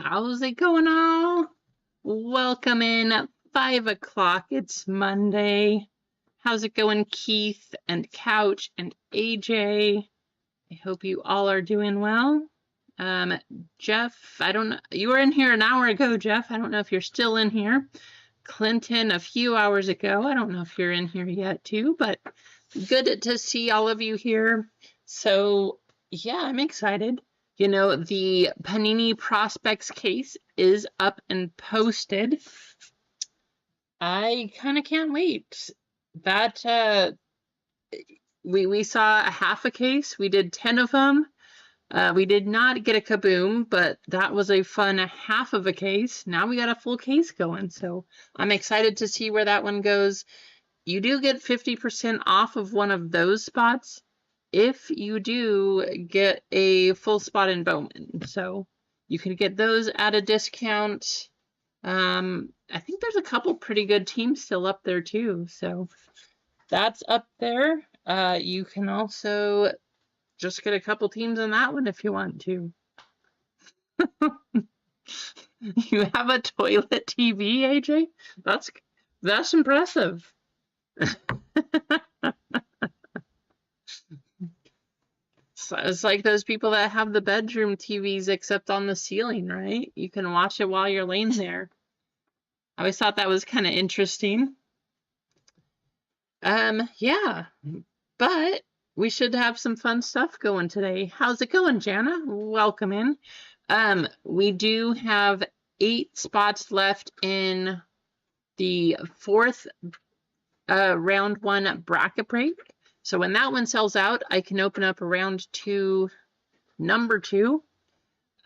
How's it going all? Welcome in at 5 o'clock. It's Monday. How's it going, Keith and Couch and AJ? I hope you all are doing well. Jeff, I don't know. You were in here an hour ago, Jeff. I don't know if you're still in here. Clinton, a few hours ago. I don't know if you're in here yet, too, but good to see all of you here. So, yeah, I'm excited. You know, the Panini Prospects case is up and posted. I kind of can't wait. That we saw a half a case. We did 10 of them. We did not get a kaboom, but that was a fun half of a case. Now we got a full case going, so I'm excited to see where that one goes. You do get 50% off of one of those spots if you do get a full spot in Bowman. So you can get those at a discount. I think there's a couple pretty good teams still up there too. So that's up there. You can also just get a couple teams in that one if you want to. You have a toilet TV, AJ? That's impressive. It's like those people that have the bedroom TVs except on the ceiling, right? You can watch it while you're laying there. I always thought that was kind of interesting. Yeah, but we should have some fun stuff going today. How's it going, Jana? Welcome in. We do have 8 spots left in the 4th round 1 bracket break. So when that one sells out, I can open up round 2, number 2.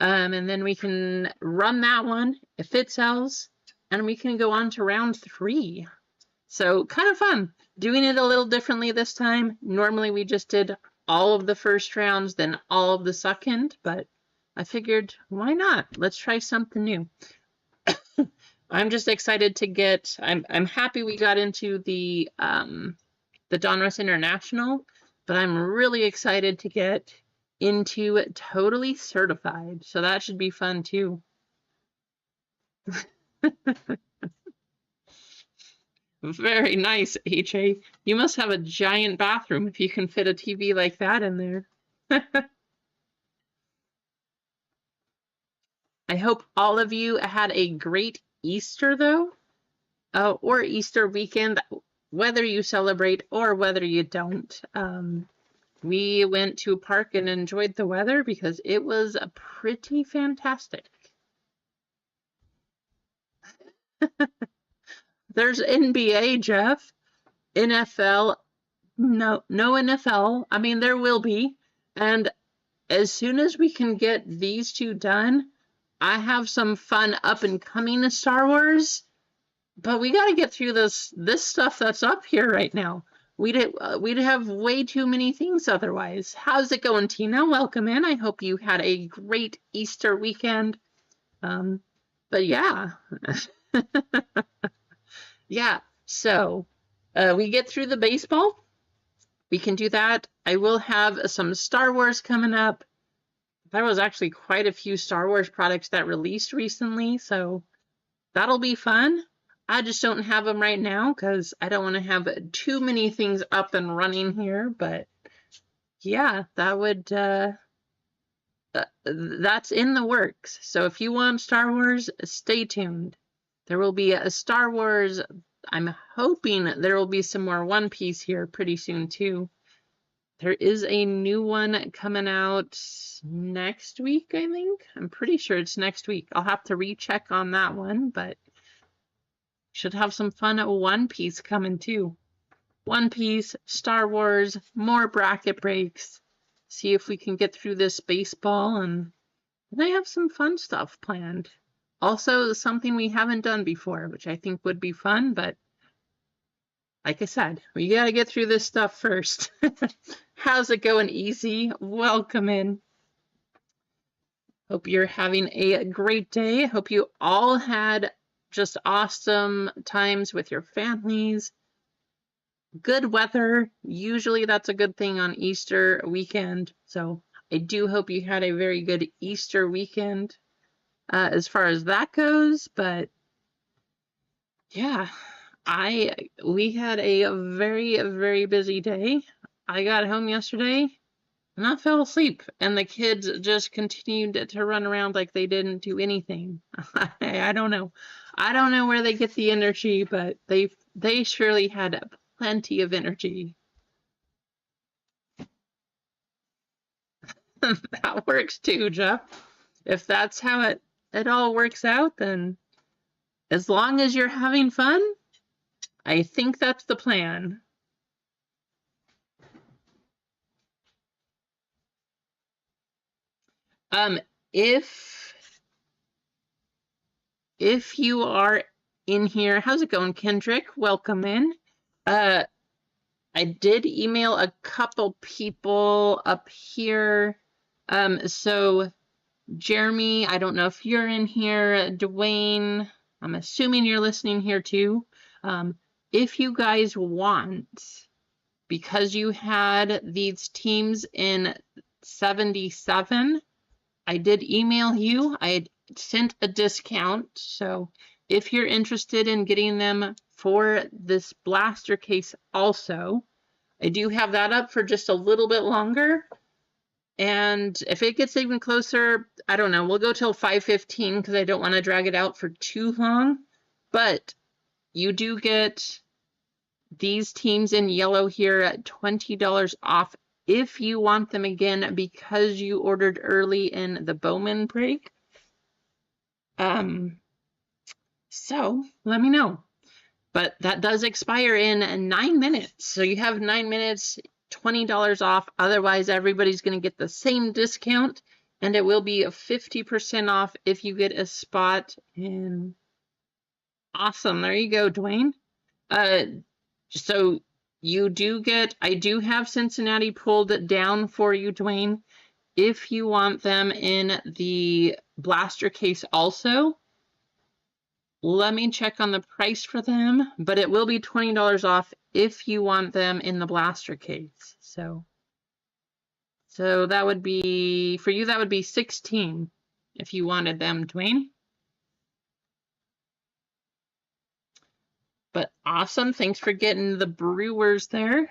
And then we can run that one if it sells, and we can go on to round 3. So kind of fun. Doing it a little differently this time. Normally we just did all of the first rounds, then all of the second, but I figured, why not? Let's try something new. I'm just excited to get, I'm happy we got into the Donruss International, but I'm really excited to get into Totally Certified. So that should be fun too. Very nice, HA. You must have a giant bathroom if you can fit a TV like that in there. I hope all of you had a great Easter, though, or Easter weekend, whether you celebrate or whether you don't. We went to a park and enjoyed the weather because it was pretty fantastic. There's NBA, Jeff. NFL, no NFL. I mean, there will be. And as soon as we can get these 2 done, I have some fun up and coming to Star Wars. But we got to get through this stuff that's up here right now. We'd have way too many things otherwise. How's it going, Tina? Welcome in. I hope you had a great Easter weekend. But yeah. Yeah, so we get through the baseball. We can do that. I will have some Star Wars coming up. There was actually quite a few Star Wars products that released recently, so that'll be fun. I just don't have them right now because I don't want to have too many things up and running here, but yeah, that would that's in the works. So if you want Star Wars, stay tuned. There will be a Star Wars. I'm hoping there will be some more One Piece here pretty soon too. There is a new one coming out next week, I think. I'm pretty sure it's next week. I'll have to recheck on that one, but should have some fun at One Piece coming too. One Piece, Star Wars, more bracket breaks. See if we can get through this baseball, and I have some fun stuff planned. Also, something we haven't done before, which I think would be fun, but like I said, we got to get through this stuff first. How's it going, Easy? Welcome in. Hope you're having a great day. Hope you all had just awesome times with your families. Good weather. Usually that's a good thing on Easter weekend. So I do hope you had a very good Easter weekend. As far as that goes, but yeah, we had a very, very busy day. I got home yesterday and I fell asleep, and the kids just continued to run around like they didn't do anything. I don't know. I don't know where they get the energy, but they surely had plenty of energy. That works too, Jeff. If that's how it all works out, then as long as you're having fun, I think that's the plan. If you are in here, how's it going, Kendrick? Welcome in. I did email a couple people up here. So Jeremy, I don't know if you're in here. Dwayne, I'm assuming you're listening here too. If you guys want, because you had these teams in 77, I did email you. I had sent a discount. So if you're interested in getting them for this blaster case also, I do have that up for just a little bit longer. And if it gets even closer, I don't know, we'll go till 5:15 because I don't want to drag it out for too long. But you do get these teams in yellow here at $20 off if you want them again because you ordered early in the Bowman break. So let me know. But that does expire in 9 minutes. So you have 9 minutes, $20 off. Otherwise, everybody's going to get the same discount. And it will be 50% off if you get a spot in. Awesome. There you go, Dwayne. So you do get, I do have Cincinnati pulled down for you, Dwayne. If you want them in the blaster case also, let me check on the price for them, but it will be $20 off if you want them in the blaster case. So that would be, for you, that would be 16 if you wanted them, Dwayne. But awesome. Thanks for getting the Brewers there.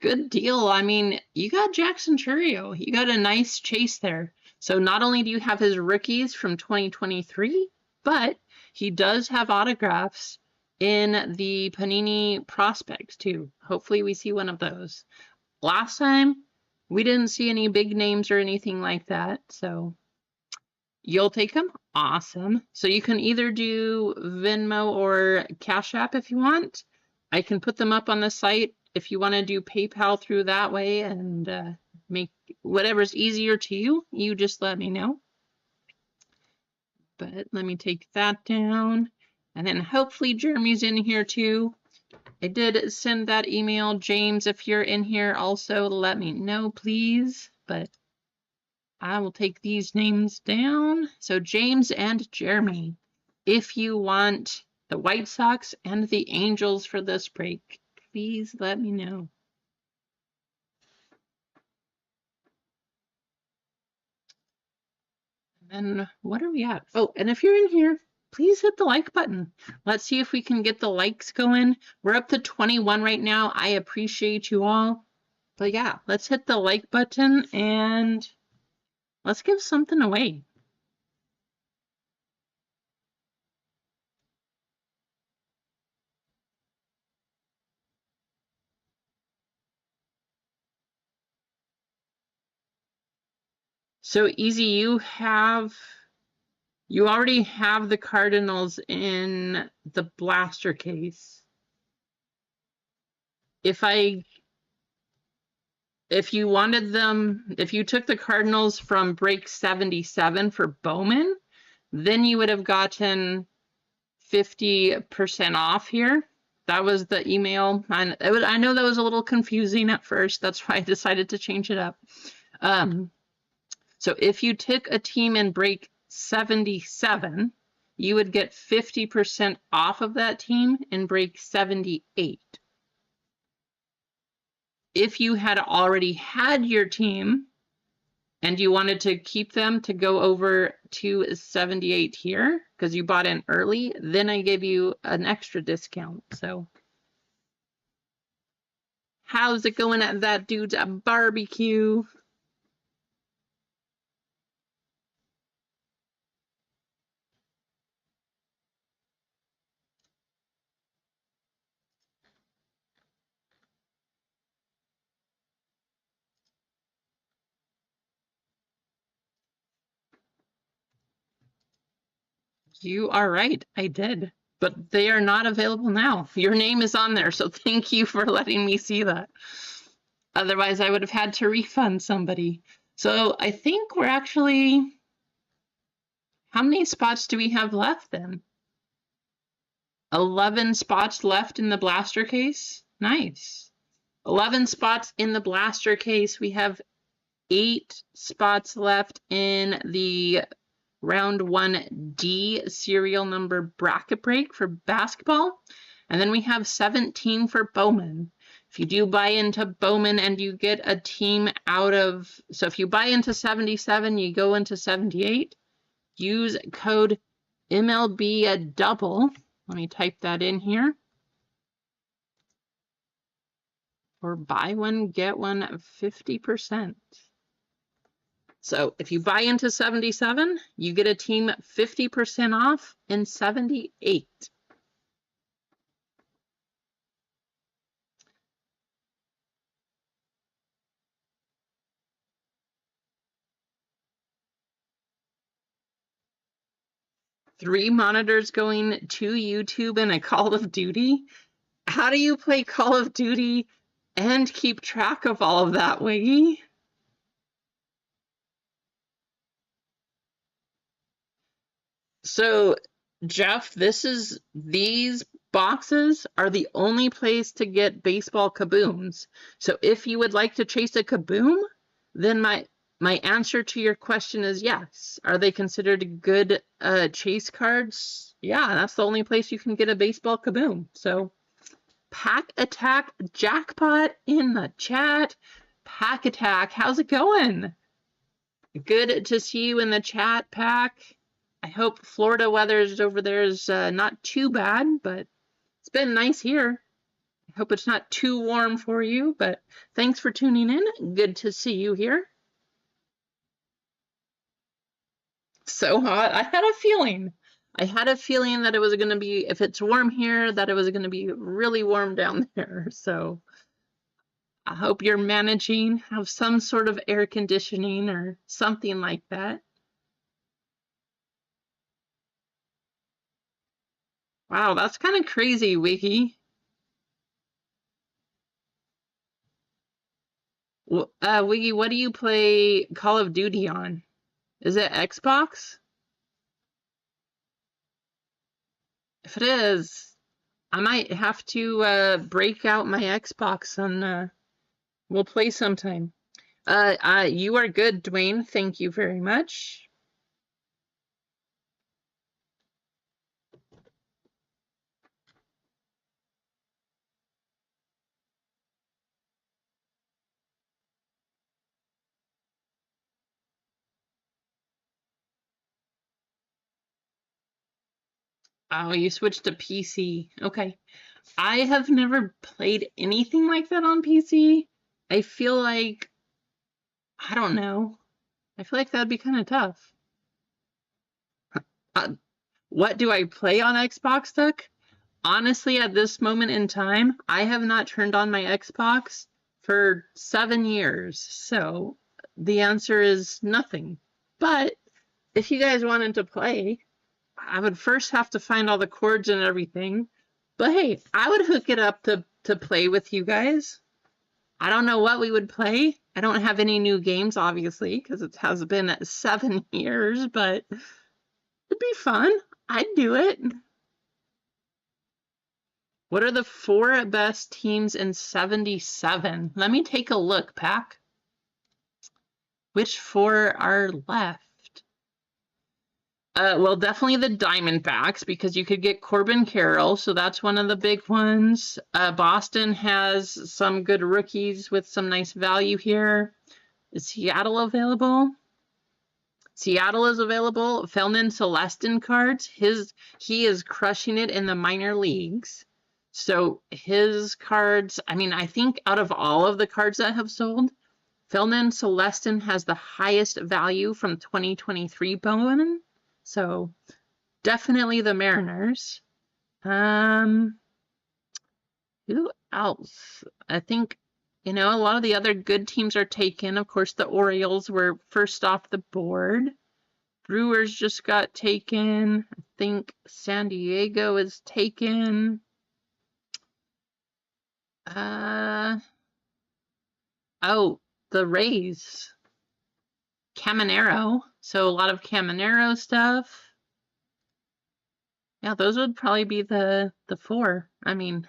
Good deal. I mean, you got Jackson Chourio. You got a nice chase there. So not only do you have his rookies from 2023, but he does have autographs in the Panini prospects too. Hopefully we see one of those. Last time, we didn't see any big names or anything like that. So you'll take them? Awesome. So you can either do Venmo or Cash App if you want. I can put them up on the site if you want to do PayPal through that way and make whatever's easier to you. You just let me know. But let me take that down. And then hopefully Jeremy's in here too. I did send that email. James, if you're in here also, let me know, please. But I will take these names down. So James and Jeremy, if you want the White Sox and the Angels for this break, please let me know. And what are we at? Oh, and if you're in here, please hit the like button. Let's see if we can get the likes going. We're up to 21 right now. I appreciate you all. But yeah, let's hit the like button and let's give something away. So Easy, you already have the Cardinals in the blaster case. If you wanted them, if you took the Cardinals from break 77 for Bowman, then you would have gotten 50% off here. That was the email. I know that was a little confusing at first. That's why I decided to change it up. So if you took a team in break 77, you would get 50% off of that team in break 78. If you had already had your team and you wanted to keep them to go over to 78 here because you bought in early, then I give you an extra discount. So how's it going at that dude's barbecue? You are right, I did, but they are not available now. Your name is on there, so thank you for letting me see that. Otherwise, I would have had to refund somebody. So I think we're actually, how many spots do we have left then? 11 spots left in the blaster case. Nice. 11 spots in the blaster case. We have 8 spots left in the round 1D serial number bracket break for basketball. And then we have 17 for Bowman. If you do buy into Bowman and you get a team out of, so if you buy into 77, you go into 78, use code MLB a double. Let me type that in here. Or buy one, get one 50%. So if you buy into 77, you get a team 50% off in 78. 3 monitors going, 2 YouTube, and a Call of Duty. How do you play Call of Duty and keep track of all of that, Wiggy? So, Jeff, these boxes are the only place to get baseball kabooms. So if you would like to chase a kaboom, then my answer to your question is yes. Are they considered good chase cards? Yeah, that's the only place you can get a baseball kaboom. So Pack Attack Jackpot in the chat. Pack Attack, how's it going? Good to see you in the chat, Pack. I hope Florida weather over there is not too bad, but it's been nice here. I hope it's not too warm for you, but thanks for tuning in. Good to see you here. So hot. I had a feeling. I had a feeling that it was going to be, if it's warm here, that it was going to be really warm down there. So I hope you're managing, have some sort of air conditioning or something like that. Wow, that's kind of crazy, Wiki. Wiggy, what do you play Call of Duty on? Is it Xbox? If it is, I might have to break out my Xbox and we'll play sometime. You are good, Dwayne. Thank you very much. Oh, you switched to PC. Okay. I have never played anything like that on PC. I feel like, I don't know. I feel like that'd be kind of tough. What do I play on Xbox, Duck? Honestly, at this moment in time, I have not turned on my Xbox for 7 years. So the answer is nothing. But if you guys wanted to play, I would first have to find all the cords and everything. But hey, I would hook it up to play with you guys. I don't know what we would play. I don't have any new games, obviously, because it has been 7 years, but it'd be fun. I'd do it. What are the 4 best teams in 77? Let me take a look, Pack. Which 4 are left? Well, definitely the Diamondbacks, because you could get Corbin Carroll, so that's one of the big ones. Boston has some good rookies with some nice value here. Is Seattle available? Seattle is available. Felnin Celestin cards. He is crushing it in the minor leagues. So his cards, I mean, I think out of all of the cards that have sold, Felnin Celestin has the highest value from 2023 Bowman. So definitely the Mariners. Who else? I think, a lot of the other good teams are taken. Of course, the Orioles were first off the board. Brewers just got taken. I think San Diego is taken. Oh, the Rays. Caminero. So a lot of Caminero stuff. Yeah, those would probably be the 4. I mean,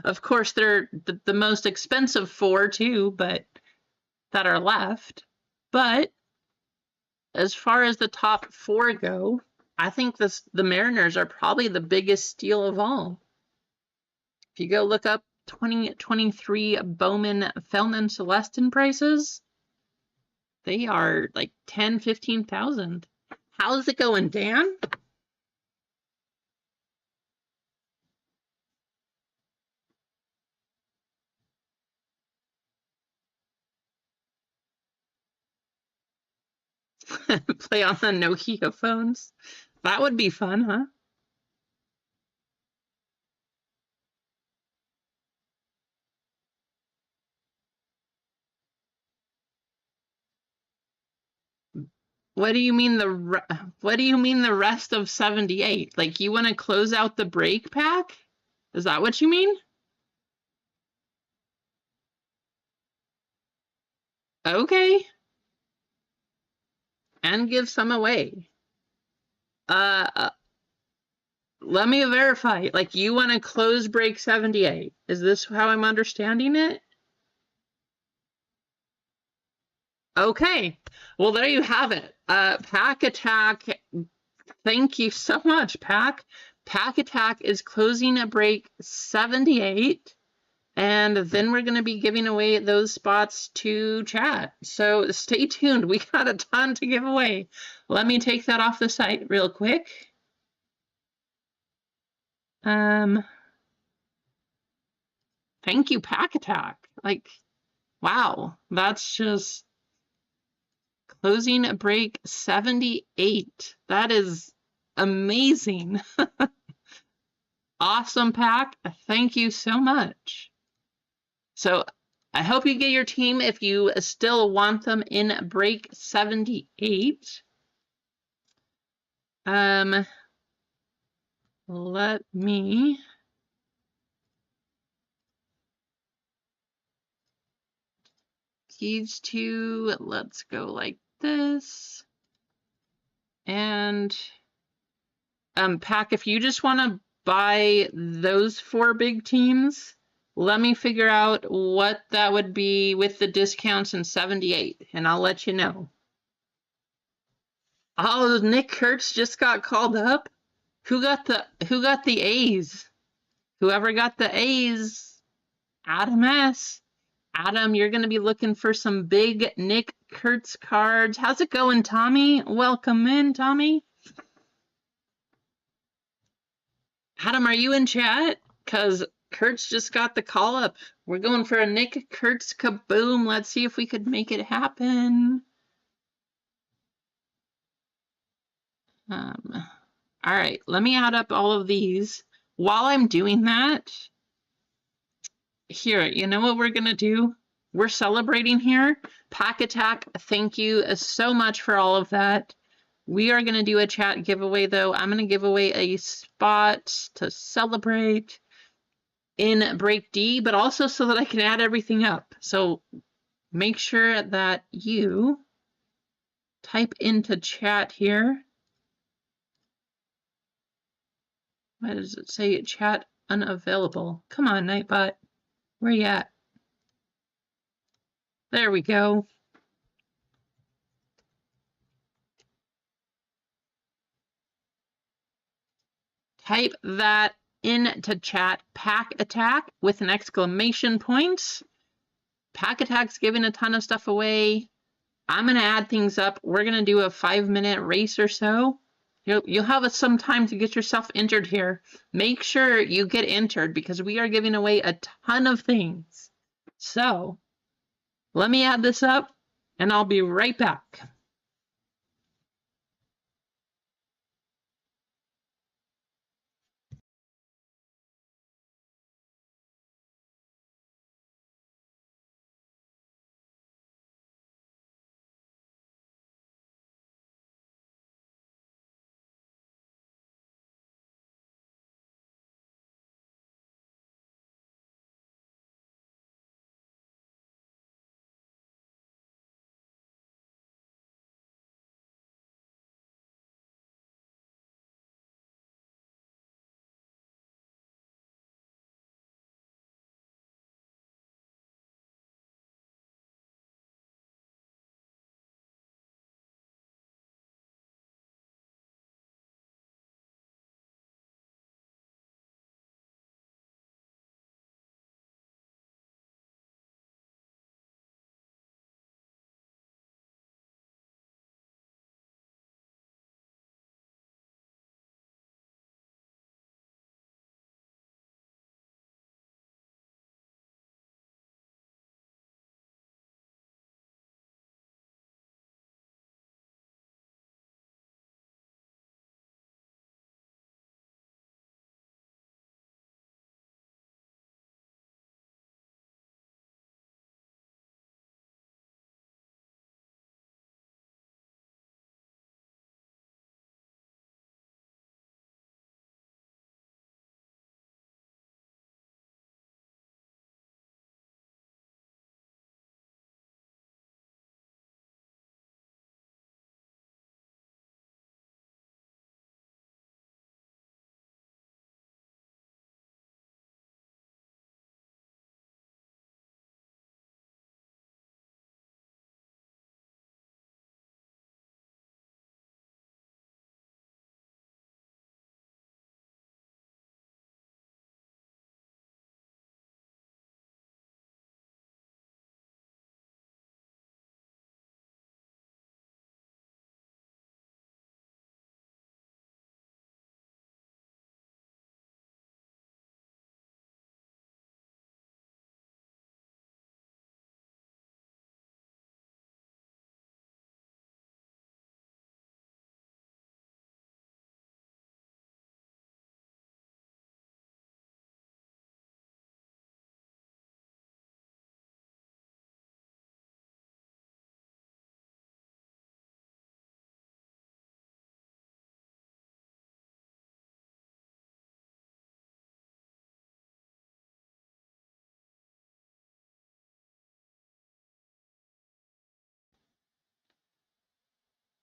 of course, they're the most expensive 4 too, but that are left. But as far as the top 4 go, I think the Mariners are probably the biggest steal of all. If you go look up 2023 Bowman Felnin Celestin prices, they are like 10, 15,000. How's it going, Dan? Play on the Nokia phones. That would be fun, huh? What do you mean what do you mean the rest of 78? Like you want to close out the break pack? Is that what you mean? Okay. And give some away. Uh, uh, Let me verify. Like you want to close break 78. Is this how I'm understanding it? Okay. Well, there you have it. Pack Attack. Thank you so much, Pack. Pack Attack is closing at break 78. And then we're going to be giving away those spots to chat. So stay tuned. We got a ton to give away. Let me take that off the site real quick. Thank you, Pack Attack. Like, wow, that's just closing a break 78. That is amazing. Awesome, Pack. Thank you so much. So I hope you get your team if you still want them in break 78. Let me these two, let's go like this. And Pack, if you just want to buy those 4 big teams, let me figure out what that would be with the discounts in 78, and I'll let you know. Oh, Nick Kurtz just got called up. Who got the A's? Whoever got the A's, Adam S. Adam, you're going to be looking for some big Nick Kurtz cards. How's it going, Tommy? Welcome in, Tommy. Adam, are you in chat? Because Kurtz just got the call up. We're going for a Nick Kurtz kaboom. Let's see if we could make it happen. All right, let me add up all of these. While I'm doing that, here, you know what we're going to do? We're celebrating here. Pack Attack, thank you so much for all of that. We are going to do a chat giveaway, though. I'm going to give away a spot to celebrate in break D, but also so that I can add everything up. So make sure that you type into chat here. Why does it say chat unavailable? Come on, Nightbot. Where you at? There we go. Type that into chat, Pack Attack with an exclamation point. Pack Attack's giving a ton of stuff away. I'm going to add things up. We're going to do a 5-minute race or so. You'll have some time to get yourself entered here. Make sure you get entered because we are giving away a ton of things. So let me add this up and I'll be right back.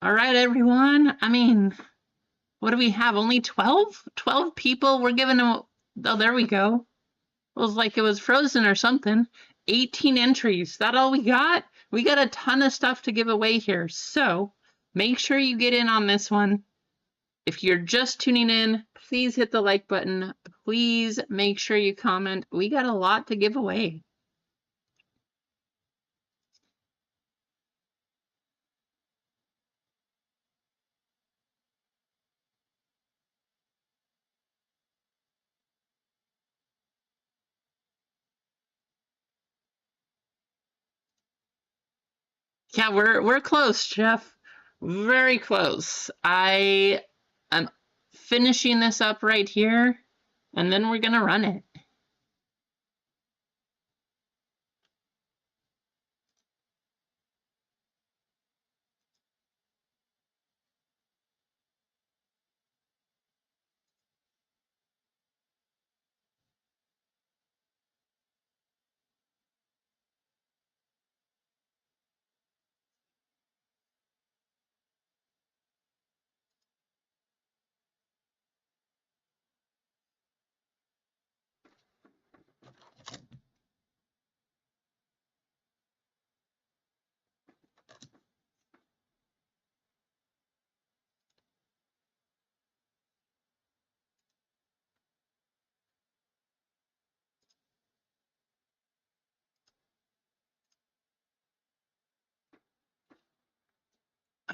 All right, everyone. I mean, what do we have? Only 12? 12 people? We're giving them. Oh, there we go. It was like it was frozen or something. 18 entries. That all we got? We got a ton of stuff to give away here. So make sure you get in on this one. If you're just tuning in, please hit the like button. Please make sure you comment. We got a lot to give away. Yeah, we're close, Jeff. Very close. I am finishing this up right here, and then we're gonna run it.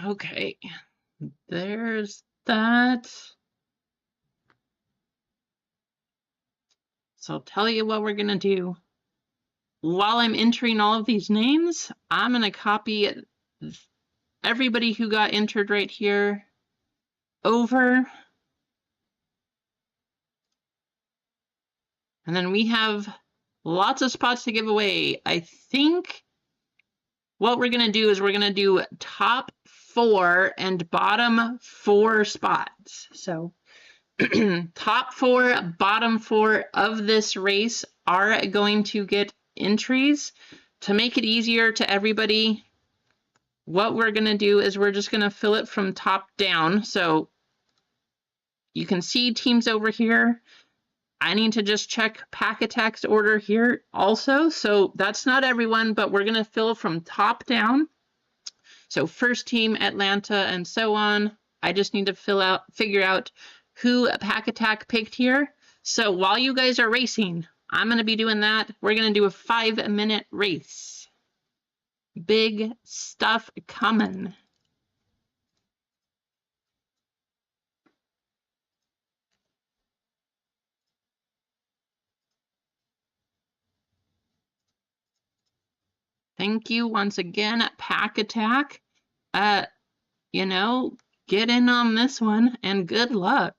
Okay, there's that. So I'll tell you what we're gonna do. While I'm entering all of these names, I'm gonna copy everybody who got entered right here over. And then we have lots of spots to give away. I think what we're going to do is we're going to do top 4 and bottom 4 spots. So top 4, bottom 4 of this race are going to get entries. To make it easier to everybody, what we're going to do is we're just going to fill it from top down. So you can see teams over here. I need to just check pack attacks order here also. So that's not everyone, but we're going to fill from top down. So first team, Atlanta, and so on. I just need to figure out who pack attack picked here. So while you guys are racing, I'm going to be doing that. We're going to do a 5-minute race. Big stuff coming. Thank you once again, Pack Attack. You know, get in on this one and good luck.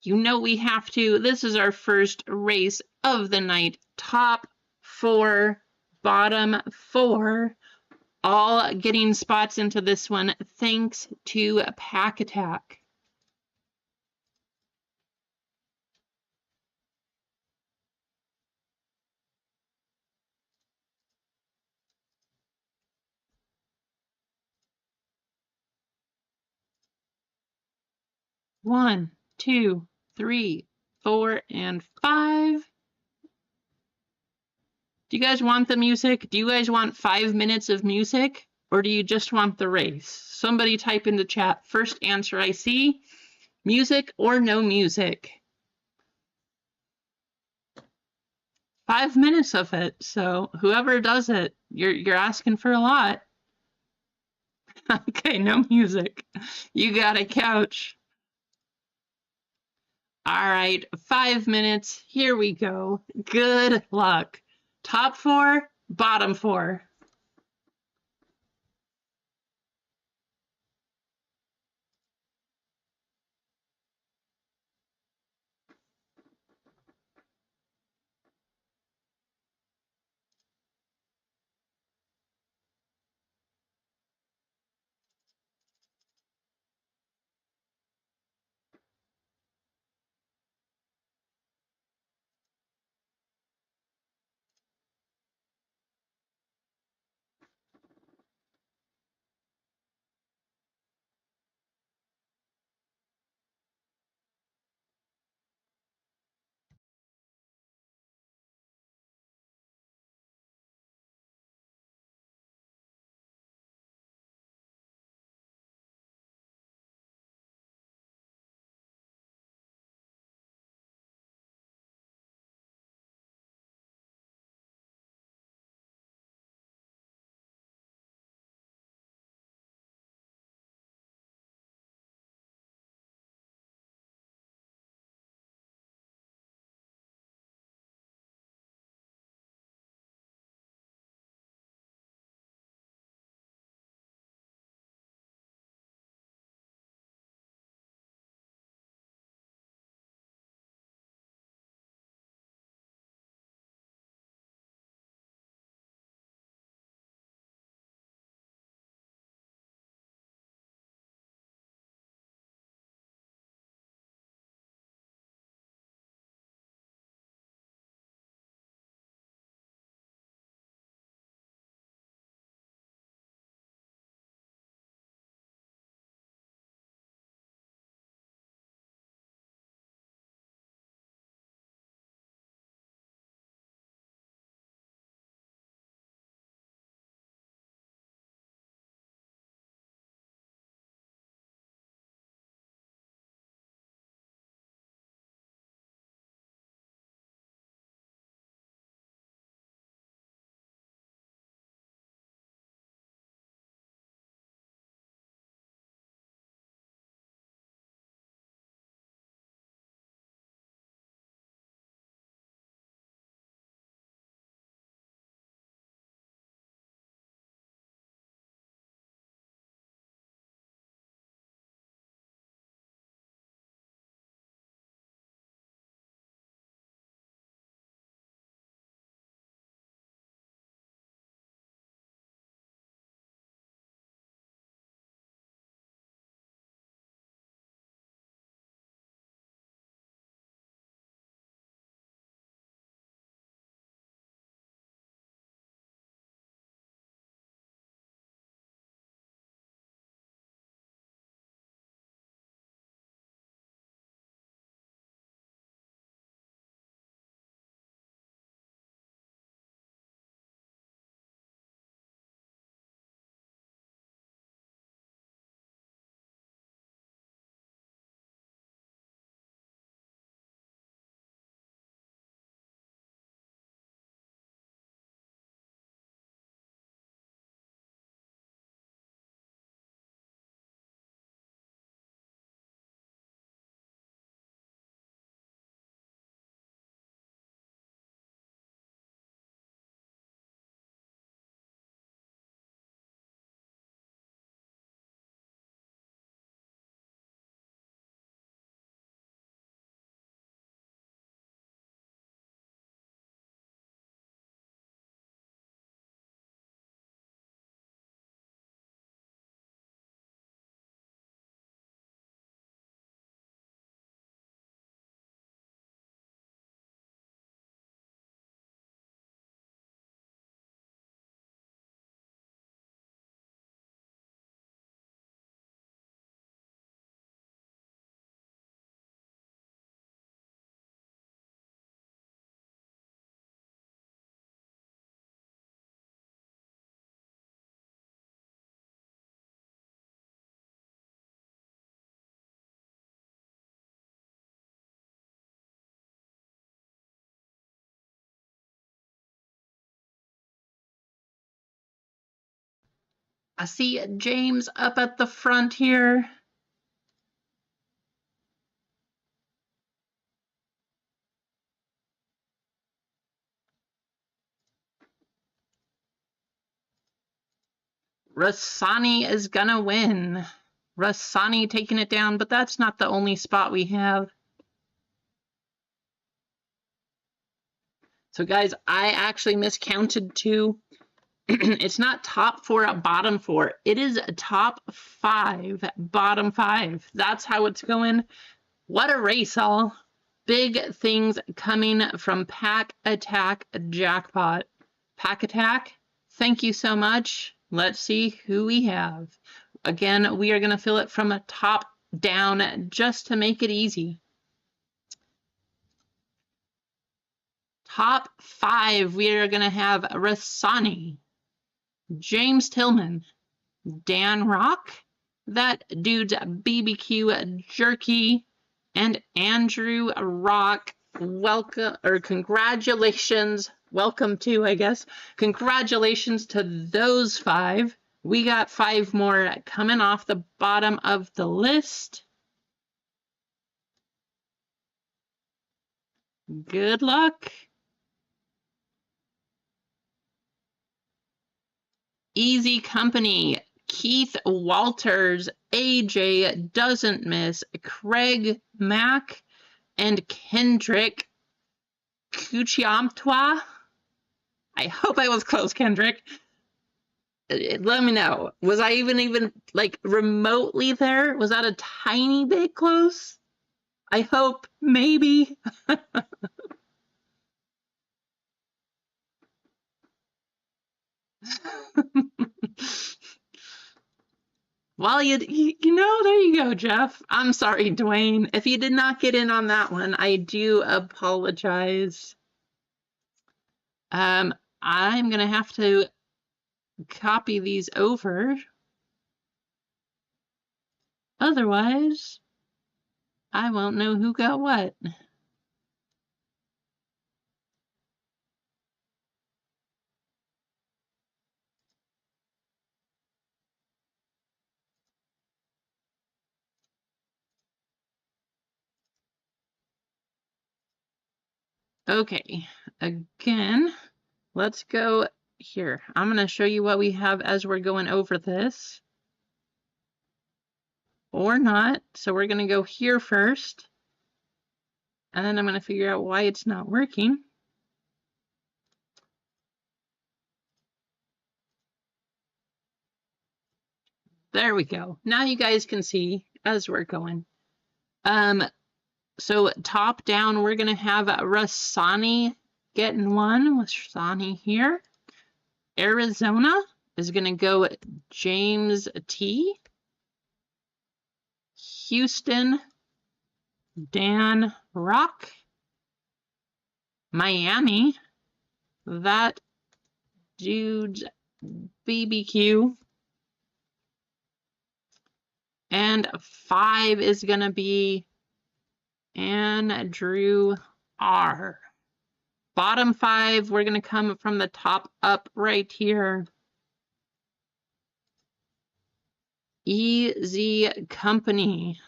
You know we have to. This is our first race of the night. Top 4, bottom 4, all getting spots into this one thanks to Pack Attack. One, 2, 3, 4, and 5. Do you guys want the music? Do you guys want 5 minutes of music? Or do you just want the race? Somebody type in the chat. First answer I see. Music or no music? 5 minutes of it. So whoever does it, you're asking for a lot. Okay, no music. You got a couch. All right, 5 minutes. Here we go. Good luck. Top 4, bottom 4. I see James up at the front here. Rassani is gonna win. Rassani taking it down, but that's not the only spot we have. So guys, I actually miscounted too. It's not top 4, bottom 4. It is top 5, bottom 5. That's how it's going. What a race, all. Big things coming from Pack Attack Jackpot. Pack Attack, thank you so much. Let's see who we have. Again, we are going to fill it from a top down just to make it easy. Top 5, we are going to have Rassani, James Tillman, Dan Rock, that dude's BBQ Jerky, and Andrew Rock. Welcome, or congratulations. Welcome to, I guess. Congratulations to those 5. We got 5 more coming off the bottom of the list. Good luck. Easy Company, Keith Walters, AJ Doesn't Miss, Craig Mack, and Kendrick Kuchiamtwa. I hope I was close, Kendrick. Let me know. Was I even like remotely there? Was that a tiny bit close? I hope, maybe. Well, you know, there you go, Jeff. I'm sorry, Dwayne. If you did not get in on that one, I do apologize. I'm going to have to copy these over. Otherwise, I won't know who got what. Okay, again, let's go here. I'm going to show you what we have as we're going over this. Or not. So we're going to go here first. And then I'm going to figure out why it's not working. There we go. Now you guys can see as we're going. So top down, we're going to have Rassani getting one with Rassani here. Arizona is going to go James T. Houston, Dan Rock. Miami, that dude's BBQ. And 5 is going to be Andrew R. Bottom 5, we're going to come from the top up right here. Easy Company.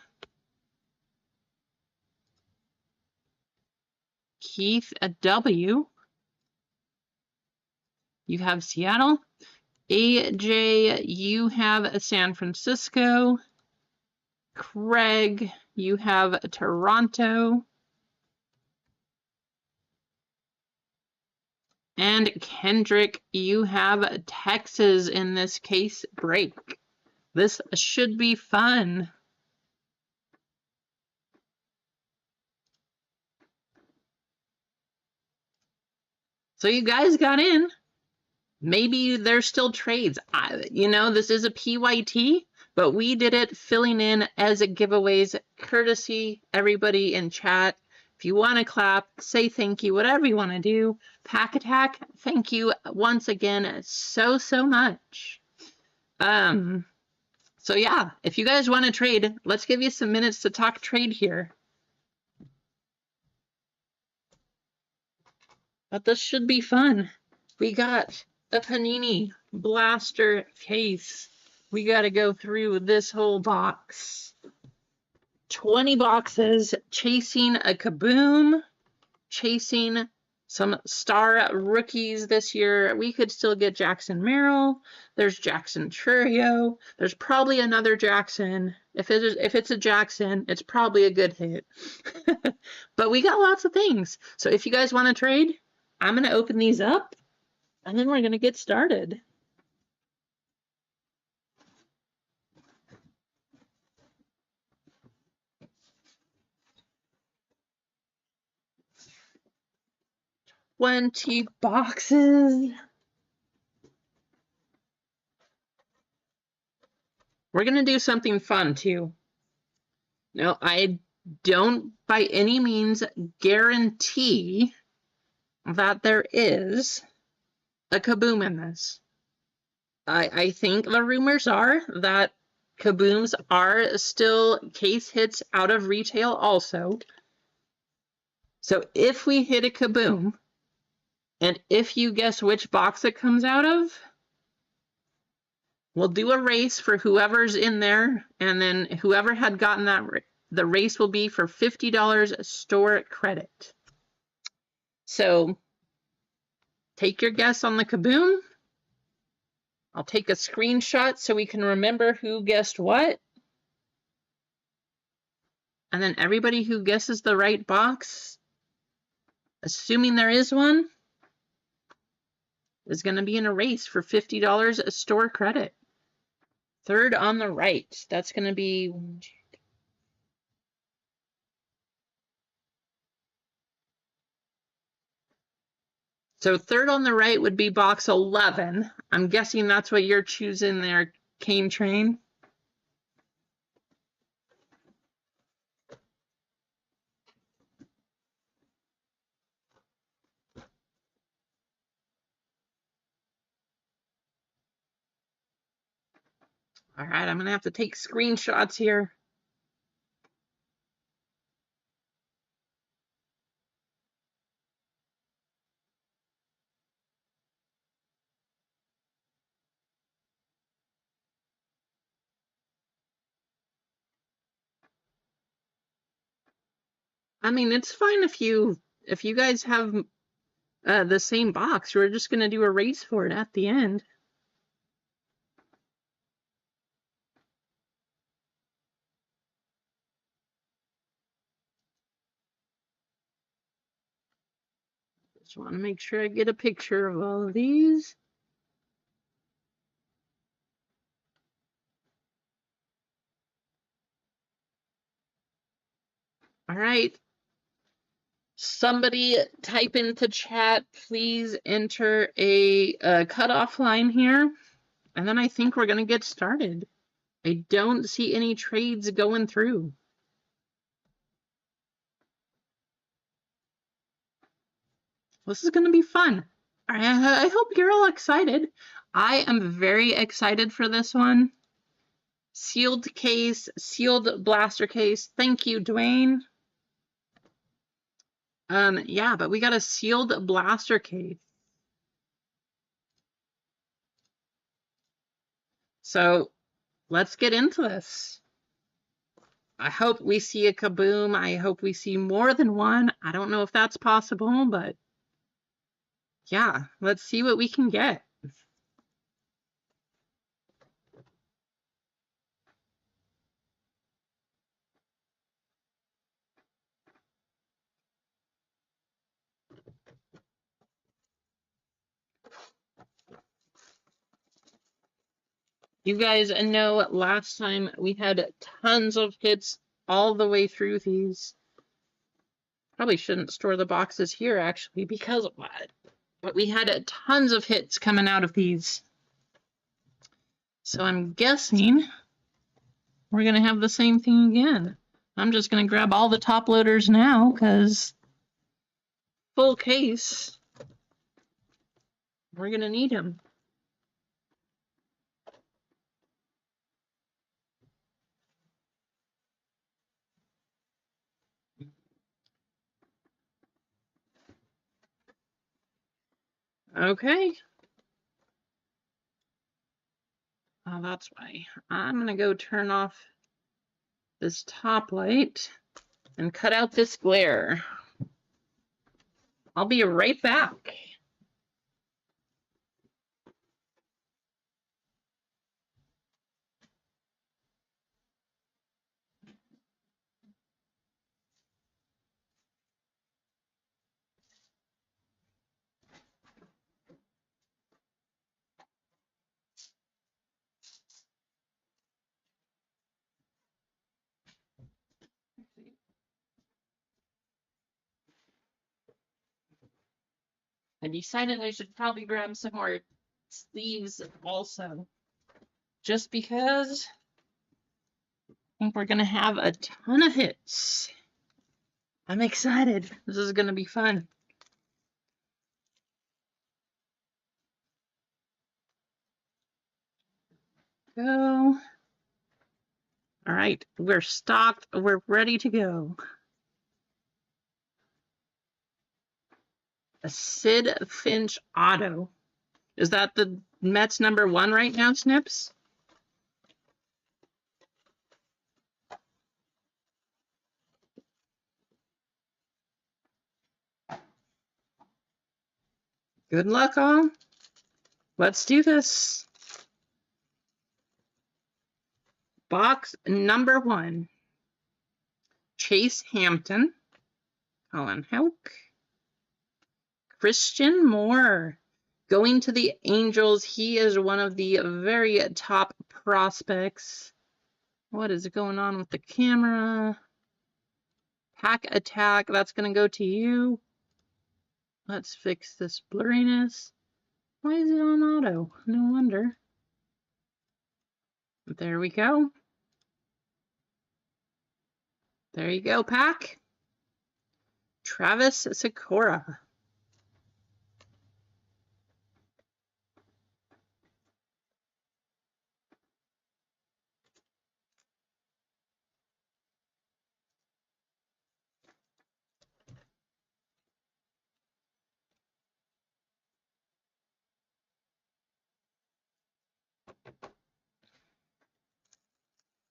Keith W. You have Seattle. AJ, you have San Francisco. Craig, you have Toronto. And Kendrick, you have Texas in this case break. This should be fun. So you guys got in. Maybe there's still trades. You know, this is a PYT, but we did it filling in as a giveaways, courtesy everybody in chat. If you want to clap, say thank you, whatever you want to do. Pack Attack, thank you once again so much. So yeah, if you guys want to trade, let's give you some minutes to talk trade here. But this should be fun. We got a Panini Blaster case. We got to go through this whole box. 20 boxes, chasing a kaboom, chasing some star rookies this year. We could still get Jackson Merrill. There's Jackson Churio. There's probably another Jackson. If it's a Jackson, it's probably a good hit. But we got lots of things. So if you guys want to trade, I'm going to open these up, and then we're going to get started. $20 boxes. We're going to do something fun, too. Now, I don't by any means guarantee that there is a kaboom in this. I think the rumors are that kabooms are still case hits out of retail also. So if we hit a kaboom, and if you guess which box it comes out of, we'll do a race for whoever's in there, and then whoever had gotten that, the race will be for $50 store credit. So take your guess on the kaboom. I'll take a screenshot so we can remember who guessed what. And then everybody who guesses the right box, assuming there is one, is going to be in a race for $50 store credit. Third on the right, that's going to be so third on the right would be box 11. I'm guessing that's what you're choosing there, Cane Train. All right, I'm going to have to take screenshots here. I mean, it's fine if you guys have the same box. We're just going to do a race for it at the end. Just want to make sure I get a picture of all of these. All right. Somebody type into chat, please enter a cutoff line here. And then I think we're going to get started. I don't see any trades going through. This is going to be fun. I hope you're all excited. I am very excited for this one. Sealed case, sealed blaster case. Thank you, Dwayne. Yeah, but we got a sealed blaster case. So let's get into this. I hope we see a kaboom. I hope we see more than one. I don't know if that's possible, but yeah, let's see what we can get. You guys know last time we had tons of hits all the way through these. Probably shouldn't store the boxes here actually because of that. But we had tons of hits coming out of these. So I'm guessing we're going to have the same thing again. I'm just going to grab all the top loaders now because full case, we're going to need them. Okay. Oh, that's why. I'm going to go turn off this top light and cut out this glare. I'll be right back. I decided I should probably grab some more sleeves also, just because I think we're going to have a ton of hits. I'm excited. This is going to be fun. Go. All right, we're stocked. We're ready to go. A Sid Finch auto. Is that the Mets #1 right now, Snips? Good luck, all. Let's do this. Box #1. Chase Hampton. Colin Houck. Christian Moore. Going to the Angels. He is one of the very top prospects. What is going on with the camera? Pack Attack. That's going to go to you. Let's fix this blurriness. Why is it on auto? No wonder. There we go. There you go, Pack. Travis Sikora.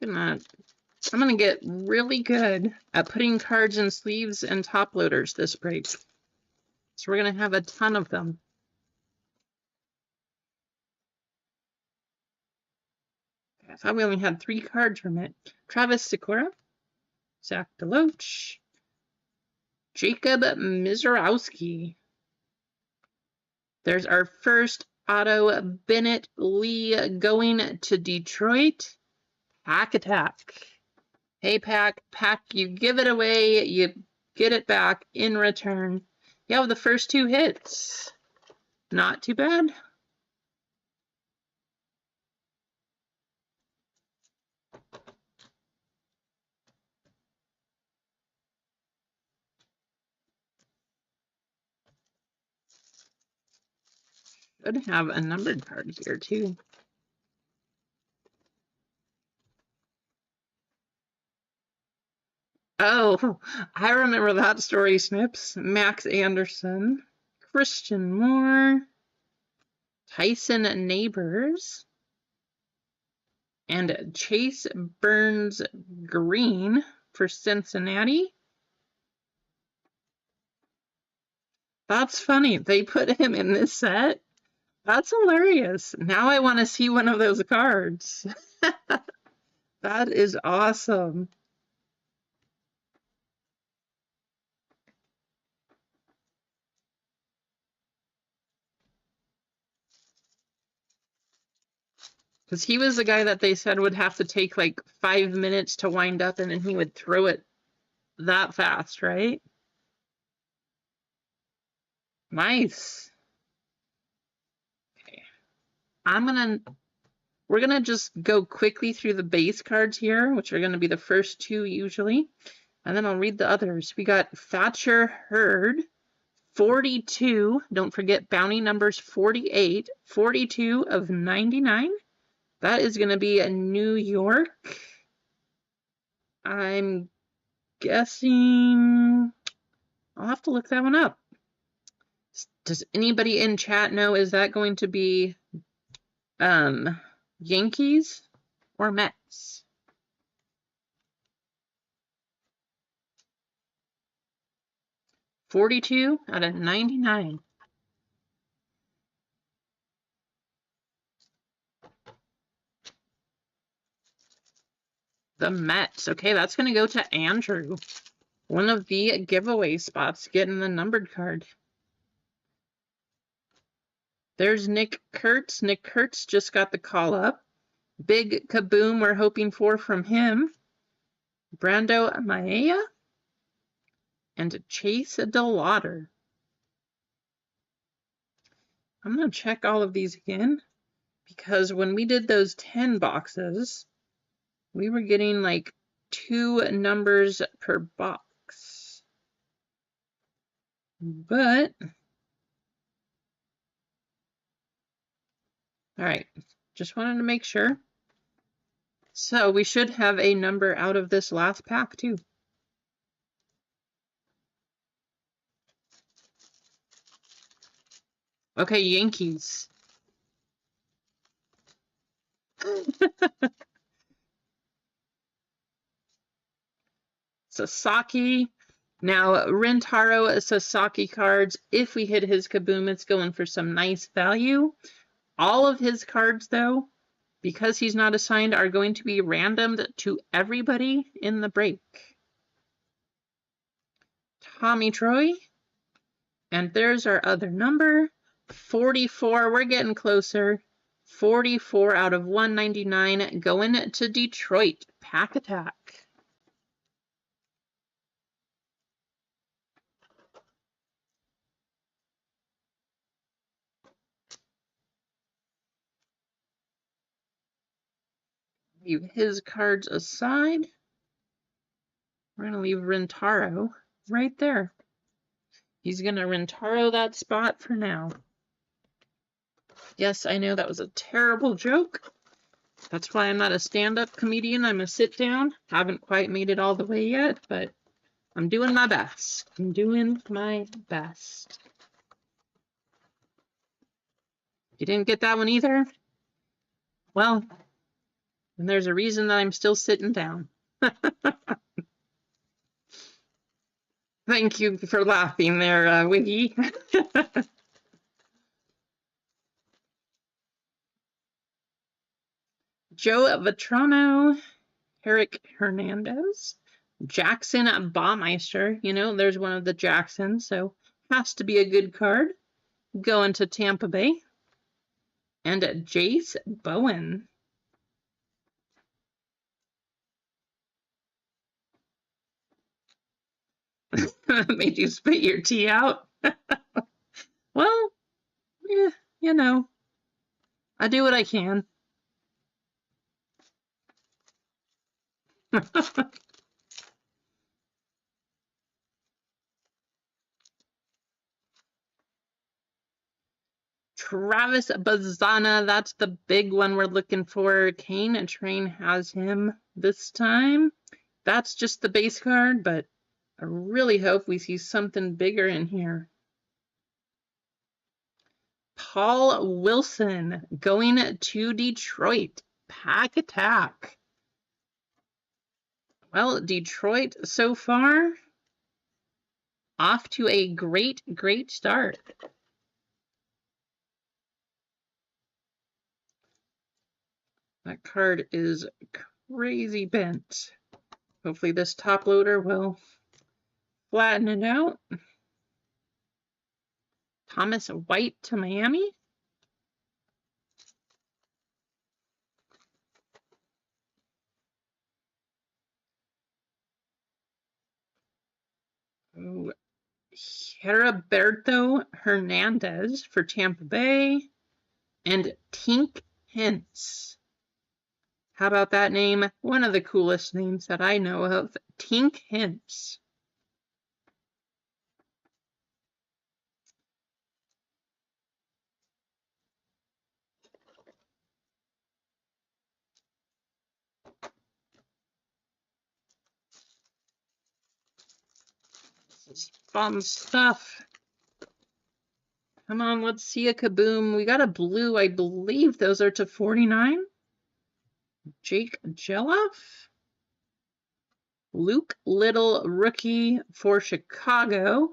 I'm gonna get really good at putting cards in sleeves and top loaders this break. So we're gonna have a ton of them. I thought we only had 3 cards from it. Travis Sikora, Zach DeLoach, Jacob Mizorowski. There's our first auto, Bennett Lee going to Detroit. Pack Attack. Hey, Pack, you give it away, you get it back in return. You have the first 2 hits. Not too bad. Should have a numbered card here, too. Oh, I remember that story, Snips. Max Anderson, Christian Moore, Tyson Neighbors, and Chase Burns Green for Cincinnati. That's funny. They put him in this set. That's hilarious. Now I want to see one of those cards. That is awesome. Because he was the guy that they said would have to take like 5 minutes to wind up and then he would throw it that fast, right? Nice. Okay. We're gonna just go quickly through the base cards here, which are gonna be the first 2 usually, and then I'll read the others. We got Thatcher Hurd, 42. Don't forget bounty numbers 48, 42 of 99. That is gonna be a New York. I'm guessing I'll have to look that one up. Does anybody in chat know, is that going to be Yankees or Mets? $42/99. The Mets. Okay, that's going to go to Andrew. One of the giveaway spots getting the numbered card. There's Nick Kurtz. Nick Kurtz just got the call up. Big kaboom we're hoping for from him. Brando Maea and Chase DeLauder. I'm going to check all of these again because when we did those 10 boxes, we were getting like 2 numbers per box. But, all right, just wanted to make sure. So we should have a number out of this last pack too. Okay, Yankees. Sasaki. Now, Rentaro Sasaki cards, if we hit his kaboom, it's going for some nice value. All of his cards, though, because he's not assigned, are going to be randomed to everybody in the break. Tommy Troy. And there's our other number. 44. We're getting closer. 44 out of 199 going to Detroit. Pack Attack. Leave his cards aside. We're going to leave Rentaro right there. He's going to Rentaro that spot for now. Yes, I know that was a terrible joke. That's why I'm not a stand-up comedian. I'm a sit-down. Haven't quite made it all the way yet, but I'm doing my best. I'm doing my best. You didn't get that one either? Well, then there's a reason that I'm still sitting down. Thank you for laughing there, Wiggy. Joe Vetrano, Eric Hernandez, Jackson Baumeister. You know, there's one of the Jacksons, so has to be a good card. Going to Tampa Bay. And Jace Bowen. Made you spit your tea out? Well, yeah, you know, I do what I can. Travis Bazana, that's the big one we're looking for. Kane Train has him this time. That's just the base card, but I really hope we see something bigger in here. Paul Wilson going to Detroit. Pack Attack. Well, Detroit so far off to a great start. That card is crazy bent. Hopefully this top loader will flatten it out. Thomas White to Miami. Oh, Heriberto Hernandez for Tampa Bay. And Tink Hence. How about that name? One of the coolest names that I know of. Tink Hence. This is fun stuff. Come on, let's see a kaboom. We got a blue. I believe those are to 49. Jake Geloff. Luke Little, rookie for Chicago.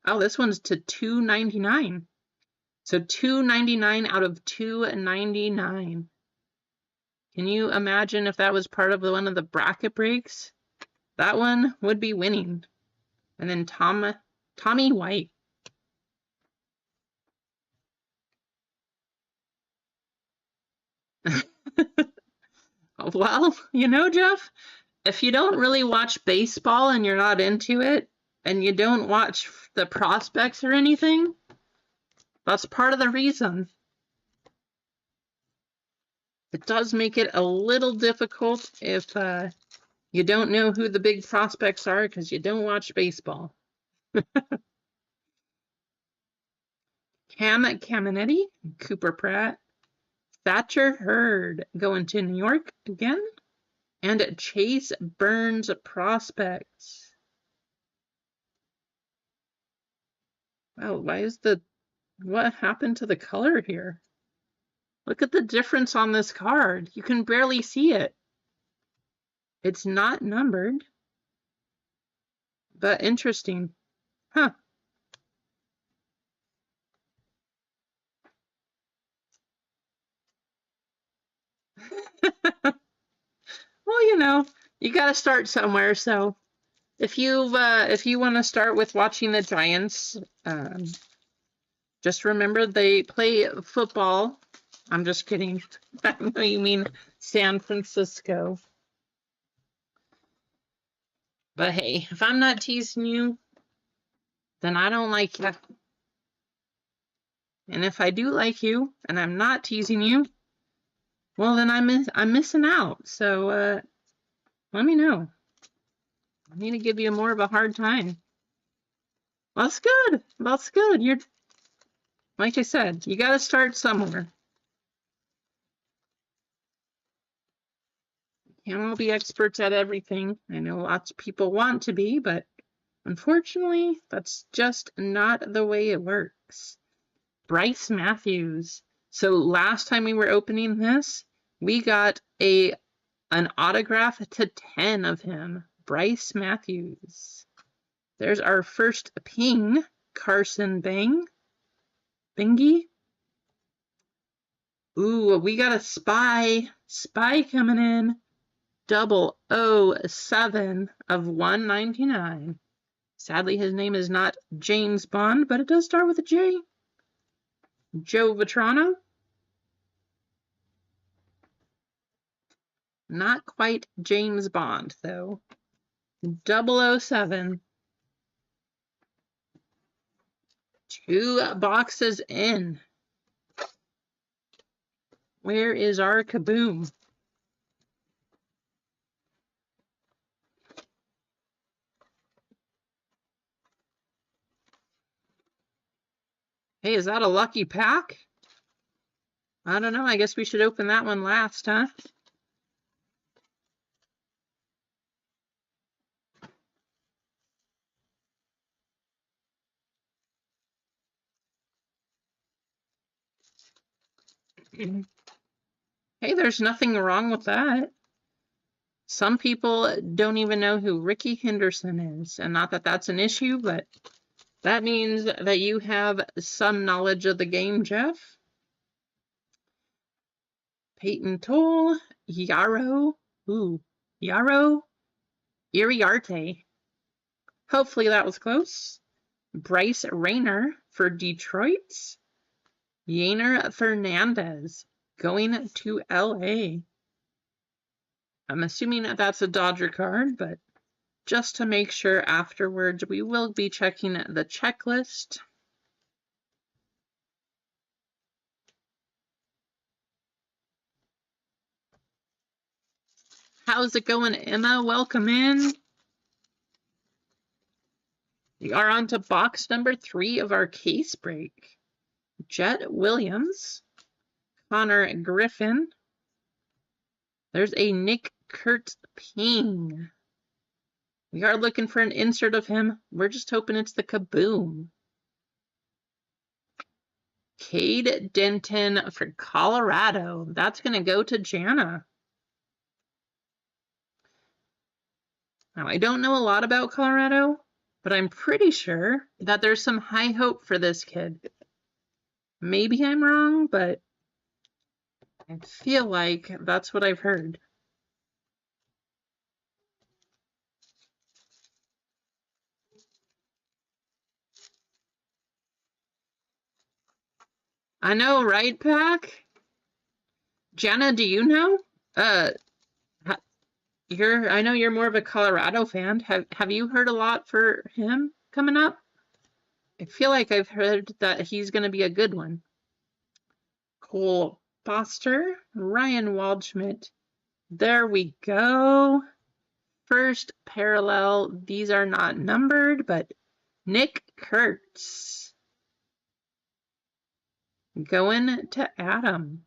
Oh, this one's to 299. So 299 out of 299. Can you imagine if that was part of one of the bracket breaks? That one would be winning. And then Tommy White. Well, you know, Jeff, if you don't really watch baseball and you're not into it, and you don't watch the prospects or anything, that's part of the reason. It does make it a little difficult if you don't know who the big prospects are because you don't watch baseball. Cam Caminetti, Cooper Pratt, Thatcher Hurd going to New York again, and Chase Burns prospects. Wow, what happened to the color here? Look at the difference on this card. You can barely see it. It's not numbered, but interesting. Huh. Well, you know, you got to start somewhere. So if you want to start with watching the Giants, just remember they play football. I'm just kidding. I know you mean San Francisco. But hey, if I'm not teasing you, then I don't like you. And if I do like you and I'm not teasing you, well, then I'm missing out. So let me know. I need to give you more of a hard time. That's good. That's good. You're, like I said, you got to start somewhere. Can't all be experts at everything. I know lots of people want to be, but unfortunately, that's just not the way it works. Bryce Matthews. So last time we were opening this, we got an autograph to 10 of him. Bryce Matthews. There's our first ping. Carson Bingy. Ooh, we got a spy. Spy coming in. 007 of 199. Sadly, his name is not James Bond, but it does start with a J. Joe Vetrano. Not quite James Bond, though. 007. 2 boxes in. Where is our kaboom? Hey, is that a lucky pack? I don't know. I guess we should open that one last, huh? Hey, there's nothing wrong with that. Some people don't even know who Ricky Henderson is. And not that that's an issue, but that means that you have some knowledge of the game, Jeff. Peyton Toll, Yaro Iriarte. Hopefully that was close. Bryce Rayner for Detroit. Yainer Fernandez going to LA. I'm assuming that that's a Dodger card, but just to make sure afterwards, we will be checking the checklist. How's it going, Emma? Welcome in. We are on to box number 3 of our case break. Jet Williams, Connor Griffin. There's a Nick Kurtz ping. We are looking for an insert of him. We're just hoping it's the kaboom. Cade Denton for Colorado. That's going to go to Jana. Now, I don't know a lot about Colorado, but I'm pretty sure that there's some high hope for this kid. Maybe I'm wrong, but I feel like that's what I've heard. I know, right, Pack? Jenna, do you know? I know you're more of a Colorado fan. Have you heard a lot for him coming up? I feel like I've heard that he's going to be a good one. Cole Foster, Ryan Waldschmidt. There we go. First parallel. These are not numbered, but Nick Kurtz. Going to Adam.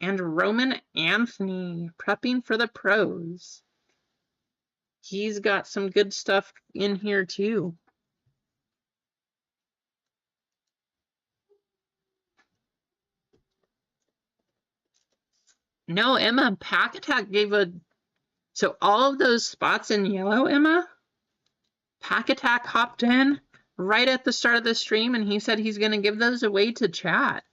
And Roman Anthony prepping for the pros. He's got some good stuff in here too. No, Emma, Pack Attack gave a... So all of those spots in yellow, Emma, Pack Attack hopped in right at the start of the stream, and he said he's going to give those away to chat.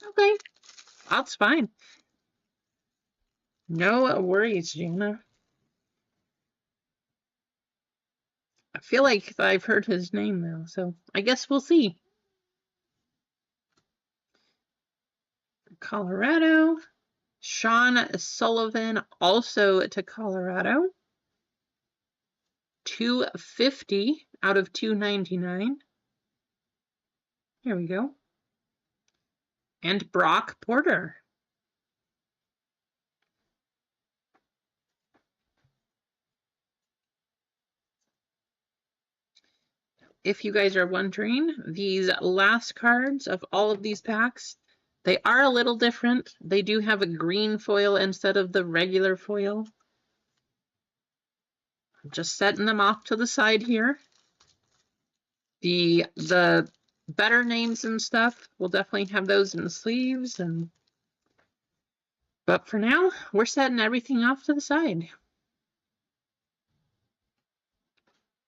Okay, that's fine. No worries, Jana. I feel like I've heard his name now, so I guess we'll see. Colorado. Sean Sullivan, also to Colorado. 250 out of 299. Here we go. And Brock Porter. If you guys are wondering, these last cards of all of these packs, they are a little different. They do have a green foil instead of the regular foil. I'm just setting them off to the side here. The better names and stuff, we'll definitely have those in the sleeves. But for now, we're setting everything off to the side.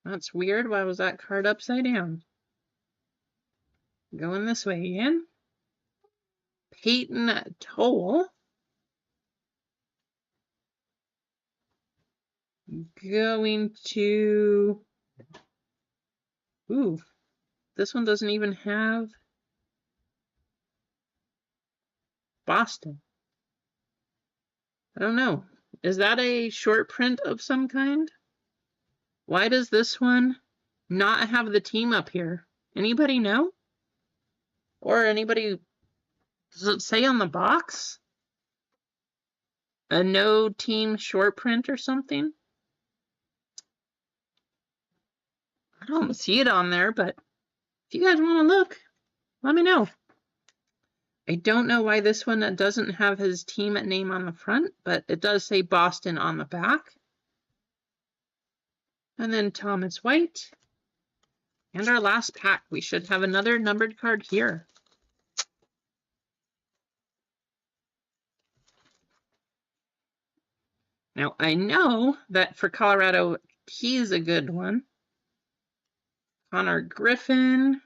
That's weird. Why was that card upside down? Going this way again. Peyton Toll. Going to... Ooh, this one doesn't even have Boston. I don't know. Is that a short print of some kind? Why does this one not have the team up here? Anybody know? Or anybody... Does it say on the box? A no team short print or something? I don't see it on there, but if you guys want to look, let me know. I don't know why this one doesn't have his team name on the front, but it does say Boston on the back. And then Thomas White. And our last pack, we should have another numbered card here. Now, I know that for Colorado, he's a good one. Connor Griffin.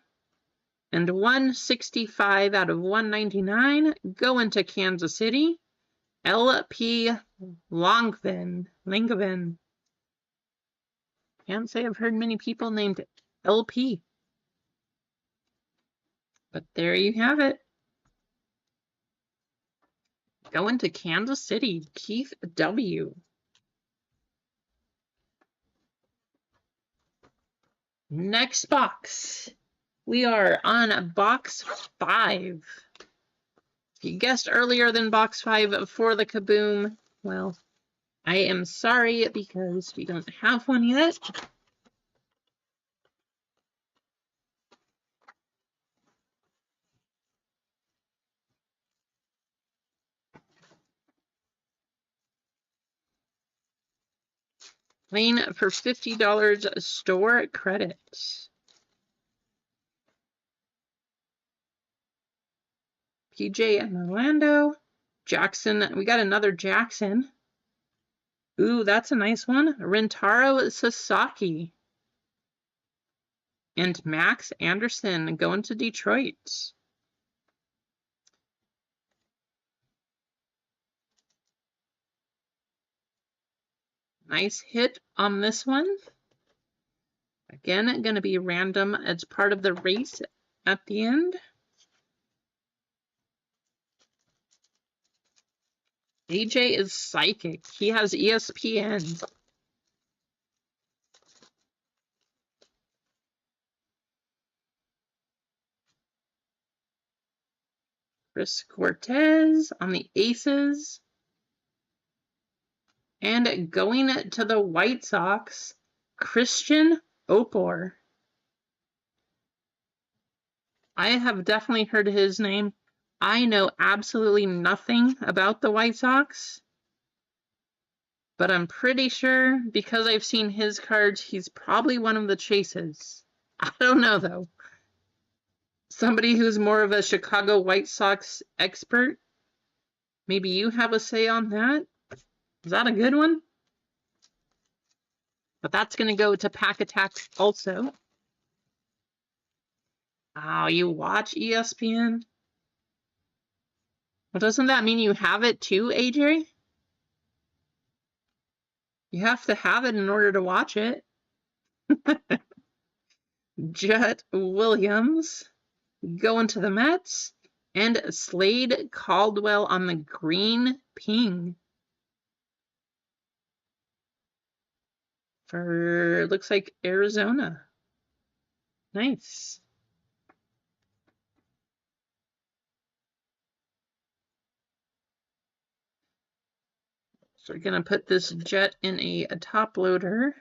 And 165 out of 199 going to Kansas City. LP Langvin. Can't say I've heard many people named LP. But there you have it. Going to Kansas City, Keith W. Next box. We are on box 5. If you guessed earlier than box 5 for the Kaboom, well, I am sorry because we don't have one yet. Playing for $50 store credits. PJ and Orlando. Jackson. We got another Jackson. Ooh, that's a nice one. Rintaro Sasaki and Max Anderson going to Detroit. Nice hit on this one. Again, going to be random as part of the race at the end. AJ is psychic. He has ESPN. Chris Cortez on the Aces. And going to the White Sox, Christian Opor. I have definitely heard his name. I know absolutely nothing about the White Sox, but I'm pretty sure because I've seen his cards, he's probably one of the chases. I don't know, though. Somebody who's more of a Chicago White Sox expert, maybe you have a say on that? Is that a good one? But that's going to go to Pack Attacks also. Oh, you watch ESPN? Well, doesn't that mean you have it too, AJ? You have to have it in order to watch it. Jet Williams going to the Mets. And Slade Caldwell on the green ping. For, looks like Arizona. Nice. So we're going to put this Jet in a top loader.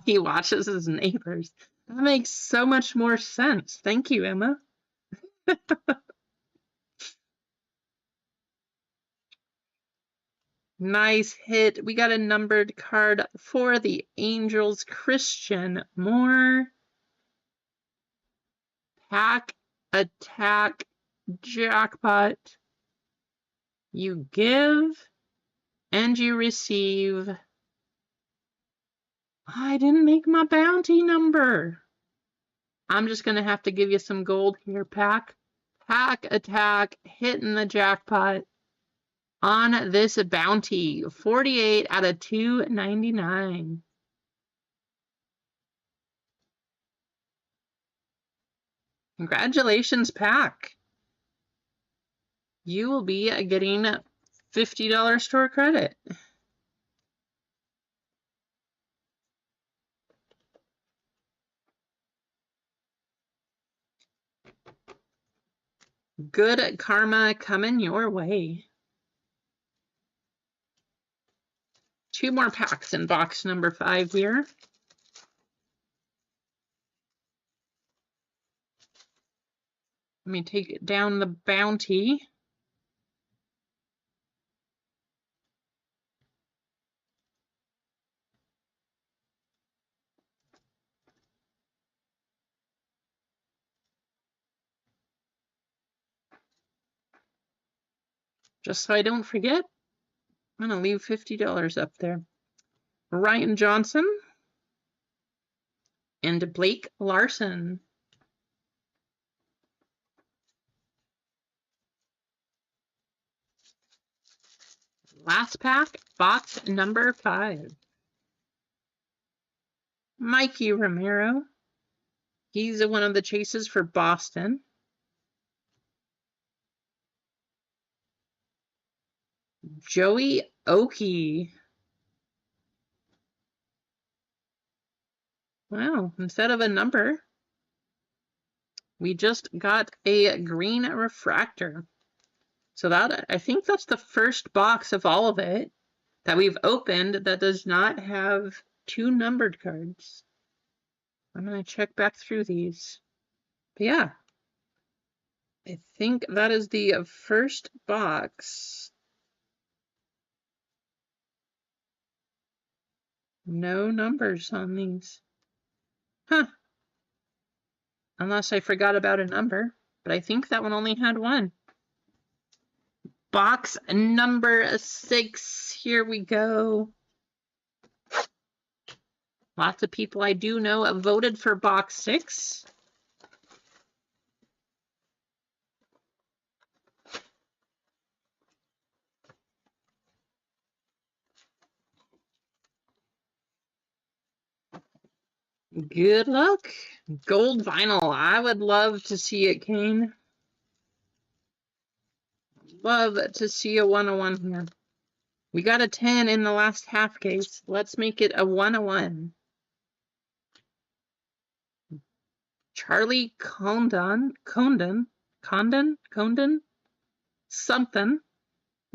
He watches his neighbors. That makes so much more sense. Thank you, Emma. Nice hit. We got a numbered card for the Angels. Christian Moore. Pack Attack Jackpot. You give and you receive. I didn't make my bounty number. I'm just going to have to give you some gold here, Pack. Pack Attack hitting the jackpot on this bounty. 48 out of 299. Congratulations, Pack. You will be getting $50 store credit. Good karma coming your way. 2 more packs in box number 5 here. Let me take down the bounty. Just so I don't forget, I'm going to leave $50 up there. Ryan Johnson and Blake Larson. Last pack, box number 5. Mikey Romero. He's one of the chases for Boston. Joey Oakey. Wow, instead of a number, we just got a green refractor. So that, I think that's the first box of all of it that we've opened that does not have 2 numbered cards. I'm going to check back through these. But yeah, I think that is the first box. No numbers on these. Huh, unless I forgot about a number, but I think that one only had one. Box number 6, here we go. Lots of people I do know have voted for box 6. Good luck. Gold vinyl. I would love to see it, Kane. Love to see a 101 here. We got a 10 in the last half case. Let's make it a 101. Charlie Condon, something.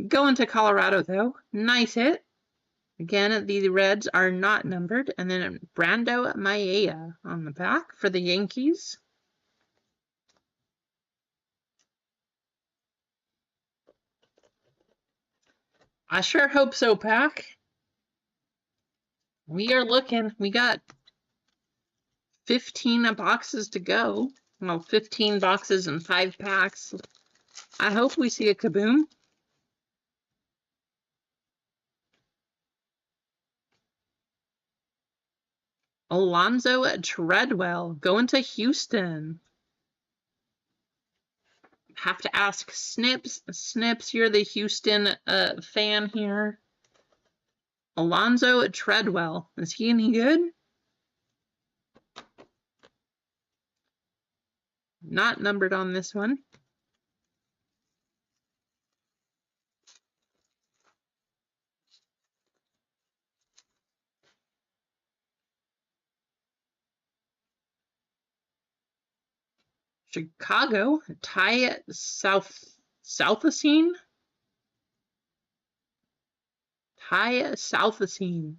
Going to Colorado, though. Nice hit. Again, the Reds are not numbered. And then Brando Maia on the back for the Yankees. I sure hope so, Pack. We are looking. We got 15 boxes to go. Well, 15 boxes and 5 packs. I hope we see a kaboom. Alonzo Treadwell going to Houston. Have to ask Snips. Snips, you're the Houston fan here. Alonzo Treadwell. Is he any good? Not numbered on this one. Chicago, Ty Southacene. Ty Southacene.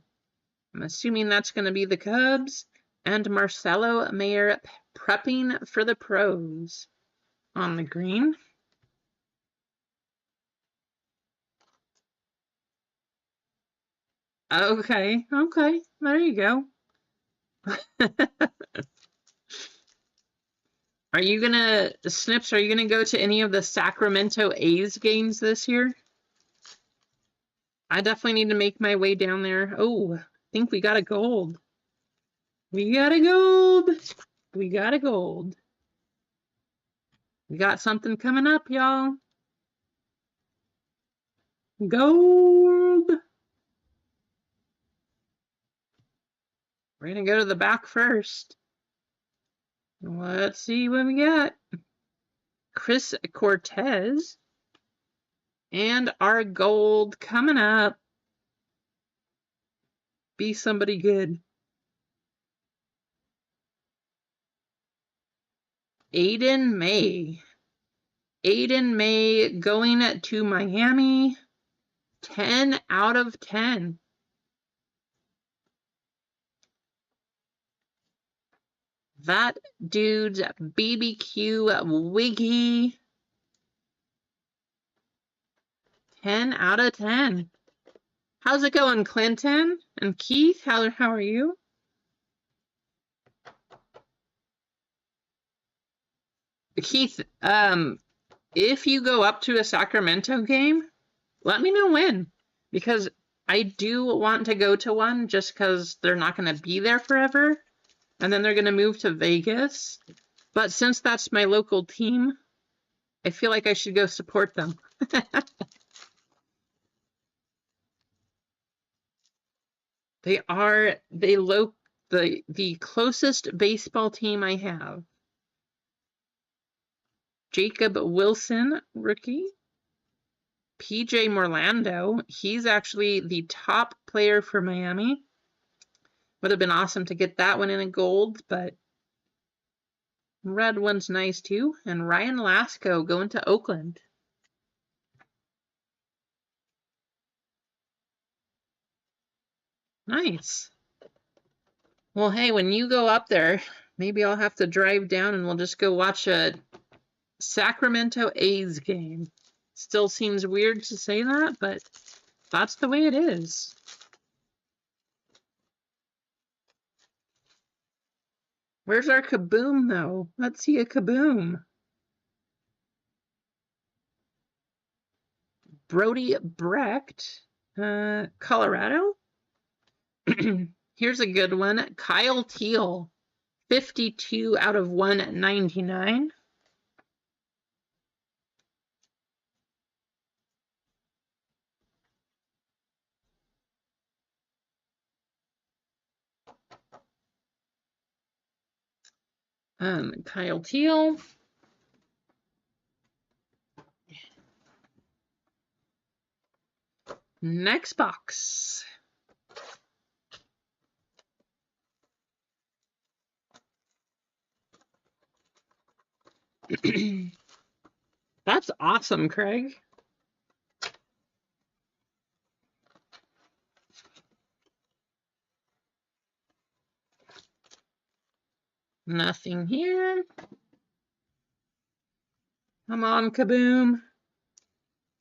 I'm assuming that's going to be the Cubs. And Marcelo Mayer prepping for the pros on the green. Okay, there you go. Are you gonna, Snips, are you gonna go to any of the Sacramento A's games this year? I definitely need to make my way down there. Oh, I think we got a gold. We got a gold. We got a gold. We got something coming up, y'all. Gold. We're gonna go to the back first. Let's see what we got. Chris Cortez. And our gold coming up. Be somebody good. Aiden May. Aiden May going to Miami. 10 out of 10. That dude's BBQ Wiggy. 10 out of 10. How's it going, Clinton? And Keith, how are you? Keith, if you go up to a Sacramento game, let me know when. Because I do want to go to one just because they're not going to be there forever. And then they're going to move to Vegas. But since that's my local team, I feel like I should go support them. They are the closest baseball team I have. Jacob Wilson, rookie. PJ Morlando, he's actually the top player for Miami. Would have been awesome to get that one in a gold, but red one's nice too. And Ryan Lasco going to Oakland. Nice. Well, hey, when you go up there, maybe I'll have to drive down and we'll just go watch a Sacramento A's game. Still seems weird to say that, but that's the way it is. Where's our kaboom, though? Let's see a kaboom. Brody Brecht, Colorado. Here's a good one. Kyle Teal, 52 out of 199. Kyle Teal. Next box. That's awesome, Craig. Nothing here. Come on, kaboom.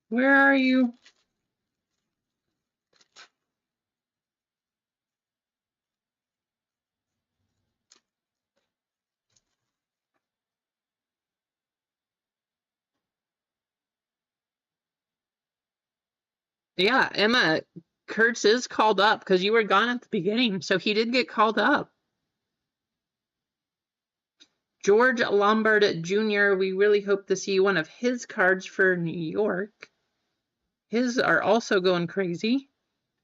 Where are you? Yeah, Emma, Kurtz is called up because you were gone at the beginning, so he did get called up. George Lombard Jr., we really hope to see one of his cards for New York. His are also going crazy.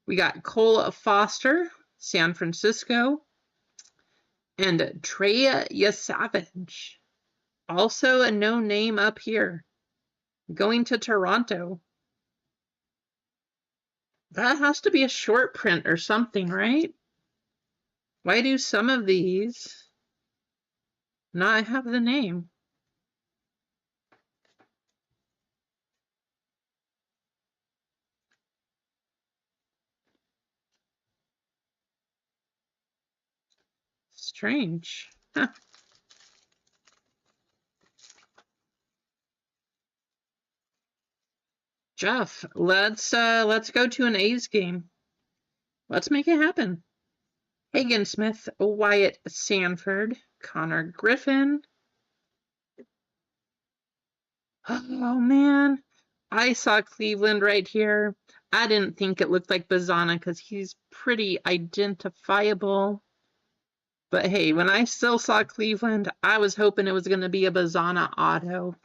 We got Cole Foster, San Francisco, and Trey Yesavage. Also a no name up here. Going to Toronto. That has to be a short print or something, right? Why do some of these not have the name? Strange. Huh. Jeff, let's go to an A's game. Let's make it happen. Hagen Smith, Wyatt Sanford, Connor Griffin. Oh man, I saw Cleveland right here. I didn't think it looked like Bazana because he's pretty identifiable. But hey, when I still saw Cleveland, I was hoping it was going to be a Bazana auto.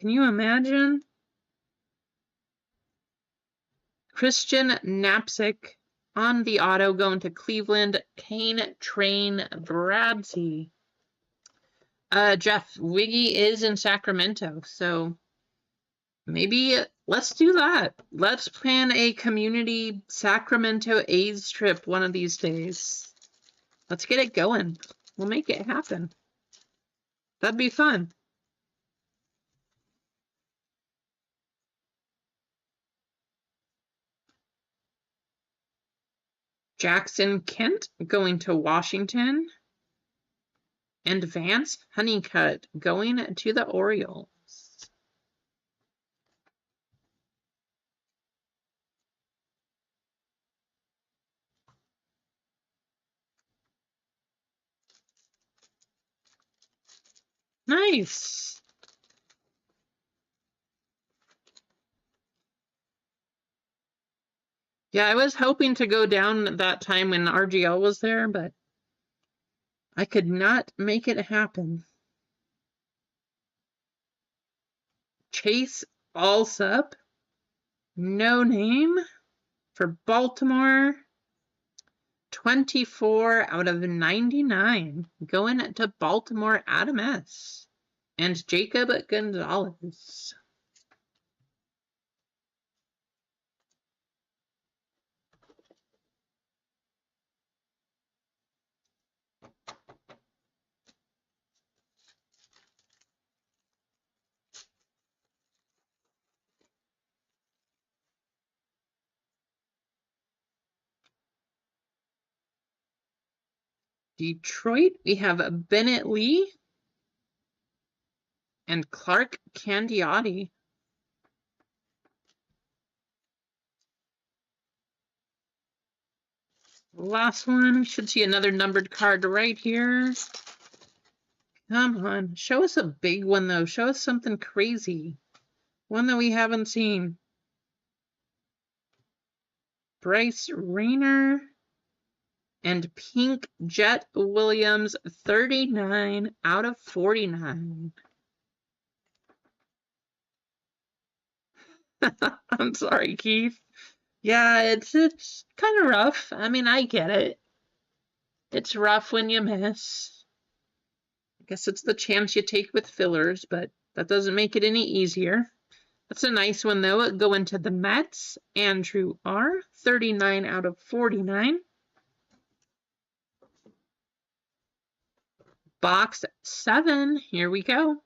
Can you imagine? Christian Knapsick on the auto going to Cleveland. Kane Train Brabsy. Jeff, Wiggy is in Sacramento, so maybe let's do that. Let's plan a community Sacramento A's trip one of these days. Let's get it going. We'll make it happen. That'd be fun. Jackson Kent going to Washington. And Vance Honeycutt going to the Orioles. Nice. Yeah, I was hoping to go down that time when RGL was there, but I could not make it happen. Chase Allsup, no name for Baltimore. 24 out of 99 going to Baltimore Adam S. And Jacob Gonzalez. Detroit, we have Bennett Lee and Clark Candiotti. Last one. We should see another numbered card right here. Come on. Show us a big one, though. Show us something crazy. One that we haven't seen. Bryce Rayner and Pink Jet Williams, 39 out of 49. I'm sorry, Keith. Yeah, it's kind of rough. I mean, I get it. It's rough when you miss. I guess it's the chance you take with fillers, but that doesn't make it any easier. That's a nice one, though. Going to the Mets, Andrew R., 39 out of 49. Box 7, here we go.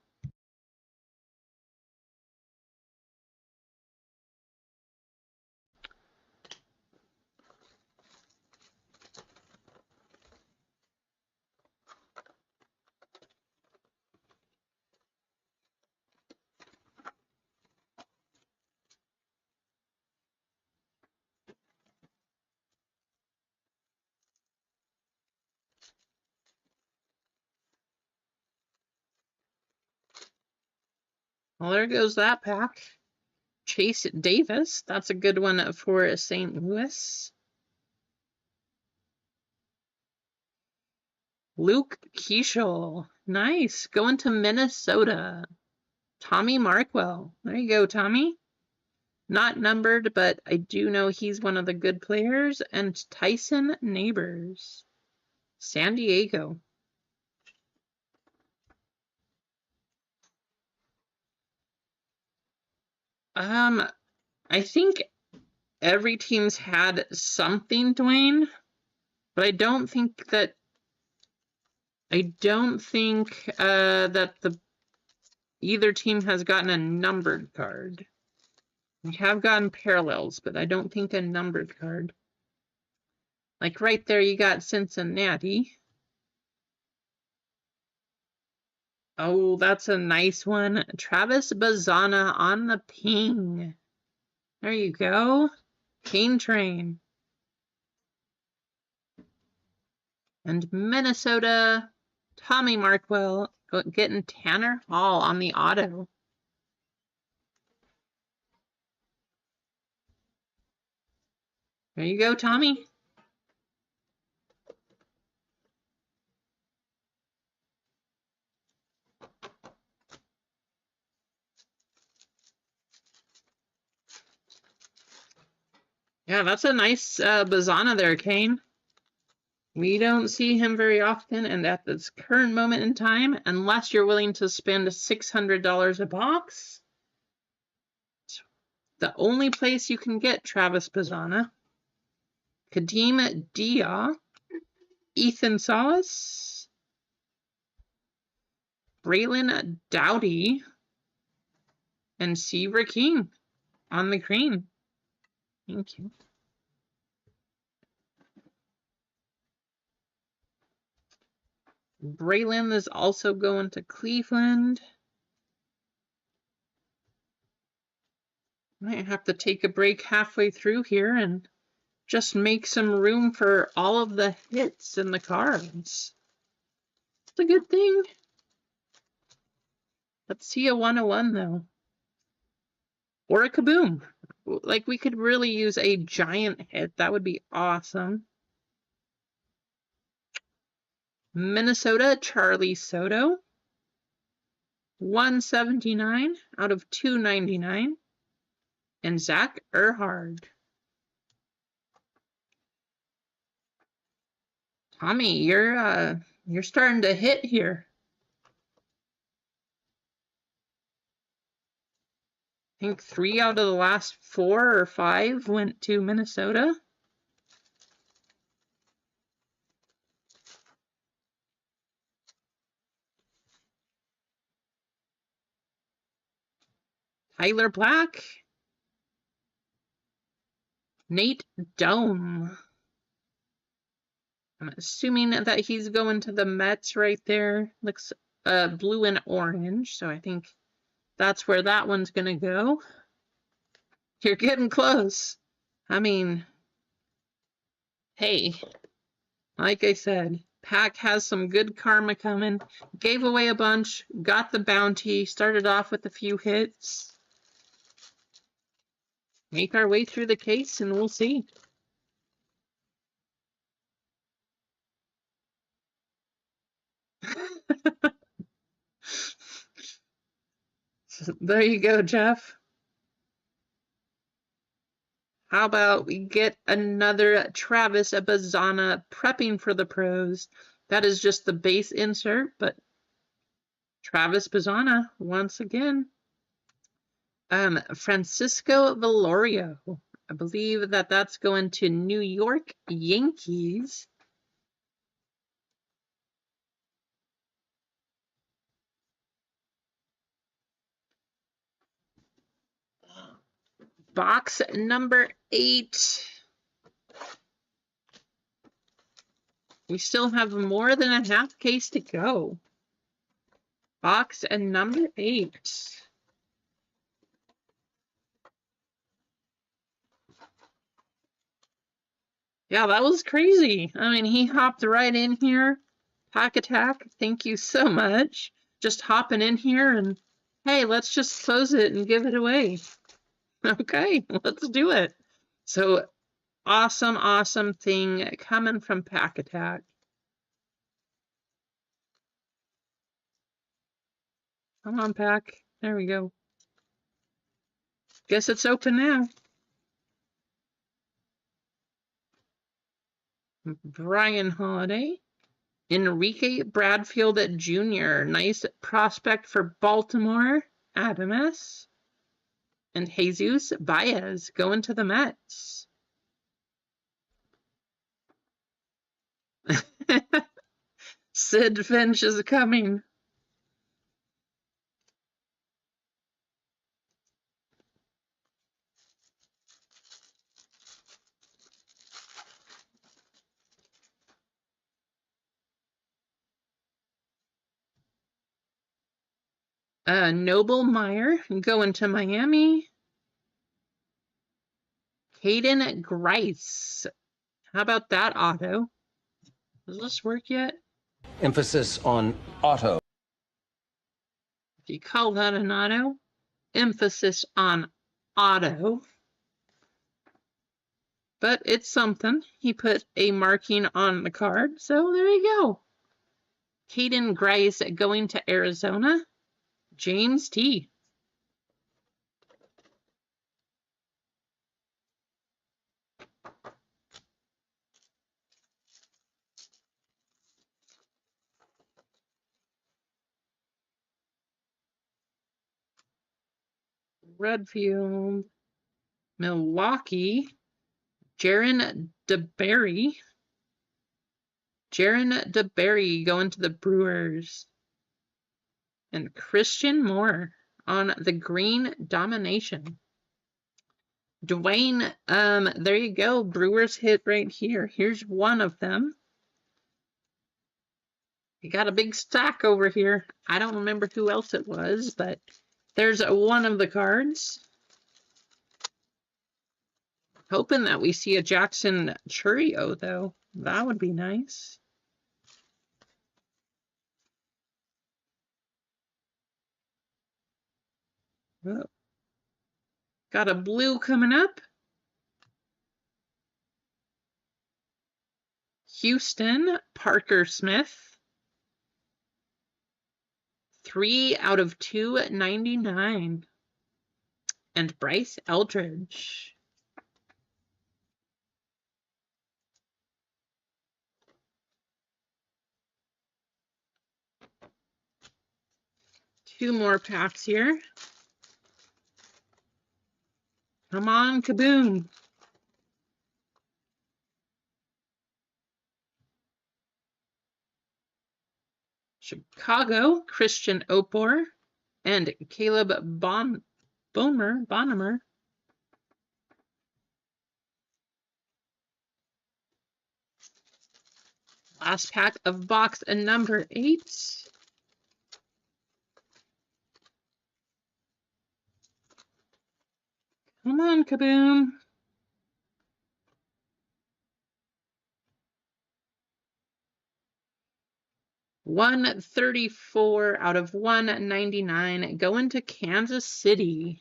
Well, there goes that pack. Chase Davis, that's a good one for St. Louis. Luke Keeschel, nice. Going to Minnesota. Tommy Markwell, there you go, Tommy. Not numbered, but I do know he's one of the good players. And Tyson Neighbors, San Diego. I think every team's had something, Dwayne, but I don't think that either team has gotten a numbered card. We have gotten parallels, but I don't think a numbered card. Like right there, you got Cincinnati. Oh, that's a nice one. Travis Bazzana on the ping. There you go. Cane Train. And Minnesota, Tommy Markwell getting Tanner Hall on the auto. There you go, Tommy. Yeah, that's a nice Bazzana there, Kane. We don't see him very often, and at this current moment in time, unless you're willing to spend $600 a box, it's the only place you can get Travis Bazzana. Kadeem Dia, Ethan Salas, Braylon Dowdy, and Seaver King on the green. Thank you. Braylon is also going to Cleveland. Might have to take a break halfway through here and just make some room for all of the hits in the cards. It's a good thing. Let's see a 101 though. Or a kaboom. Like, we could really use a giant hit. That would be awesome. Minnesota, Charlie Soto. 179 out of 299. And Zach Erhard. Tommy, you're starting to hit here. I think 3 out of the last 4 or 5 went to Minnesota. Tyler Black. Nate Dome. I'm assuming that he's going to the Mets right there. Looks blue and orange, so I think that's where that one's going to go. You're getting close. I mean, Hey, like I said, Pack has some good karma coming. Gave away a bunch, got the bounty, started off with a few hits. Make our way through the case and we'll see. So there you go, Jeff. How about we get another Travis Bazana prepping for the pros? That is just the base insert, but Travis Bazana once again. Francisco Velorio. I believe that that's going to New York Yankees. Box number 8. We still have more than a half case to go. Box and number 8. Yeah, that was crazy. I mean, he hopped right in here. Pack Attack, thank you so much. Just hopping in here and, hey, let's just close it and give it away. Okay, let's do it. So, awesome, awesome thing coming from Pack Attack. Come on, Pack. There we go. Guess it's open now. Brian Holiday. Enrique Bradfield Jr., nice prospect for Baltimore. Adames. And Jesus Baez going to the Mets. Sid Finch is coming. Noble Meyer going to Miami. Caden Grice. How about that auto? Does this work yet? Emphasis on auto. If you call that an auto, emphasis on auto. But it's something. He put a marking on the card, so there you go. Caden Grice going to Arizona. James T. Redfield. Milwaukee. Jaron DeBerry. Jaron DeBerry going to the Brewers. And Christian Moore on the Green Domination. Dwayne, there you go. Brewers hit right here. Here's one of them. You got a big stack over here. I don't remember who else it was, but there's one of the cards. Hoping that we see a Jackson Churio, though. That would be nice. Oh. Got a blue coming up. Houston, Parker Smith. 3 out of 299. And Bryce Eldridge. Two more packs here. Come on, Kaboom. Chicago, Christian Opor and Caleb Bonham. Last pack of box and number 8. Come on, Kaboom. 134 out of 199 going to Kansas City.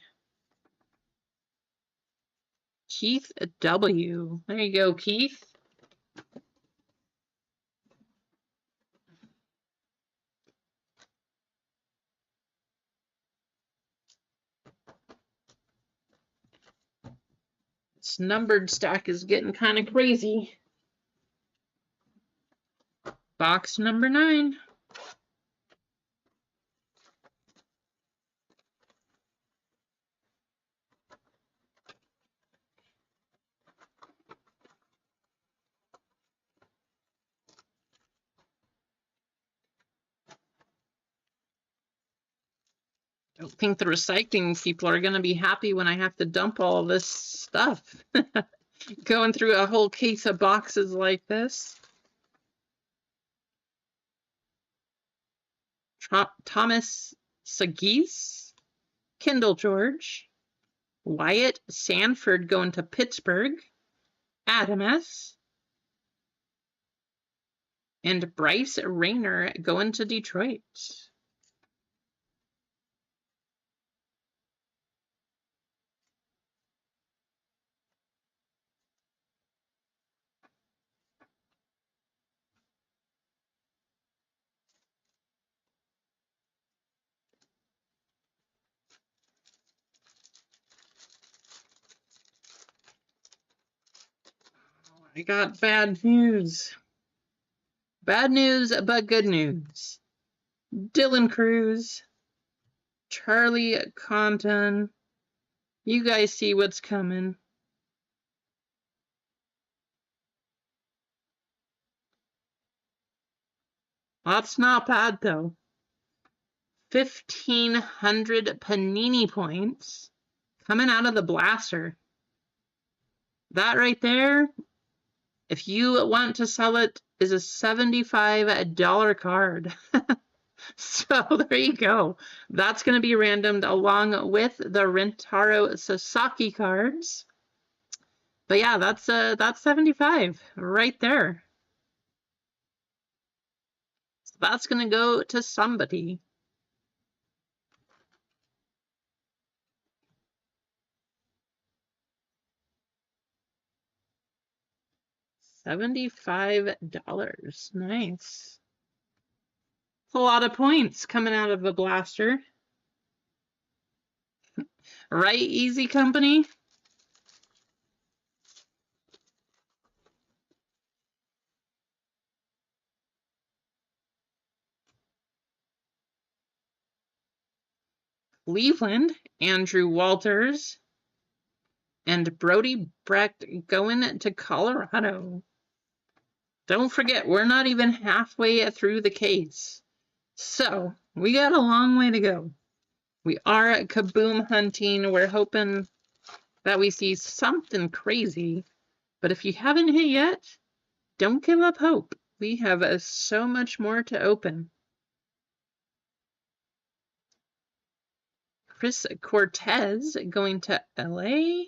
Keith W. There you go, Keith. This numbered stack is getting kind of crazy. Box number 9. I don't think the recycling people are going to be happy when I have to dump all this stuff. Going through a whole case of boxes like this. Thomas Sagis, Kendall George, Wyatt Sanford going to Pittsburgh, Adam S., and Bryce Rayner going to Detroit. I got bad news. Bad news, but good news. Dylan Cruz, Charlie Compton. You guys see what's coming. That's not bad, though. 1,500 Panini points coming out of the blaster. That right there, if you want to sell it, is a $75 card. So there you go. That's going to be randomed along with the Rentaro Sasaki cards. But yeah, that's 75 right there. So that's going to go to somebody. $75. Nice. A lot of points coming out of a blaster. Right, Easy Company? Cleveland, Andrew Walters, and Brody Brecht going to Colorado. Don't forget, we're not even halfway through the case. So, we got a long way to go. We are kaboom hunting. We're hoping that we see something crazy. But if you haven't hit yet, don't give up hope. We have so much more to open. Chris Cortez going to LA.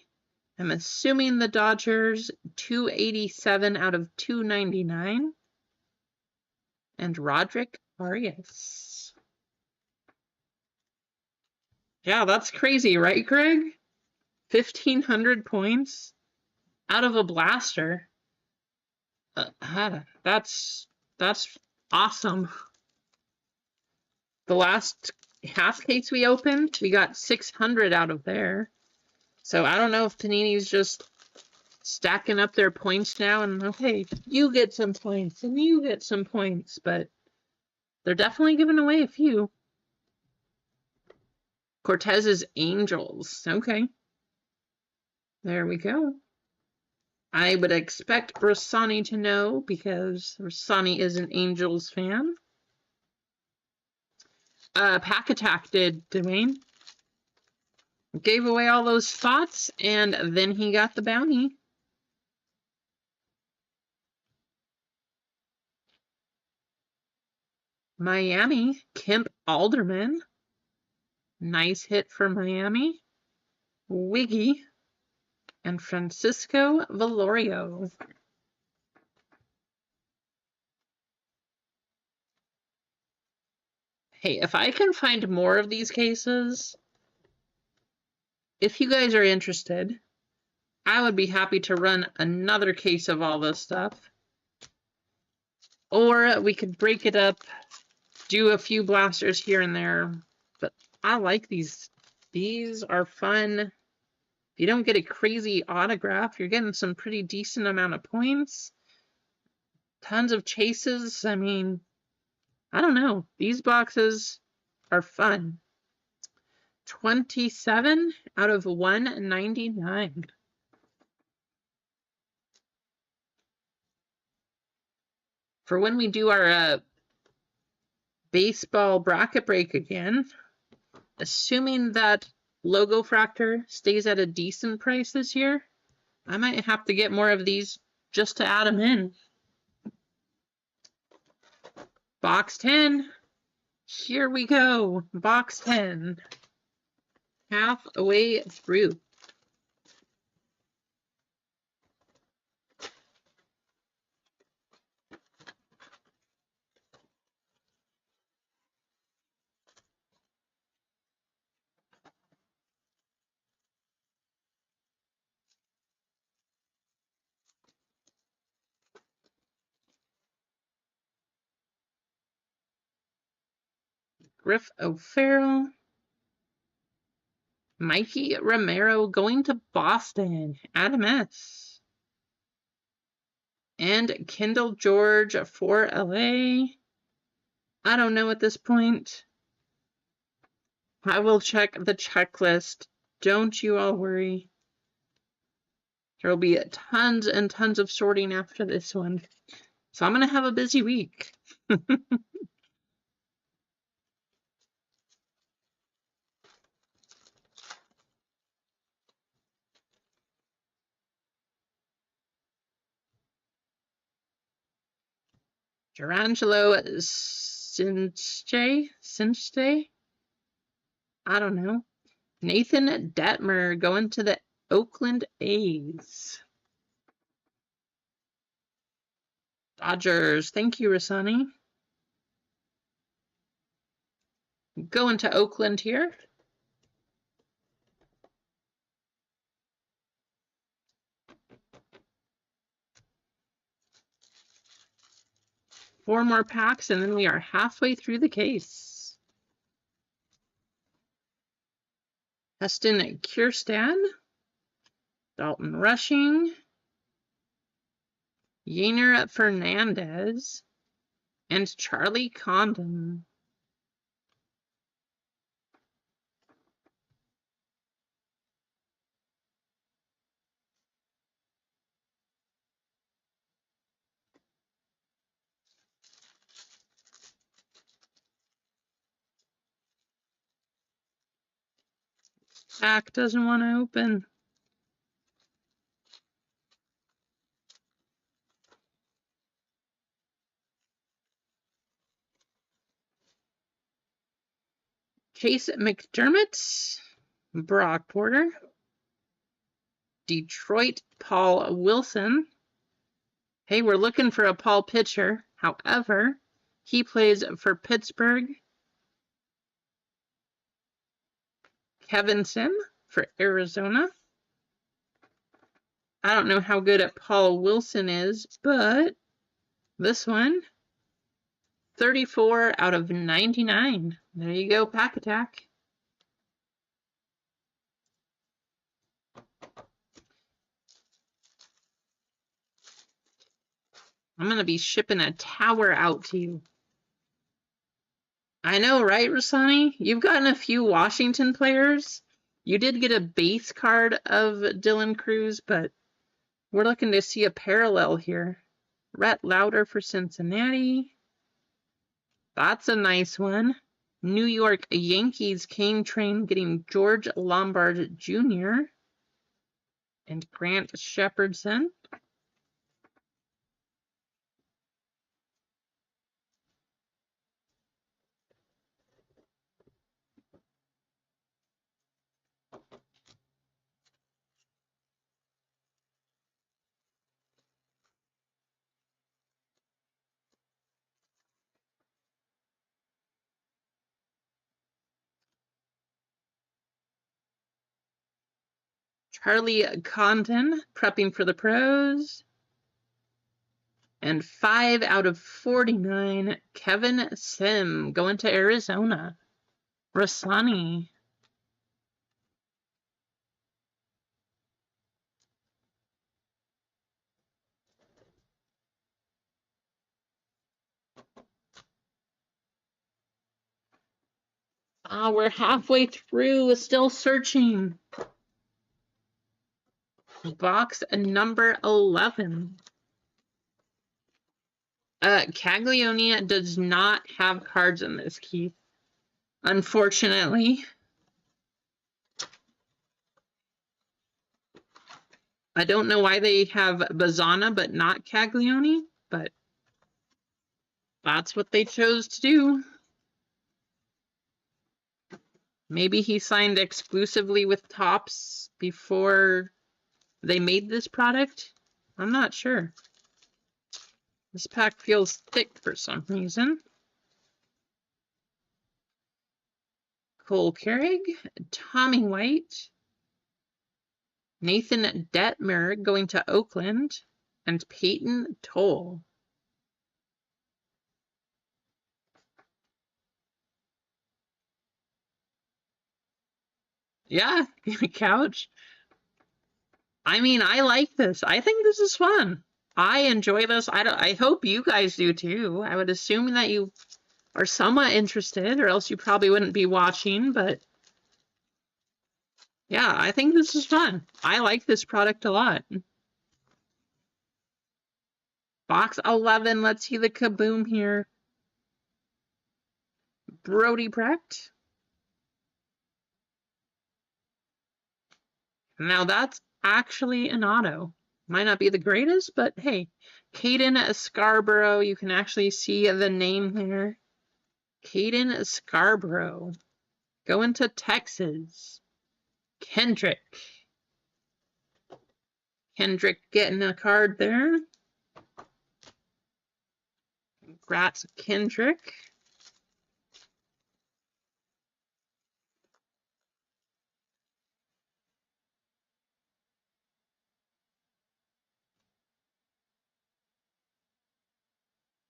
I'm assuming the Dodgers, 287 out of 299. And Roderick Arias. Yeah, that's crazy, right, Greg? 1,500 points out of a blaster. That's awesome. The last half case we opened, we got 600 out of there. So I don't know if Panini's just stacking up their points now and, okay, you get some points and you get some points, but they're definitely giving away a few. Cortez's Angels. Okay. There we go. I would expect Rossani to know because Rossani is an Angels fan. Pack Attack did, Dwayne. Gave away all those spots, and then he got the bounty. Miami, Kemp Alderman. Nice hit for Miami. Wiggy. And Francisco Velorio. Hey, if I can find more of these cases, if you guys are interested, I would be happy to run another case of all this stuff. Or we could break it up, do a few blasters here and there. But I like these. These are fun. If you don't get a crazy autograph, you're getting some pretty decent amount of points. Tons of chases. I mean, I don't know. These boxes are fun. 27 out of 199. For when we do our baseball bracket break again, assuming that Logo Fractor stays at a decent price this year, I might have to get more of these just to add them in. Box 10. Here we go. Box 10. Halfway through. Griff O'Farrell. Mikey Romero going to Boston. Adam S. And Kendall George for LA. I don't know at this point. I will check the checklist. Don't you all worry. There will be tons and tons of sorting after this one. So I'm going to have a busy week. Gerangelo Cinste? I don't know. Nathan Detmer going to the Oakland A's. Dodgers. Thank you, Rasani. Going to Oakland here. Four more packs, and then we are halfway through the case. Heston Kierstad. Dalton Rushing. Yainer Fernandez. And Charlie Condon. Pack doesn't want to open. Chase McDermott, Brock Porter, Detroit Paul Wilson. Hey, we're looking for a Paul pitcher. However, he plays for Pittsburgh. Kevin Sim for Arizona. I don't know how good at Paul Wilson is, but this one, 34 out of 99. There you go, Pack Attack. I'm going to be shipping a tower out to you. I know, right, Rasani? You've gotten a few Washington players. You did get a base card of Dylan Cruz, but we're looking to see a parallel here. Rhett Lauder for Cincinnati. That's a nice one. New York Yankees Cane Train getting George Lombard Jr. and Grant Shepherdson. Charlie Condon, prepping for the pros. And 5 out of 49, Kevin Sim, going to Arizona. Rasani. We're halfway through, still searching. Box number 11. Caglioni does not have cards in this, Keith. Unfortunately. I don't know why they have Bazzana but not Caglioni, but that's what they chose to do. Maybe he signed exclusively with Topps before they made this product. I'm not sure. This pack feels thick for some reason. Cole Carrig, Tommy White, Nathan Detmer going to Oakland, and Peyton Toll. Yeah, couch. I mean, I like this. I think this is fun. I enjoy this. I hope you guys do too. I would assume that you are somewhat interested, or else you probably wouldn't be watching, but yeah, I think this is fun. I like this product a lot. Box 11, let's see the kaboom here. Brody Brecht. Now that's actually an auto. Might not be the greatest, but hey. Caden Scarborough, you can actually see the name there. Caden Scarborough. Going to Texas. Kendrick. Kendrick getting a card there. Congrats, Kendrick.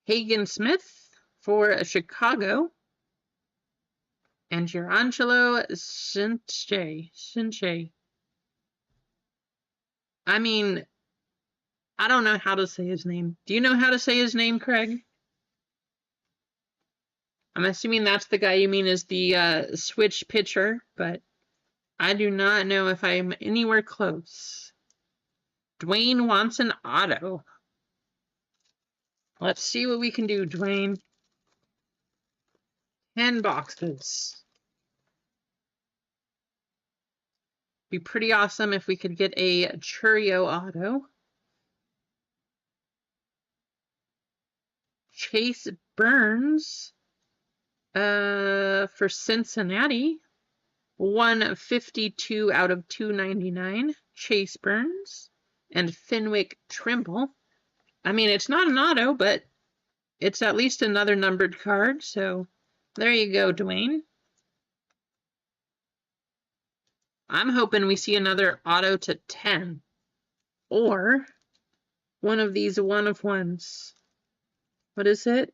Hagen Smith for Chicago. And Angelo Cinche. I mean, I don't know how to say his name. Do you know how to say his name, Craig? I'm assuming that's the guy you mean is the switch pitcher, but I do not know if I'm anywhere close. Dwayne wants an auto. Let's see what we can do, Dwayne. 10 boxes. Be pretty awesome if we could get a Churio auto. Chase Burns for Cincinnati. 152 out of 299. Chase Burns and Fenwick Trimble. I mean, it's not an auto, but it's at least another numbered card. So there you go, Dwayne. I'm hoping we see another auto to 10 or one of these one-of-ones. What is it?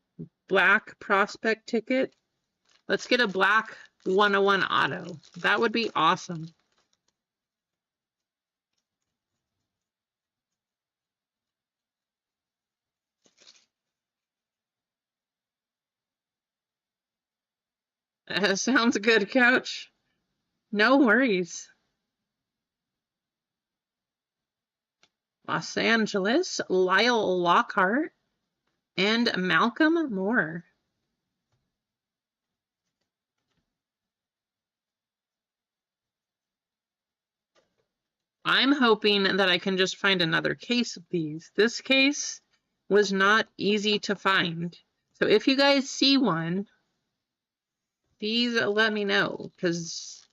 Black prospect ticket. Let's get a black 101 auto. That would be awesome. Sounds good, Couch. No worries. Los Angeles, Lyle Lockhart, and Malcolm Moore. I'm hoping that I can just find another case of these. This case was not easy to find. So if you guys see one, please let me know, because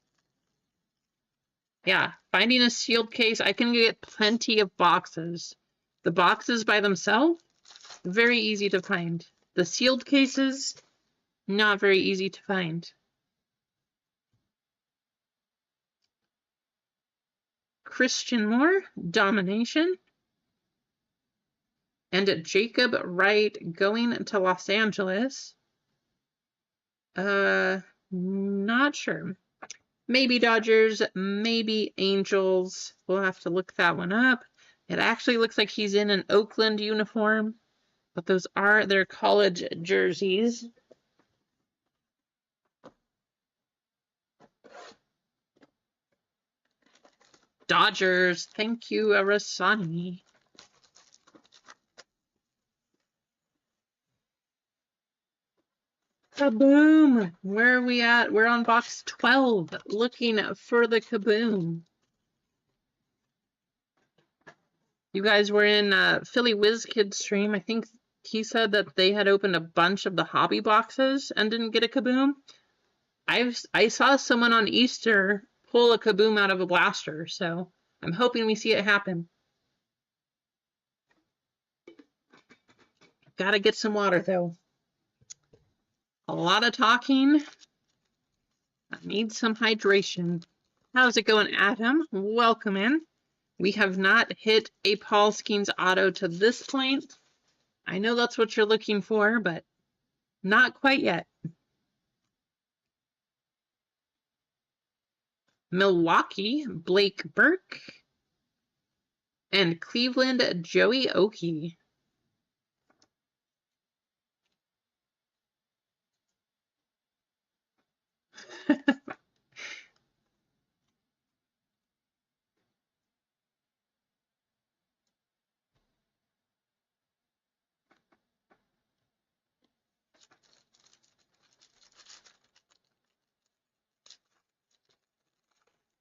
yeah, finding a sealed case, I can get plenty of boxes. The boxes by themselves, very easy to find. The sealed cases, not very easy to find. Christian Moore, Domination. And Jacob Wright going to Los Angeles. Not sure. Maybe Dodgers, maybe Angels. We'll have to look that one up. It actually looks like he's in an Oakland uniform, but those are their college jerseys. Dodgers, thank you, Arasani. Kaboom! Where are we at? We're on box 12, looking for the Kaboom. You guys were in Philly Whiz Kid stream. I think he said that they had opened a bunch of the hobby boxes and didn't get a Kaboom. I saw someone on Easter pull a Kaboom out of a blaster, so I'm hoping we see it happen. Gotta get some water, though. A lot of talking. I need some hydration. How's it going, Adam? Welcome in. We have not hit a Paul Skeens auto to this point. I know that's what you're looking for, but not quite yet. Milwaukee, Blake Burke. And Cleveland, Joey Oakey.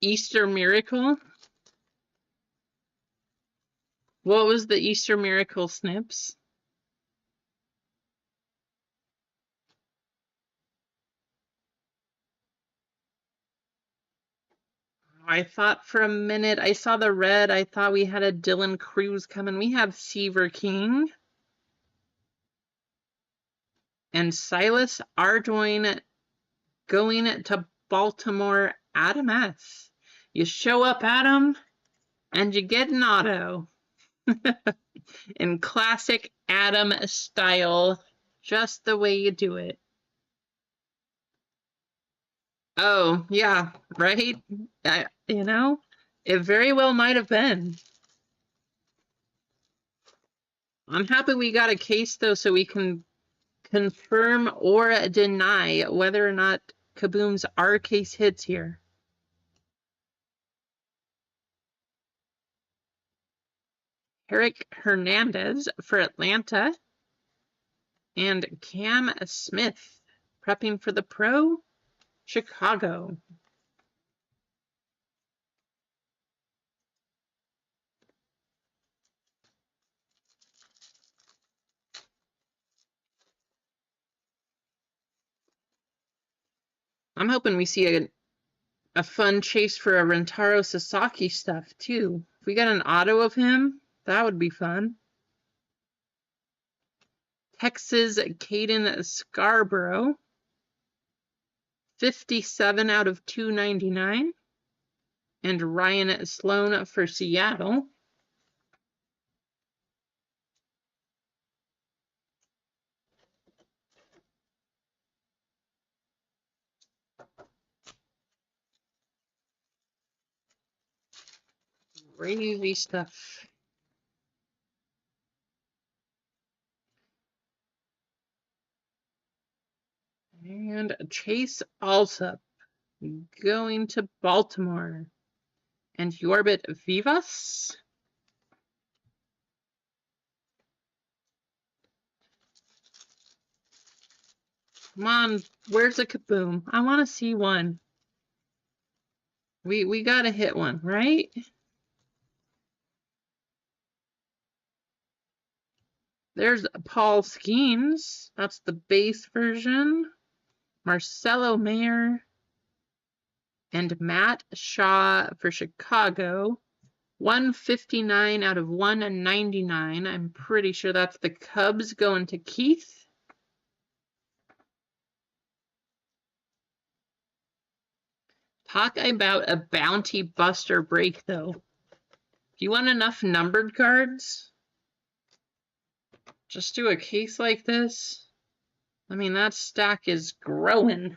Easter Miracle. What was the Easter Miracle snips? I thought for a minute, I saw the red, I thought we had a Dylan Cruz coming. We have Seaver King. And Silas Ardoin going to Baltimore, Adam S. You show up, Adam, and you get an auto. In classic Adam style, just the way you do it. Oh, yeah, right? You know, it very well might have been. I'm happy we got a case, though, so we can confirm or deny whether or not Kaboom's are case hits here. Eric Hernandez for Atlanta. And Cam Smith prepping for the Pro, Chicago. I'm hoping we see a fun chase for a Rentaro Sasaki stuff, too. If we got an auto of him, that would be fun. Texas Caden Scarborough. 57 out of 299. And Ryan Sloan for Seattle. Crazy stuff. And Chase Alsop going to Baltimore. And Yorbit Vivas. Come on, where's the Kaboom? I want to see one. We gotta hit one, right? There's Paul Skeens. That's the base version. Marcelo Mayer. And Matt Shaw for Chicago. 159 out of 199. I'm pretty sure that's the Cubs going to Keith. Talk about a bounty buster break, though. Do you want enough numbered cards? Just do a case like this? I mean, that stack is growing.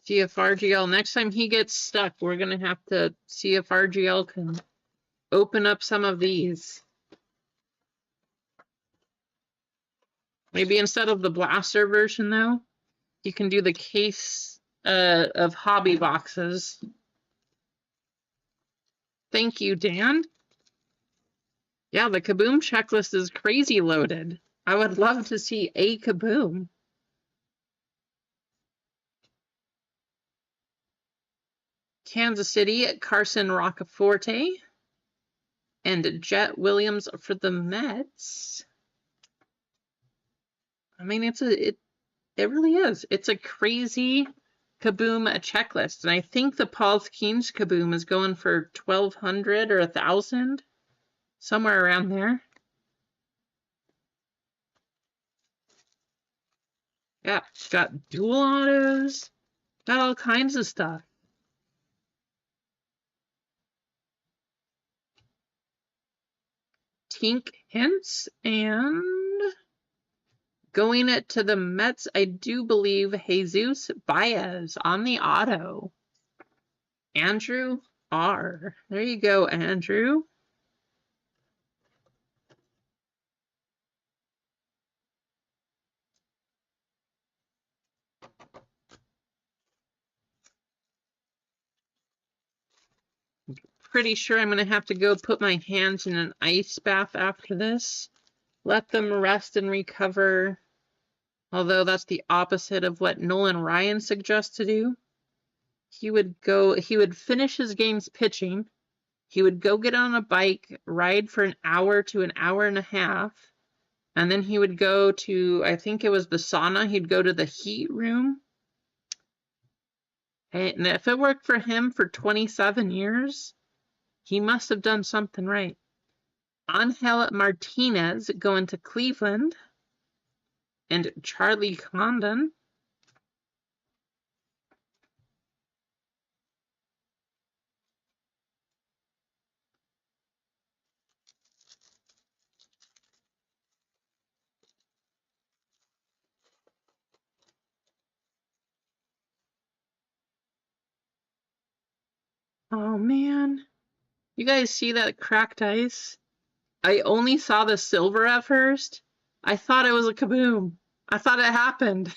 See if RGL, next time he gets stuck, we're going to have to see if RGL can open up some of these. Maybe instead of the blaster version, though, you can do the case of hobby boxes. Thank you, Dan. Yeah, the Kaboom checklist is crazy loaded. I would love to see a Kaboom. Kansas City, Carson Roccaforte. And Jet Williams for the Mets. I mean, it really is. It's a crazy Kaboom checklist. And I think the Paul Skeens Kaboom is going for $1,200 or $1,000. Somewhere around there. Yeah, got dual autos. Got all kinds of stuff. Tink Hints, and going to the Mets, I do believe Jesus Baez on the auto. Andrew R. There you go, Andrew. Pretty sure I'm going to have to go put my hands in an ice bath after this. Let them rest and recover. Although that's the opposite of what Nolan Ryan suggests to do. He would finish his games pitching. He would go get on a bike, ride for an hour to an hour and a half. And then he would go to, I think it was the sauna. He'd go to the heat room. And if it worked for him for 27 years, he must have done something right. Angel Martinez going to Cleveland. And Charlie Condon. Oh man. You guys see that cracked ice? I only saw the silver at first. I thought it was a Kaboom. I thought it happened.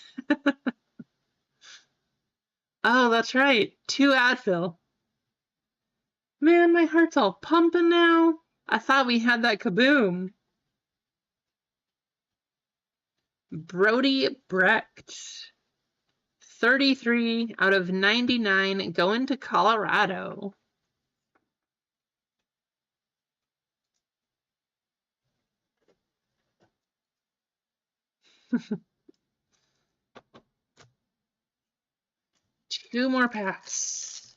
Oh, that's right. 2 Advil. Man, my heart's all pumping now. I thought we had that Kaboom. Brody Brecht. 33 out of 99 going to Colorado. Two more packs.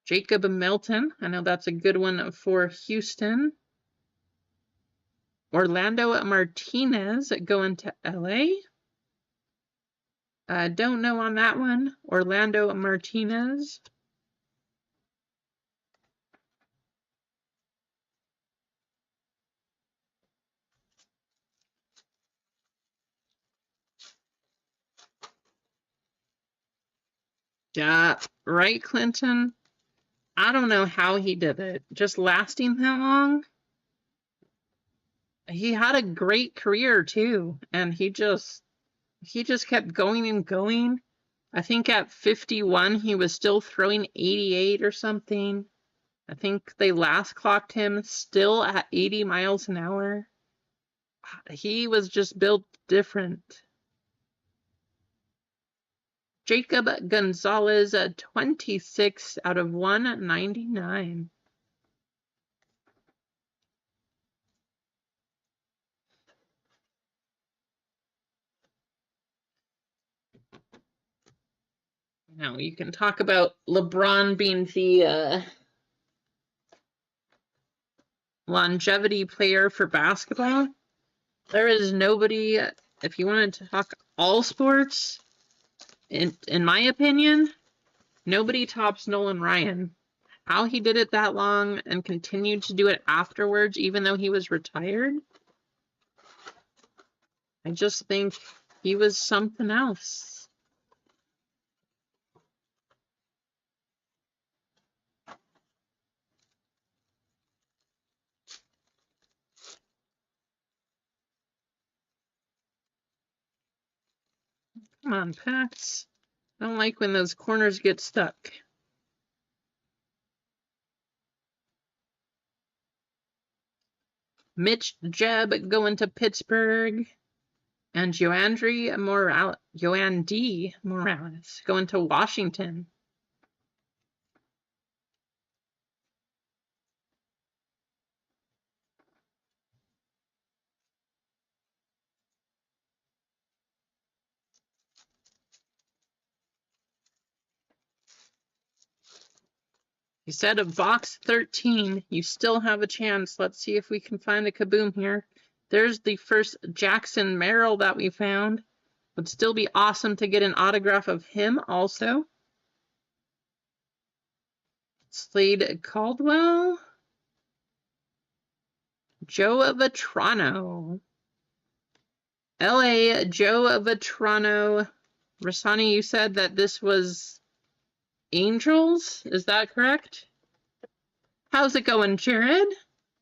Jacob Milton. I know that's a good one for Houston. Orlando Martinez going to LA. Don't know on that one. Orlando Martinez. Yeah, right, Clinton? I don't know how he did it. Just lasting that long? He had a great career too, and he just kept going and going. I think at 51 he was still throwing 88 or something. I think they last clocked him still at 80 miles an hour. He was just built different. Jacob Gonzalez, 26 out of 199. Now you can talk about LeBron being longevity player for basketball. There is nobody, if you wanted to talk all sports, in my opinion, nobody tops Nolan Ryan. How he did it that long and continued to do it afterwards, even though he was retired. I just think he was something else. Come on, Pats. I don't like when those corners get stuck. Mitch Jeb going to Pittsburgh. And Yoandy Morales going to Washington. He said of box 13, you still have a chance. Let's see if we can find a kaboom here. There's the first Jackson Merrill that we found. Would still be awesome to get an autograph of him also. Slade Caldwell. Joe Vetrano. LA Joe Vetrano. Rasani, you said that this was Angels, is that correct? How's it going, Jared?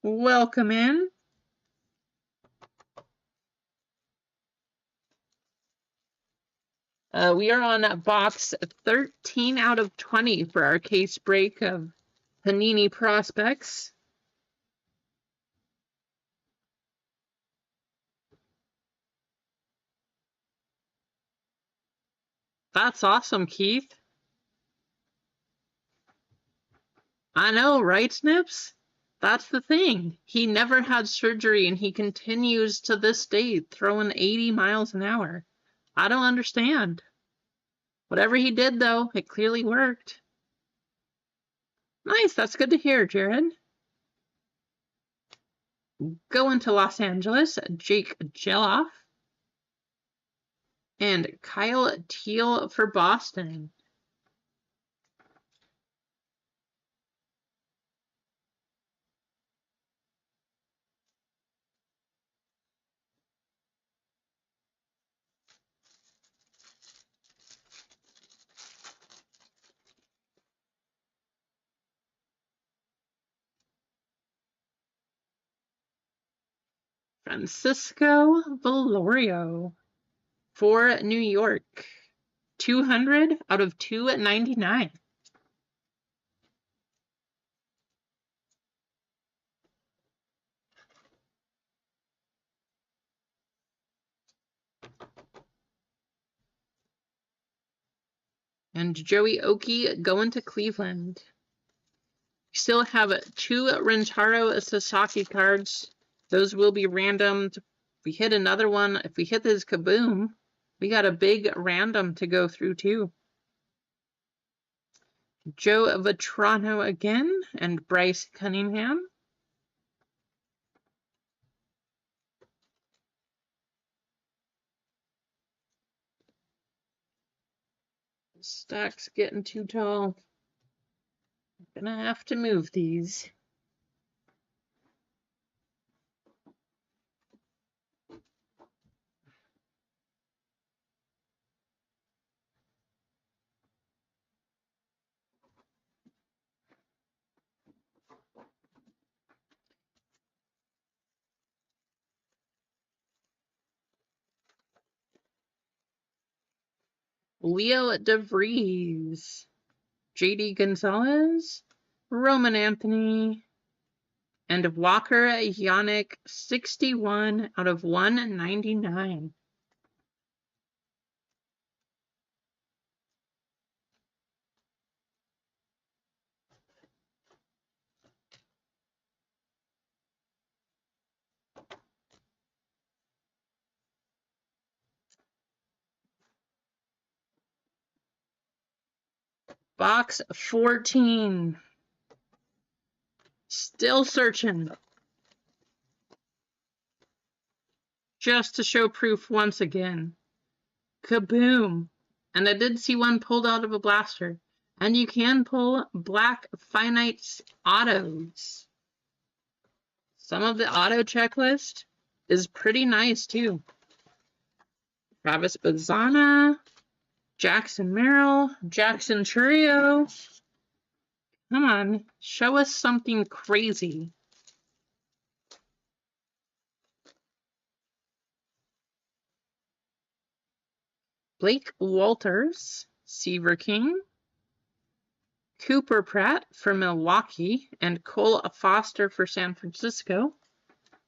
Welcome in. We are on box 13 out of 20 for our case break of Panini Prospects. That's awesome, Keith. I know, right, Snips? That's the thing. He never had surgery, and he continues to this day throwing 80 miles an hour. I don't understand. Whatever he did, though, it clearly worked. Nice, that's good to hear, Jared. Going to Los Angeles, Jake Geloff. And Kyle Teal for Boston. Francisco Valorio for New York. 200 out of 299. And Joey Oakey going to Cleveland. We still have 2 Rentaro Sasaki cards. Those will be randomed. If we hit another one, if we hit this kaboom, we got a big random to go through too. Joe Vetrano again and Bryce Cunningham. Stack's getting too tall. I'm gonna have to move these. Leo DeVries, JD Gonzalez, Roman Anthony, and Walker Yannick, 61 out of 199. Box 14. Still searching. just to show proof once again. Kaboom! And I did see one pulled out of a blaster. And you can pull black finite autos. Some of the auto checklist is pretty nice too. Travis Bazzana, Jackson Merrill, Jackson Churio. Come on, show us something crazy. Blake Walters, Seaver King. Cooper Pratt for Milwaukee and Cole Foster for San Francisco.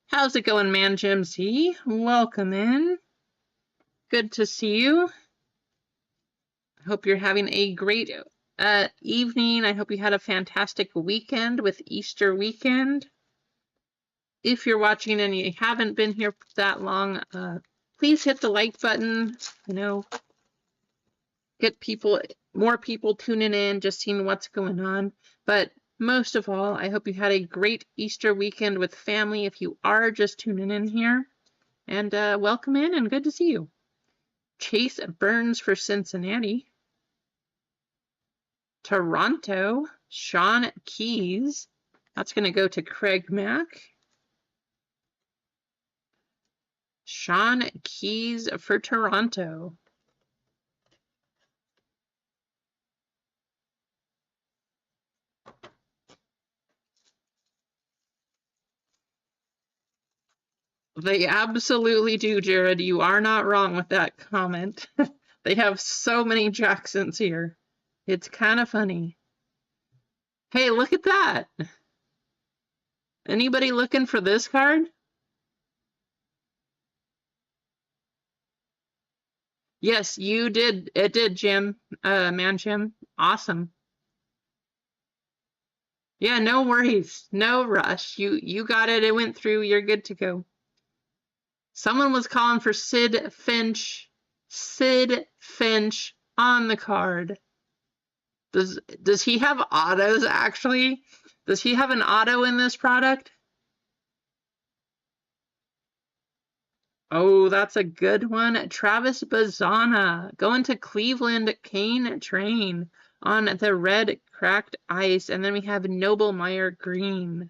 How's it going, man? Jim C. Welcome in. Good to see you. I hope you're having a great evening. I hope you had a fantastic weekend with Easter weekend. If you're watching and you haven't been here that long, please hit the like button. You know, get more people tuning in, just seeing what's going on. But most of all, I hope you had a great Easter weekend with family if you are just tuning in here. And welcome in and good to see you. Chase Burns for Cincinnati. Toronto, Sean Keys. That's going to go to Craig Mack. Sean Keys for Toronto. They absolutely do, Jared. You are not wrong with that comment. They have so many Jacksons here. It's kind of funny. Hey, look at that. Anybody looking for this card? Yes, you did. It did, Jim. Man, Jim. Awesome. Yeah, no worries. No rush. You got it. It went through. You're good to go. Someone was calling for Sid Finch. Sid Finch on the card. Does he have autos, actually? Does he have an auto in this product? Oh, that's a good one. Travis Bazzana going to Cleveland Kane Train on the red cracked ice. And then we have Noble Meyer Green.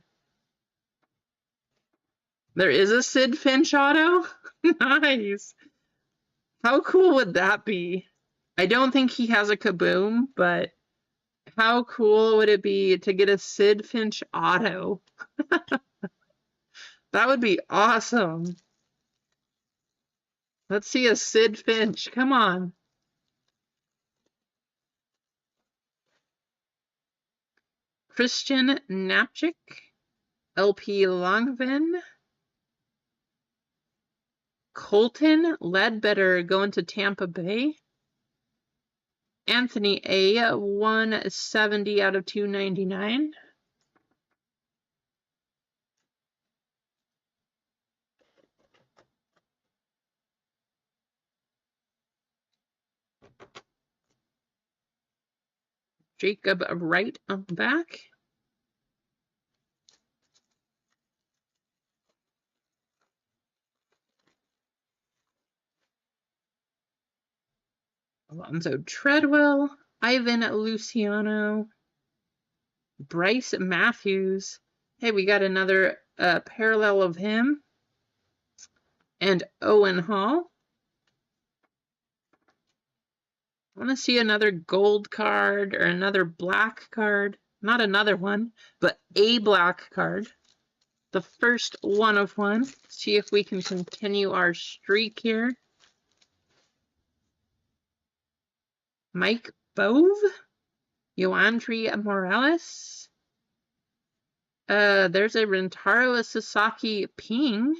There is a Sid Finch auto? Nice. How cool would that be? I don't think he has a Kaboom, but how cool would it be to get a Sid Finch auto? That would be awesome. Let's see a Sid Finch. Come on. Christian Knapczyk, LP Longven. Colton Ledbetter going to Tampa Bay. Anthony A, 170 out of 299. Jacob Wright on the back. Alonzo Treadwell, Ivan Luciano, Bryce Matthews. Hey, we got another parallel of him. And Owen Hall. I want to see another gold card or another black card. Not another one, but a black card. The first one of one. See if we can continue our streak here. Mike Bove, Yoandri Morales. There's a Rentaro Sasaki Ping.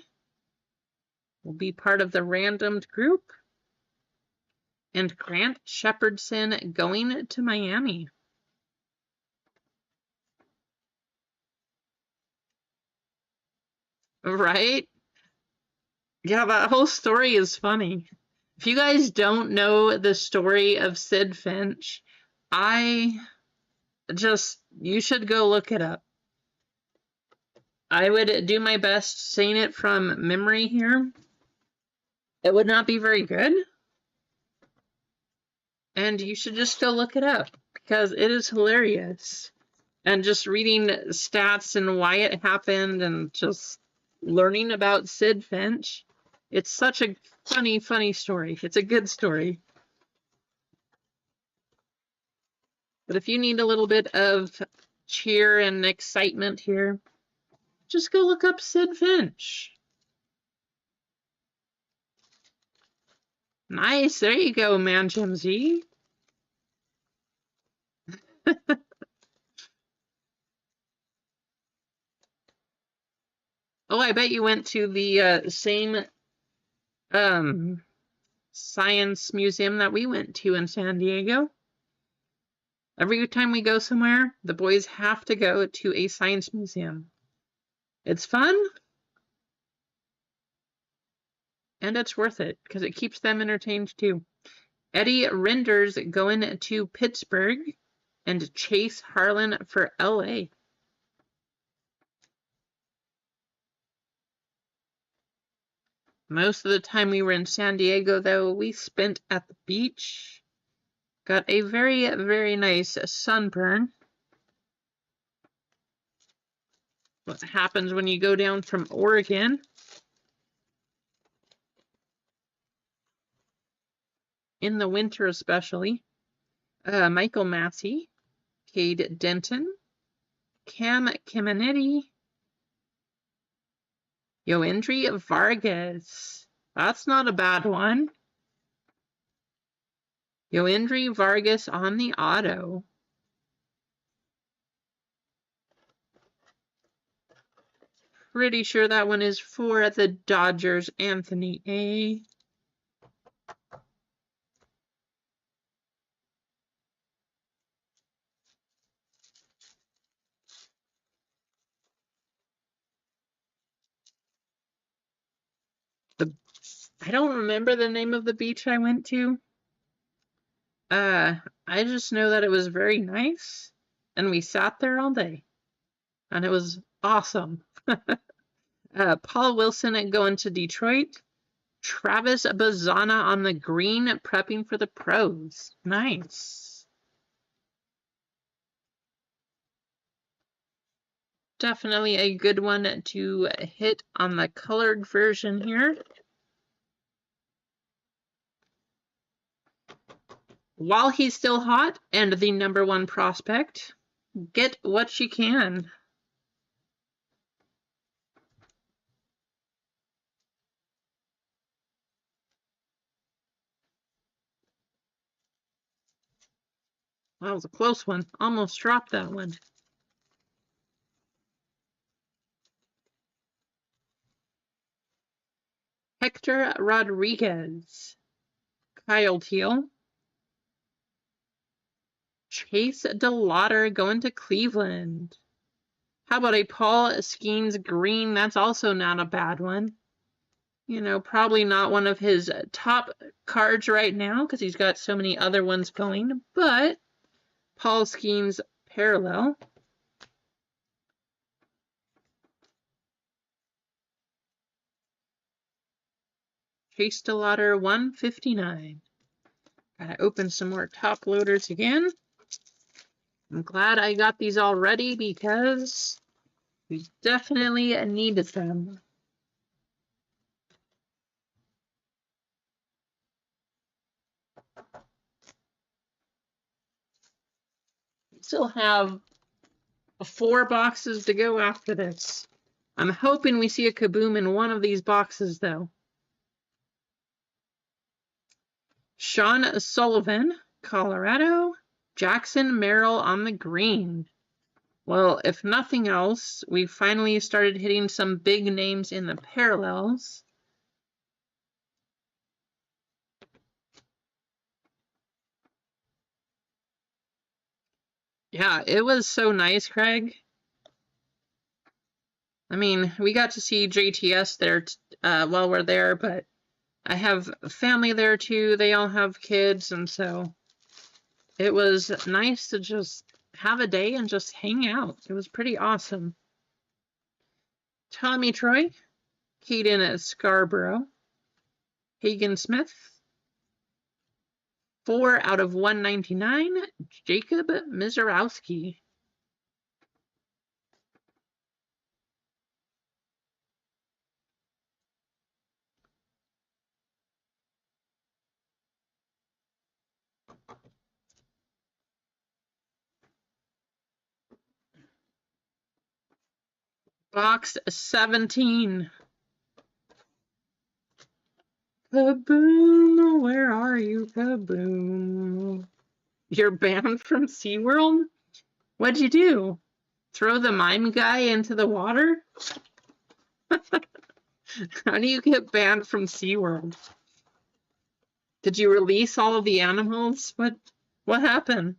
Will be part of the randomed group. And Grant Shepherdson going to Miami. Right? Yeah, that whole story is funny. If you guys don't know the story of Sid Finch, you should go look it up. I would do my best saying it from memory here. It would not be very good. And you should just go look it up because it is hilarious. And just reading stats and why it happened and just learning about Sid Finch. It's such a funny, funny story. It's a good story. But if you need a little bit of cheer and excitement here, just go look up Sid Finch. Nice. There you go, Man Jim Z. Oh, I bet you went to the same science museum that we went to in San Diego. Every time we go somewhere, the boys have to go to a science museum. It's fun, and it's worth it because it keeps them entertained too. Eddie Rinder's going to Pittsburgh and Chase Harlan for LA. Most of the time we were in San Diego, though, we spent at the beach. Got a very, very nice sunburn. What happens when you go down from Oregon? In the winter especially. Michael Massey, Cade Denton, Cam Caminiti, Yoendry Vargas. That's not a bad one. Yoendry Vargas on the auto. Pretty sure that one is for the Dodgers, Anthony A. I don't remember the name of the beach I went to. I just know that it was very nice, and we sat there all day, and it was awesome. Paul Wilson going to Detroit. Travis Bazana on the green, prepping for the pros. Nice. Definitely a good one to hit on the colored version here. While he's still hot and the #1 prospect, get what you can. That was a close one. Almost dropped that one. Hector Rodriguez. Kyle Teal. Chase DeLauder going to Cleveland. How about a Paul Skeens green? That's also not a bad one. You know, probably not one of his top cards right now because he's got so many other ones going, but Paul Skeens parallel. Chase DeLauder 159. Gotta open some more top loaders again. I'm glad I got these all ready because we definitely needed them. Still have 4 boxes to go after this. I'm hoping we see a kaboom in one of these boxes, though. Sean Sullivan, Colorado. Jackson Merrill on the green. Well, if nothing else, we finally started hitting some big names in the parallels. Yeah, it was so nice, Craig. I mean, we got to see JTS there while we're there, but I have family there too. They all have kids, and so it was nice to just have a day and just hang out. It was pretty awesome. Tommy Troy, Caden at Scarborough. Hagen Smith. 4 out of 199, Jacob Mizorowski. Box 17. Kaboom! Where are you, Kaboom? You're banned from SeaWorld? What'd you do? Throw the mime guy into the water? How do you get banned from SeaWorld? Did you release all of the animals? What happened?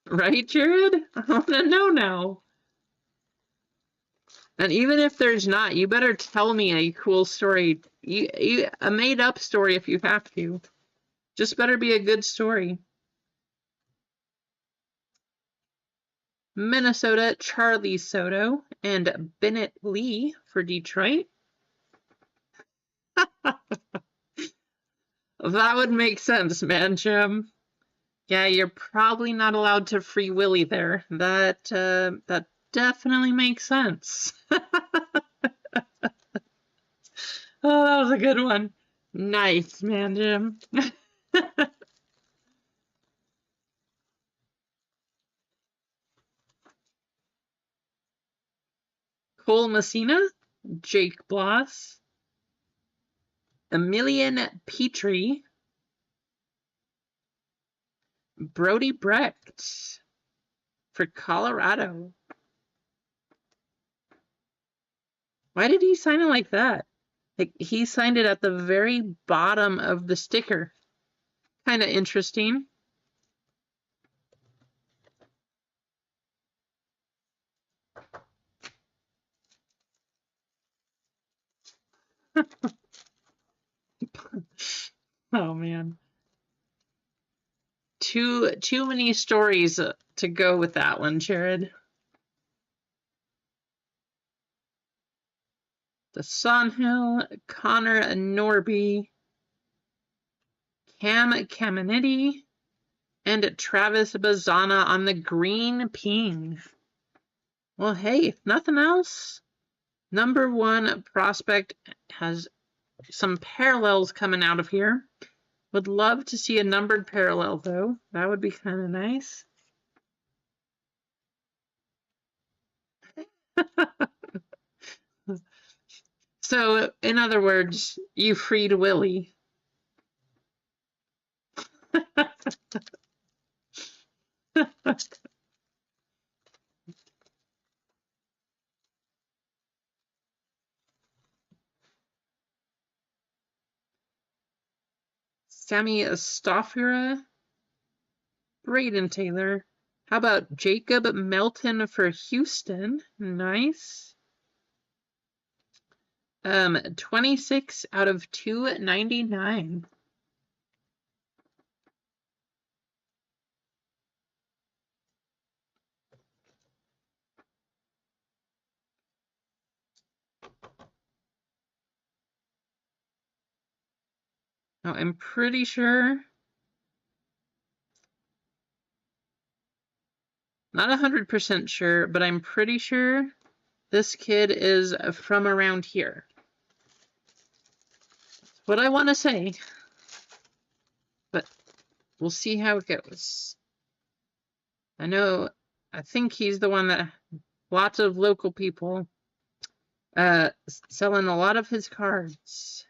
Right, Jared? I want to know now. And even if there's not, you better tell me a cool story. A made-up story if you have to. Just better be a good story. Minnesota, Charlie Soto and Bennett Lee for Detroit. That would make sense, man, Jim. Yeah, you're probably not allowed to free willy there. That definitely makes sense. Oh, that was a good one. Nice, man, Jim. Cole Messina, Jake Bloss, Emilian Petrie, Brody Brecht for Colorado. Why did he sign it like that? Like, he signed it at the very bottom of the sticker. Kind of interesting. Oh man. Too many stories to go with that one, Jared. The Sonhill, Connor Norby, Cam Caminetti, and Travis Bazana on the green ping. Well, hey, if nothing else, number 1 prospect has some parallels coming out of here. Would love to see a numbered parallel, though. That would be kind of nice. So, in other words, you freed Willie. Sammy Stoffera, Braden Taylor. How about Jacob Melton for Houston? Nice. 26 out of 299. Now, I'm pretty sure, not 100% sure, but I'm pretty sure this kid is from around here. That's what I want to say. But we'll see how it goes. I think he's the one that lots of local people selling a lot of his cards.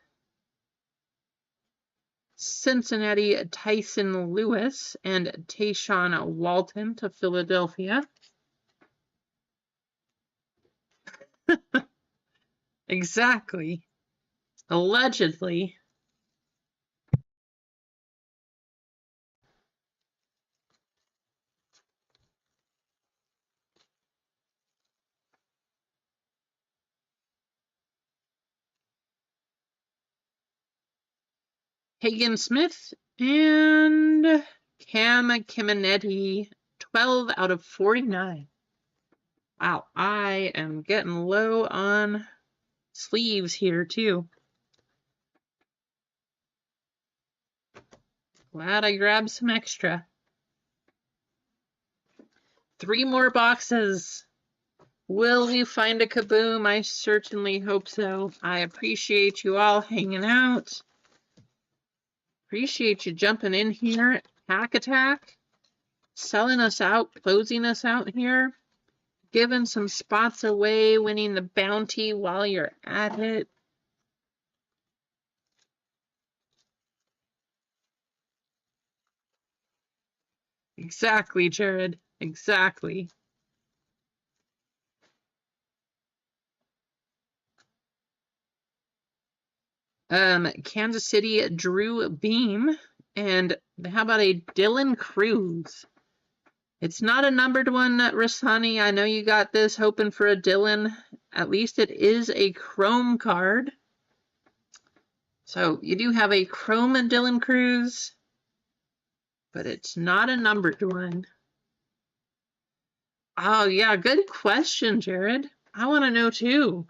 Cincinnati, Tyson Lewis and Tayshawn Walton to Philadelphia. Exactly. Allegedly. Hagen Smith and Cam Caminetti 12 out of 49. Wow, I am getting low on sleeves here too. Glad I grabbed some extra. 3 more boxes. Will we find a kaboom? I certainly hope so. I appreciate you all hanging out. Appreciate you jumping in here. Hack Attack. Selling us out, closing us out here. Giving some spots away, winning the bounty while you're at it. Exactly, Jared. Exactly. Kansas City, Drew Beam. And how about a Dylan Cruz? It's not a numbered one, Rasani. I know you got this hoping for a Dylan. At least it is a chrome card. So you do have a chrome and Dylan Cruz, but it's not a numbered one. Oh, yeah, good question, Jared. I want to know too.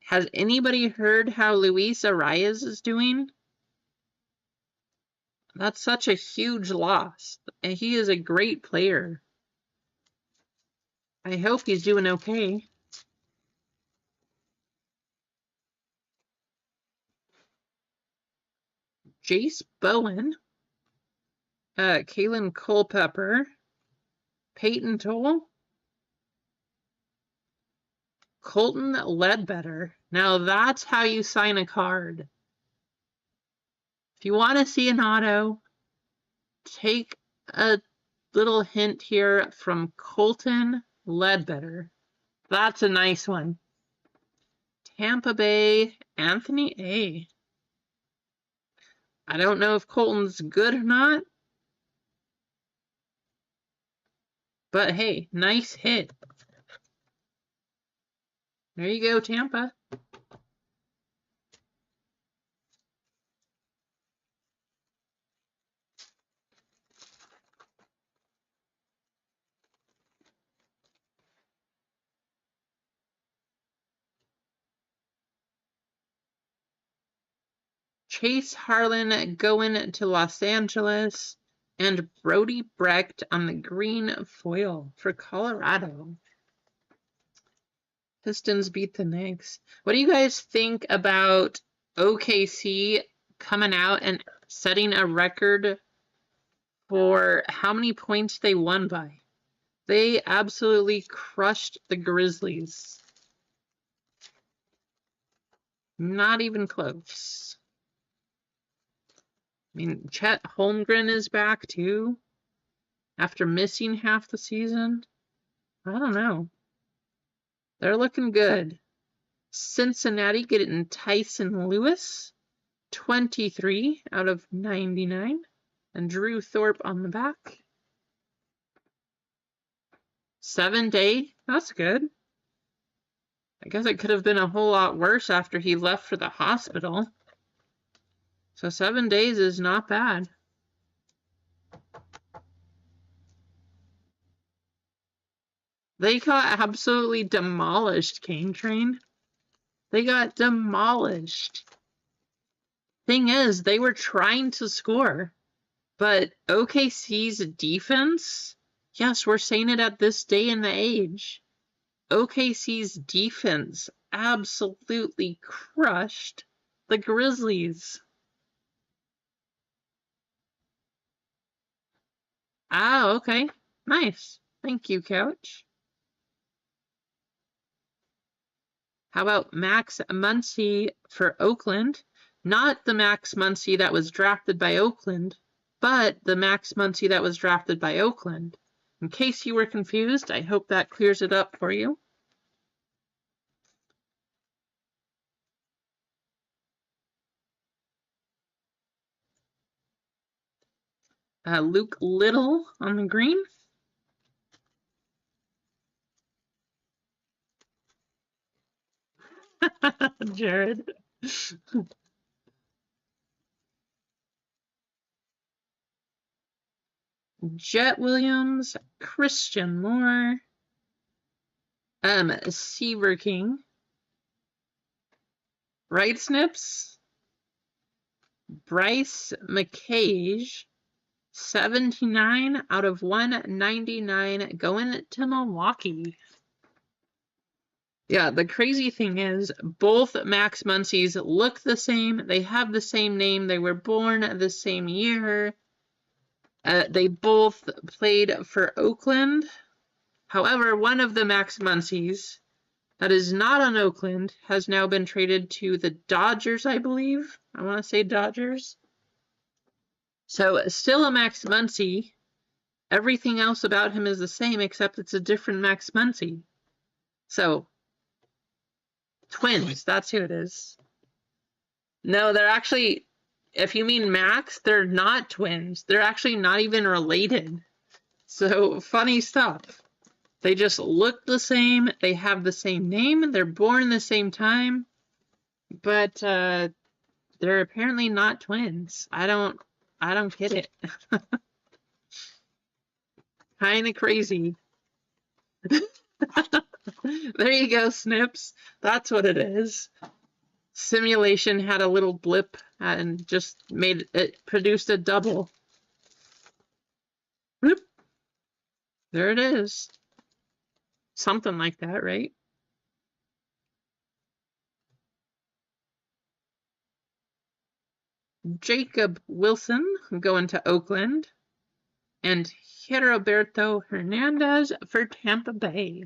Has anybody heard how Luis Arias is doing? That's such a huge loss. And he is a great player. I hope he's doing okay. Jace Bowen. Kalen Culpepper. Peyton Toll. Colton Ledbetter. Now that's how you sign a card. If you want to see an auto, take a little hint here from Colton Ledbetter. That's a nice one. Tampa Bay, Anthony A. I don't know if Colton's good or not, but hey, nice hit. There you go, Tampa. Chase Harlan going to Los Angeles, and Brody Brecht on the green foil for Colorado. Pistons beat the Knicks. What do you guys think about OKC coming out and setting a record for how many points they won by? They absolutely crushed the Grizzlies. Not even close. I mean, Chet Holmgren is back too, after missing half the season. I don't know. They're looking good. Cincinnati getting Tyson Lewis, 23 out of 99, and Drew Thorpe on the back. 7-day, that's good. I guess it could have been a whole lot worse after he left for the hospital. So 7 days is not bad. They got absolutely demolished, Cane Train. They got demolished. Thing is, they were trying to score, but OKC's defense, yes, we're saying it at this day and the age, OKC's defense absolutely crushed the Grizzlies. Ah, okay. Nice. Thank you, Couch. How about Max Muncy for Oakland? Not the Max Muncy that was drafted by Oakland, but the Max Muncy that was drafted by Oakland. In case you were confused, I hope that clears it up for you. Luke Little on the green. Jared. Jet Williams, Christian Moore, Seaver King, Right Snips, Bryce McCage, 79 out of 199 going to Milwaukee. Yeah, the crazy thing is both Max Muncies look the same. They have the same name. They were born the same year. They both played for Oakland. However, one of the Max Muncies that is not on Oakland has now been traded to the Dodgers, I believe. I want to say Dodgers. So still a Max Muncy. Everything else about him is the same except it's a different Max Muncy. So, twins, that's who it is. No, they're actually, if you mean Max, they're not twins. They're actually not even related. So, funny stuff. They just look the same. They have the same name. They're born the same time. But they're apparently not twins. I don't get it. Kind of crazy. There you go, Snips. That's what it is. Simulation had a little blip and just made it produced a double. Whoop. There it is. Something like that, right? Jacob Wilson going to Oakland. And Roberto Hernandez for Tampa Bay.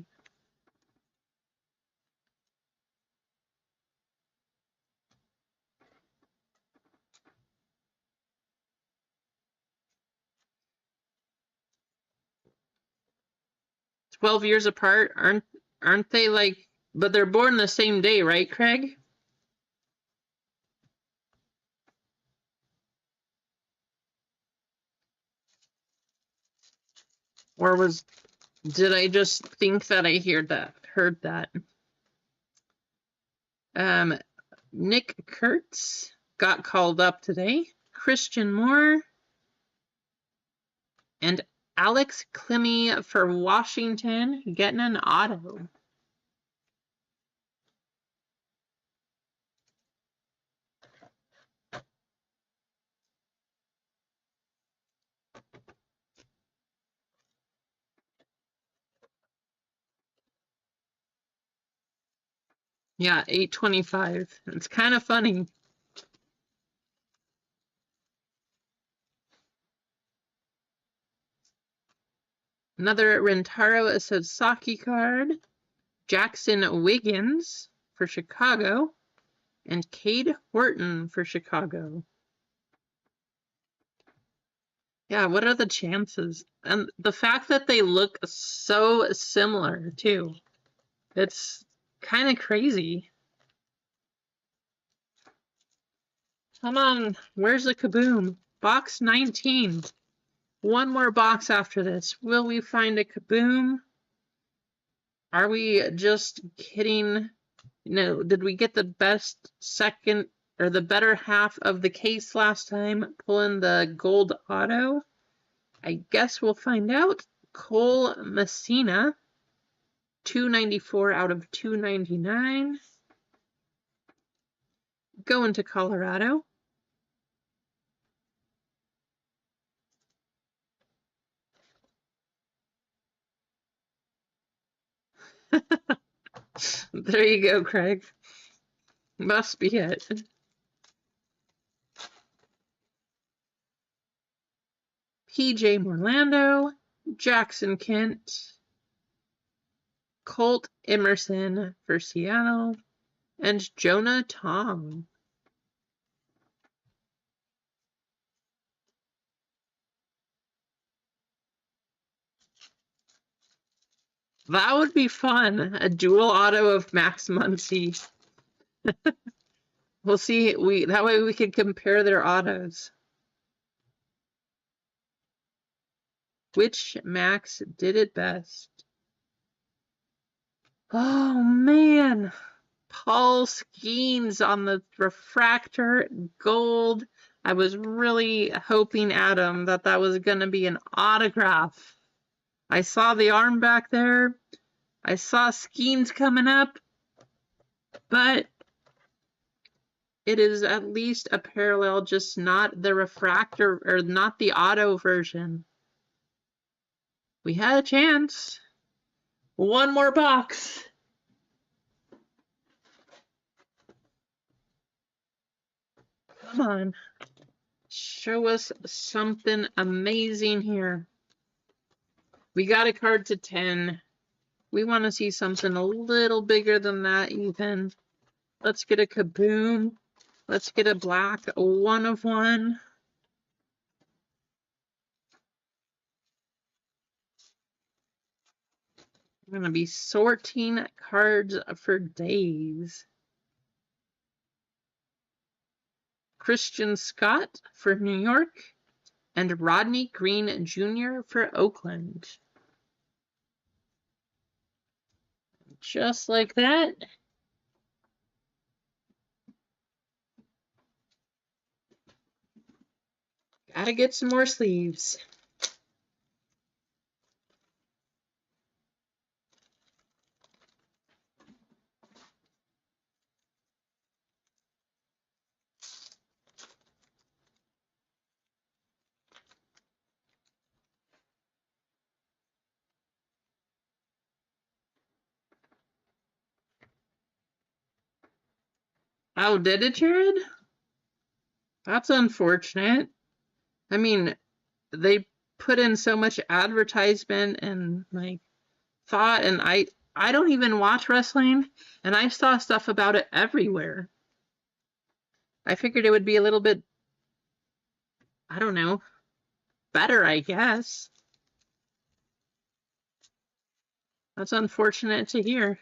"12 years apart, aren't they like, but they're born the same day, right, Craig?" Or did I just think that I heard that? Nick Kurtz got called up today. Christian Moore and Alex Clemmy for Washington getting an auto. Yeah, 825. It's kind of funny. Another Rentaro Sasaki card. Jackson Wiggins for Chicago. And Cade Horton for Chicago. Yeah, what are the chances? And the fact that they look so similar, too. It's kind of crazy. Come on, where's the kaboom? Box 19. One more box after this. Will we find a kaboom? Are we just kidding? No, did we get the best second or the better half of the case last time, pulling the gold auto? I guess we'll find out. Cole Messina, 294 out of 299. Going to Colorado. There you go, Craig. Must be it. PJ Morlando, Jackson Kent, Colt Emerson for Seattle, and Jonah Tong. That would be fun. A dual auto of Max Muncy. We'll see. That way we could compare their autos. Which Max did it best? Oh man. Paul Skeens on the refractor gold I was really hoping, Adam, that that was going to be an autograph. I saw the arm back there. I saw Skeens coming up, but it is at least a parallel, just not the refractor or not the auto version. We had a chance. One more box. Come on. Show us something amazing here. We got a card to 10. We want to see something a little bigger than that even. Let's get a kaboom. Let's get a black 1 of 1. I'm going to be sorting cards for days. Christian Scott for New York and Rodney Green Jr. for Oakland. Just like that. Gotta get some more sleeves. Oh, did it, Jared? That's unfortunate. I mean, they put in so much advertisement and like thought, and I don't even watch wrestling, and I saw stuff about it everywhere. I figured it would be a little bit, I don't know, better, I guess. That's unfortunate to hear.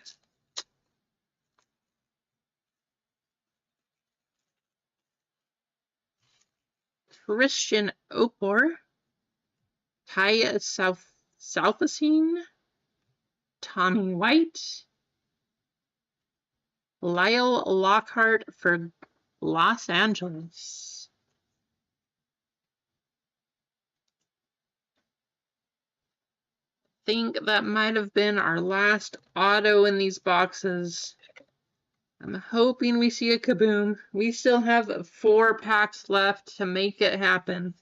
Christian Opor, Ty Southasine, Tommy White, Lyle Lockhart for Los Angeles. I think that might have been our last auto in these boxes. I'm hoping we see a kaboom. We still have 4 packs left to make it happen.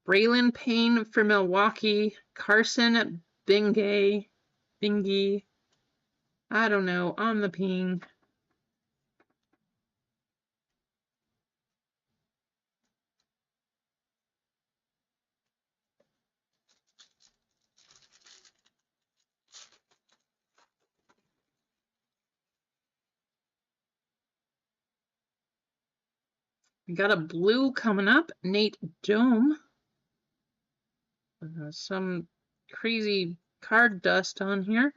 Braylon Payne for Milwaukee. Carson Bingy. I don't know. On the ping. We got a blue coming up. Nate Dome. Some crazy card dust on here.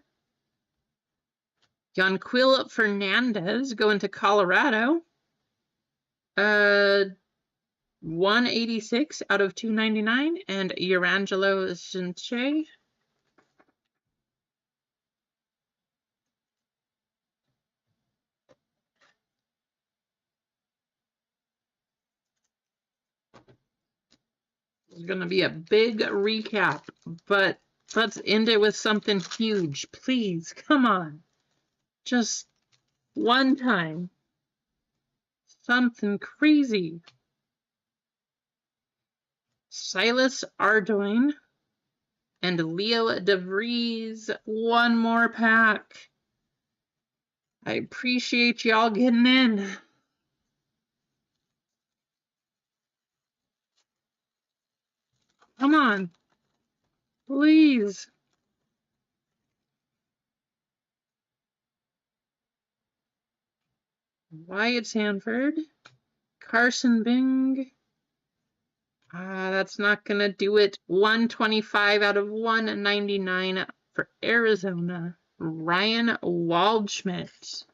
Jonquil Fernandez going to Colorado. 186 out of 299. And Urangelo Cinche. It's going to be a big recap, but let's end it with something huge. Please, come on. Just one time. Something crazy. Silas Ardoin and Leo DeVries. One more pack. I appreciate y'all getting in. Come on. Please. Wyatt Sanford. Carson Bing. That's not going to do it. 125 out of 199 for Arizona. Ryan Waldschmidt.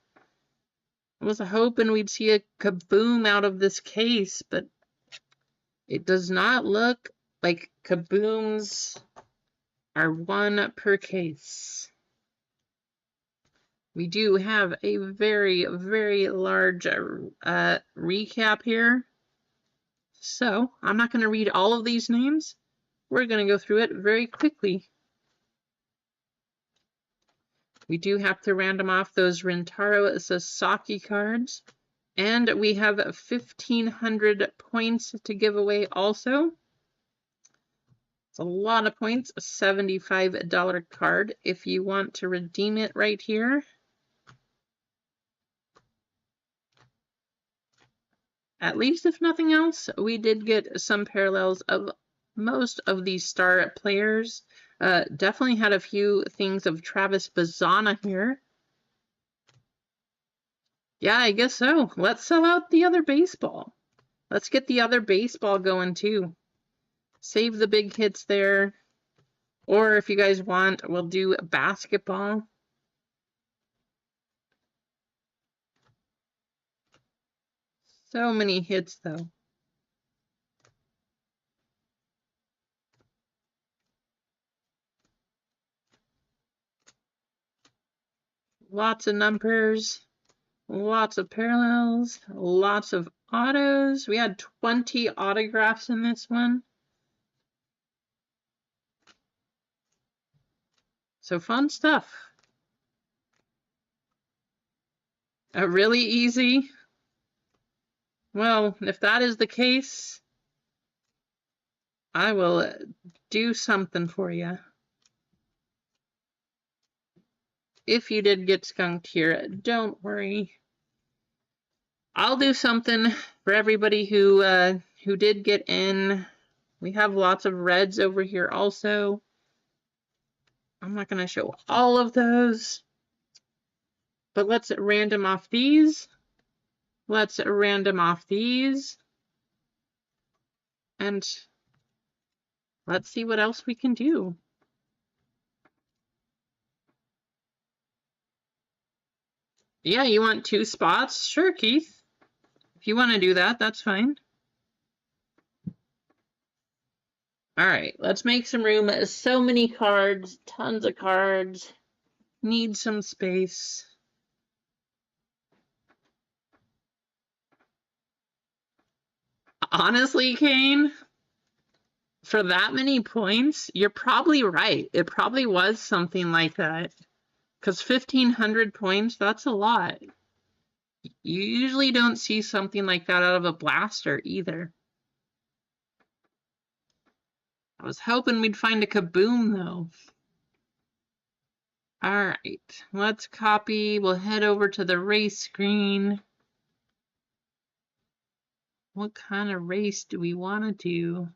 I was hoping we'd see a kaboom out of this case, but it does not look like kabooms are 1 per case. We do have a very, very large recap here. So I'm not going to read all of these names. We're going to go through it very quickly. We do have to random off those Rintaro Sasaki cards. And we have 1,500 points to give away also. It's a lot of points, a $75 card if you want to redeem it right here. At least if nothing else, we did get some parallels of most of these star players. Definitely had a few things of Travis Bazzana here. Yeah, I guess so. Let's sell out the other baseball. Let's get the other baseball going too. Save the big hits there. Or if you guys want, we'll do basketball. So many hits though. Lots of numbers, lots of parallels, lots of autos. We had 20 autographs in this one. So fun stuff. Really easy. Well, if that is the case, I will do something for you. If you did get skunked here, don't worry. I'll do something for everybody who did get in. We have lots of reds over here also. I'm not going to show all of those. But let's random off these. Let's random off these. And let's see what else we can do. Yeah, you want 2 spots? Sure, Keith. If you want to do that, that's fine. All right, let's make some room. So many cards, tons of cards. Need some space. Honestly, Kane, for that many points, you're probably right. It probably was something like that. Because 1,500 points, that's a lot. You usually don't see something like that out of a blaster either. I was hoping we'd find a kaboom though. All right, let's copy. We'll head over to the race screen. What kind of race do we want to do?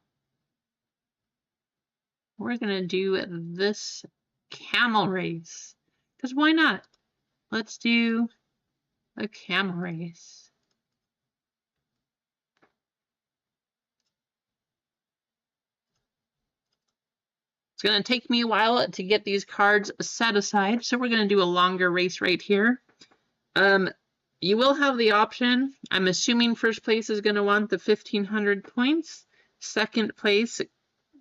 We're going to do this camel race. Because why not? Let's do a camel race. It's going to take me a while to get these cards set aside, so we're going to do a longer race right here. You will have the option. I'm assuming first place is going to want the 1,500 points. Second place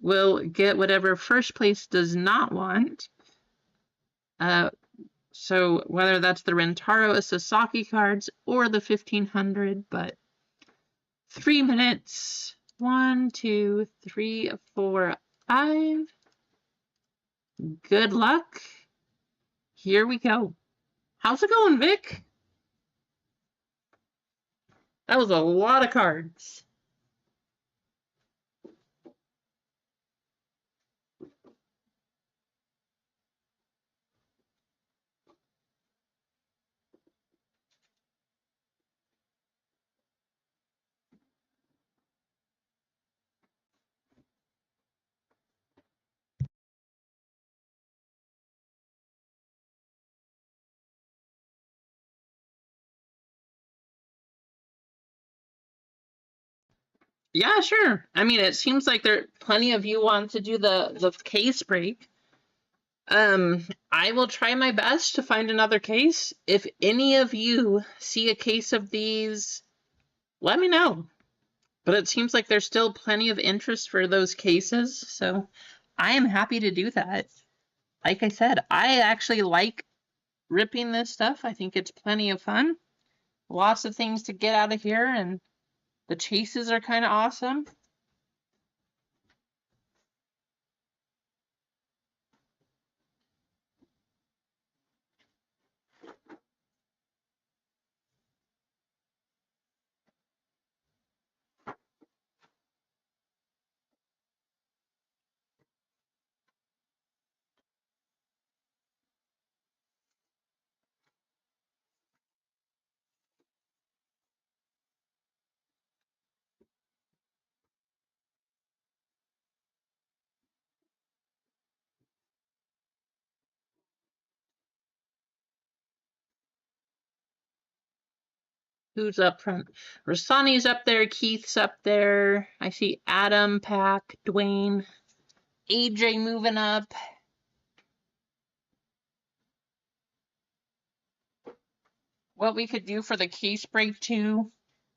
will get whatever first place does not want. So whether that's the Rintaro Sasaki cards or the 1,500, but 3 minutes. 1, 2, 3, 4, 5. Good luck. Here we go. How's it going, Vic? That was a lot of cards. Yeah, sure. I mean, it seems like there are plenty of you want to do the case break. I will try my best to find another case. If any of you see a case of these, let me know. But it seems like there's still plenty of interest for those cases, so I am happy to do that. Like I said, I actually like ripping this stuff. I think it's plenty of fun. Lots of things to get out of here, and the chases are kind of awesome. Who's up front? Rasani's up there. Keith's up there. I see Adam, Pack, Dwayne, AJ moving up. What we could do for the case break too,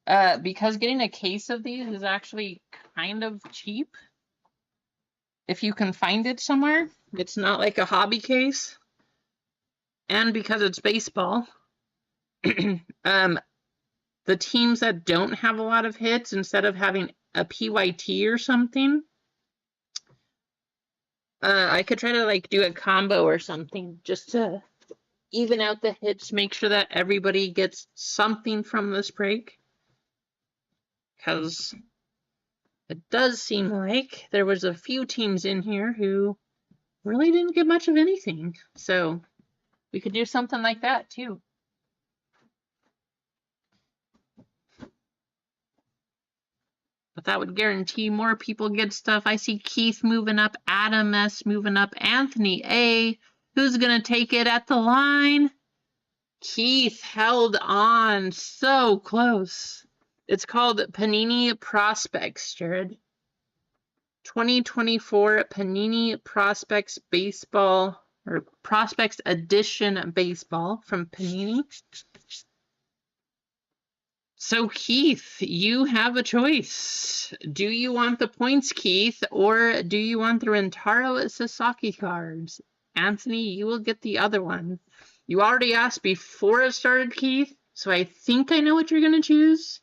because getting a case of these is actually kind of cheap. If you can find it somewhere, it's not like a hobby case. And because it's baseball, the teams that don't have a lot of hits, instead of having a PYT or something, I could try to like do a combo or something just to even out the hits, make sure that everybody gets something from this break. Because it does seem like there was a few teams in here who really didn't get much of anything. So we could do something like that too. But that would guarantee more people get stuff. I see Keith moving up, Adam S moving up, Anthony A. Who's going to take it at the line? Keith held on so close. It's called Panini Prospects, Jared. 2024 Panini Prospects Baseball, or Prospects Edition Baseball from Panini. So, Keith, you have a choice. Do you want the points, Keith, or do you want the Rentaro Sasaki cards? Anthony, you will get the other one. You already asked before it started, Keith, so I think I know what you're going to choose.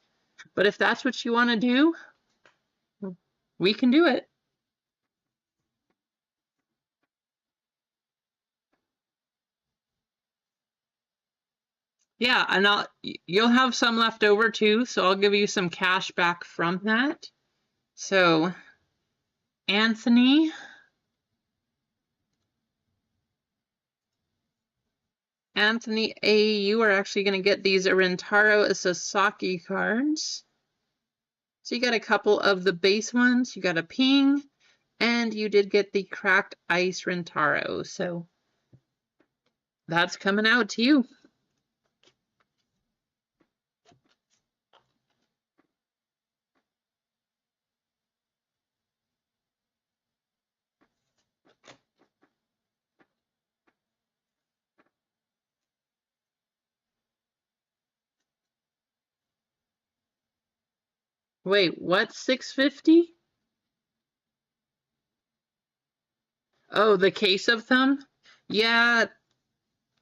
But if that's what you want to do, we can do it. Yeah, and you'll have some left over too, so I'll give you some cash back from that. So, Anthony A, you are actually going to get these Rentaro Sasaki cards. So you got a couple of the base ones, you got a ping, and you did get the cracked ice Rentaro. So that's coming out to you. Wait, what? 650? Oh, the case of them? Yeah,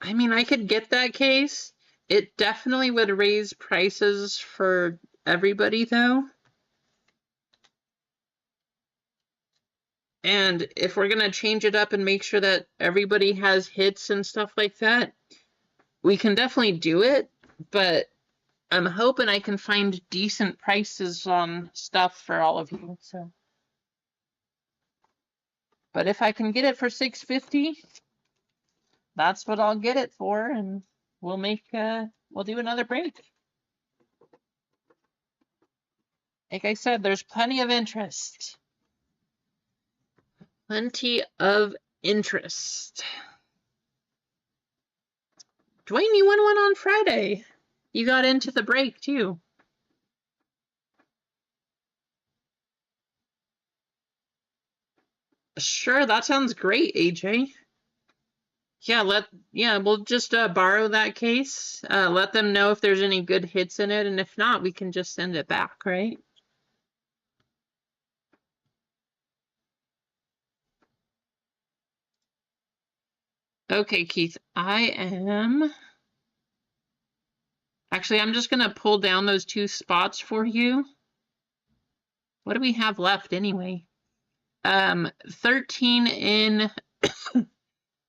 I mean, I could get that case. It definitely would raise prices for everybody, though. And if we're going to change it up and make sure that everybody has hits and stuff like that, we can definitely do it. But I'm hoping I can find decent prices on stuff for all of you. So, but if I can get it for $650, that's what I'll get it for, and we'll do another break. Like I said, there's plenty of interest. Plenty of interest. Dwayne, you won one on Friday. You got into the break too. Sure, that sounds great, AJ. Yeah, we'll just borrow that case. Let them know if there's any good hits in it, and if not, we can just send it back, right? Okay, Keith, actually, I'm just gonna pull down those 2 spots for you. What do we have left anyway? 13 in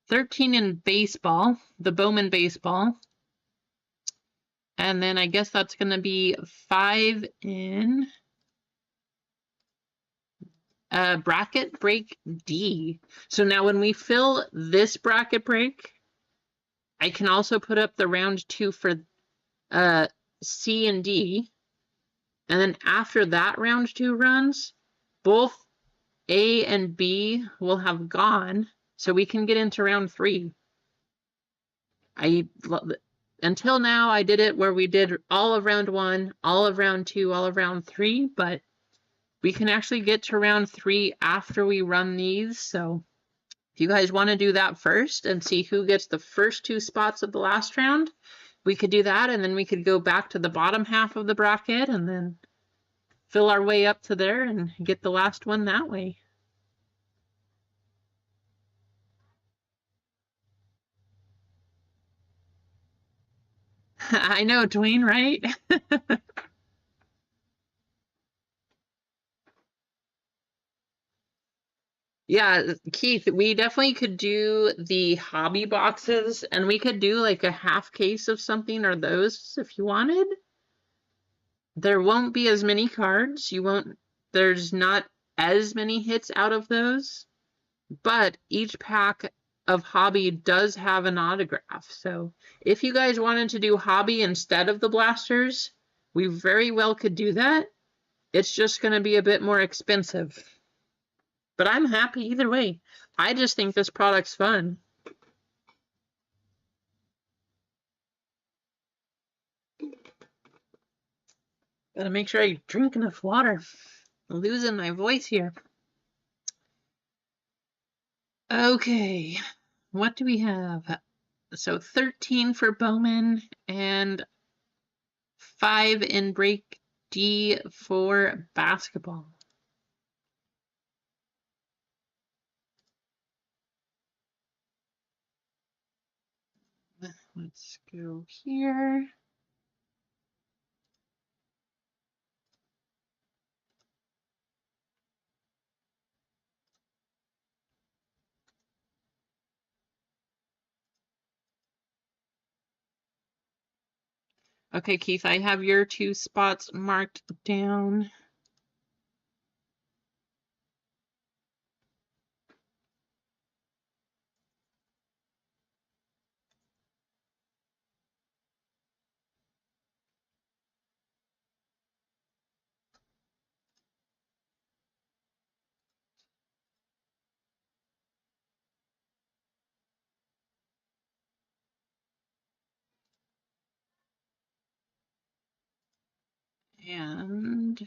13 in baseball, the Bowman baseball. And then I guess that's gonna be 5 in bracket break D. So now when we fill this bracket break, I can also put up the round 2 for C and D. And then after that round 2 runs, both A and B will have gone, so we can get into round 3. Until now, I did it where we did all of round 1, all of round 2, all of round 3, but we can actually get to round 3 after we run these. So if you guys want to do that first and see who gets the first 2 spots of the last round, we could do that, and then we could go back to the bottom half of the bracket and then fill our way up to there and get the last one that way. I know, Dwayne, right? Yeah, Keith, we definitely could do the hobby boxes, and we could do like a half case of something or those if you wanted. There won't be as many cards. There's not as many hits out of those, but each pack of hobby does have an autograph. So if you guys wanted to do hobby instead of the blasters, we very well could do that. It's just going to be a bit more expensive. But I'm happy either way. I just think this product's fun. Gotta make sure I drink enough water. I'm losing my voice here. Okay, what do we have? So 13 for Bowman and 5 in break D for basketball. Let's go here. Okay, Keith, I have your 2 spots marked down. And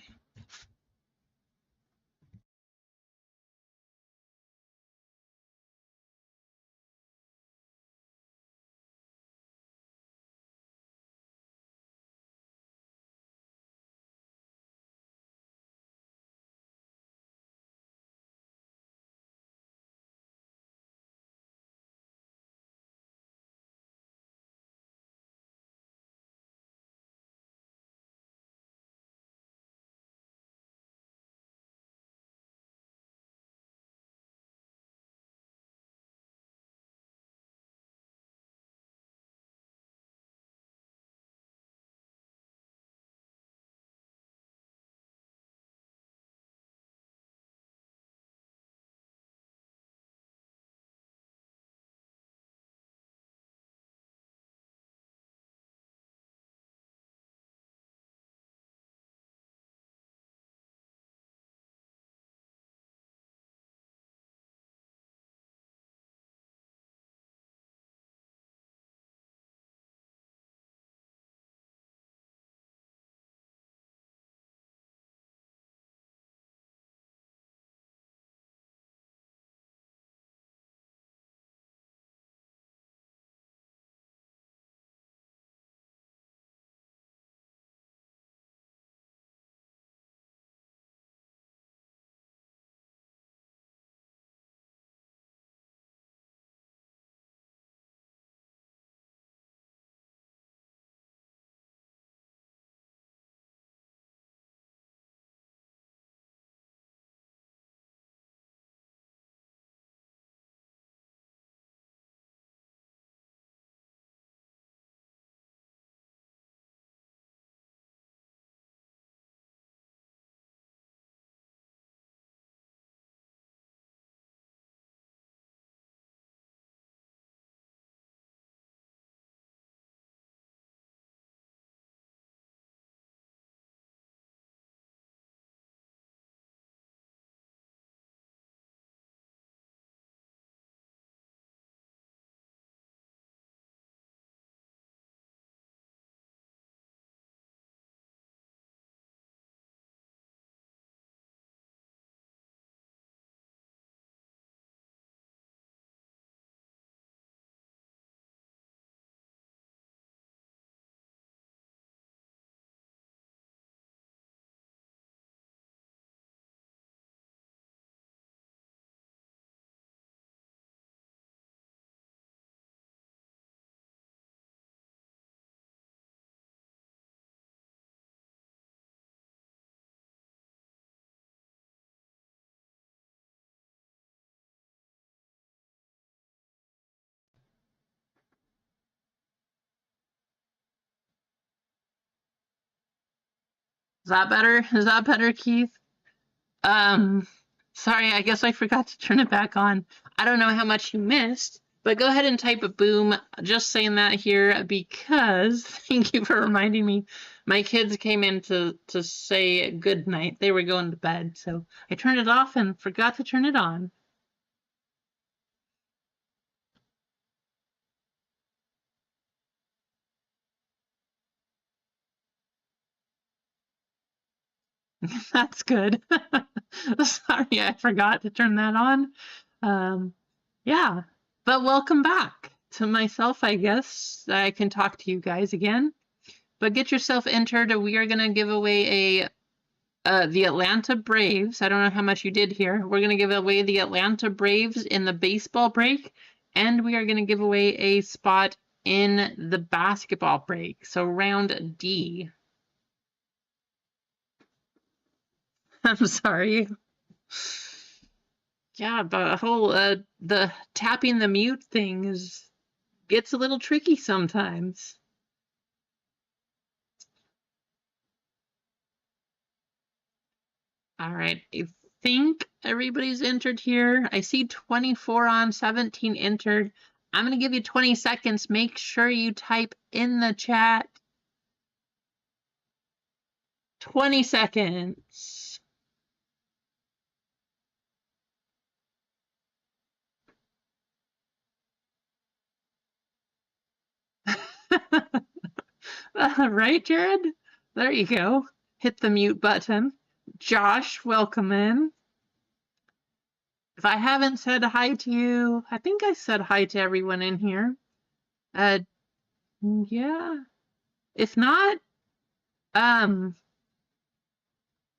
Is that better? Is that better, Keith? Sorry, I guess I forgot to turn it back on. I don't know how much you missed, but go ahead and type a boom. Just saying that here because thank you for reminding me. My kids came in to say good night. They were going to bed, so I turned it off and forgot to turn it on. That's good. Sorry, I forgot to turn that on. Yeah, but welcome back to myself, I guess. I can talk to you guys again. But get yourself entered. We are going to give away the Atlanta Braves. I don't know how much you did here. We're going to give away the Atlanta Braves in the baseball break, and we are going to give away a spot in the basketball break. So round D. I'm sorry. Yeah, the whole the tapping the mute thing gets a little tricky sometimes. All right, I think everybody's entered here. I see 24 on, 17 entered. I'm going to give you 20 seconds. Make sure you type in the chat. 20 seconds. Right, Jared? There you go. Hit the mute button. Josh, welcome in. If I haven't said hi to you, I think I said hi to everyone in here. Yeah. If not,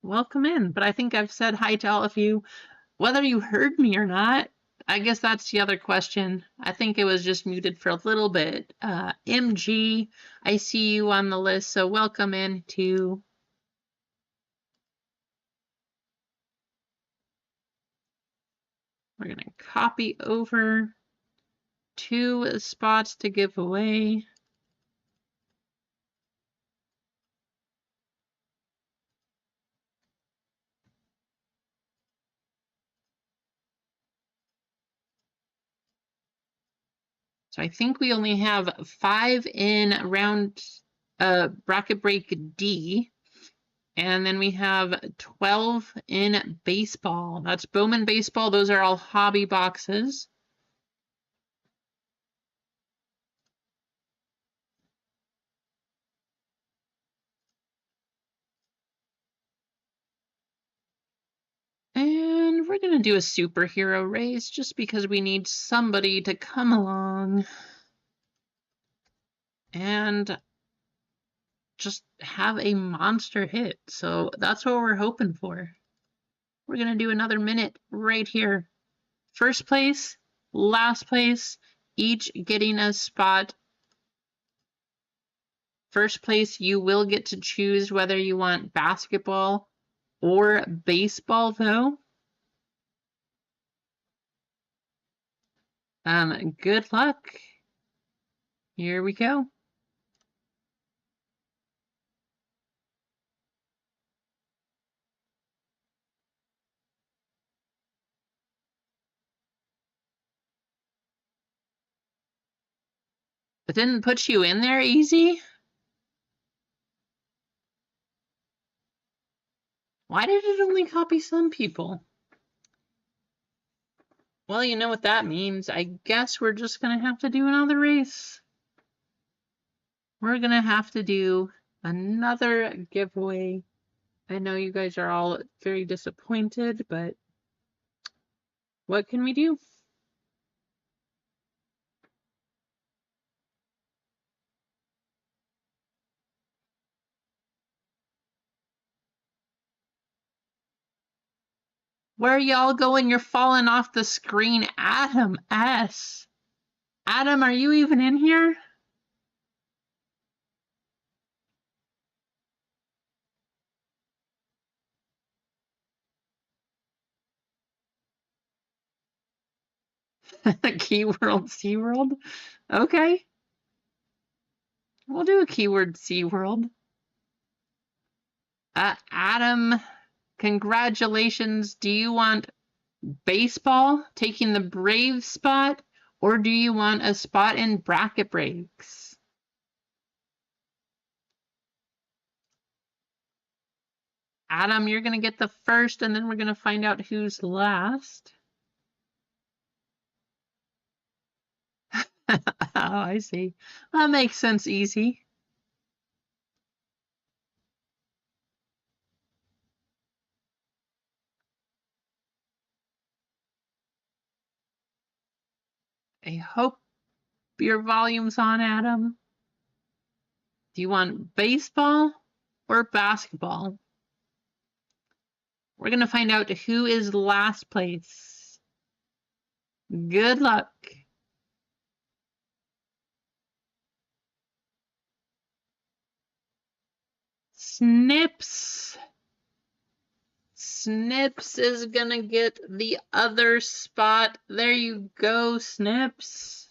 welcome in. But I think I've said hi to all of you. Whether you heard me or not, I guess that's the other question. I think it was just muted for a little bit. MG, I see you on the list, so welcome in too. We're going to copy over 2 spots to give away. So I think we only have 5 in round bracket break D. And then we have 12 in baseball. That's Bowman baseball. Those are all hobby boxes. And we're going to do a superhero race just because we need somebody to come along and just have a monster hit. So that's what we're hoping for. We're going to do another minute right here. First place, last place, each getting a spot. First place, you will get to choose whether you want basketball or baseball, though. Good luck. Here we go. It didn't put you in there easy? Why did it only copy some people? Well, you know what that means. I guess we're just going to have to do another race. We're going to have to do another giveaway. I know you guys are all very disappointed, but what can we do? Where are y'all going? You're falling off the screen. Adam S. Adam, are you even in here? Keyword SeaWorld? Okay. We'll do a keyword SeaWorld. Adam, congratulations. Do you want baseball taking the Brave spot, or do you want a spot in bracket breaks? Adam, you're going to get the first, and then we're going to find out who's last. Oh, I see. That makes sense easy. I hope your volume's on, Adam. Do you want baseball or basketball? We're going to find out who is last place. Good luck. Snips. Snips is going to get the other spot. There you go, Snips.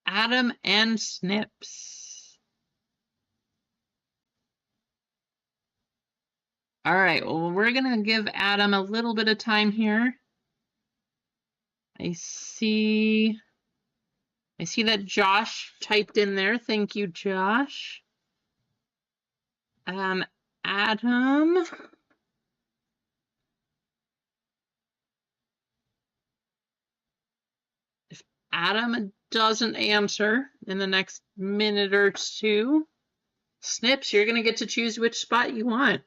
Adam and Snips. All right, well, we're going to give Adam a little bit of time here. I see that Josh typed in there. Thank you, Josh. Adam. If Adam doesn't answer in the next minute or two, Snips, you're going to get to choose which spot you want.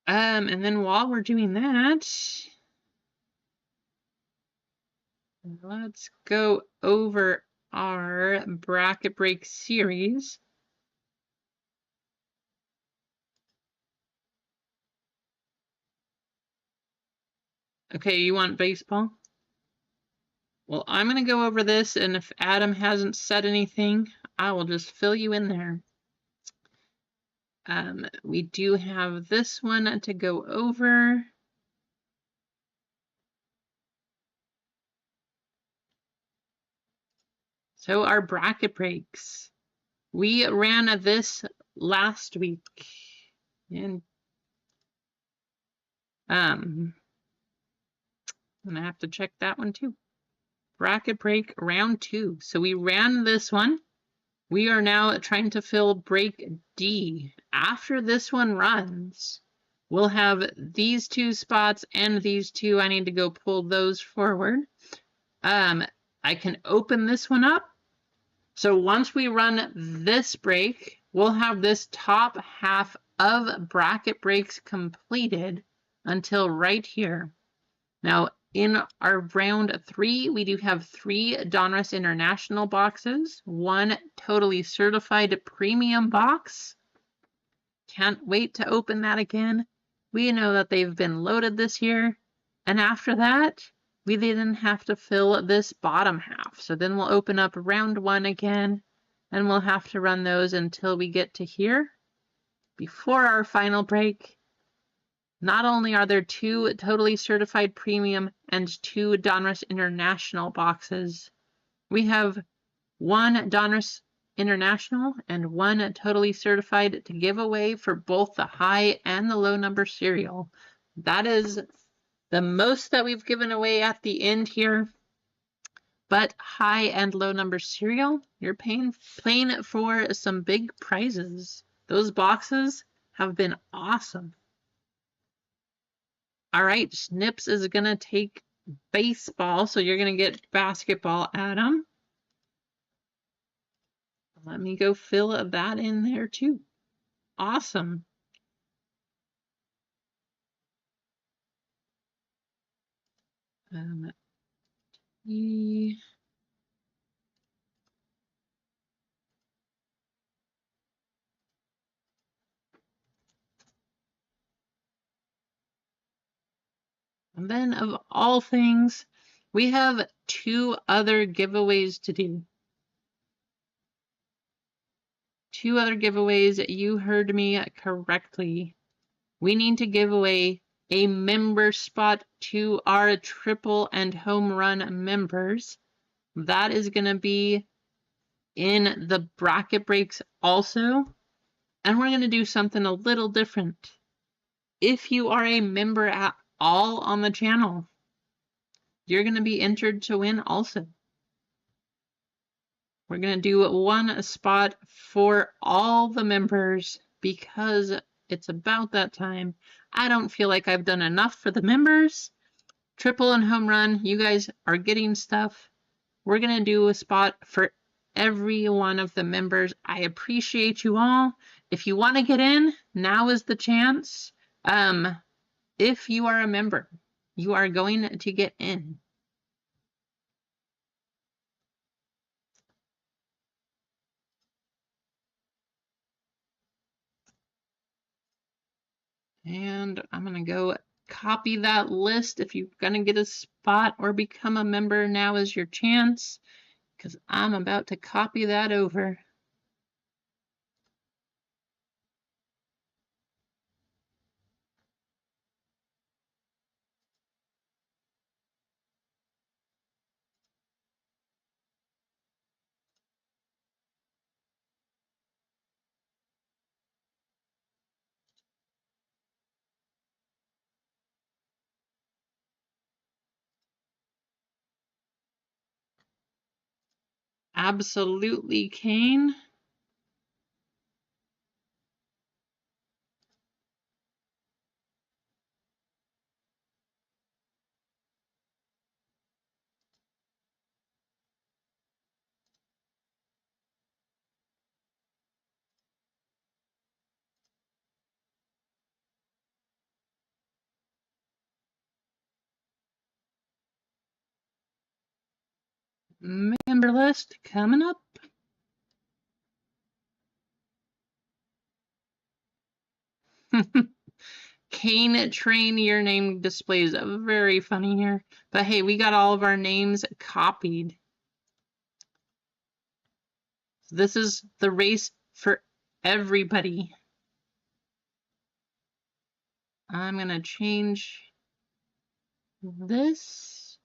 And then while we're doing that, let's go over our bracket break series. Okay, you want baseball? Well, I'm going to go over this, and if Adam hasn't said anything, I will just fill you in there. We do have this one to go over. So our bracket breaks. We ran this last week. And I'm gonna have to check that one too. Bracket break round 2. So we ran this one. We are now trying to fill break D. After this one runs, we'll have these 2 spots and these 2. I need to go pull those forward. I can open this one up. So once we run this break, we'll have this top half of bracket breaks completed until right here. Now, in our round 3, we do have 3 Donruss International boxes, 1 totally certified premium box. Can't wait to open that again. We know that they've been loaded this year. And after that, we then have to fill this bottom half. So then we'll open up round 1 again, and we'll have to run those until we get to here. Before our final break, not only are there 2 totally certified premium and 2 Donruss International boxes, we have 1 Donruss International and 1 totally certified to give away for both the high and the low number cereal. That is the most that we've given away at the end here. But high and low number cereal, you're playing for some big prizes. Those boxes have been awesome. All right, Snips is going to take baseball, so you're going to get basketball, Adam. Let me go fill that in there too. Awesome. And then of all things, we have 2 other giveaways to do. 2 other giveaways. You heard me correctly. We need to give away a member spot to our triple and home run members. That is going to be in the bracket breaks also. And we're going to do something a little different. If you are a member at all on the channel, you're going to be entered to win also. We're going to do 1 spot for all the members because it's about that time. I don't feel like I've done enough for the members. Triple and home run, you guys are getting stuff. We're going to do a spot for every one of the members. I appreciate you all. If you want to get in, now is the chance. If you are a member, you are going to get in. And I'm going to go copy that list. If you're going to get a spot or become a member, now is your chance, because I'm about to copy that over. Absolutely, Kane. Member list coming up. Kane Train, your name displays very funny here. But hey, we got all of our names copied. This is the race for everybody. I'm going to change this.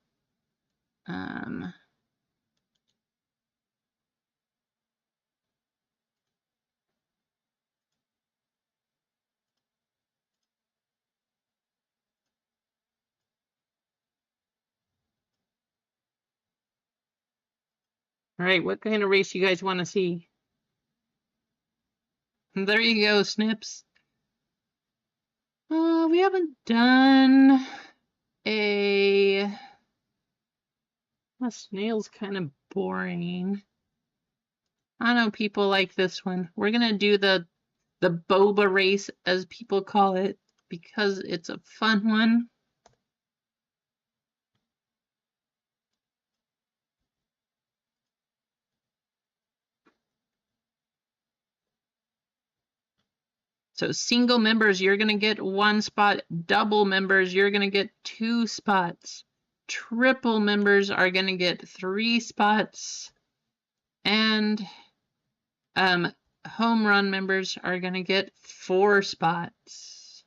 All right, what kind of race you guys want to see? There you go, Snips. We haven't done a snail's kind of boring. I know people like this one. We're gonna do the boba race, as people call it, because it's a fun one. So single members, you're gonna get 1 spot. Double members, you're gonna get 2 spots. Triple members are gonna get 3 spots. And home run members are gonna get 4 spots.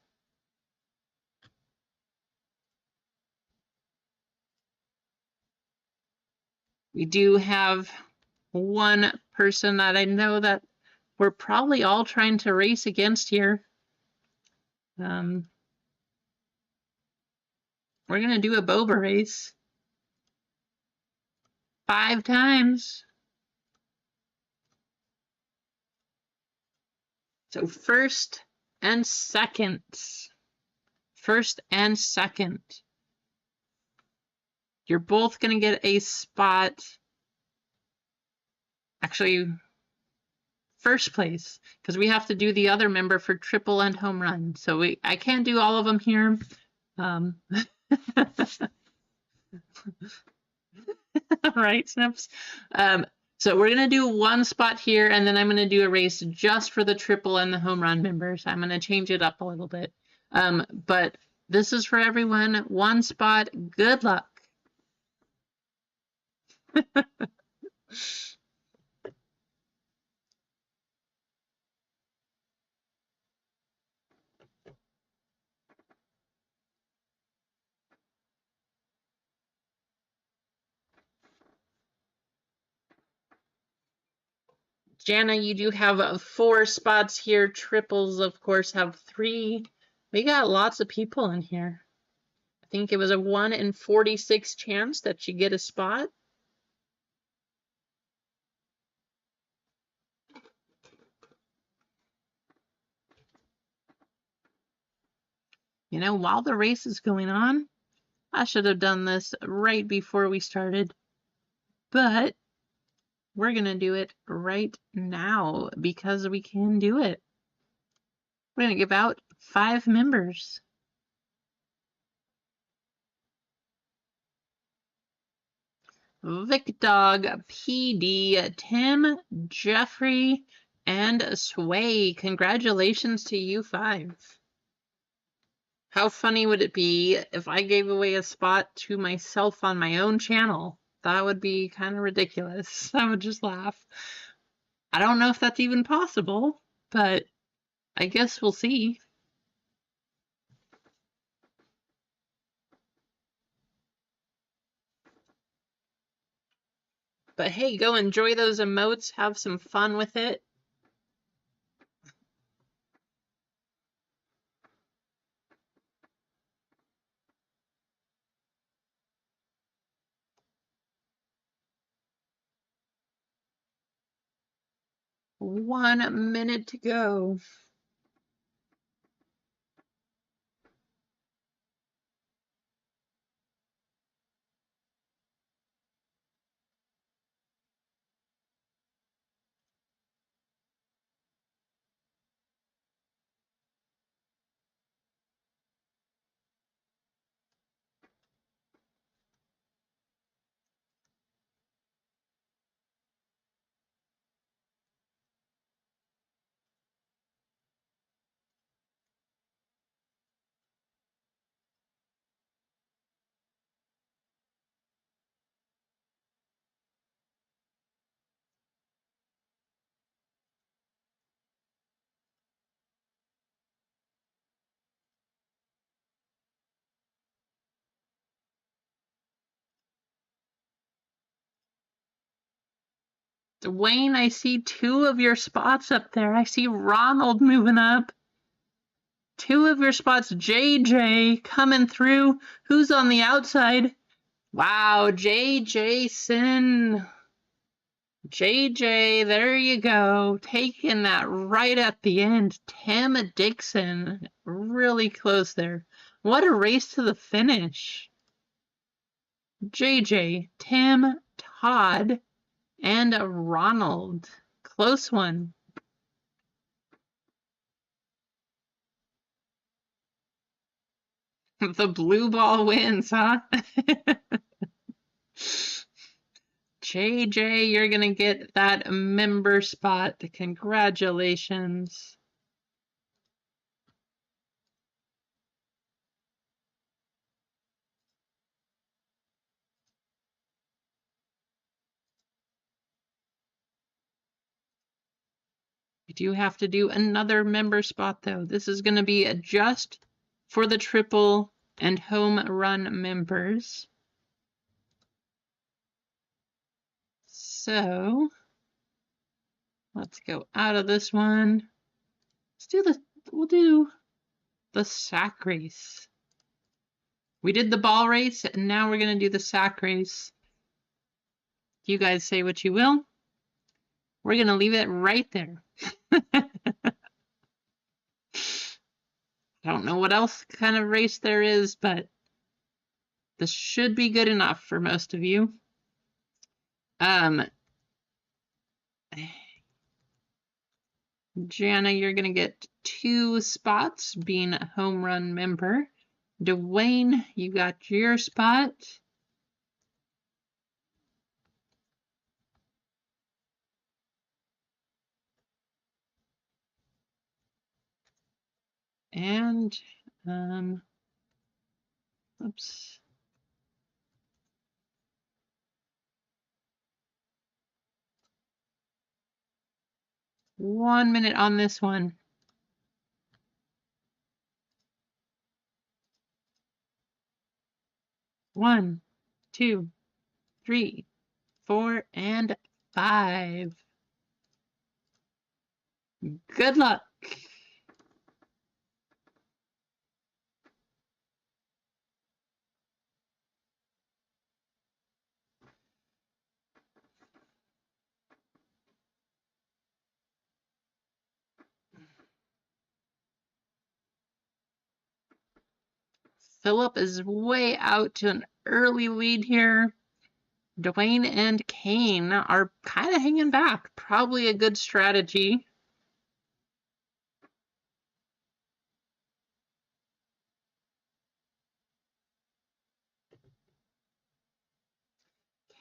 We do have 1 person that I know that we're probably all trying to race against here. We're gonna do a boba race 5 times. So first and second. First and second. You're both gonna get a spot. Actually, first place, because we have to do the other member for triple and home run. So I can't do all of them here. Right, Snips? So we're gonna do 1 spot here, and then I'm gonna do a race just for the triple and the home run members. I'm gonna change it up a little bit. But this is for everyone. 1 spot. Good luck. Jana, you do have 4 spots here. Triples, of course, have 3. We got lots of people in here. I think it was a 1 in 46 chance that you get a spot. You know, while the race is going on, I should have done this right before we started, but we're going to do it right now because we can do it. We're going to give out 5 members. Vic Dog, PD, Tim, Jeffrey, and Sway. Congratulations to you 5. How funny would it be if I gave away a spot to myself on my own channel? That would be kind of ridiculous. I would just laugh. I don't know if that's even possible, but I guess we'll see. But hey, go enjoy those emotes. Have some fun with it. One minute to go. Wayne, I see 2 of your spots up there. I see Ronald moving up. 2 of your spots. JJ coming through. Who's on the outside? Wow, JJ. JJ, there you go. Taking that right at the end. Tim Dixon, really close there. What a race to the finish. JJ, Tim, Todd, and Ronald. Close one. The blue ball wins, huh? JJ, you're going to get that member spot. Congratulations. We do have to do another member spot, though. This is going to be just for the triple and home run members. So let's go out of this one. We'll do the sack race. We did the ball race, and now we're going to do the sack race. You guys say what you will. We're going to leave it right there. I don't know what else kind of race there is, but this should be good enough for most of you. Jana, you're going to get 2 spots being a home run member. Dwayne, you got your spot. And, oops. One minute on this one. One, 2, 3, 4, and 5. Good luck. Philip is way out to an early lead here. Dwayne and Kane are kind of hanging back. Probably a good strategy.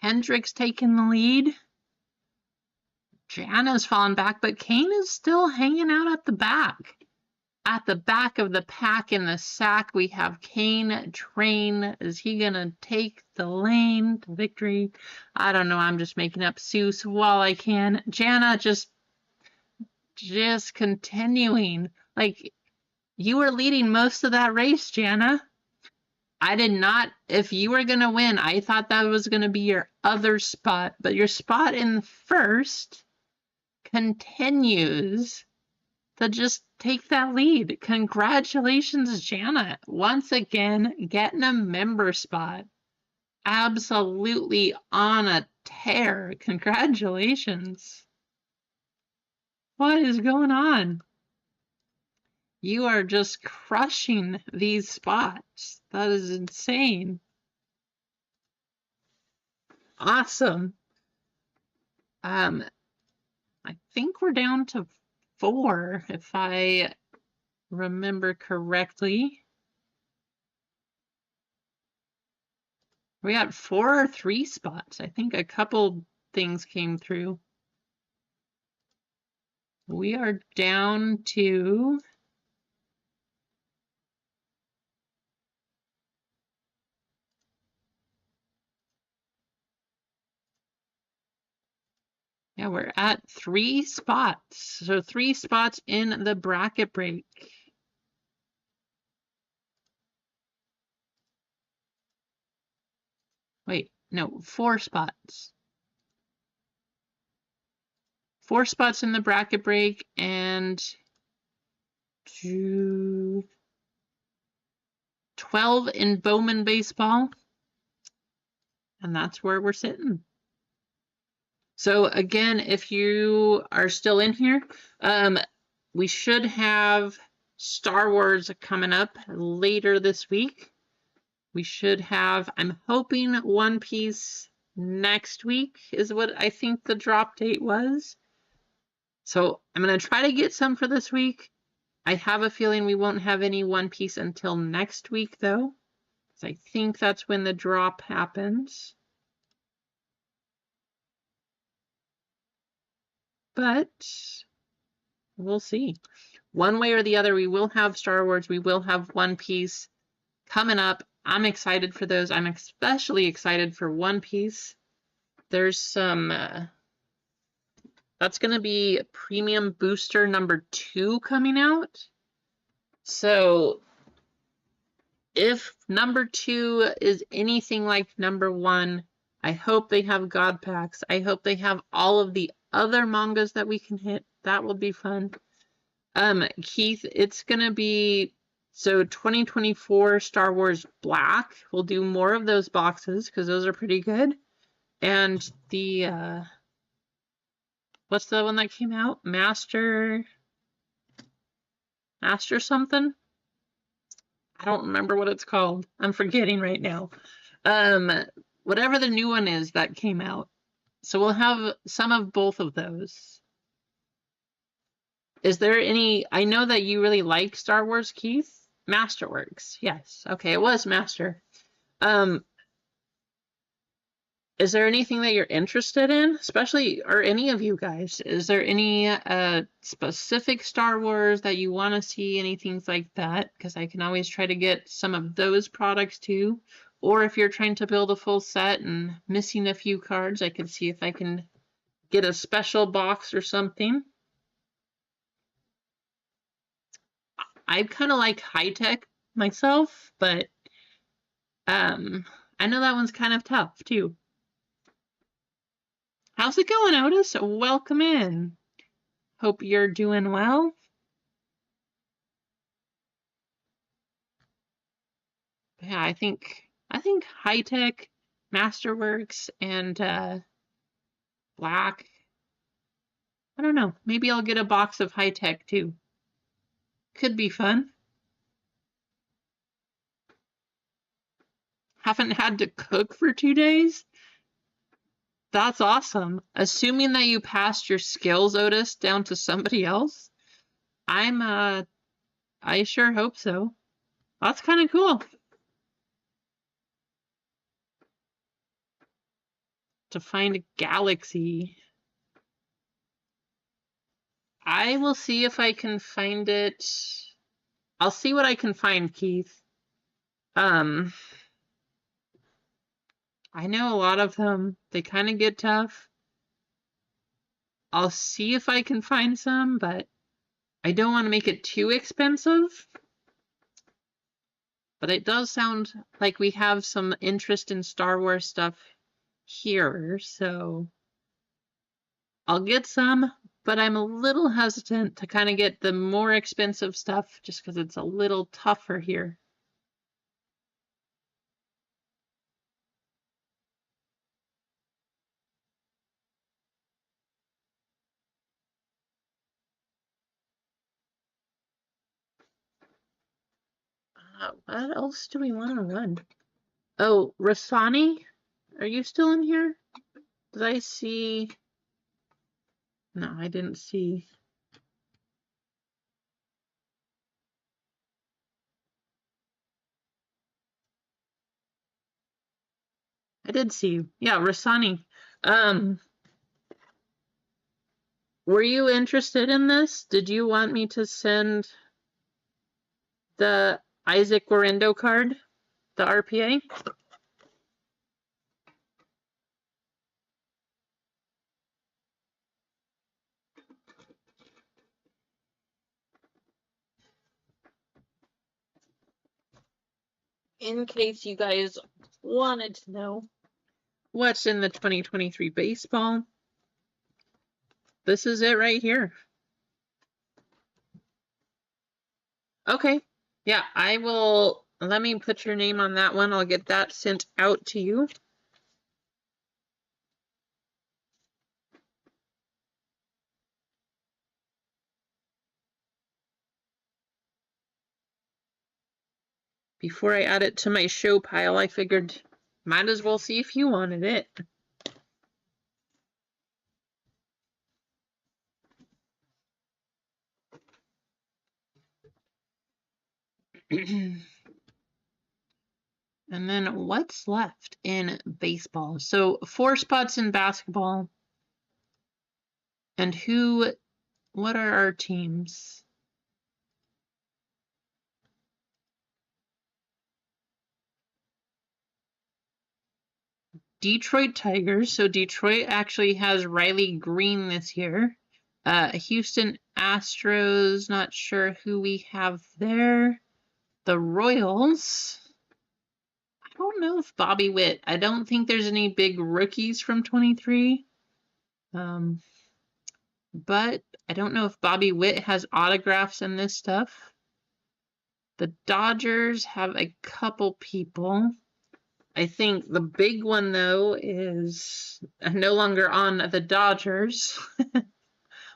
Hendrick's taking the lead. Jana's fallen back, but Kane is still hanging out at the back. At the back of the pack in the sack, we have Kane Train. Is he going to take the lane to victory? I don't know. I'm just making up Seuss while I can. Jana just continuing. Like, you were leading most of that race, Jana. I did not. If you were going to win, I thought that was going to be your other spot. But your spot in first continues to just take that lead. Congratulations, Jana. Once again, getting a member spot. Absolutely on a tear. Congratulations. What is going on? You are just crushing these spots. That is insane. Awesome. I think we're down to 4, if I remember correctly. We got 4 or 3 spots. I think a couple things came through. We are down to we're at 3 spots. So 3 spots in the bracket break. Wait, no, 4 spots. 4 spots in the bracket break and 12 in Bowman baseball. And that's where we're sitting. So again, if you are still in here, we should have Star Wars coming up later this week. We should have, I'm hoping, One Piece next week is what I think the drop date was. So I'm going to try to get some for this week. I have a feeling we won't have any One Piece until next week, though. So I think that's when the drop happens. But we'll see. One way or the other, we will have Star Wars. We will have One Piece coming up. I'm excited for those. I'm especially excited for One Piece. There's some... that's going to be Premium Booster number 2 coming out. So if number 2 is anything like number 1, I hope they have God Packs. I hope they have all of the other mangas that we can hit. That will be fun. Keith, it's going to be, so 2024 Star Wars Black. We'll do more of those boxes because those are pretty good. And the, what's the one that came out? Master something? I don't remember what it's called. I'm forgetting right now. Whatever the new one is that came out. So we'll have some of both of those. Is there any, I know that you really like Star Wars, Keith. Masterworks, yes. Okay, it was Master. Is there anything that you're interested in? Especially, or any of you guys, is there any specific Star Wars that you want to see, anything like that? Because I can always try to get some of those products too. Or if you're trying to build a full set and missing a few cards, I can see if I can get a special box or something. I kind of like high tech myself, but I know that one's kind of tough too. How's it going, Otis? Welcome in. Hope you're doing well. Yeah, I think High Tech, Masterworks, and Black. I don't know. Maybe I'll get a box of High Tech too. Could be fun. Haven't had to cook for 2 days? That's awesome. Assuming that you passed your skills, Otis, down to somebody else. I sure hope so. That's kind of cool. To find a galaxy. I will see if I can find it. I'll see what I can find, Keith. I know a lot of them, they kind of get tough. I'll see if I can find some, but I don't want to make it too expensive. But it does sound like we have some interest in Star Wars stuff here, so I'll get some, but I'm a little hesitant to kind of get the more expensive stuff just because it's a little tougher here. What else do we want to run? Oh, Rasani, are you still in here? Did I see? No, I didn't see. I did see you. Yeah, Rasani. Were you interested in this? Did you want me to send the Isaac Guarendo card, the RPA? In case you guys wanted to know what's in the 2023 baseball, this is it right here. Okay. Yeah, I will. Let me put your name on that one. I'll get that sent out to you. Before I add it to my show pile, I figured might as well see if you wanted it. And then what's left in baseball? So 4 spots in basketball. And what are our teams? Detroit Tigers. So Detroit actually has Riley Green this year. Houston Astros, not sure who we have there. The Royals. I don't know if Bobby Witt. I don't think there's any big rookies from 23. But I don't know if Bobby Witt has autographs in this stuff. The Dodgers have a couple people. I think the big one, though, is no longer on the Dodgers.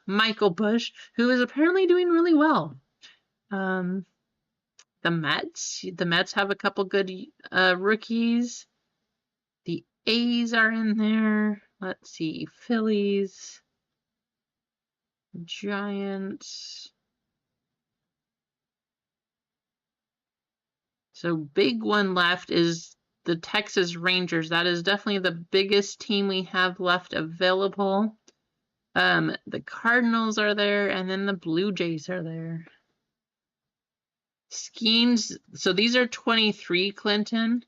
Michael Busch, who is apparently doing really well. The Mets have a couple good rookies. The A's are in there. Let's see, Phillies, Giants. So big one left is the Texas Rangers. That is definitely the biggest team we have left available. The Cardinals are there, and then the Blue Jays are there. Skeens, so these are 23, Clinton.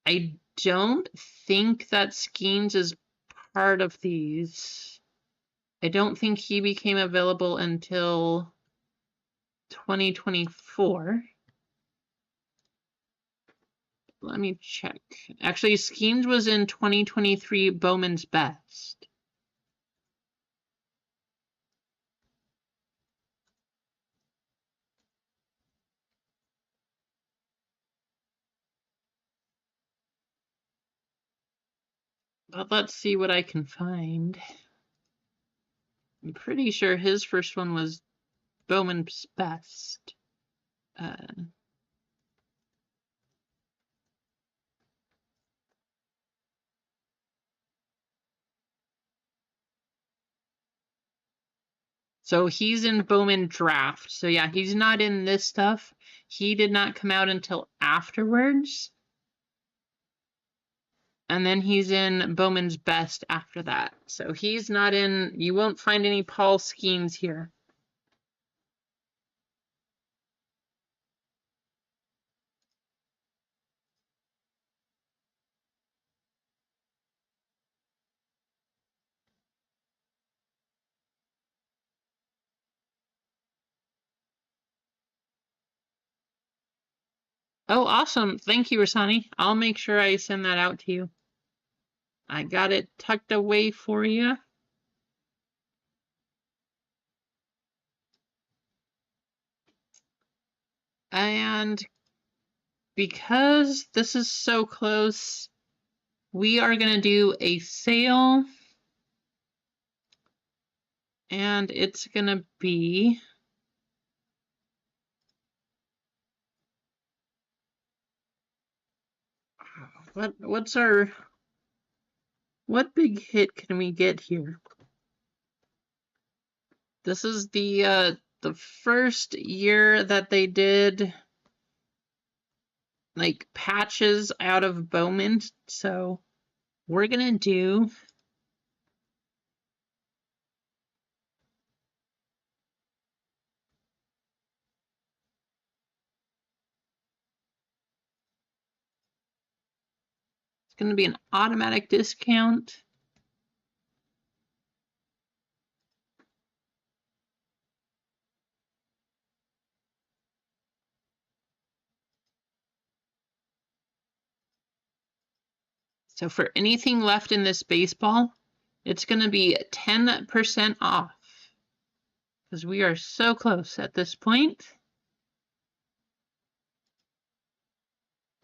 I don't think that Skeens is part of these. I don't think he became available until 2024. Let me check. Actually, Skeens was in 2023 Bowman's Best. let's see what I can find. I'm pretty sure his first one was Bowman's Best. So he's in Bowman Draft. So yeah, he's not in this stuff. He did not come out until afterwards. And then he's in Bowman's Best after that. So he's not in, you won't find any Paul Skeens here. Oh, awesome. Thank you, Rasani. I'll make sure I send that out to you. I got it tucked away for you. And because this is so close, we are going to do a sale. And it's going to be what big hit can we get here? This is the first year that they did like patches out of Bowman, so we're gonna do it's gonna be an automatic discount. So for anything left in this baseball, it's going to be 10% off because we are so close at this point.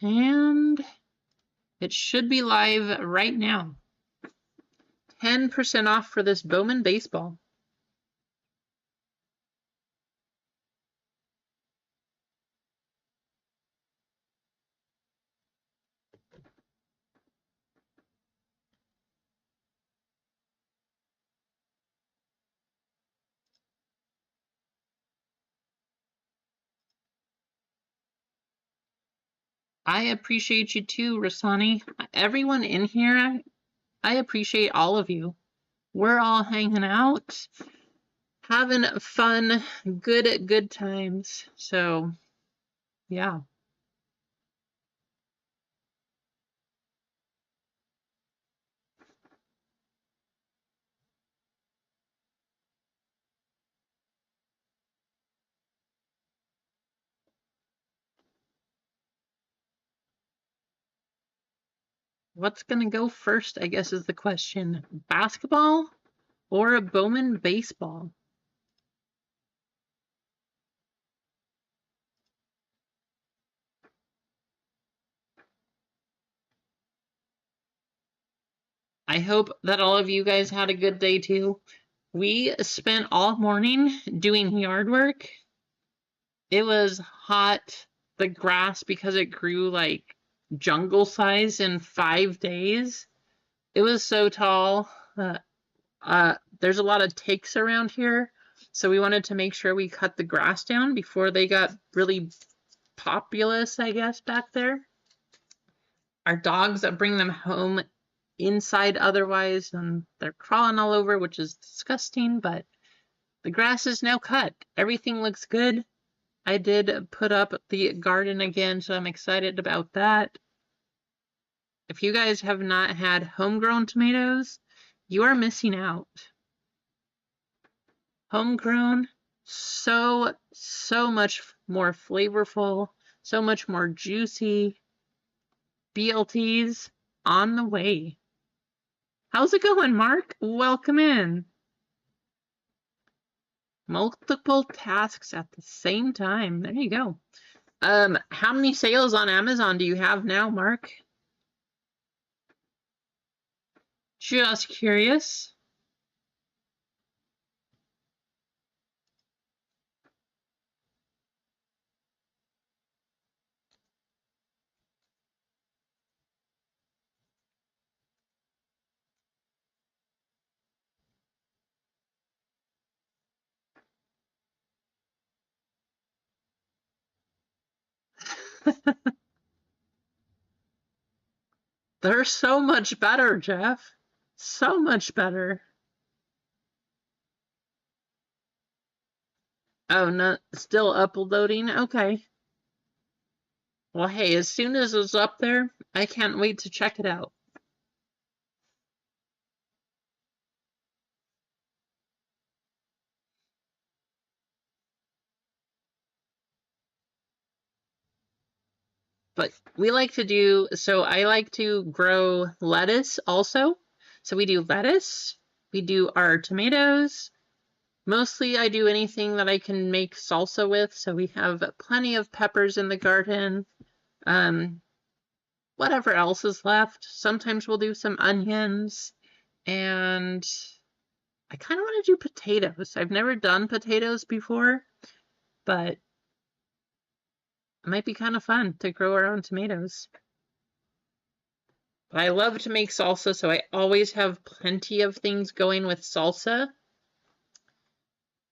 And it should be live right now. 10% off for this Bowman baseball. I appreciate you too, Rasani. Everyone in here, I appreciate all of you. We're all hanging out, having fun, good times. So, yeah. What's going to go first, I guess, is the question. Basketball or a Bowman baseball? I hope that all of you guys had a good day too. We spent all morning doing yard work. It was hot. The grass, because it grew like jungle size in 5 days, it was so tall. There's a lot of takes around here, so we wanted to make sure we cut the grass down before they got really populous, I guess, back there. Our dogs that bring them home inside otherwise, and they're crawling all over, which is disgusting, but the grass is now cut. Everything looks good. I did put up the garden again, so I'm excited about that. If you guys have not had homegrown tomatoes, you are missing out. Homegrown, so much more flavorful, so much more juicy. BLTs on the way. How's it going, Mark? Welcome in. Multiple tasks at the same time. There you go. How many sales on Amazon do you have now, Mark? Just curious. They're so much better, Jeff. So much better. Oh, no, still uploading? Okay. Well, hey, as soon as it's up there, I can't wait to check it out. But we like to do, so I like to grow lettuce also. So we do lettuce, we do our tomatoes. Mostly I do anything that I can make salsa with. So we have plenty of peppers in the garden. Whatever else is left. Sometimes we'll do some onions. And I kind of want to do potatoes. I've never done potatoes before, but it might be kind of fun to grow our own tomatoes. But I love to make salsa, so I always have plenty of things going with salsa.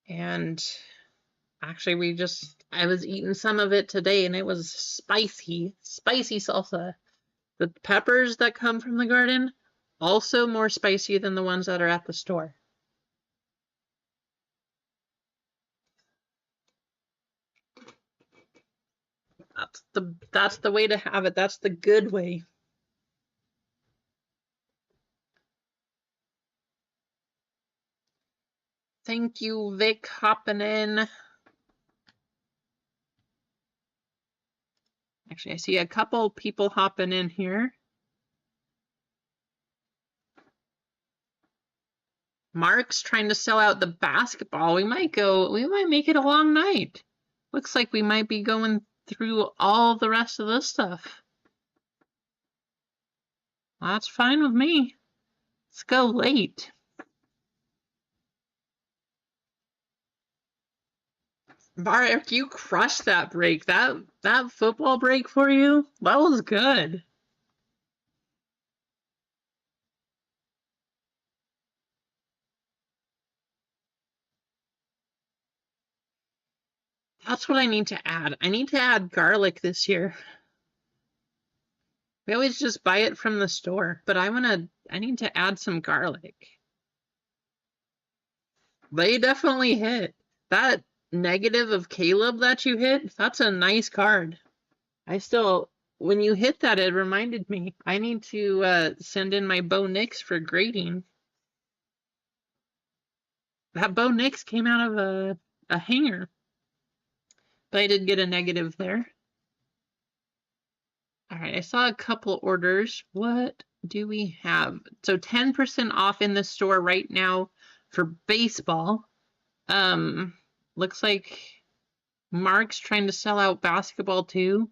And actually, I was eating some of it today, and it was spicy salsa. The peppers that come from the garden, also more spicy than the ones that are at the store. That's the way to have it. That's the good way. Thank you, Vic, hopping in. Actually, I see a couple people hopping in here. Mark's trying to sell out the basketball. We might make it a long night. Looks like we might be going through all the rest of this stuff. That's fine with me. Let's go late. Mark, you crushed that break. That football break for you, that was good. That's what I need to add. I need to add garlic this year. We always just buy it from the store, but I need to add some garlic. They definitely hit. That negative of Caleb that you hit, that's a nice card. When you hit that, it reminded me. I need to send in my Bo Nix for grading. That Bo Nix came out of a hanger. But I did get a negative there. All right, I saw a couple orders. What do we have? So 10% off in the store right now for baseball. Looks like Mark's trying to sell out basketball too.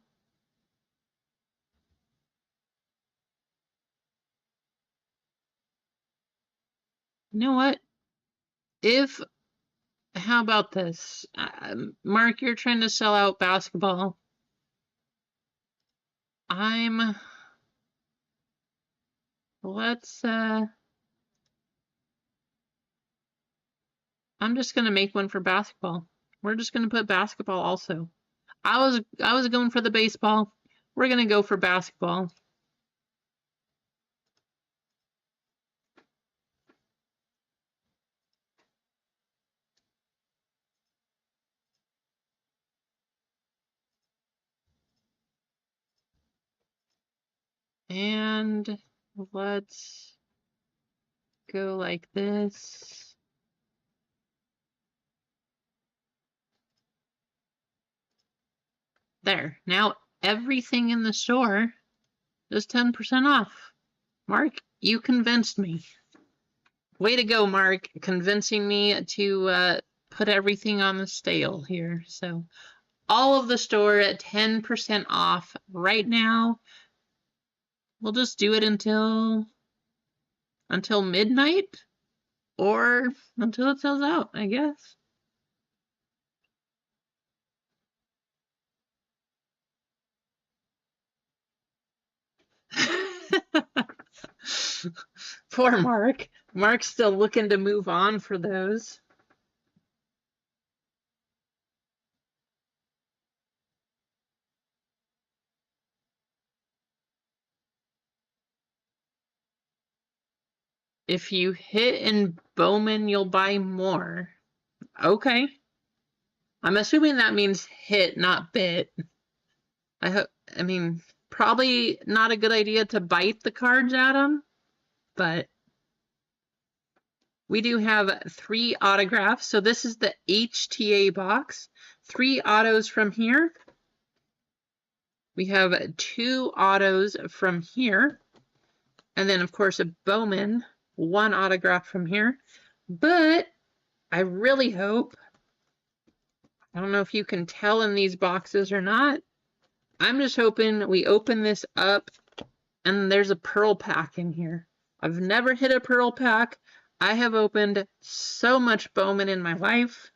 You know what? How about this? Mark, you're trying to sell out basketball. I'm just gonna make one for basketball. We're just gonna put basketball also. I was going for the baseball. We're gonna go for basketball. And let's go like this. There. Now everything in the store is 10% off. Mark, you convinced me. Way to go, Mark, convincing me to put everything on the sale here. So all of the store at 10% off right now. We'll just do it until until midnight or until it sells out, I guess. Poor Mark. Mark's still looking to move on for those. If you hit in Bowman, you'll buy more. Okay. I'm assuming that means hit, not bit. I mean, probably not a good idea to bite the cards at them, but we do have 3 autographs. So this is the HTA box. 3 autos from here. We have 2 autos from here. And then, of course, a Bowman, 1 autograph from here. But I really hope, I don't know if you can tell in these boxes or not, I'm just hoping we open this up and there's a pearl pack in here. I've never hit a pearl pack. I have opened so much Bowman in my life.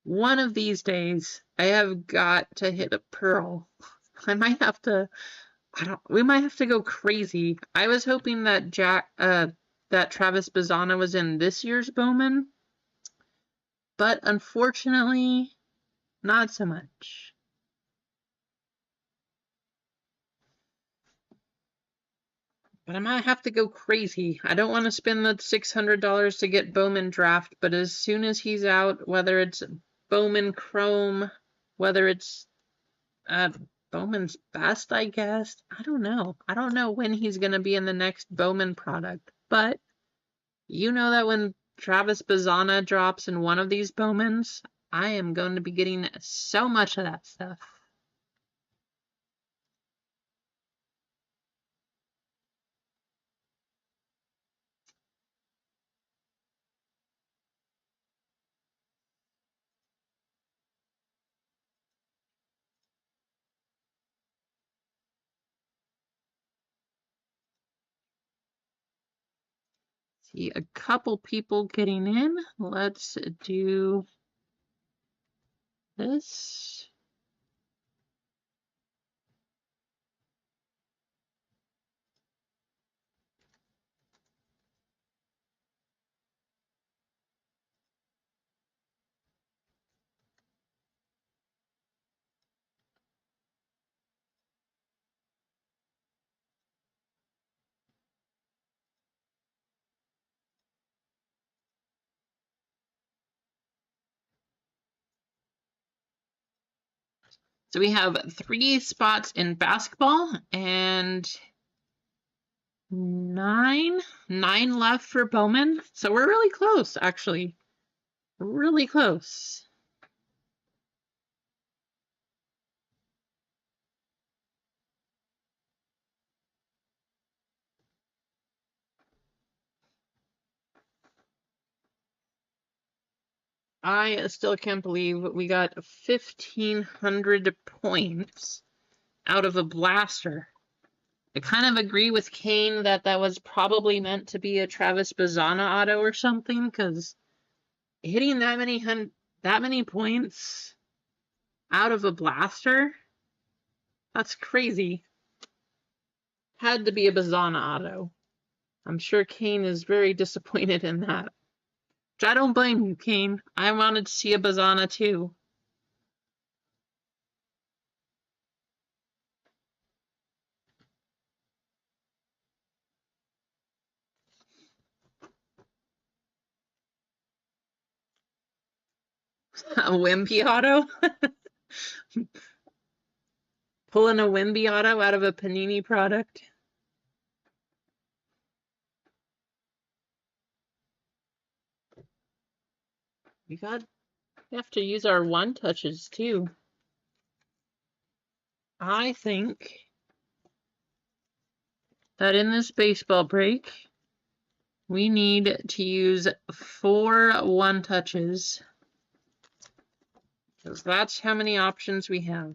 One of these days, I have got to hit a pearl. I might have to, we might have to go crazy. I was hoping that that Travis Bazzana was in this year's Bowman, but unfortunately, not so much. But I might have to go crazy. I don't want to spend the $600 to get Bowman draft, but as soon as he's out, whether it's Bowman Chrome, whether it's Bowman's Best, I guess. I don't know. I don't know when he's going to be in the next Bowman product, but you know that when Travis Bazzana drops in one of these Bowmans, I am going to be getting so much of that stuff. See a couple people getting in. Let's do this. So we have 3 spots in basketball and 9 left for Bowman. So we're really close, actually. Really close. I still can't believe we got 1,500 points out of a blaster. I kind of agree with Kane that that was probably meant to be a Travis Bazzana auto or something, because hitting that many points out of a blaster, that's crazy. Had to be a Bazzana auto. I'm sure Kane is very disappointed in that. Which I don't blame you, Kane. I wanted to see a Bazzana too. A Wemby auto? Pulling a Wemby auto out of a Panini product. We have to use our 1-touches too. I think that in this baseball break, we need to use 4 1-touches. Because that's how many options we have.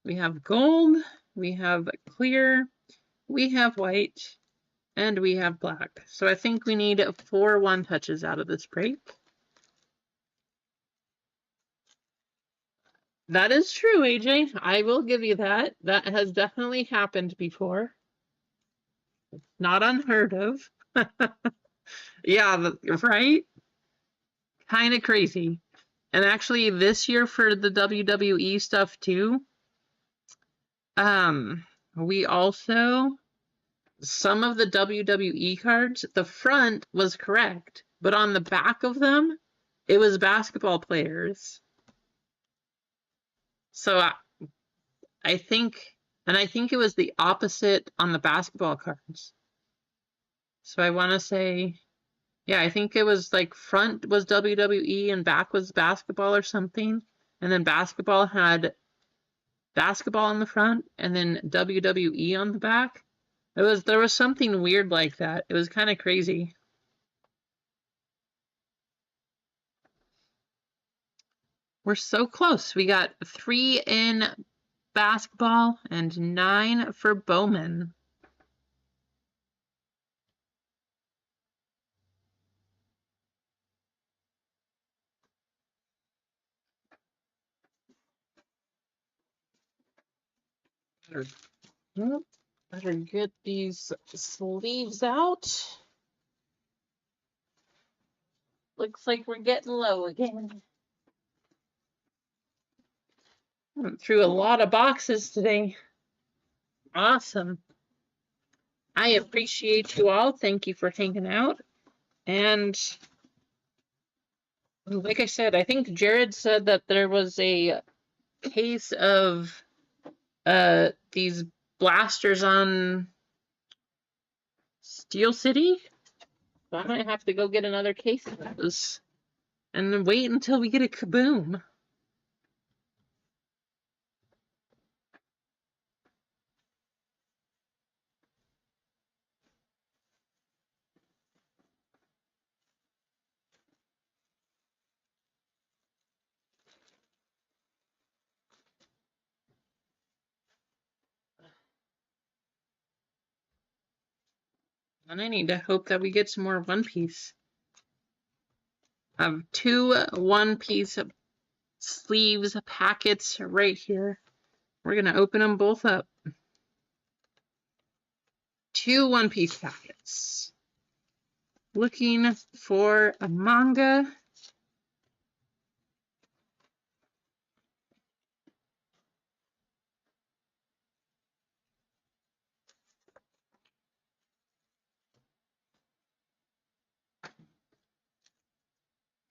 We have gold, we have clear, we have white, And we have black. So I think we need 4 one-touches out of this break. That is true, AJ. I will give you that. That has definitely happened before. Not unheard of. Yeah, right? Kind of crazy. And actually, this year for the WWE stuff too, we also, some of the WWE cards, the front was correct, but on the back of them, it was basketball players. So I think, and I think it was the opposite on the basketball cards. So I want to say, yeah, I think it was like front was WWE and back was basketball or something. And then basketball had basketball on the front and then WWE on the back. There was something weird like that. It was kind of crazy. We're so close. We got 3 in basketball and 9 for Bowman. Better get these sleeves out. Looks like we're getting low again. Went through a lot of boxes today. Awesome. I appreciate you all. Thank you for hanging out. And like I said, I think Jared said that there was a case of these blasters on Steel City. So I might have to go get another case of those and then wait until we get a kaboom. And I need to hope that we get some more One Piece. I have 2 One Piece sleeves packets right here. We're going to open them both up. 2 One Piece packets. Looking for a manga.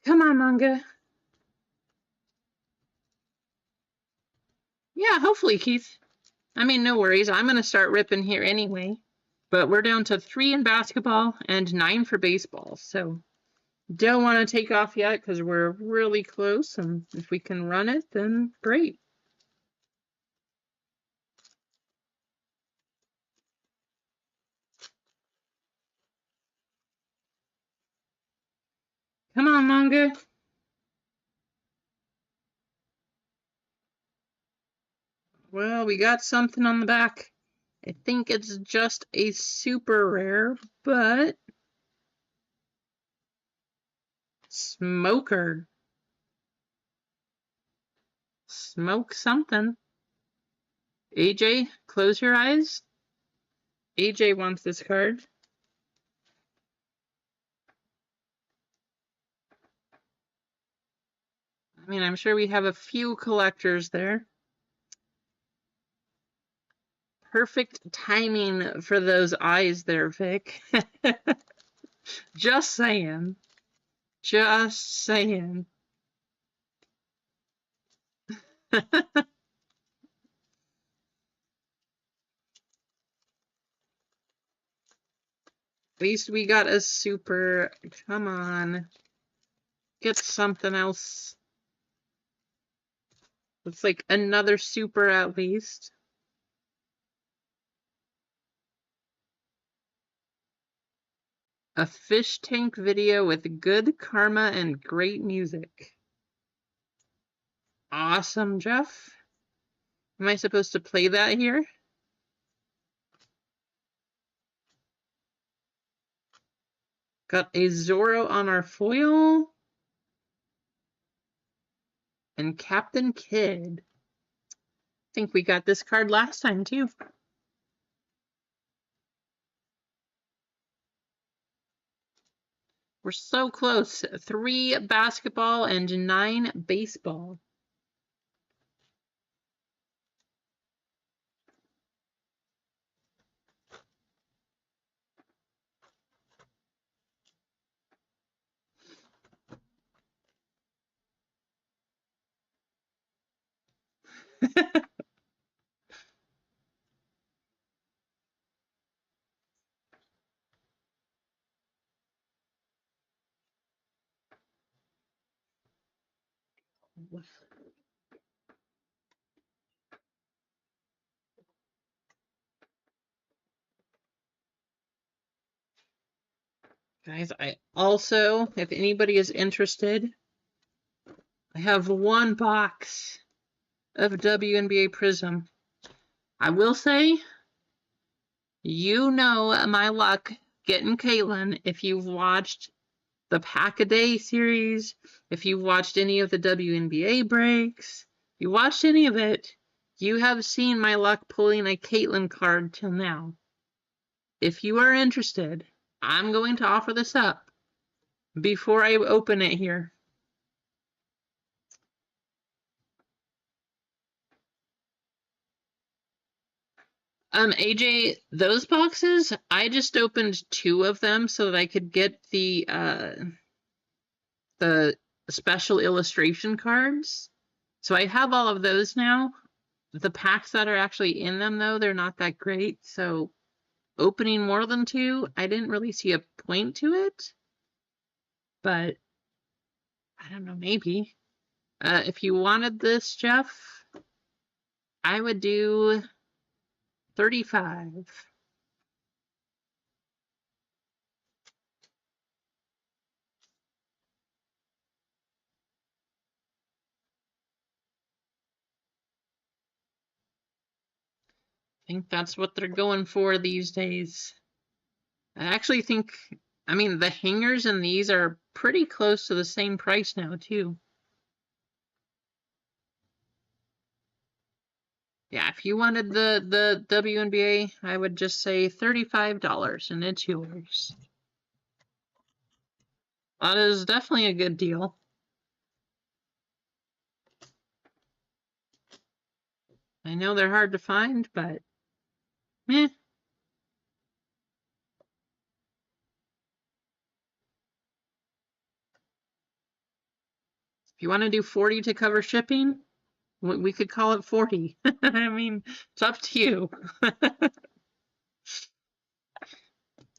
Come on, manga. Yeah, hopefully, Keith. I mean, no worries. I'm going to start ripping here anyway. But we're down to 3 in basketball and 9 for baseball. So don't want to take off yet because we're really close. And if we can run it, then great. Come on, manga. Well, we got something on the back. I think it's just a super rare, but smoker. Smoke something. AJ, close your eyes. AJ wants this card. I mean, I'm sure we have a few collectors there. Perfect timing for those eyes there, Vic. Just saying. Just saying. At least we got a super. Come on. Get something else. It's like another super at least. A fish tank video with good karma and great music. Awesome, Jeff. Am I supposed to play that here? Got a Zorro on our foil. And Captain Kidd. I think we got this card last time, too. We're so close. 3 basketball and 9 baseball. Guys, I also, if anybody is interested, I have 1 box of WNBA Prism. I will say, you know my luck getting Caitlin if you've watched the Pack-A-Day series, if you've watched any of the WNBA breaks, if you watched any of it, you have seen my luck pulling a Caitlin card till now. If you are interested, I'm going to offer this up before I open it here. AJ, those boxes, I just opened 2 of them so that I could get the special illustration cards. So I have all of those now. The packs that are actually in them, though, they're not that great. So opening more than 2, I didn't really see a point to it. But I don't know, maybe. If you wanted this, Jeff, I would do 35. I think that's what they're going for these days. I actually think, I mean, the hangers in these are pretty close to the same price now, too. Yeah, if you wanted the WNBA, I would just say $35 and it's yours. That is definitely a good deal. I know they're hard to find, but meh. If you want to do 40 to cover shipping, we could call it 40. I mean, it's up to you. If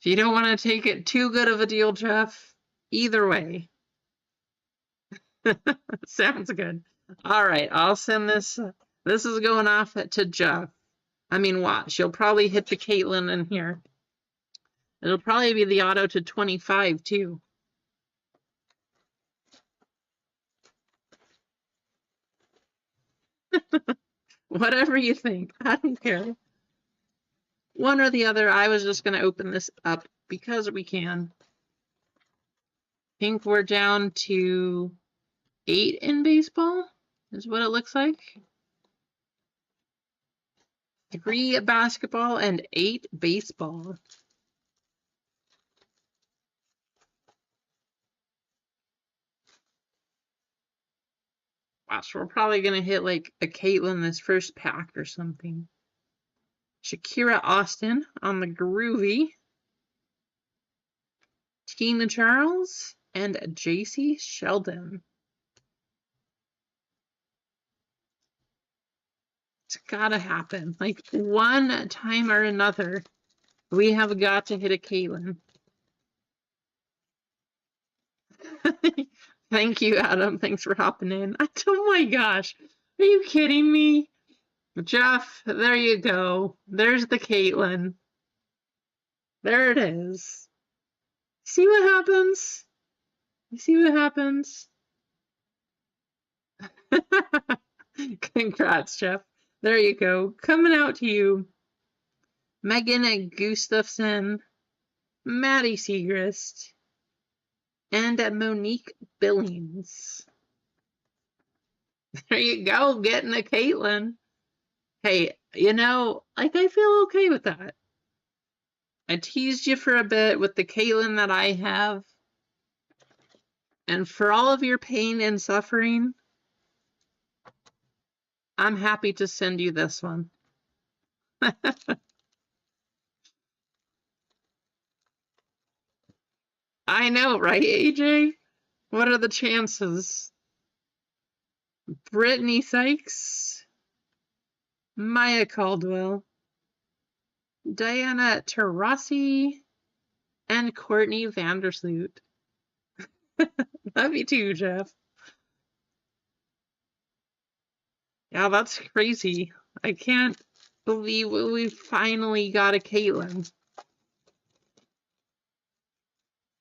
you don't want to take it too good of a deal, Jeff, either way. Sounds good. All right, I'll send this. This is going off to Jeff. I mean, watch. You'll probably hit the Caitlin in here. It'll probably be the auto to 25, too. Whatever you think. I don't care. One or the other. I was just going to open this up because we can. I think we're down to 8 in baseball, is what it looks like. 3 basketball and 8 baseball. Wow, so we're probably going to hit like a Caitlin this first pack or something. Shakira Austin on the Groovy. Tina Charles and JC Sheldon. It's gotta happen. Like one time or another, we have got to hit a Caitlin. Thank you, Adam. Thanks for hopping in. Oh my gosh. Are you kidding me? Jeff, there you go. There's the Caitlin. There it is. See what happens? You see what happens? Congrats, Jeff. There you go. Coming out to you. Megan Gustafson. Maddie Segrist. and Monique Billings. There you go, getting a Caitlin. Hey, I feel okay with that. I teased you for a bit with the Caitlin that I have. And for all of your pain and suffering, I'm happy to send you this one. I know, right, AJ? What are the chances? Brittany Sykes, Maya Caldwell, Diana Taurasi, and Courtney Vandersloot. Love you too, Jeff. Yeah, that's crazy. I can't believe we finally got a Caitlin.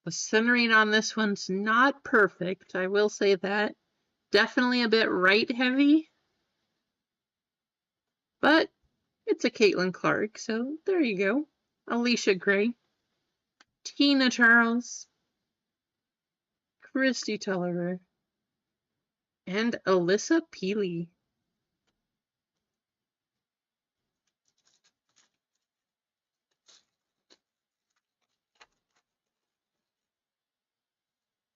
The centering on this one's not perfect, I will say that. Definitely a bit right heavy. But it's a Caitlin Clark, so there you go. Alicia Gray, Tina Charles, Christy Tulliver, and Alyssa Peely.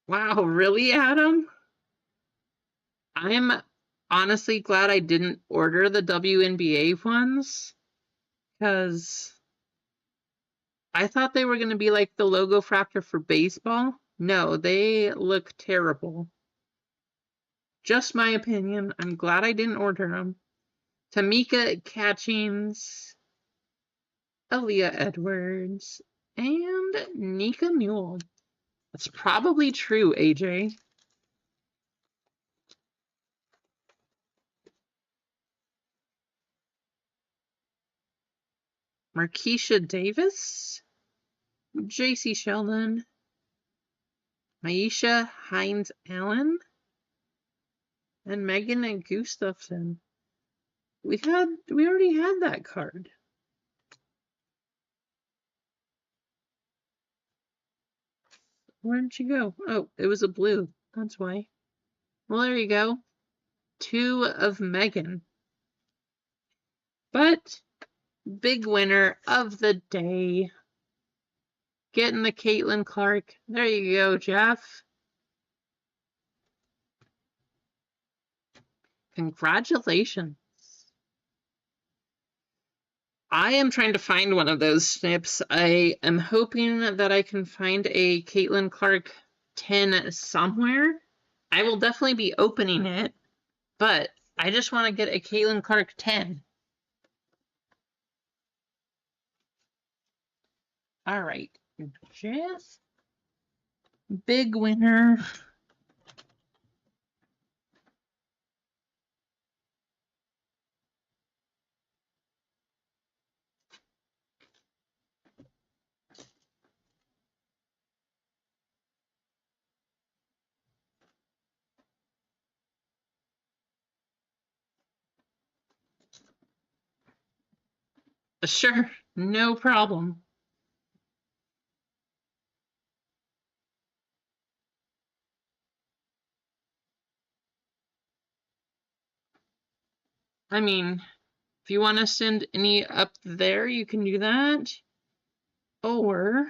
Wow, really, Adam? I'm honestly glad I didn't order the WNBA ones, because I thought they were going to be like the logo fractor for baseball. No, they look terrible. Just my opinion. I'm glad I didn't order them. Tamika Catchings, Aaliyah Edwards, and Nika Mule. That's probably true, AJ. Markeisha Davis, JC Sheldon, Maisha Hines Allen, and Megan Gustafson. We already had that card. Where did she go? Oh, it was a blue. That's why. Well, there you go. 2 of Megan. But big winner of the day. Getting the Caitlin Clark. There you go, Jeff. Congratulations. I am trying to find one of those snips. I am hoping that I can find a Caitlin Clark 10 somewhere. I will definitely be opening it, but I just want to get a Caitlin Clark 10. All right, Jeff. Big winner. Sure, no problem. I mean, if you want to send any up there, you can do that. Or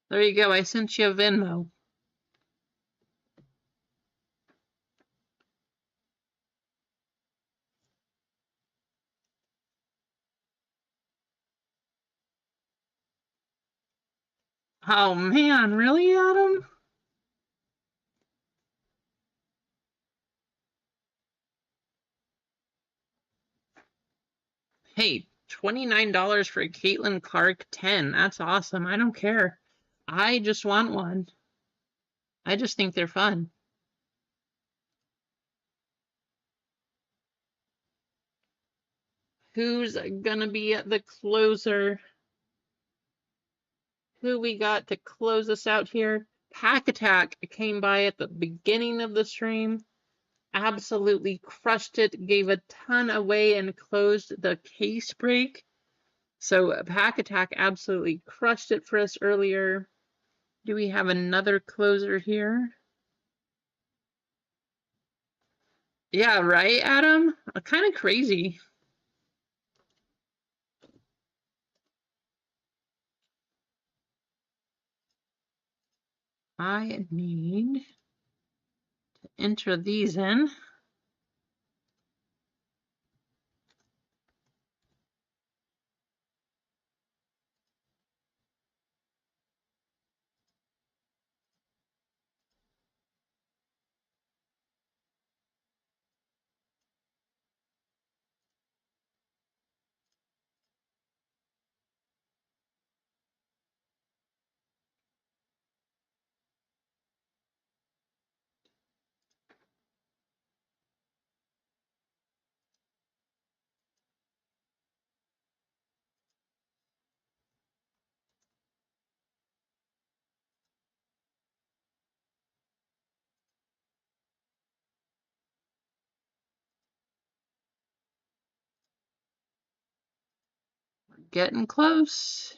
there you go. I sent you a Venmo. Oh man, really, Adam? Hey, $29 for a Caitlin Clark 10. That's awesome. I don't care. I just want one. I just think they're fun. Who's gonna be the closer? Who we got to close us out here? Pack Attack came by at the beginning of the stream, absolutely crushed it, gave a ton away, and closed the case break. So Pack Attack absolutely crushed it for us earlier. Do we have another closer here? Yeah, right, Adam? Kind of crazy. I need to enter these in. We're getting close.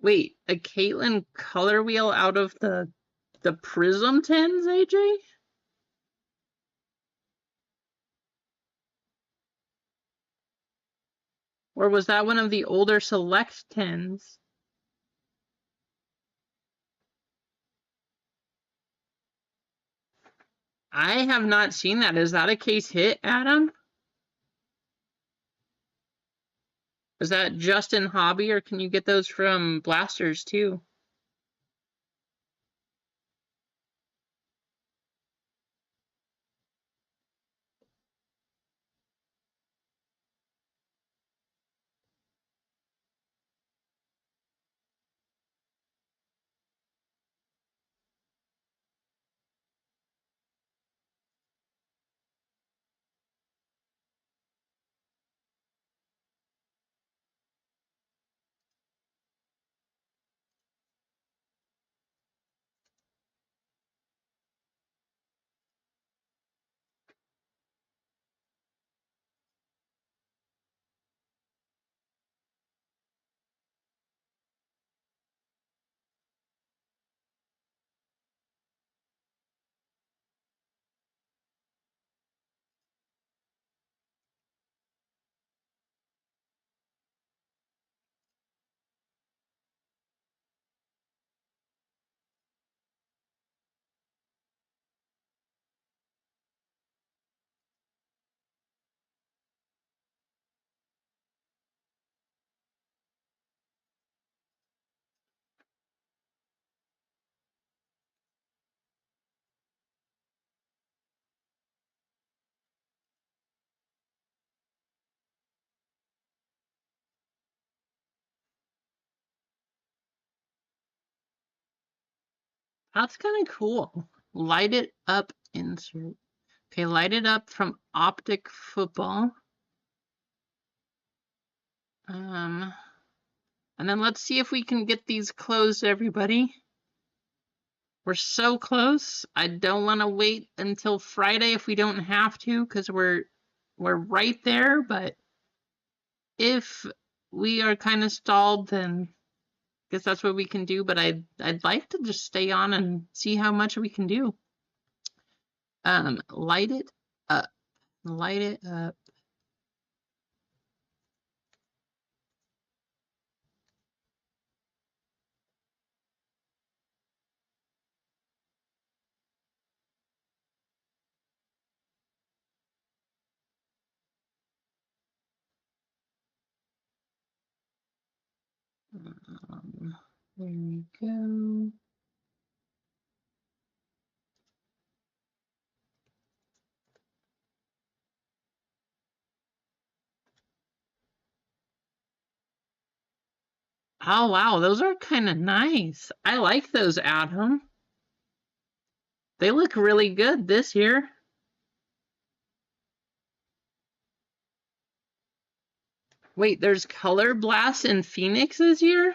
Wait, a Caitlin color wheel out of the Prism tins, AJ? Or was that one of the older select tins? I have not seen that. Is that a case hit, Adam? Is that just in hobby, or can you get those from blasters too? That's kind of cool. Light it up insert. Okay, light it up from Optic Football. And then let's see if we can get these closed, everybody. We're so close. I don't want to wait until Friday if we don't have to, because we're right there. But if we are kind of stalled, then I guess that's what we can do. But I'd like to just stay on and see how much we can do. Light it up. Light it up. There we go. Oh, wow, those are kind of nice. I like those, Adam. They look really good this year. Wait, there's Color Blast in Phoenix this year?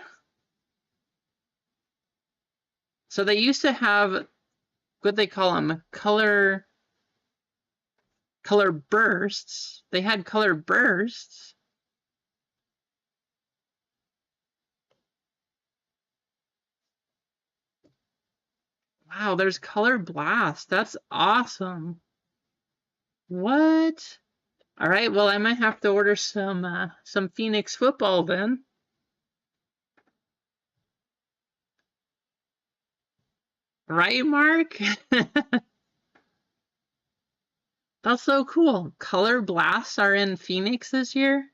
So they used to have, what they call them, color bursts. They had color bursts. Wow, there's Color Blast. That's awesome. What? All right, well, I might have to order some Phoenix football then. Right, Mark? That's so cool. Color Blasts are in Phoenix this year.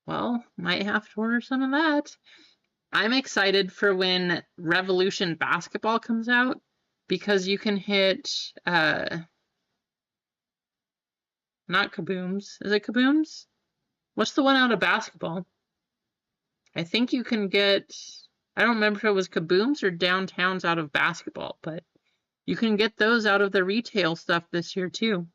Well, might have to order some of that. I'm excited for when Revolution Basketball comes out because you can hit, not Kabooms. Is it Kabooms? What's the one out of basketball? I think you can get, I don't remember if it was Kabooms or Downtowns out of basketball, but you can get those out of the retail stuff this year too.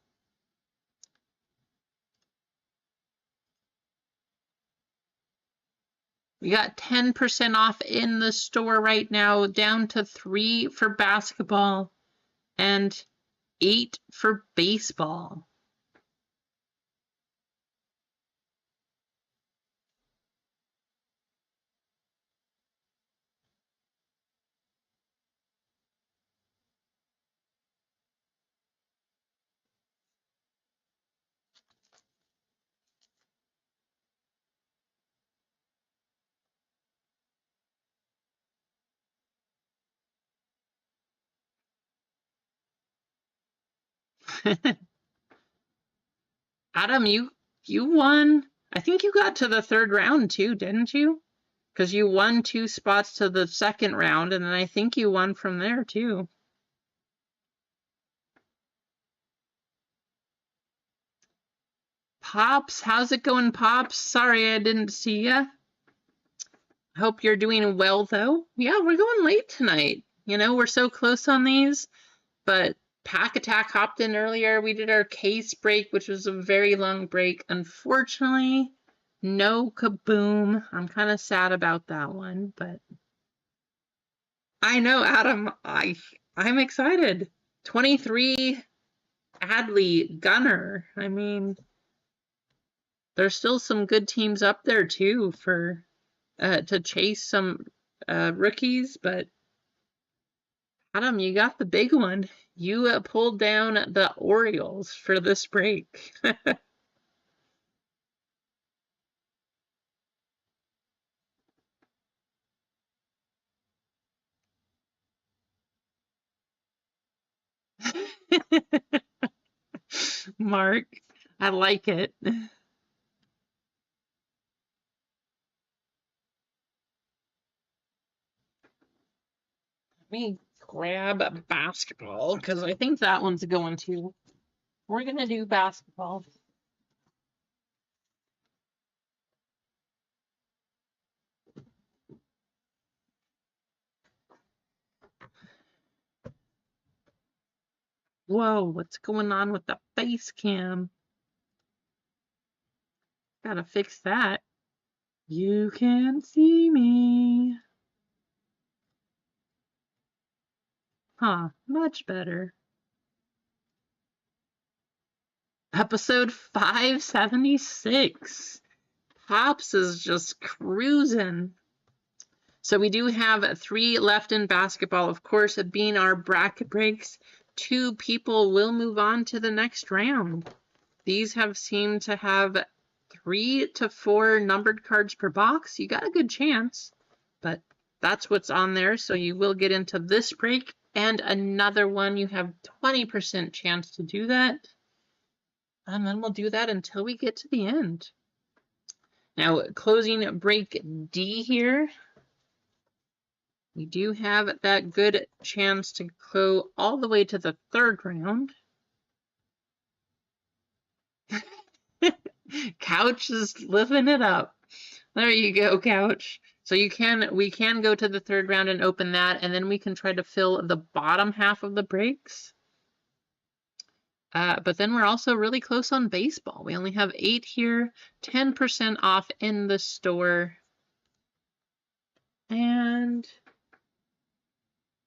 We got 10% off in the store right now, down to 3 for basketball and 8 for baseball. Adam, you won. I think you got to the 3rd round too, didn't you? Because you won 2 spots to the 2nd round, and then I think you won from there too. Pops, how's it going, Pops? Sorry I didn't see ya. Hope you're doing well, though. Yeah, we're going late tonight. You know, we're so close on these, but Pack Attack hopped in earlier. We did our case break, which was a very long break. Unfortunately, no Kaboom. I'm kind of sad about that one, but I know, Adam. I'm excited. 23 Adley Gunner. I mean, there's still some good teams up there too for to chase some rookies, but Adam, you got the big one. You pulled down the Orioles for this break. Mark, I like it. Let me grab a basketball because I think that one's going to. We're going to do basketball. Whoa, what's going on with the face cam? Gotta fix that. You can see me. Huh, much better. Episode 576. Pops is just cruising. So we do have 3 left in basketball. Of course, being our bracket breaks, 2 people will move on to the next round. These have seemed to have 3 to 4 numbered cards per box. You got a good chance, but that's what's on there. So you will get into this break and another one. You have 20% chance to do that. And then we'll do that until we get to the end. Now, closing break D here. We do have that good chance to go all the way to the third round. Couch is living it up. There you go, Couch. So we can go to the third round and open that, and then we can try to fill the bottom half of the breaks. But then we're also really close on baseball. We only have 8 here, 10% off in the store. And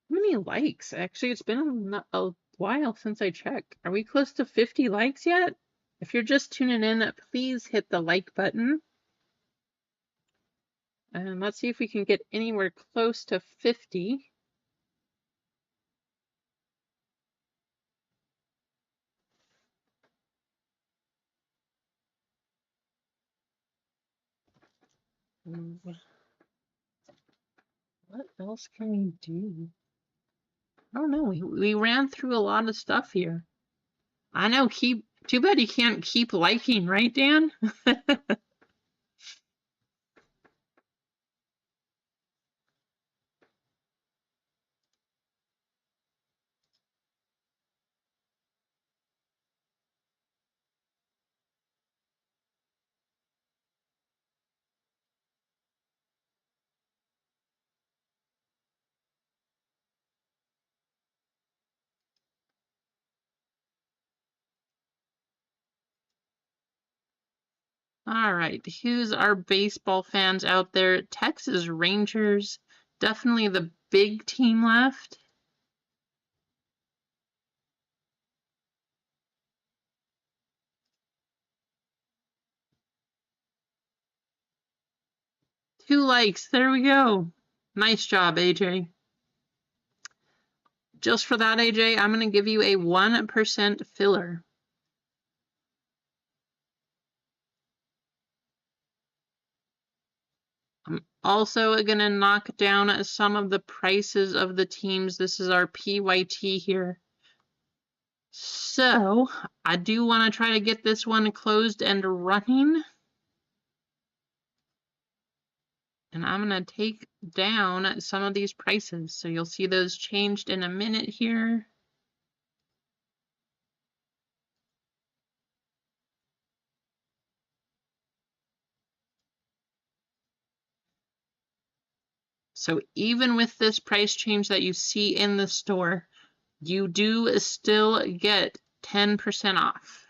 how many likes? Actually, it's been a while since I checked. Are we close to 50 likes yet? If you're just tuning in, please hit the like button. And let's see if we can get anywhere close to 50. What else can we do? I don't know. We ran through a lot of stuff here. I know. Too bad you can't keep liking, right, Dan? All right, who's our baseball fans out there? Texas Rangers, definitely the big team left. Two likes, there we go. Nice job, AJ. Just for that, AJ, I'm gonna give you a 1% filler. I'm also going to knock down some of the prices of the teams. This is our PYT here. So I do want to try to get this one closed and running. And I'm going to take down some of these prices. So you'll see those changed in a minute here. So even with this price change that you see in the store, you do still get 10% off.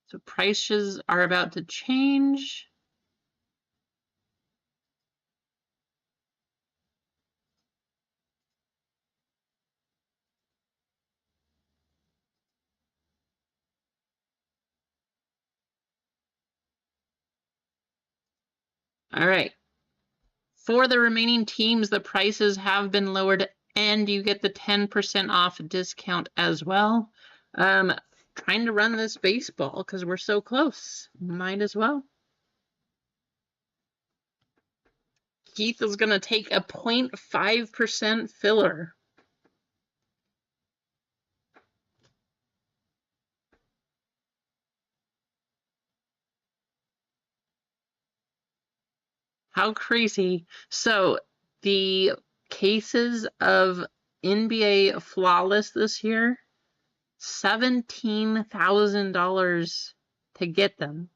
So prices are about to change. All right. For the remaining teams, the prices have been lowered and you get the 10% off discount as well. Trying to run this baseball because we're so close. Might as well. Keith is going to take a 0.5% filler. How crazy. So the cases of NBA Flawless this year, $17,000 to get them.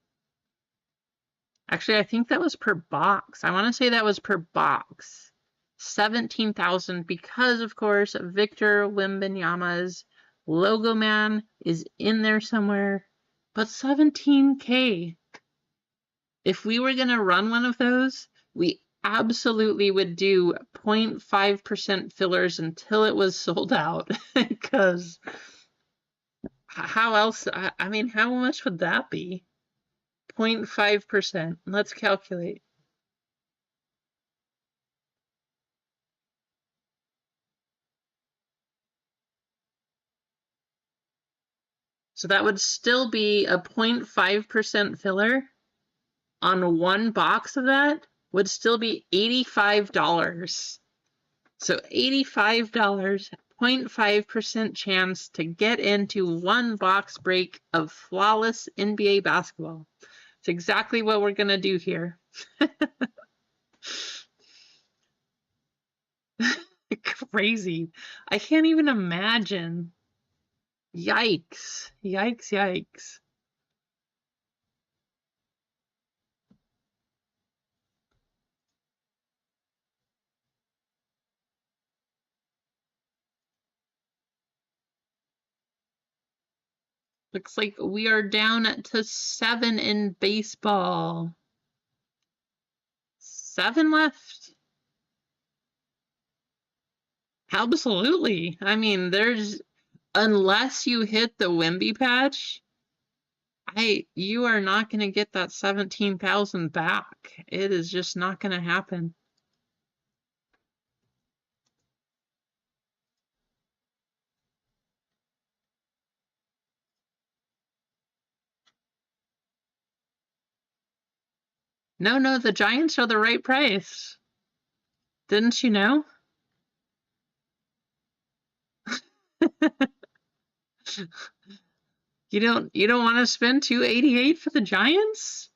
Actually, I think that was per box. I want to say that was per box. 17,000 because, of course, Victor Wembanyama's logo man is in there somewhere. But 17K. If we were going to run one of those, we absolutely would do 0.5% fillers until it was sold out. Because how else? I mean, how much would that be? 0.5%. Let's calculate. So that would still be a 0.5% filler on one box of that would still be $85. So $85 0.5% chance to get into one box break of flawless NBA basketball. It's exactly what we're going to do here. Crazy. I can't even imagine. Yikes. Yikes, yikes. Looks like we are down to 7 in baseball. 7 left. Absolutely. I mean, unless you hit the Wemby patch, you are not going to get that 17,000 back. It is just not going to happen. No, the Giants are the right price. Didn't you know? You don't want to spend 288 for the Giants?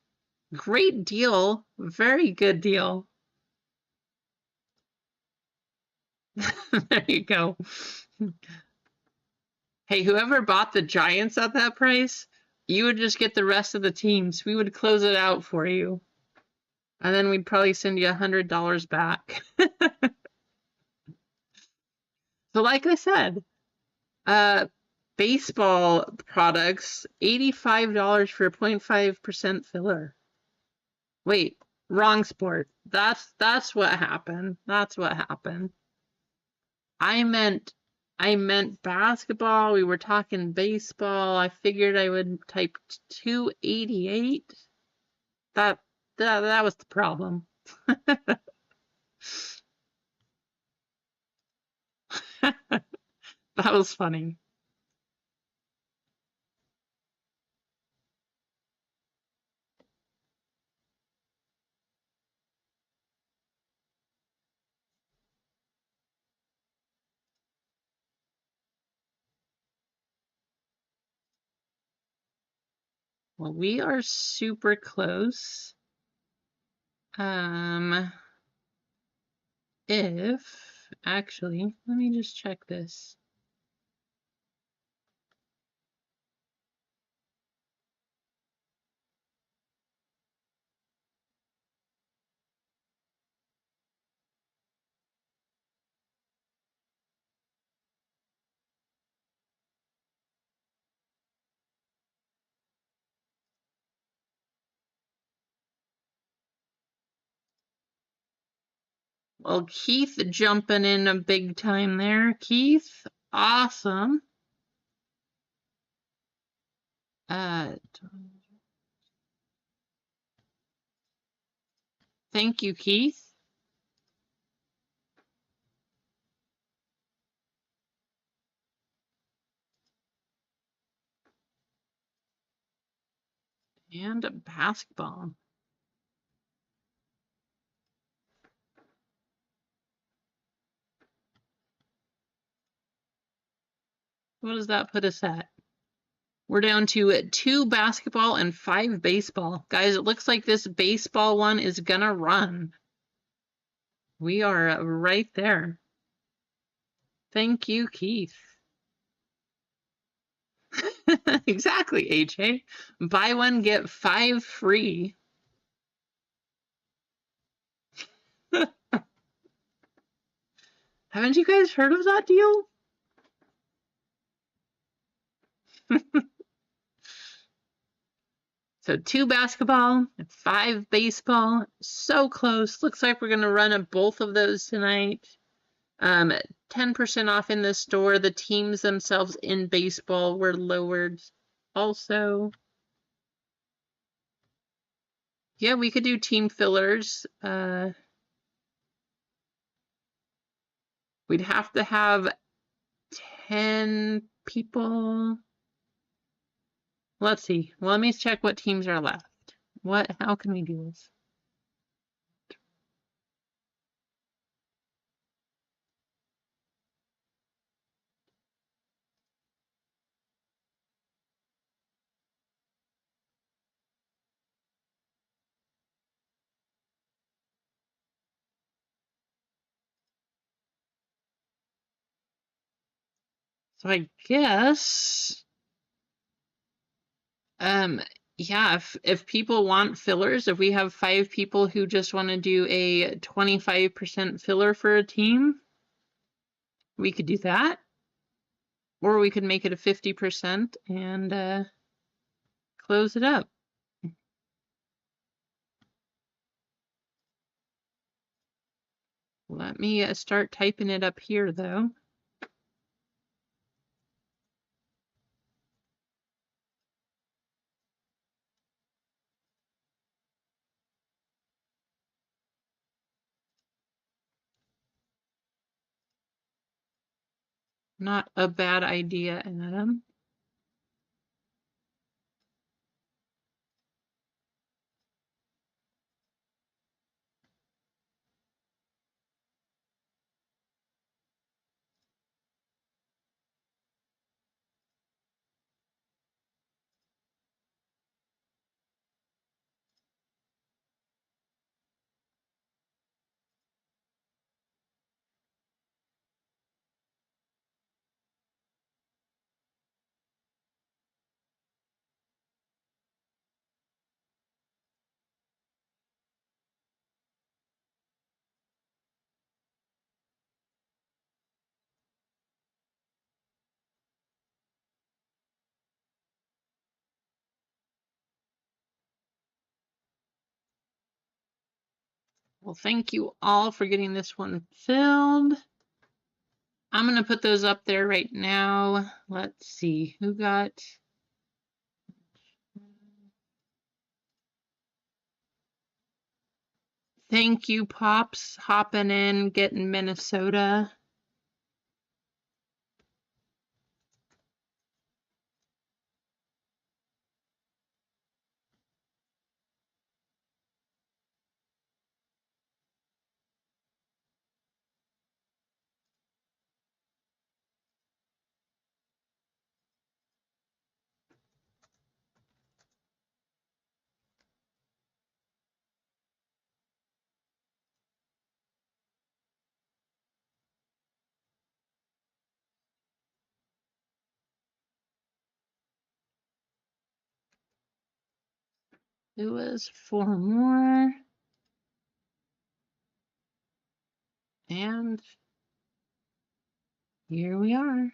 Great deal. Very good deal. There you go. Hey, whoever bought the Giants at that price, you would just get the rest of the teams. We would close it out for you. And then we'd probably send you $100 back. So like I said, baseball products, $85 for a 0.5% filler. Wait, wrong sport. That's what happened. That's what happened. I meant basketball. We were talking baseball. I figured I would type 288. That was the problem. That was funny. Well, we are super close. Actually, let me just check this. Well, Keith jumping in a big time there. Keith, awesome. Thank you, Keith. And a basketball. What does that put us at? We're down to 2 basketball and 5 baseball. Guys, it looks like this baseball one is gonna run. We are right there. Thank you, Keith. Exactly, HA. Buy one, get 5 free. Haven't you guys heard of that deal? So 2 basketball, 5 baseball. So close. Looks like we're going to run both of those tonight. 10% off in the store. The teams themselves in baseball were lowered also. Yeah, we could do team fillers. We'd have to have 10 people. Let's see. Well, let me check what teams are left. How can we do this? So I guess, yeah, if people want fillers, if we have 5 people who just want to do a 25% filler for a team, we could do that. Or we could make it a 50% and close it up. Let me start typing it up here, though. Not a bad idea, Adam. Well, thank you all for getting this one filled. I'm going to put those up there right now. Let's see who got. Thank you, Pops, hopping in, getting Minnesota. It was 4 more. And here we are.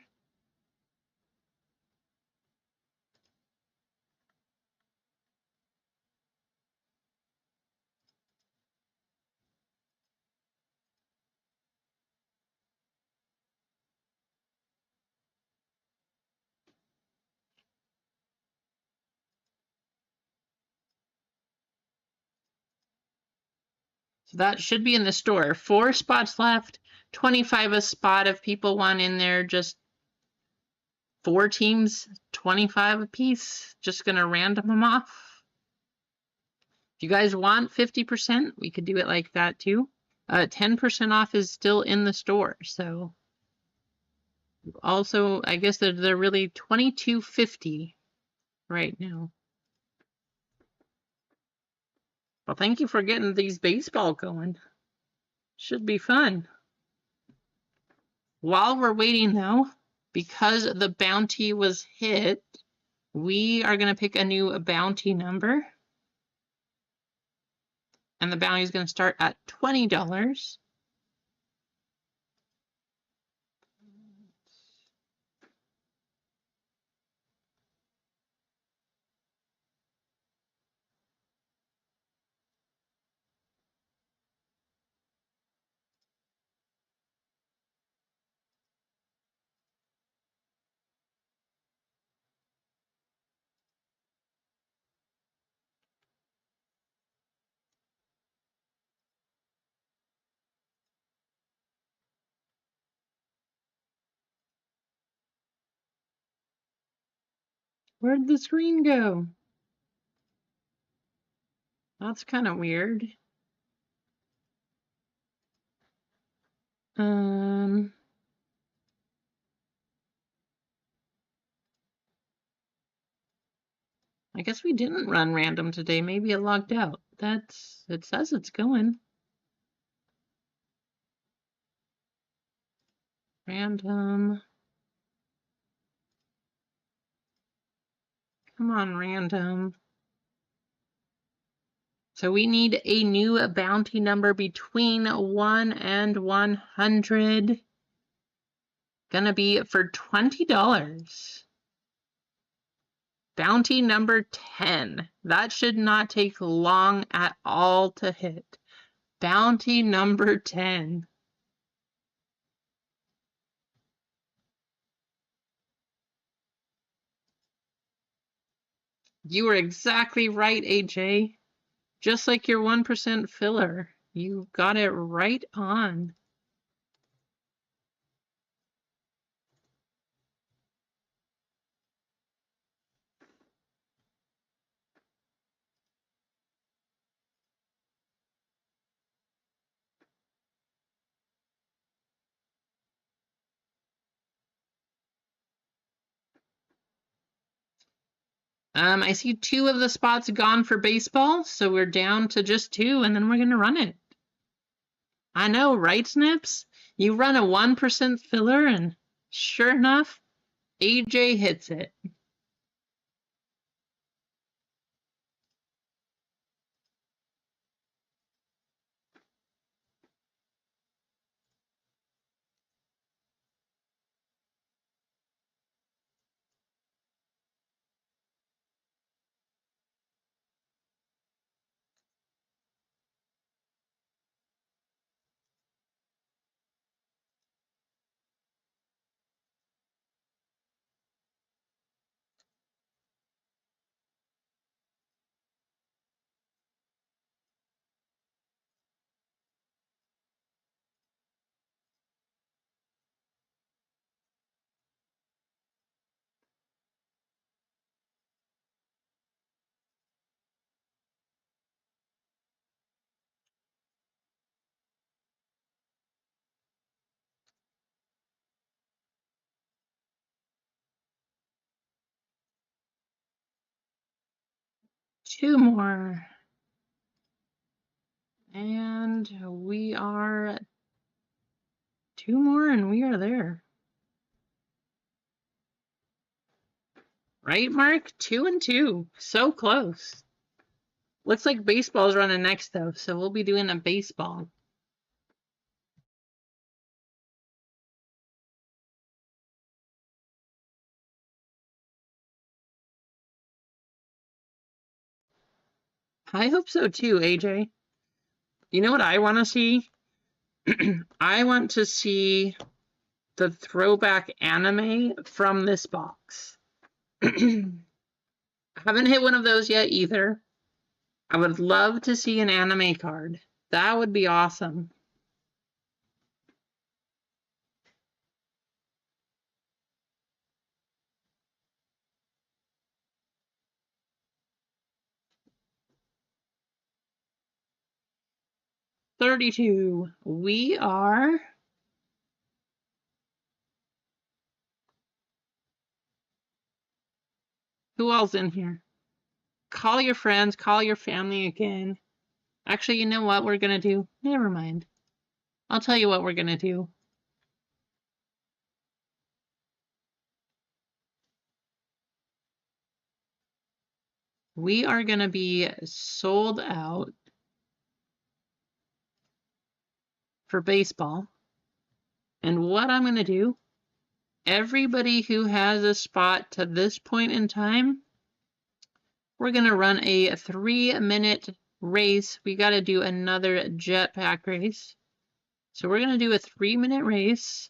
So that should be in the store. 4 spots left, 25 a spot if people want in there. Just 4 teams, 25 a piece. Just gonna random them off. If you guys want 50%, we could do it like that too. 10% off is still in the store. So also, I guess they're really $22.50 right now. Well, thank you for getting these baseball going. Should be fun. While we're waiting though, because the bounty was hit, we are going to pick a new bounty number. And the bounty is going to start at $20. Where'd the screen go? That's kind of weird. I guess we didn't run random today. Maybe it logged out. It says it's going. Random. Come on, random. So we need a new bounty number between 1 and 100. Gonna be for $20. Bounty number 10. That should not take long at all to hit. Bounty number 10. You were exactly right, AJ. Just like your 1% filler. You got it right on. I see 2 of the spots gone for baseball, so we're down to just 2, and then we're gonna run it. I know, right, Snips? You run a 1% filler, and sure enough, AJ hits it. Two more. And we are 2 more, and we are there. Right, Mark? 2 and 2. So close. Looks like baseball's running next, though, so we'll be doing a baseball. I hope so too, AJ. You know what I want to see? I want to see the throwback anime from this box. I haven't hit one of those yet either. I would love to see an anime card. That would be awesome. $32. We are who else in here? Call your friends, call your family again. Actually, you know what we're gonna do? Never mind. I'll tell you what we're gonna do. We are gonna be sold out for baseball. And what I'm gonna do, everybody who has a spot to this point in time, we're gonna run a 3-minute race. We gotta do another jetpack race. So we're gonna do a 3-minute race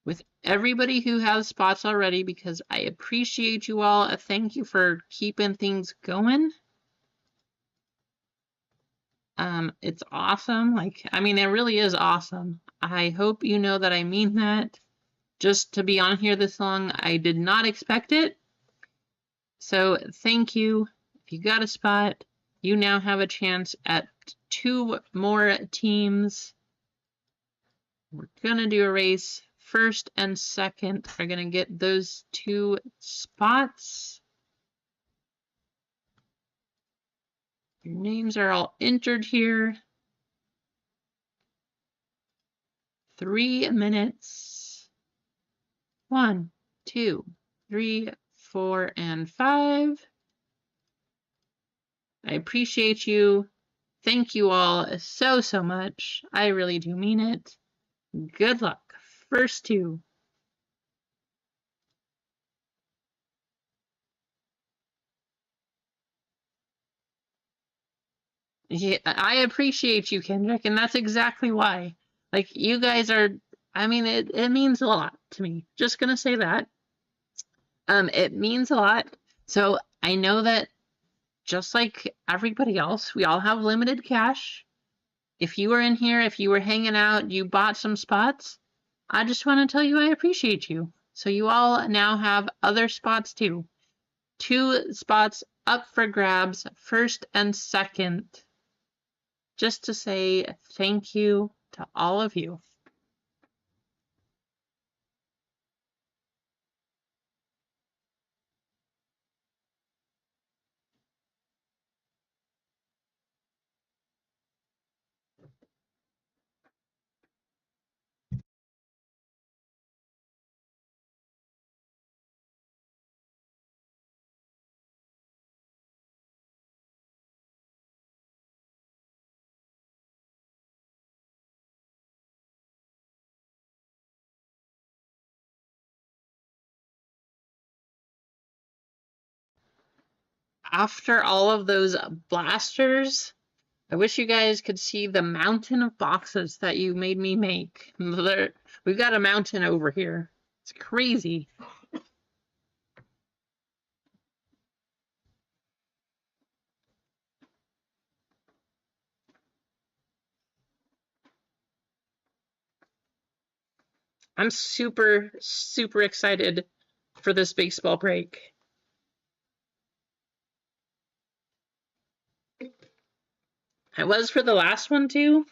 with everybody who has spots already because I appreciate you all. Thank you for keeping things going. It's awesome. I mean, it really is awesome. I hope you know that I mean that. Just to be on here this long, I did not expect it. So thank you. If you got a spot, you now have a chance at 2 more teams. We're gonna do a race. First and second are gonna get those 2 spots. Your names are all entered here. 3 minutes. 1, 2, 3, 4, and 5. I appreciate you. Thank you all so, so much. I really do mean it. Good luck. First two. Yeah, I appreciate you, Kendrick, and that's exactly why. Like, you guys are, I mean, it means a lot to me. Just gonna say that. It means a lot. So I know that just like everybody else, we all have limited cash. If you were in here, if you were hanging out, you bought some spots, I just want to tell you I appreciate you. So you all now have other spots too. 2 spots up for grabs, first and second. Just to say thank you to all of you. After all of those blasters, I wish you guys could see the mountain of boxes that you made me make. We've got a mountain over here. It's crazy. I'm super, super excited for this baseball break. I was for the last one too,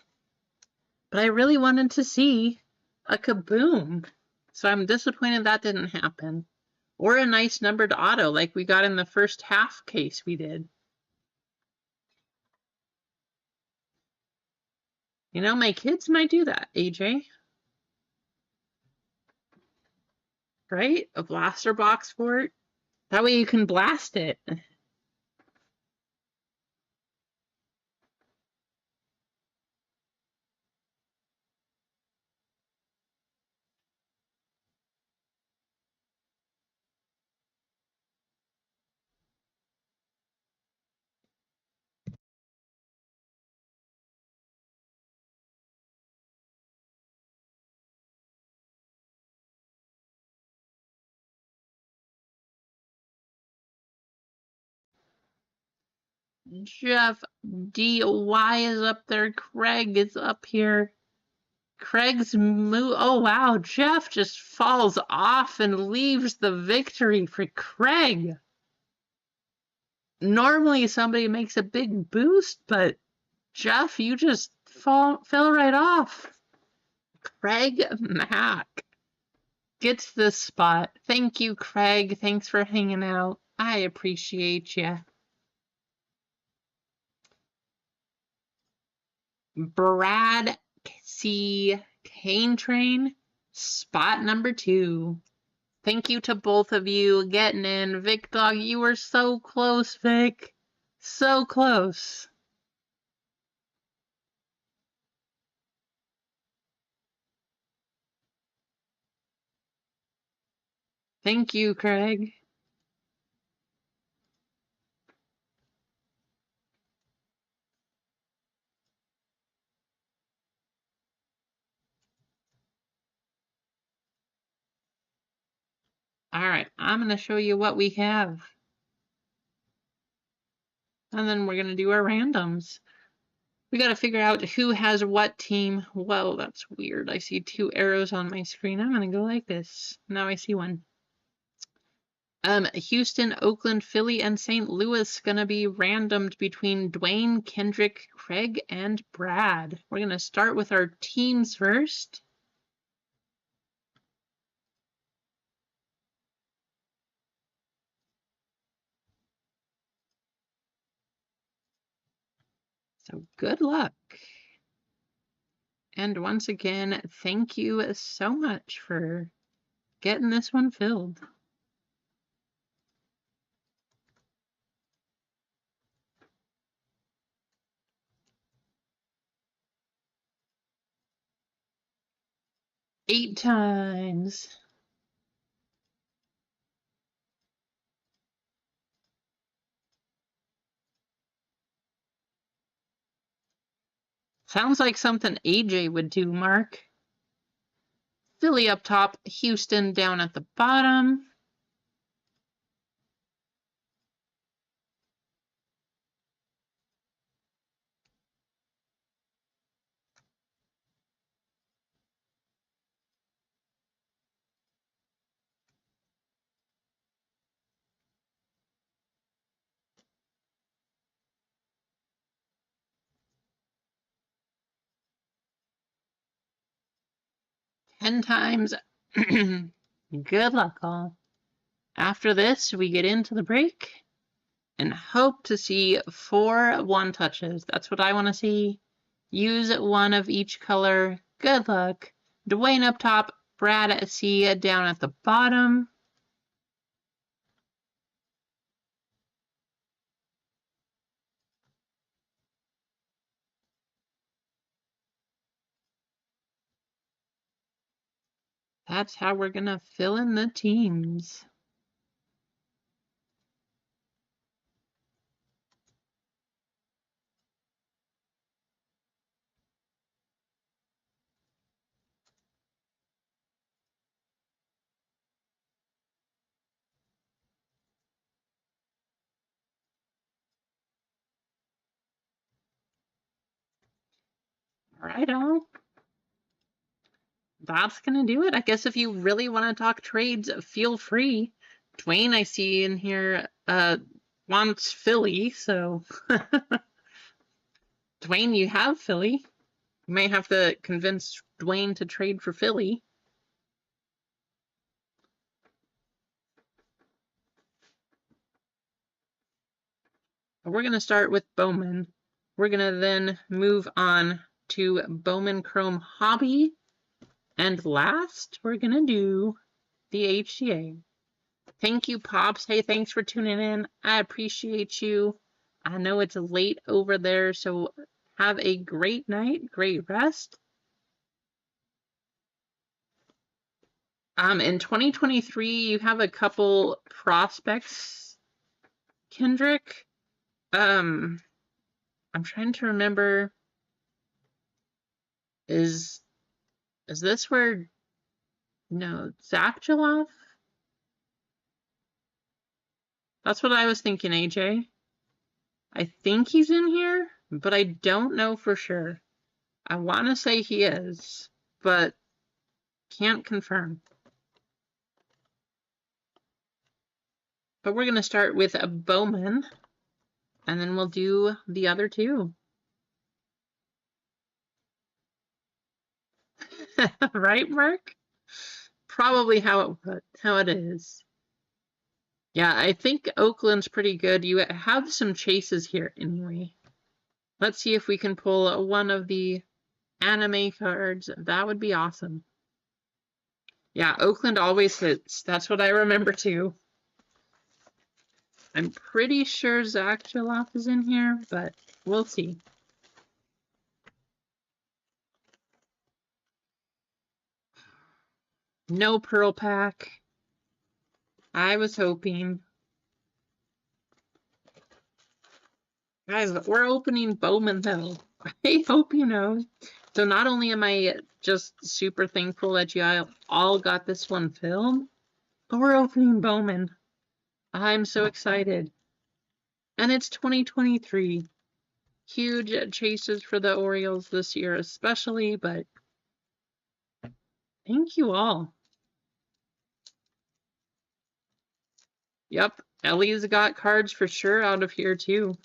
but I really wanted to see a kaboom. So I'm disappointed that didn't happen. Or a nice numbered auto like we got in the first half case we did. You know, my kids might do that, AJ. Right? A blaster box for it. That way you can blast it. Jeff DY is up there. Craig is up here. Craig's move. Oh, wow. Jeff just falls off and leaves the victory for Craig. Normally somebody makes a big boost, but Jeff, you just fell right off. Craig Mack gets this spot. Thank you, Craig. Thanks for hanging out. I appreciate you. Brad C. Cane Train, spot number 2. Thank you to both of you getting in. Vic Dog, you were so close, Vic. So close. Thank you, Craig. All right, I'm going to show you what we have. And then we're going to do our randoms. We got to figure out who has what team. Whoa, that's weird. I see 2 arrows on my screen. I'm going to go like this. Now I see one. Houston, Oakland, Philly, and St. Louis gonna be randomed between Dwayne, Kendrick, Craig, and Brad. We're gonna start with our teams first. So good luck. And once again, thank you so much for getting this one filled. 8 times. Sounds like something AJ would do, Mark. Philly up top, Houston down at the bottom. Ten times. Good luck, all. After this, we get into the break and hope to see 4 one-touches. That's what I want to see. Use one of each color. Good luck. Dwayne up top, Brad C down at the bottom. That's how we're going to fill in the teams. Right on. That's going to do it. I guess if you really want to talk trades, feel free. Dwayne, I see in here, wants Philly, so Dwayne, you have Philly. You may have to convince Dwayne to trade for Philly. We're going to start with Bowman. We're going to then move on to Bowman Chrome Hobby. And last, we're going to do the HCA. Thank you, Pops. Hey, thanks for tuning in. I appreciate you. I know it's late over there, so have a great night, great rest. In 2023, you have a couple prospects, Kendrick. I'm trying to remember. Is this where? No, Zakjalov? That's what I was thinking, AJ. I think he's in here, but I don't know for sure. I want to say he is, but can't confirm. But we're going to start with a Bowman, and then we'll do the other two. Right, Mark? Probably how it is. Yeah, I think Oakland's pretty good. You have some chases here anyway. Let's see if we can pull one of the anime cards. That would be awesome. Yeah, Oakland always hits. That's what I remember too. I'm pretty sure Zakjalov is in here, but we'll see. No Pearl Pack. I was hoping. Guys, we're opening Bowman though. I hope you know. So not only am I just super thankful that you all got this one filled, but we're opening Bowman. I'm so excited. And it's 2023. Huge chases for the Orioles this year especially, but thank you all. Yep, Ellie's got cards for sure out of here too.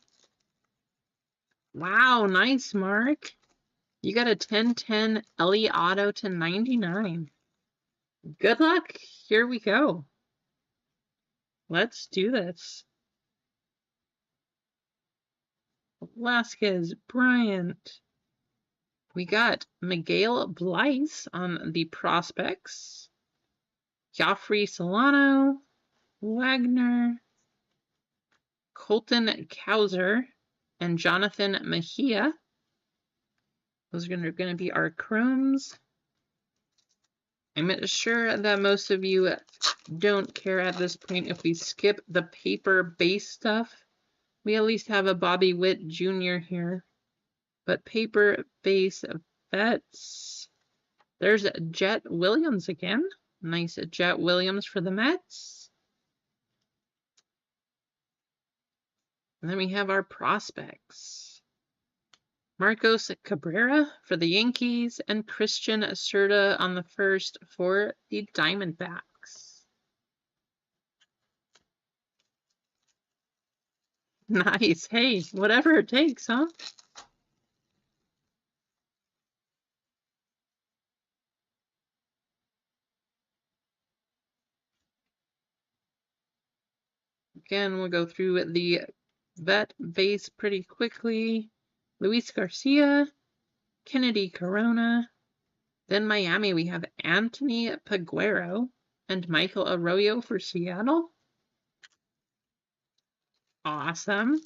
Wow, nice, Mark. You got a 10-10 Ellie auto to 99. Good luck. Here we go. Let's do this. Velasquez, Bryant. We got Miguel Bleis on the prospects. Joffrey Solano, Wagner, Colton Cowser, and Jonathan Mejia. Those are going to be our chromes. I'm sure that most of you don't care at this point if we skip the paper base stuff. We at least have a Bobby Witt Jr. here. But paper base vets. There's Jet Williams again. Nice Jet Williams for the Mets. And then we have our prospects. Marcos Cabrera for the Yankees and Christian Serta on the first for the Diamondbacks. Nice. Hey, whatever it takes, huh? Again, we'll go through the vet base pretty quickly. Luis Garcia, Kennedy Corona. Then Miami, we have Anthony Paguero and Michael Arroyo for Seattle. Awesome.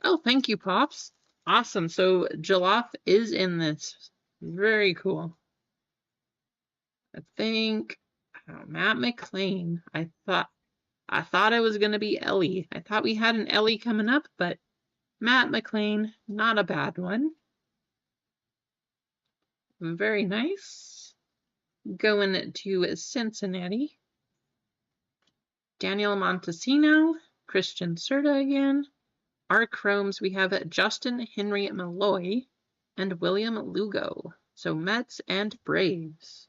Oh, thank you, Pops. Awesome. So Jaloff is in this. Very cool. I think Matt McLean. I thought it was gonna be Ellie. I thought we had an Ellie coming up, but Matt McLean, not a bad one. Very nice. Going to Cincinnati. Daniel Montesino, Christian Serta again. Our Chromes, we have Justin Henry Malloy and William Lugo. So Mets and Braves.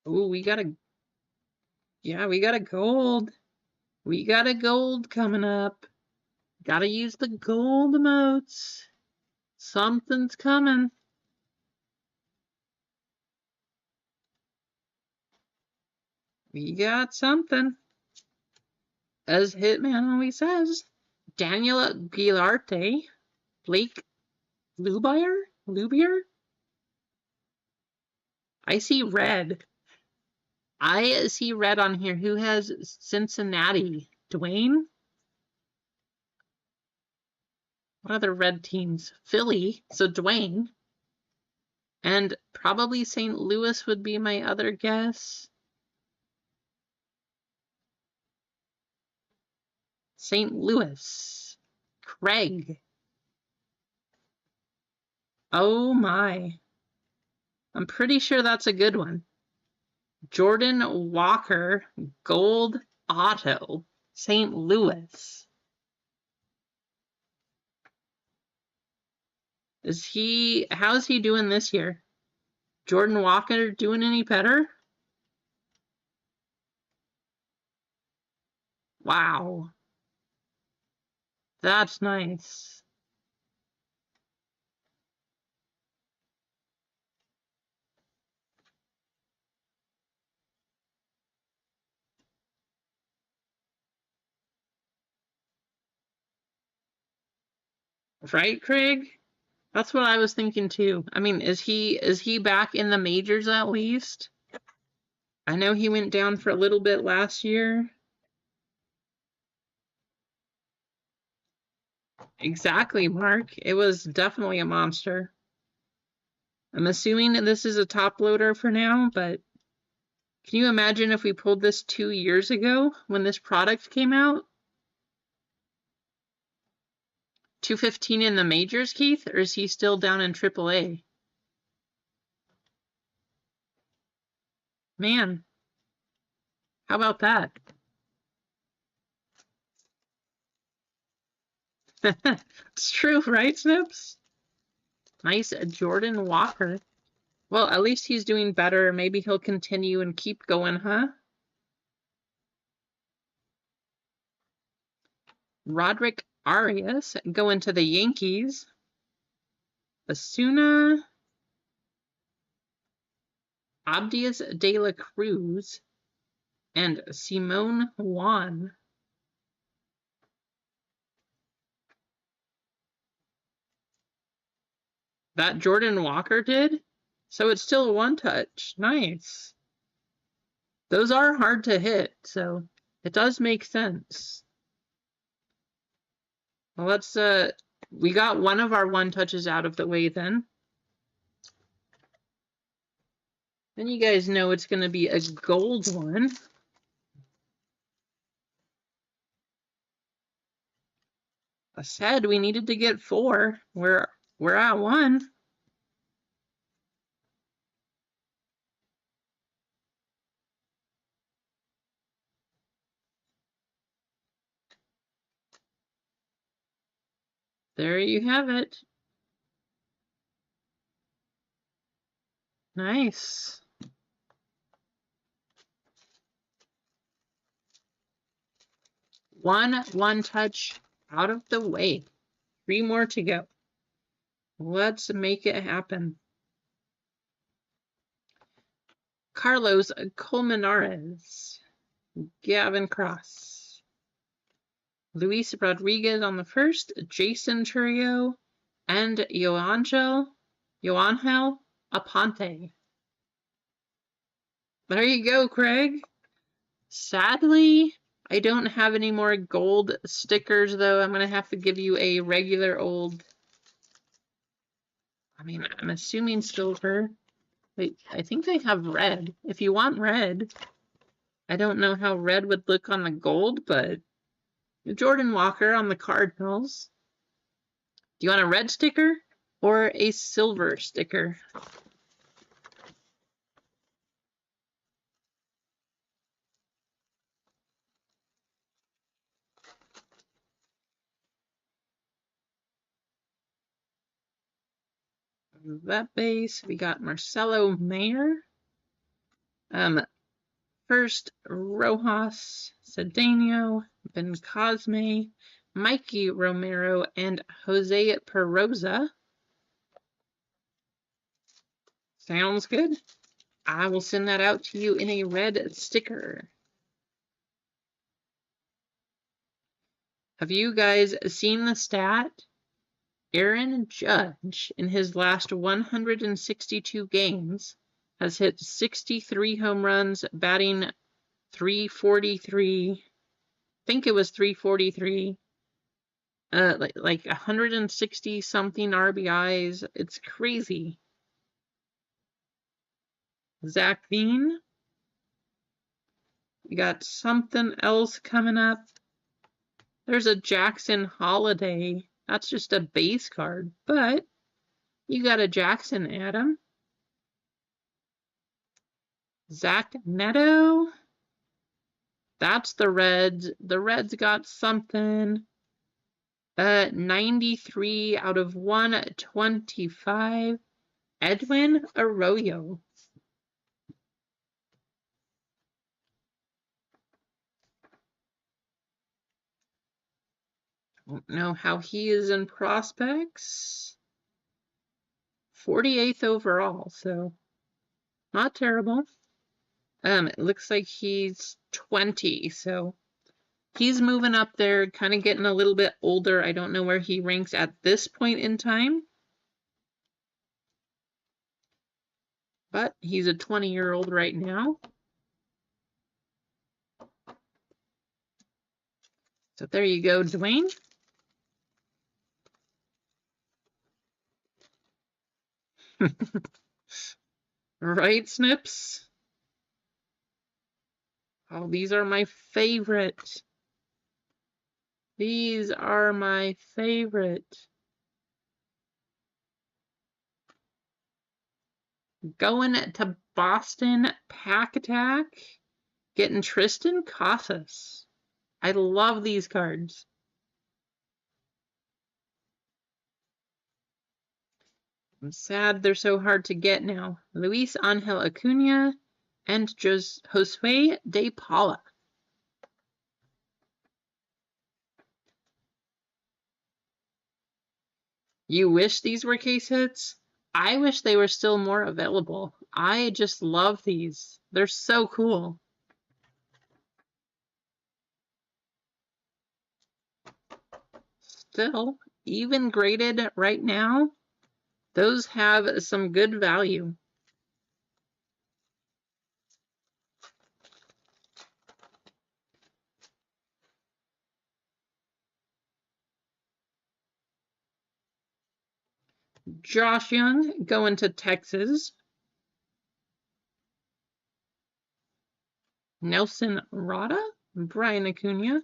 Ooh, we got a gold. We got a gold coming up. Gotta use the gold emotes. Something's coming. We got something. As Hitman always says, Daniel Guilarte, Blake Lubier? I see red. I see red on here. Who has Cincinnati? Dwayne? What other red teams? Philly, so Dwayne. And probably St. Louis would be my other guess. St. Louis. Craig. Oh my. I'm pretty sure that's a good one. Jordan Walker, gold auto, St. Louis. How's he doing this year? Jordan Walker doing any better? Wow. That's nice. Right, Craig? That's what I was thinking too. I mean, is he back in the majors at least? I know he went down for a little bit last year. Exactly, Mark. It was definitely a monster. I'm assuming that this is a top loader for now, but can you imagine if we pulled this 2 years ago when this product came out? 215 in the majors, Keith, or is he still down in AAA? Man, how about that? It's true, right, Snips? Nice Jordan Walker. Well, at least he's doing better. Maybe he'll continue and keep going, huh? Roderick Arias going to the Yankees. Asuna. Abdias de la Cruz. And Simone Juan. That Jordan Walker did? So it's still one touch. Nice. Those are hard to hit, so it does make sense. Well, let's, we got one of our one touches out of the way then. Then you guys know it's going to be a gold one. I said we needed to get 4. We're at 1. There you have it. Nice. One touch out of the way. 3 more to go. Let's make it happen. Carlos Colmenares, Gavin Cross, Luis Rodriguez on the first, Jason Churio, and Joangel Aponte. There you go, Craig. Sadly, I don't have any more gold stickers, though. I'm going to have to give you a regular old... I mean, I'm assuming silver. Wait, I think they have red. If you want red, I don't know how red would look on the gold, but Jordan Walker on the Cardinals. Do you want a red sticker or a silver sticker? That base, we got Marcelo Mayer. First, Rojas Cedeno, Ben Cosme, Mikey Romero, and Jose Peroza. Sounds good. I will send that out to you in a red sticker. Have you guys seen the stat? Aaron Judge, in his last 162 games, has hit 63 home runs, batting 343. I think it was 343. Like 160 something RBIs. It's crazy. Zach Bean. We got something else coming up. There's a Jackson Holiday. That's just a base card, but you got a Jackson Adam. Zach Neto. That's the Reds. The Reds got something. 93 out of 125. Edwin Arroyo. Don't know how he is in prospects. 48th overall, so not terrible. It looks like he's 20, so he's moving up there, kind of getting a little bit older. I don't know where he ranks at this point in time. But he's a 20-year-old right now. So there you go, Dwayne. Right, Snips? Oh, these are my favorite. These are my favorite. Going to Boston, Pack Attack. Getting Tristan Casas. I love these cards. I'm sad they're so hard to get now. Luis Angel Acuna and Josue De Paula. You wish these were case hits? I wish they were still more available. I just love these. They're so cool. Still, even graded right now, those have some good value. Josh Young going to Texas. Nelson Rada, Brian Acuna,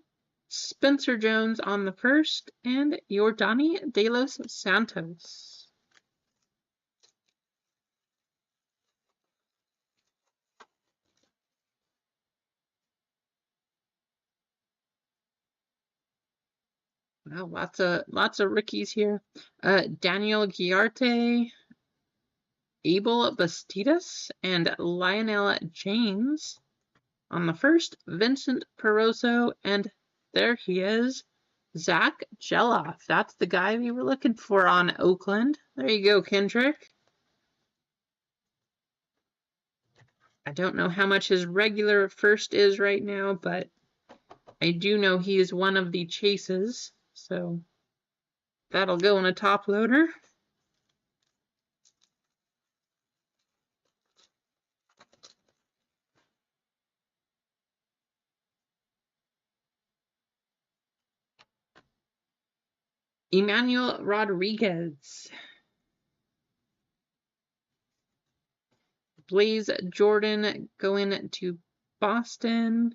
Spencer Jones on the first, and Yordani De Los Santos. Wow, lots of rookies here. Daniel Giarte, Abel Bastidas, and Lionel James. On the first, Vincent Peroso, and there he is, Zach Geloff. That's the guy we were looking for on Oakland. There you go, Kendrick. I don't know how much his regular first is right now, but I do know he is one of the chases, so that'll go in a top loader. Emmanuel Rodriguez. Blaze Jordan going to Boston.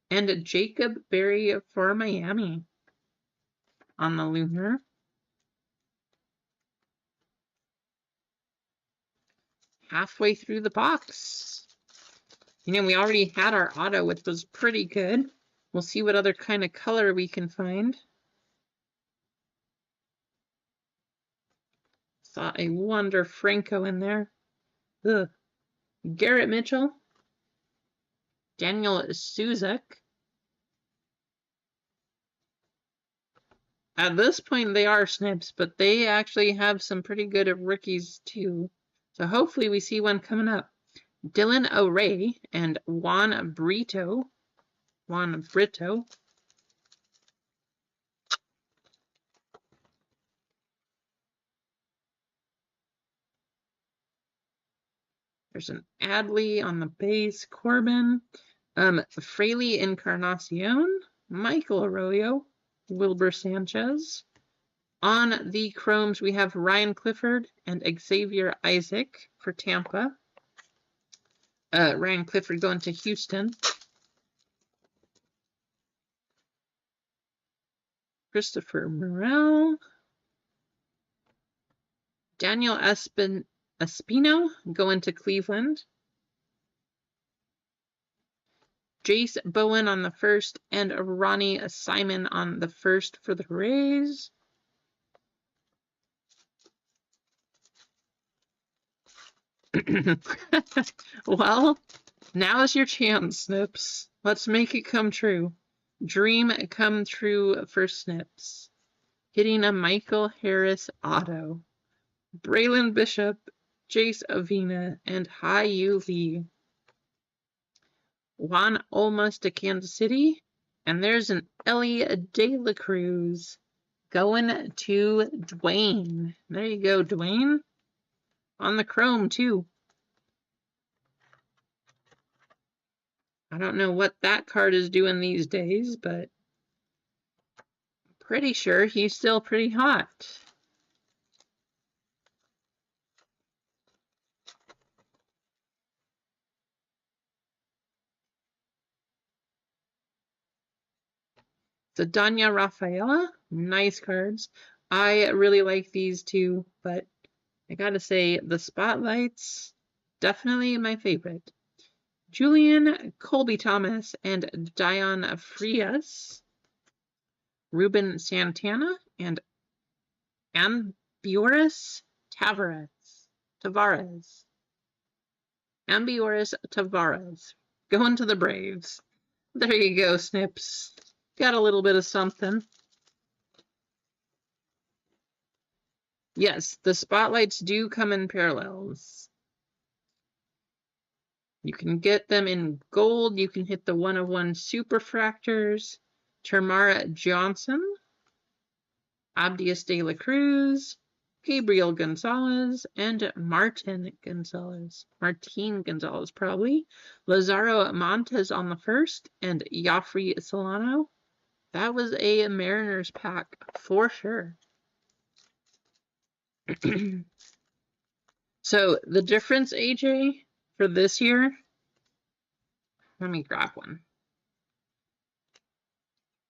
And Jacob Berry for Miami on the Lunar. Halfway through the box. You know, we already had our auto, which was pretty good. We'll see what other kind of color we can find. Saw a Wander Franco in there. Ugh. Garrett Mitchell. Daniel Suzak. At this point, they are snips, but they actually have some pretty good rookies too. So hopefully we see one coming up. Dylan O'Ray and Juan Brito. There's an Adley on the base. Corbin. Fraley Encarnacion. Michael Arroyo. Wilbur Sanchez. On the chromes, we have Ryan Clifford and Xavier Isaac for Tampa. Ryan Clifford going to Houston. Christopher Morel. Daniel Espino going to Cleveland. Jace Bowen on the first, and Ronnie Simon on the first for the Rays. Well, now is your chance, Snips. Let's make it come true. Dream come true for Snips. Hitting a Michael Harris auto. Braylon Bishop, Jace Avina, and High-U Lee. Juan Olmos to Kansas City. And there's an Ellie De La Cruz going to Dwayne. There you go, Dwayne. On the chrome, too. I don't know what that card is doing these days, but pretty sure he's still pretty hot. So Danya Rafaela, nice cards. I really like these two, but I gotta say the Spotlights, definitely my favorite. Julian Colby Thomas and Dion Frias. Ruben Santana and Ambioris Tavares. Ambioris Tavares. Going to the Braves. There you go, Snips. Got a little bit of something. Yes, the Spotlights do come in parallels. You can get them in gold. You can hit the 1/1 Superfractors. Termara Johnson. Abdias De La Cruz. Gabriel Gonzalez. And Martin Gonzalez. Probably. Lazaro Montes on the first. And Joffrey Solano. That was a Mariners pack for sure. So the difference, AJ, for this year, let me grab one.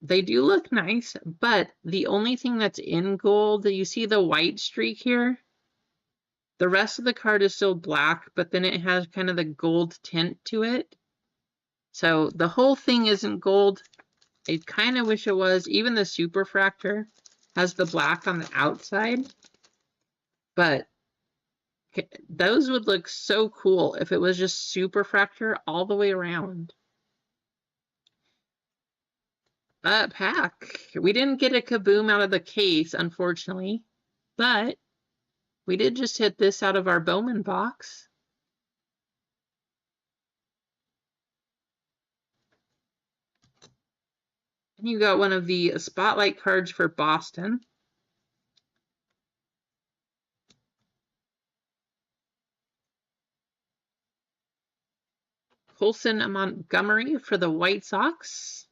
They do look nice, but the only thing that's in gold, you see the white streak here? The rest of the card is still black, but then it has kind of the gold tint to it. So the whole thing isn't gold. I kind of wish it was. Even the Superfractor has the black on the outside. But those would look so cool if it was just Superfractor all the way around. Pack. We didn't get a Kaboom out of the case, unfortunately. But we did just hit this out of our Bowman box. And you got one of the Spotlight cards for Boston. Colson Montgomery for the White Sox.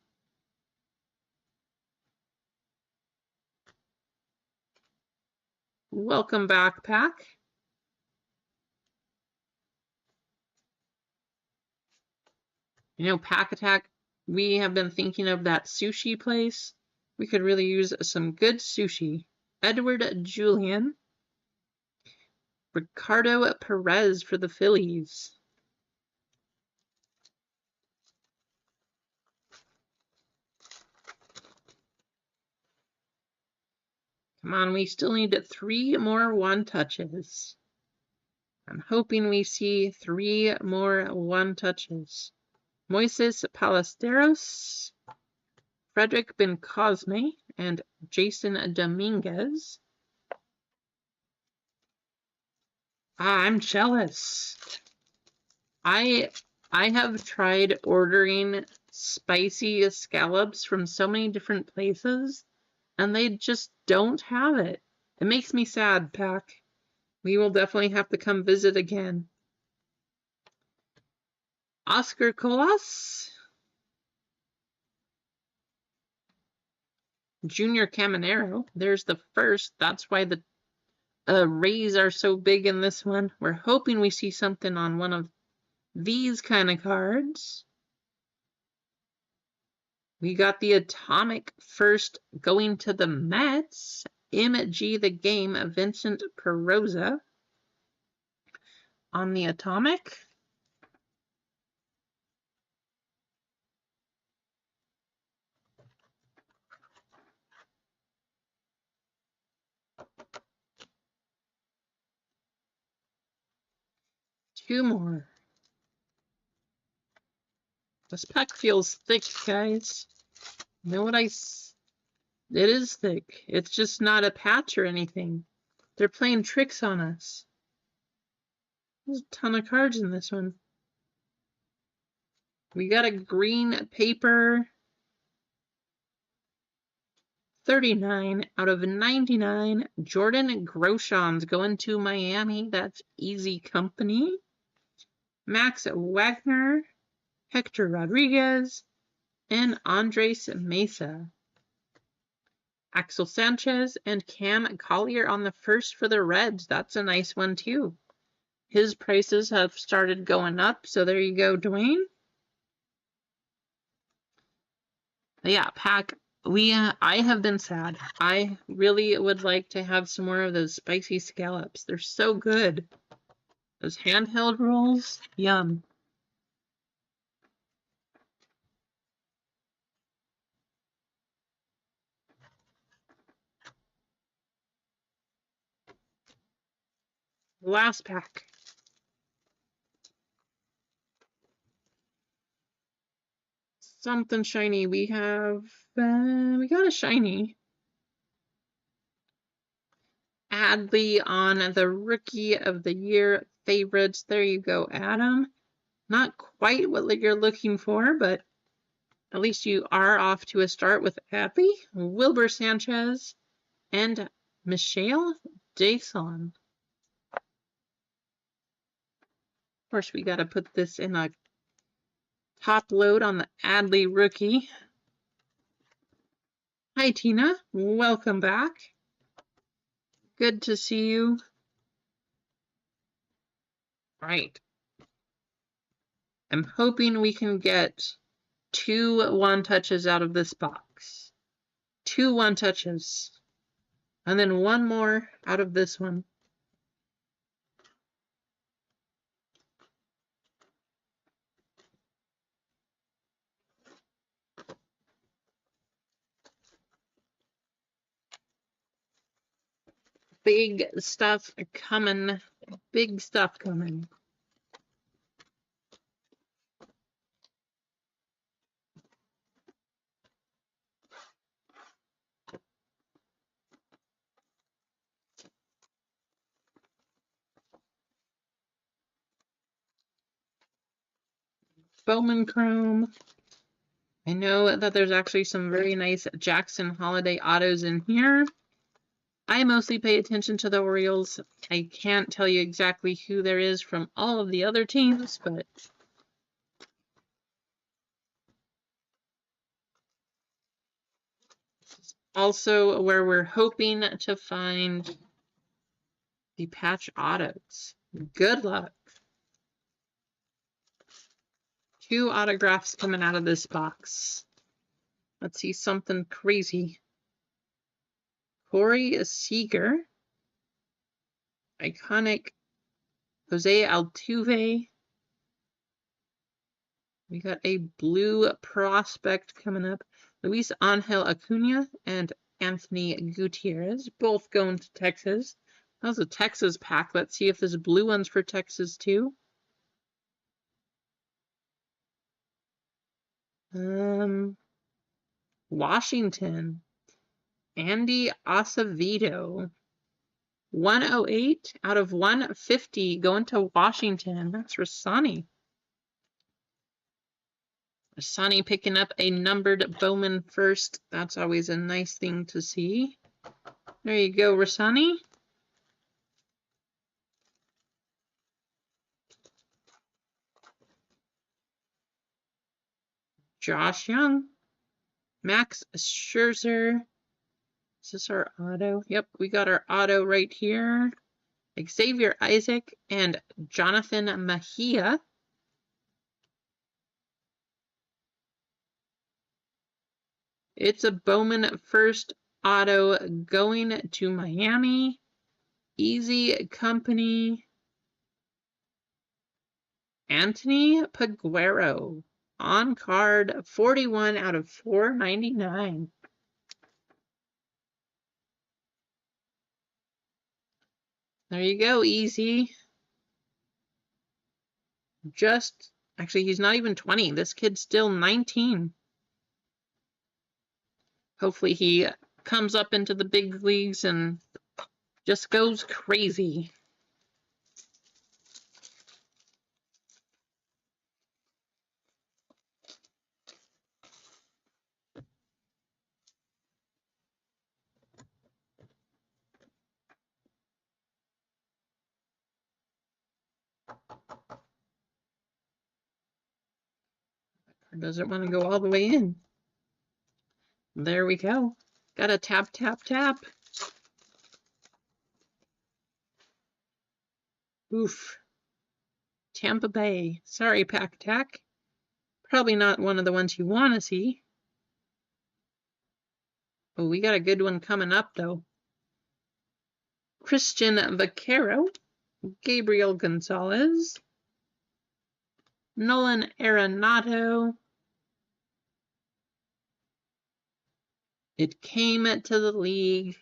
Welcome back, Pack. You know, Pack Attack, we have been thinking of that sushi place. We could really use some good sushi. Edward Julian. Ricardo Perez for the Phillies. Come on, we still need 3 more one-touches. I'm hoping we see 3 more one-touches. Moises Palasteros, Frederick Ben Cosme, and Jason Dominguez. I'm jealous. I have tried ordering spicy scallops from so many different places, and they just don't have it. It makes me sad, Pack. We will definitely have to come visit again. Oscar Colas. Junior Caminero. There's the first. That's why the rays are so big in this one. We're hoping we see something on one of these kind of cards. We got the Atomic first going to the Mets. MG the Game, Vincent Perosa on the Atomic. Two more. This pack feels thick, guys. You know what it is thick. It's just not a patch or anything. They're playing tricks on us. There's a ton of cards in this one. We got a green paper. 39 out of 99. Jordan Groshans going to Miami. That's easy company. Max Wagner, Hector Rodriguez, and Andres Mesa. Axel Sanchez and Cam Collier on the first for the Reds. That's a nice one too. His prices have started going up, so there you go, Dwayne. Yeah, Pack. I have been sad. I really would like to have some more of those spicy scallops. They're so good. Those handheld rolls, yum. Last pack. Something shiny. We got a shiny. Adley on the Rookie of the Year favorites. There you go, Adam. Not quite what you're looking for, but at least you are off to a start with Adley, Wilbur Sanchez, and Michelle Jason. Of course, we got to put this in a top load on the Adley Rookie. Hi, Tina. Welcome back. Good to see you. Right. I'm hoping we can get 2 one-touches out of this box. 2 one-touches. And then 1 more out of this one. Big stuff coming. Big stuff coming. Bowman Chrome. I know that there's actually some very nice Jackson Holiday autos in here. I mostly pay attention to the Orioles. I can't tell you exactly who there is from all of the other teams, but also where we're hoping to find the patch autos. Good luck. 2 autographs coming out of this box. Let's see something crazy. Corey Seager. Iconic. Jose Altuve. We got a blue prospect coming up. Luis Angel Acuna and Anthony Gutierrez, both going to Texas. That was a Texas pack. Let's see if this blue one's for Texas too. Washington. Andy Acevedo. 108 out of 150 going to Washington. That's Rasani. Rasani picking up a numbered Bowman first. That's always a nice thing to see. There you go, Rasani. Josh Young. Max Scherzer. Is this our auto? Yep, we got our auto right here. Xavier Isaac and Jonathan Mejia. It's a Bowman first auto going to Miami. Easy Company. Anthony Paguero. On card 41 out of 499. There you go, easy. Actually, he's not even 20. This kid's still 19. Hopefully he comes up into the big leagues and just goes crazy. Doesn't want to go all the way in. There we go. Got a tap, tap, tap. Oof. Tampa Bay. Sorry, Pack Tack. Probably not one of the ones you want to see. Oh, we got a good one coming up, though. Christian Vaquero. Gabriel Gonzalez. Nolan Arenado. It came to the league.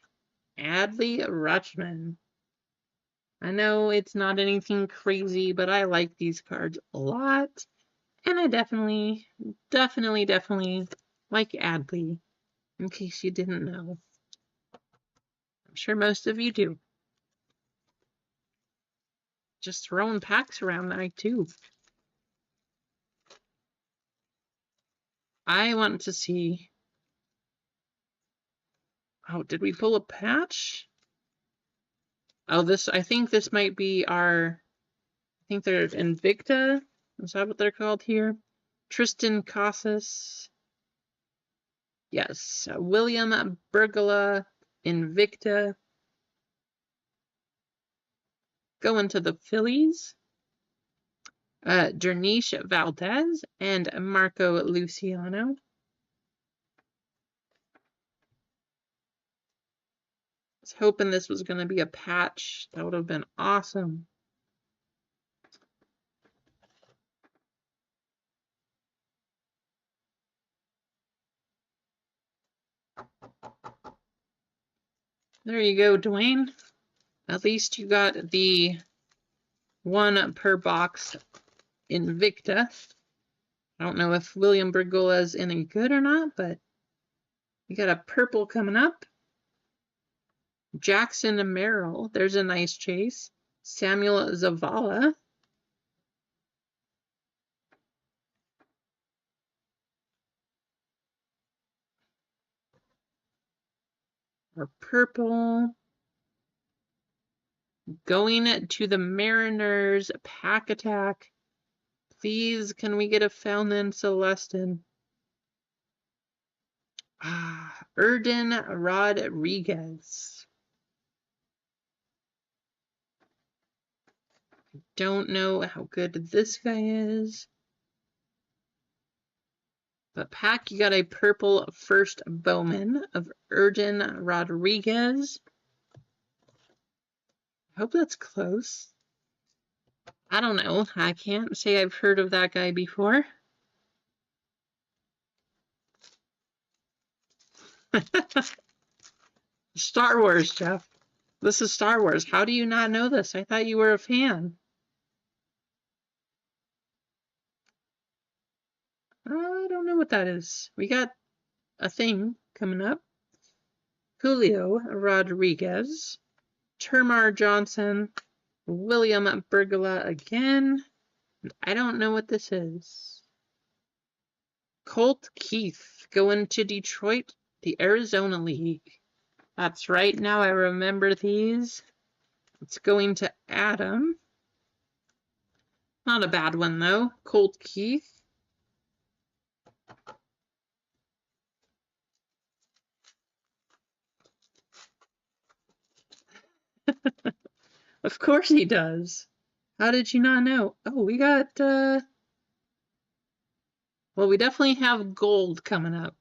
Adley Rutschman. I know it's not anything crazy, but I like these cards a lot. And I definitely like Adley, in case you didn't know. I'm sure most of you do. Just throwing packs around night too. I want to see. Oh, did we pull a patch? Oh, I think this might be our, I think they're Invicta. Is that what they're called here? Tristan Casas. Yes, William Bergola, Invicta. Going to the Phillies. Dernish Valdez and Marco Luciano. I was hoping this was going to be a patch. That would have been awesome. There you go, Dwayne. At least you got the 1 per box Invicta. I don't know if William Bergolla is any good or not, but you got a purple coming up. Jackson Merrill, there's a nice chase. Samuel Zavala. Or purple. Going to the Mariners, Pack Attack. Please, can we get a Felnin Celestin? Erden Rodriguez. Don't know how good this guy is. But Pack, you got a purple first Bowman of Erden Rodriguez. I hope that's close. I don't know. I can't say I've heard of that guy before. Star Wars, Jeff. This is Star Wars. How do you not know this? I thought you were a fan. I don't know what that is. We got a thing coming up. Julio Rodriguez. Termar Johnson. William Bergolla again. I don't know what this is. Colt Keith going to Detroit, the Arizona League. That's right. Now I remember these. It's going to Adam. Not a bad one, though. Colt Keith. Of course he does. How did you not know? Oh, we got, well, we definitely have gold coming up.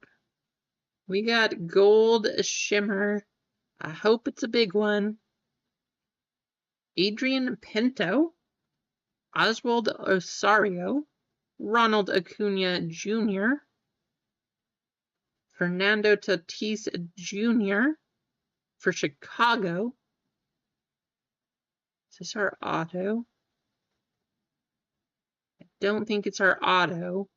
We got gold shimmer. I hope it's a big one. Adrian Pinto. Oswald Osario. Ronald Acuna Jr. Fernando Tatis Jr. for Chicago. Is this our auto? I don't think it's our auto.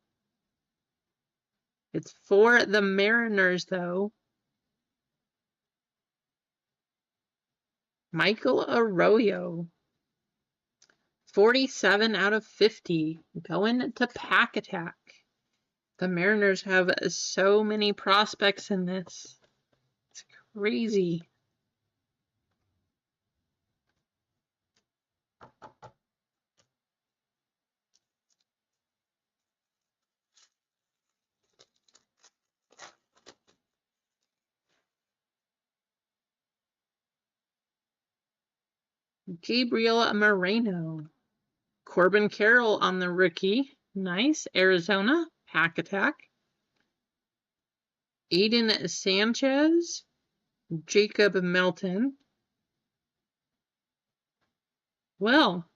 It's for the Mariners, though. Michael Arroyo. 47 out of 50. Going to Pack Attack. The Mariners have so many prospects in this. It's crazy. Gabriel Moreno. Corbin Carroll on the rookie. Nice. Arizona. Pack Attack. Aiden Sanchez. Jacob Melton. Well,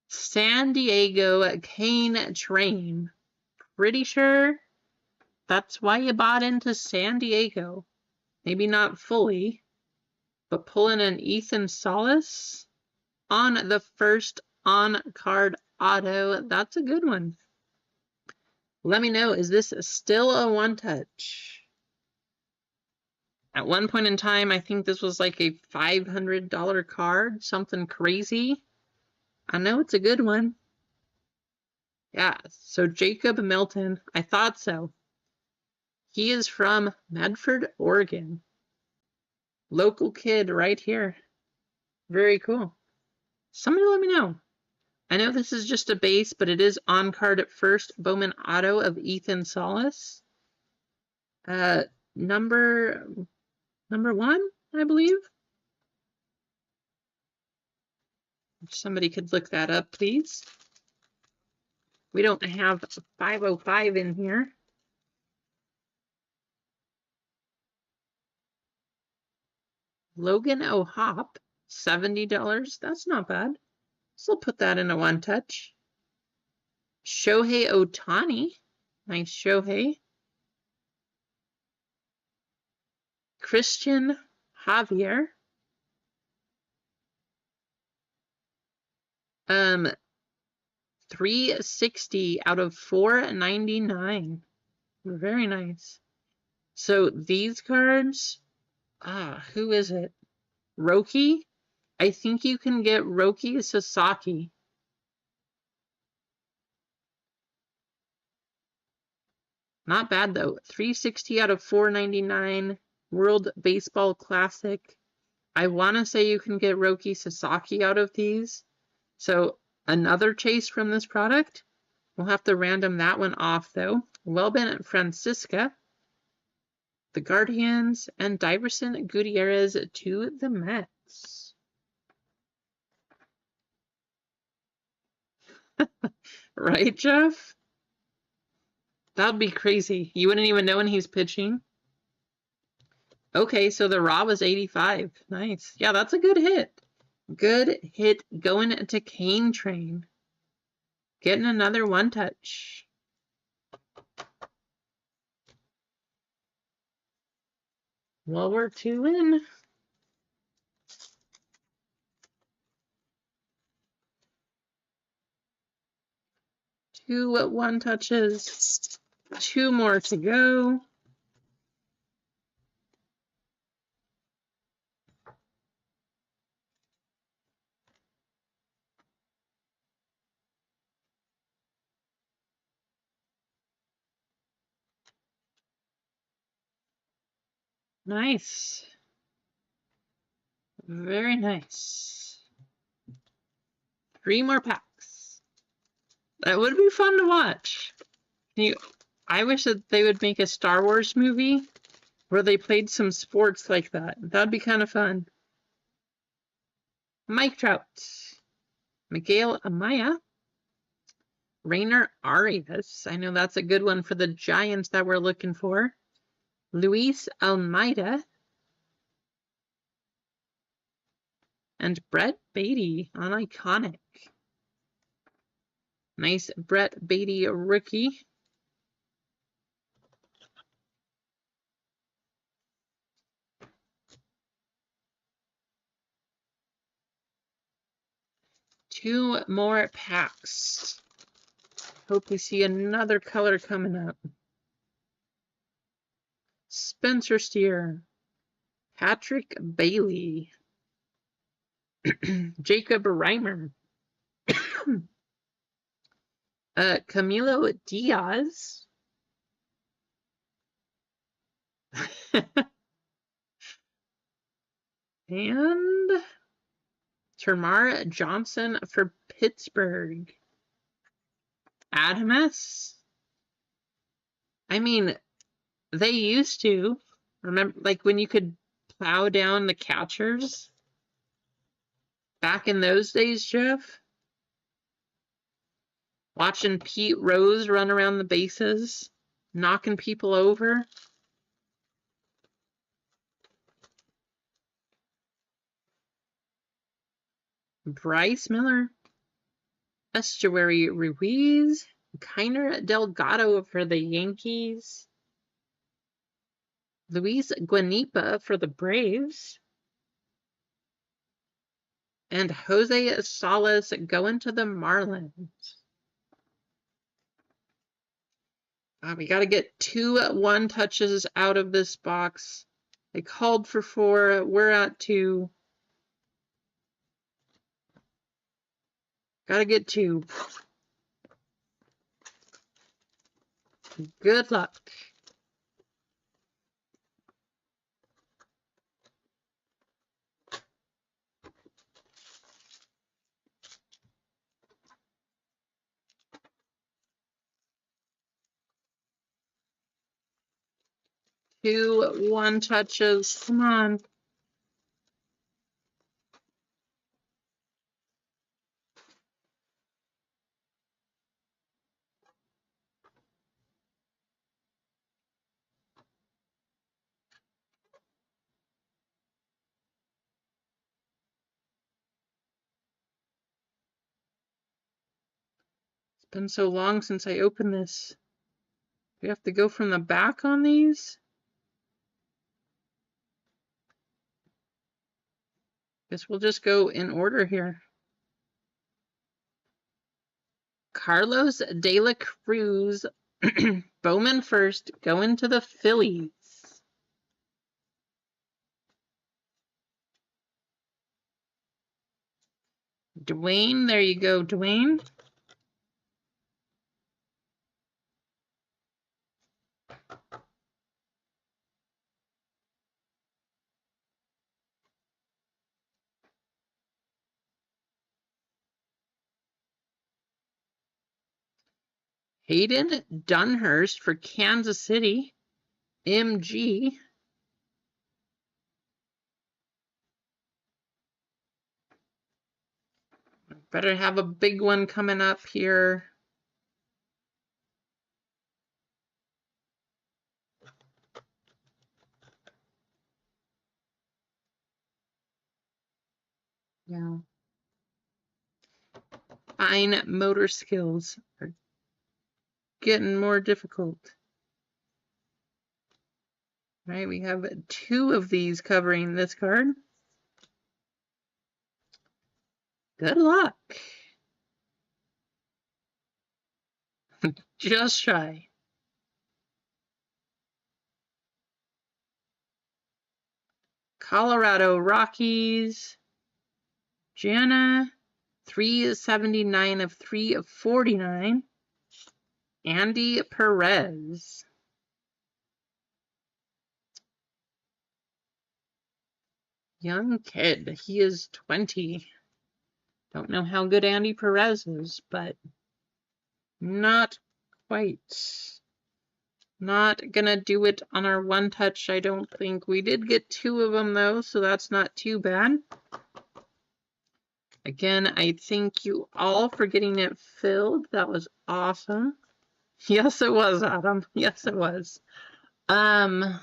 San Diego Cane Train. Pretty sure that's why you bought into San Diego. Maybe not fully, but pulling an Ethan Salas on the first on-card auto. That's a good one. Let me know, is this still a one-touch? At one point in time, I think this was like a $500 card, something crazy. I know it's a good one. Yeah, so Jacob Milton, I thought so. He is from Medford, Oregon. Local kid right here. Very cool. Somebody let me know. I know this is just a base, but it is on card at first. Bowman Auto of Ethan Salas. Number 1, I believe. If somebody could look that up, please. We don't have 505 in here. Logan O'Hop, $70. That's not bad. So I'll put that in a one touch. Shohei Ohtani. Nice Shohei. Christian Javier. 360 out of 499. Very nice. So these cards, who is it? Roki? I think you can get Roki Sasaki. Not bad though. 360 out of 499. World Baseball Classic. I want to say you can get Roki Sasaki out of these. So another chase from this product. We'll have to random that one off though. Welben Francisca, the Guardians, and Diverson Gutierrez to the Mets. Right, Jeff? That'd be crazy. You wouldn't even know when he's pitching. Okay, so the raw was 85. Nice. Yeah, that's a good hit. Good hit going to Cane Train. Getting another one touch. Well, we're 2 in. 2 one touches. 2 more to go. Nice. Very nice. 3 more packs. That would be fun to watch. I wish that they would make a Star Wars movie where they played some sports like that. That'd be kind of fun. Mike Trout. Miguel Amaya. Rainer Arias. I know that's a good one for the Giants that we're looking for. Luis Almeida. And Brett Beatty on Iconic. Nice Brett Beatty rookie. Two more packs. Hope we see another color coming up. Spencer Steer. Patrick Bailey. Jacob Reimer. Camilo Diaz. And Termar Johnson for Pittsburgh. Adamus. I mean, they used to. Remember, like when you could plow down the catchers? Back in those days, Jeff? Watching Pete Rose run around the bases, knocking people over. Bryce Miller. Estuary Ruiz. Kiner Delgado for the Yankees. Luis Guanipa for the Braves. And Jose Salas going to the Marlins. We got to get 2 one touches out of this box. They called for 4. We're at 2. Got to get 2. Good luck. Two one touches. Come on. Been so long since I opened this. We have to go from the back on these? Guess we'll just go in order here. Carlos De La Cruz, Bowman first, going to the Phillies. Dwayne, there you go, Dwayne. Hayden Dunhurst for Kansas City, MG. Better have a big one coming up here. Yeah. Fine motor skills are getting more difficult. All right, we have 2 of these covering this card. Good luck. Just shy. Colorado Rockies. Jana, 379 of 3 of 49. Andy Perez. Young kid. He is 20. Don't know how good Andy Perez is, but not quite. Not gonna do it on our one touch, I don't think. We did get 2 of them though, so that's not too bad. Again, I thank you all for getting it filled. That was awesome. Yes, it was, Adam. Yes, it was. It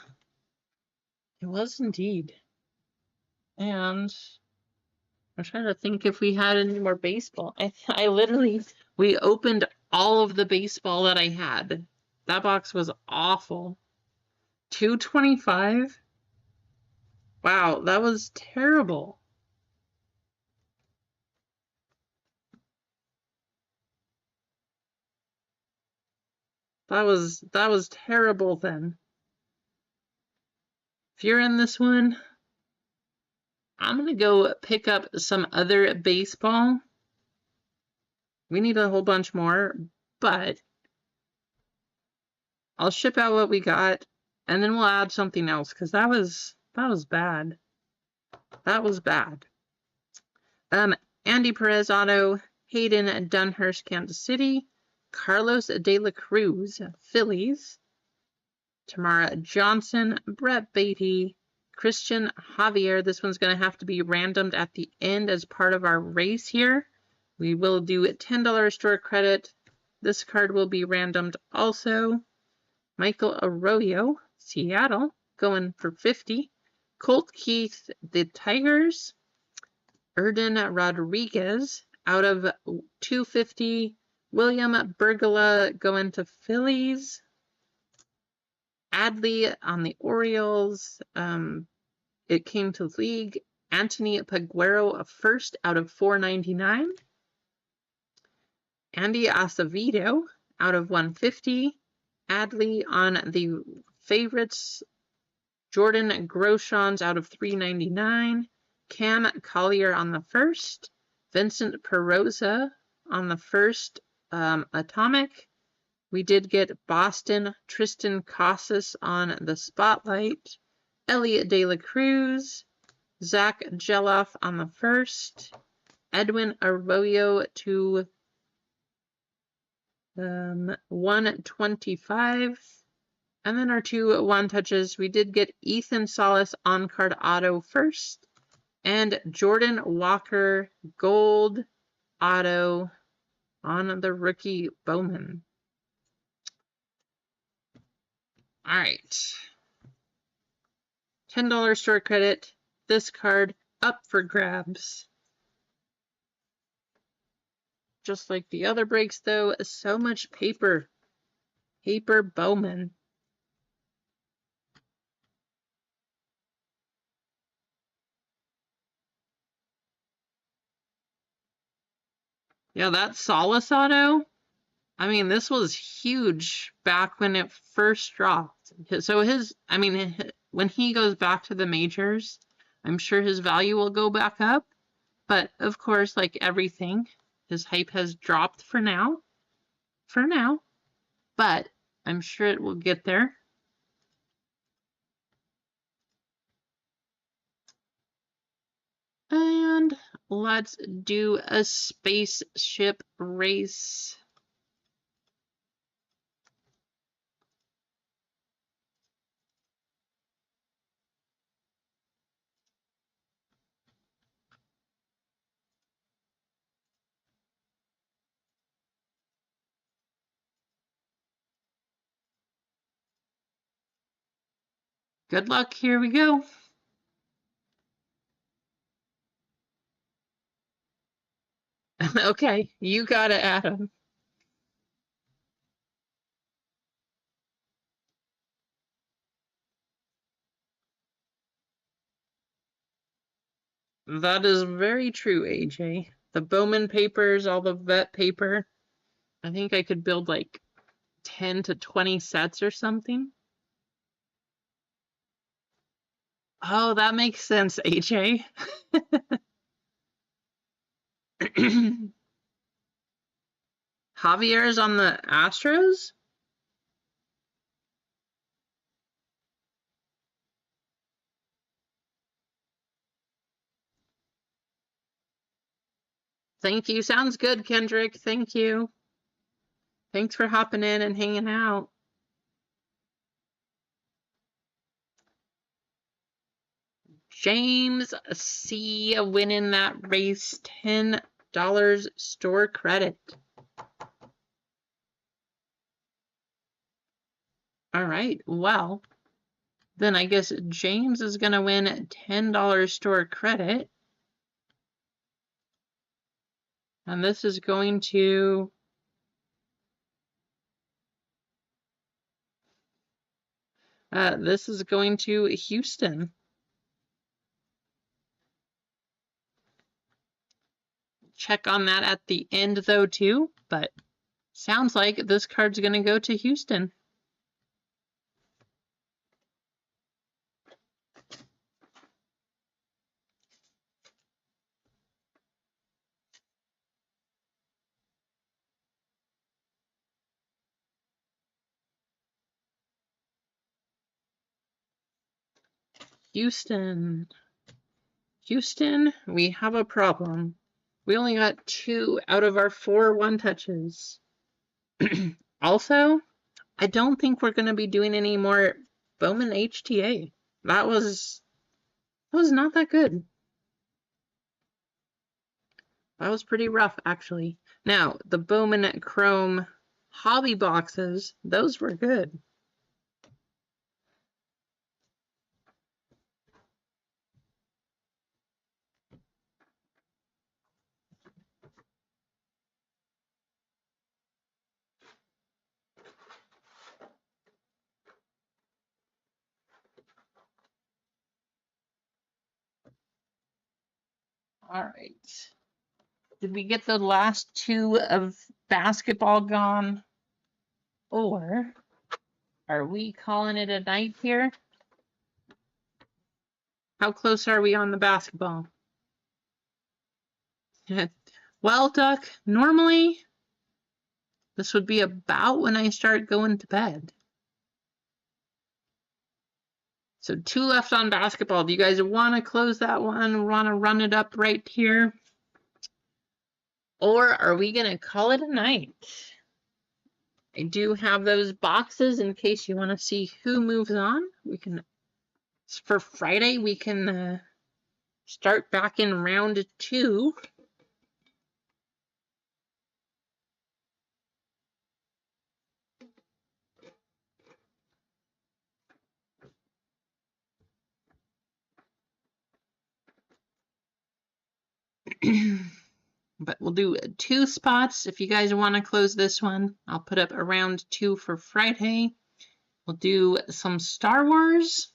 was indeed. And I'm trying to think if we had any more baseball. I literally, we opened all of the baseball that I had. That box was awful. 225? Wow, that was terrible. That was terrible then. If you're in this one, I'm gonna go pick up some other baseball. We need a whole bunch more, but I'll ship out what we got and then we'll add something else because that was bad. That was bad. Andy Perez auto, Hayden Dunhurst, Kansas City, Carlos De La Cruz, Phillies, Tamara Johnson, Brett Beatty, Christian Javier. This one's going to have to be randomed at the end as part of our race here. We will do a $10 store credit. This card will be randomed also. Michael Arroyo, Seattle, going for 50. Colt Keith, the Tigers. Erden Rodriguez, out of 250. William Bergola going to Phillies. Adley on the Orioles. It came to league. Anthony Paguero, a first out of 499. Andy Acevedo out of 150. Adley on the favorites. Jordan Groshans out of 399. Cam Collier on the first. Vincent Perosa on the first atomic. We did get Boston Tristan Casas on the spotlight. Elliot De La Cruz. Zach Geloff on the first. Edwin Arroyo to 125. And then our 2 one touches. We did get Ethan Salas on card auto first. And Jordan Walker gold auto on the rookie Bowman. All right. $10 store credit. This card up for grabs. Just like the other breaks, though, so much paper. Paper Bowman. Yeah, that Solace auto. I mean, this was huge back when it first dropped. So when he goes back to the majors, I'm sure his value will go back up. But of course, like everything, his hype has dropped for now. For now. But I'm sure it will get there. And let's do a spaceship race. Good luck, here we go. Okay, you got it, Adam. That is very true, AJ. The Bowman papers, all the vet paper. I think I could build like 10 to 20 sets or something. Oh, that makes sense, AJ. Javier's on the Astros? Thank you. Sounds good, Kendrick. Thank you. Thanks for hopping in and hanging out. James C. winning that race, $10 store credit. All right, well, then I guess James is going to win $10 store credit. And this is going to Houston. Check on that at the end though too, but sounds like this card's going to go to Houston. Houston. Houston, we have a problem. We only got 2 out of our 4 one-touches. Also, I don't think we're going to be doing any more Bowman HTA. That was not that good. That was pretty rough, actually. Now, the Bowman Chrome hobby boxes, those were good. All right. Did we get the last 2 of basketball gone? Or are we calling it a night here? How close are we on the basketball? Well, Duck, normally this would be about when I start going to bed. So 2 left on basketball. Do you guys want to close that one? Want to run it up right here? Or are we going to call it a night? I do have those boxes in case you want to see who moves on. We can, for Friday, we can start back in round 2. But we'll do 2 spots. If you guys want to close this one, I'll put up a round 2 for Friday. We'll do some Star Wars.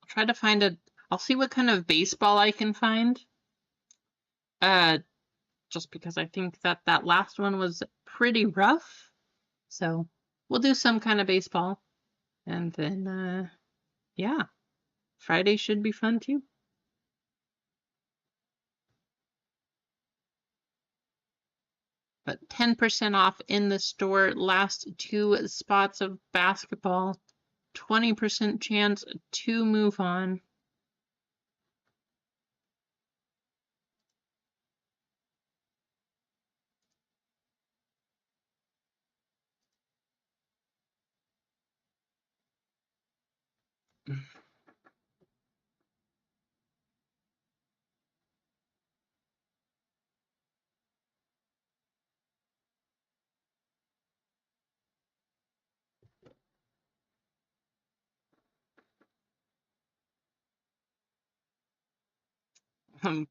I'll try to find I'll see what kind of baseball I can find. Just because I think that last one was pretty rough. So we'll do some kind of baseball. And then, yeah, Friday should be fun too. But 10% off in the store, last 2 spots of basketball, 20% chance to move on.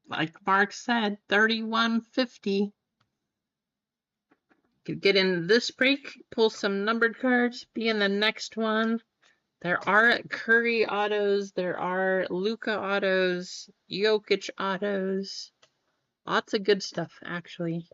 Like Mark said, 31.50. Could get in this break, pull some numbered cards, be in the next one. There are Curry autos, there are Luka autos, Jokic autos. Lots of good stuff, actually.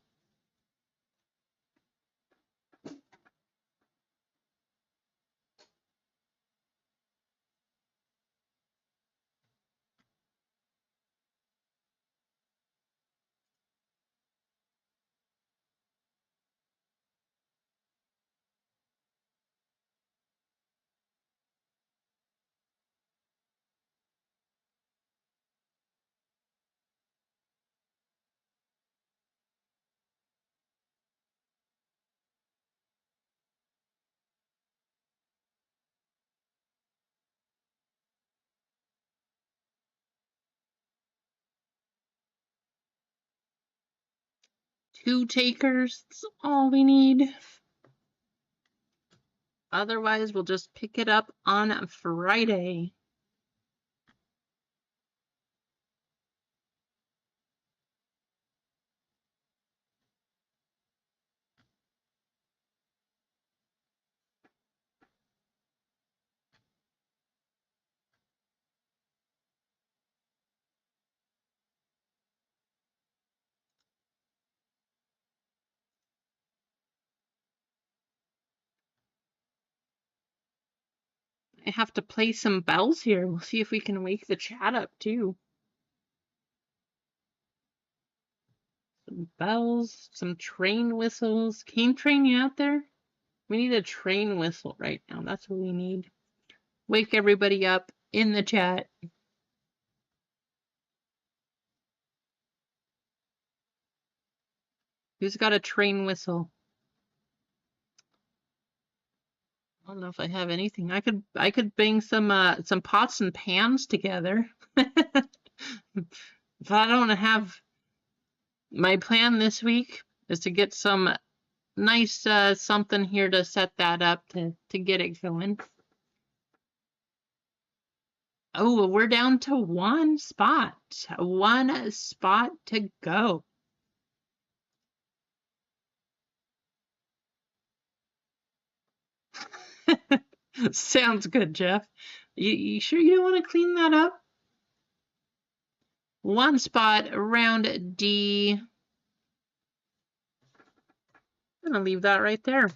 Two takers, that's all we need. Otherwise, we'll just pick it up on Friday. I have to play some bells here. We'll see if we can wake the chat up too. Some bells, some train whistles. Cane train, you out there? We need a train whistle right now. That's what we need. Wake everybody up in the chat. Who's got a train whistle? I don't know if I have anything. I could bring some pots and pans together. But I don't have. My plan this week is to get some nice something here to set that up to get it going. Oh, we're down to 1 spot. 1 spot to go. Sounds good, Jeff. You sure you don't want to clean that up? 1 spot, round D. I'm gonna leave that right there.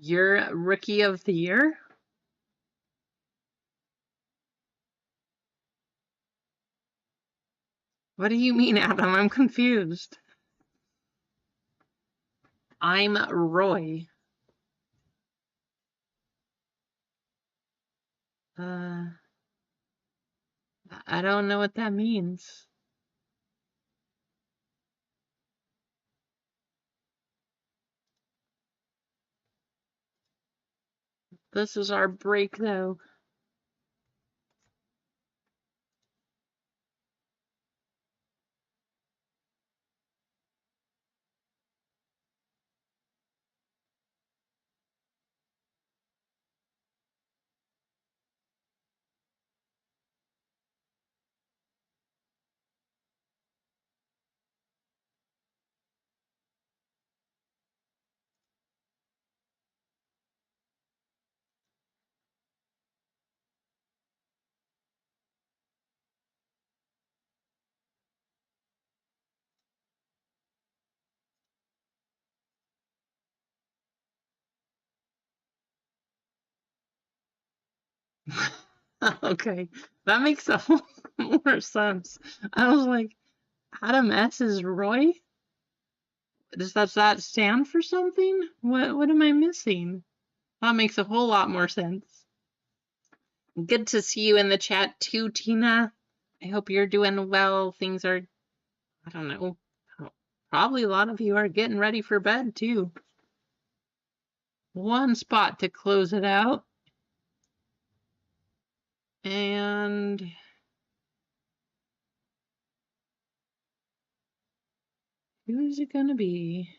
Your Rookie of the Year? What do you mean, Adam? I'm confused. I'm Roy. I don't know what that means. This is our break, though. Okay, that makes a whole more sense. I was like, Adam S is Roy? Does that stand for something? What am I missing? That makes a whole lot more sense. Good to see you in the chat too, Tina. I hope you're doing well. Things are, I don't know, probably a lot of you are getting ready for bed too. One spot to close it out. And who's it gonna be?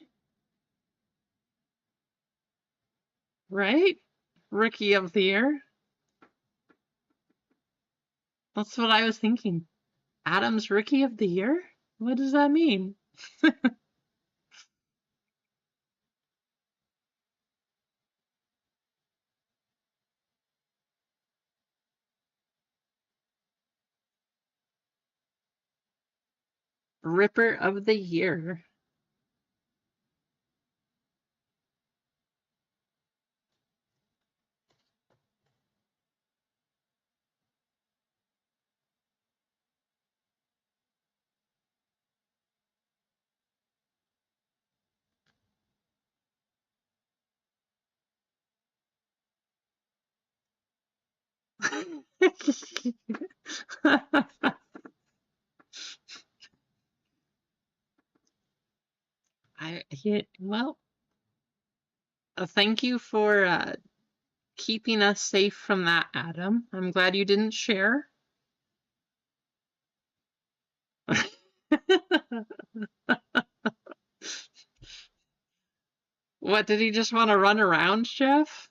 Right? Rookie of the year. That's what I was thinking. Adam's Rookie of the Year? What does that mean? Ripper of the Year. Well, thank you for keeping us safe from that, Adam. I'm glad you didn't share. What, did he just want to run around, Jeff?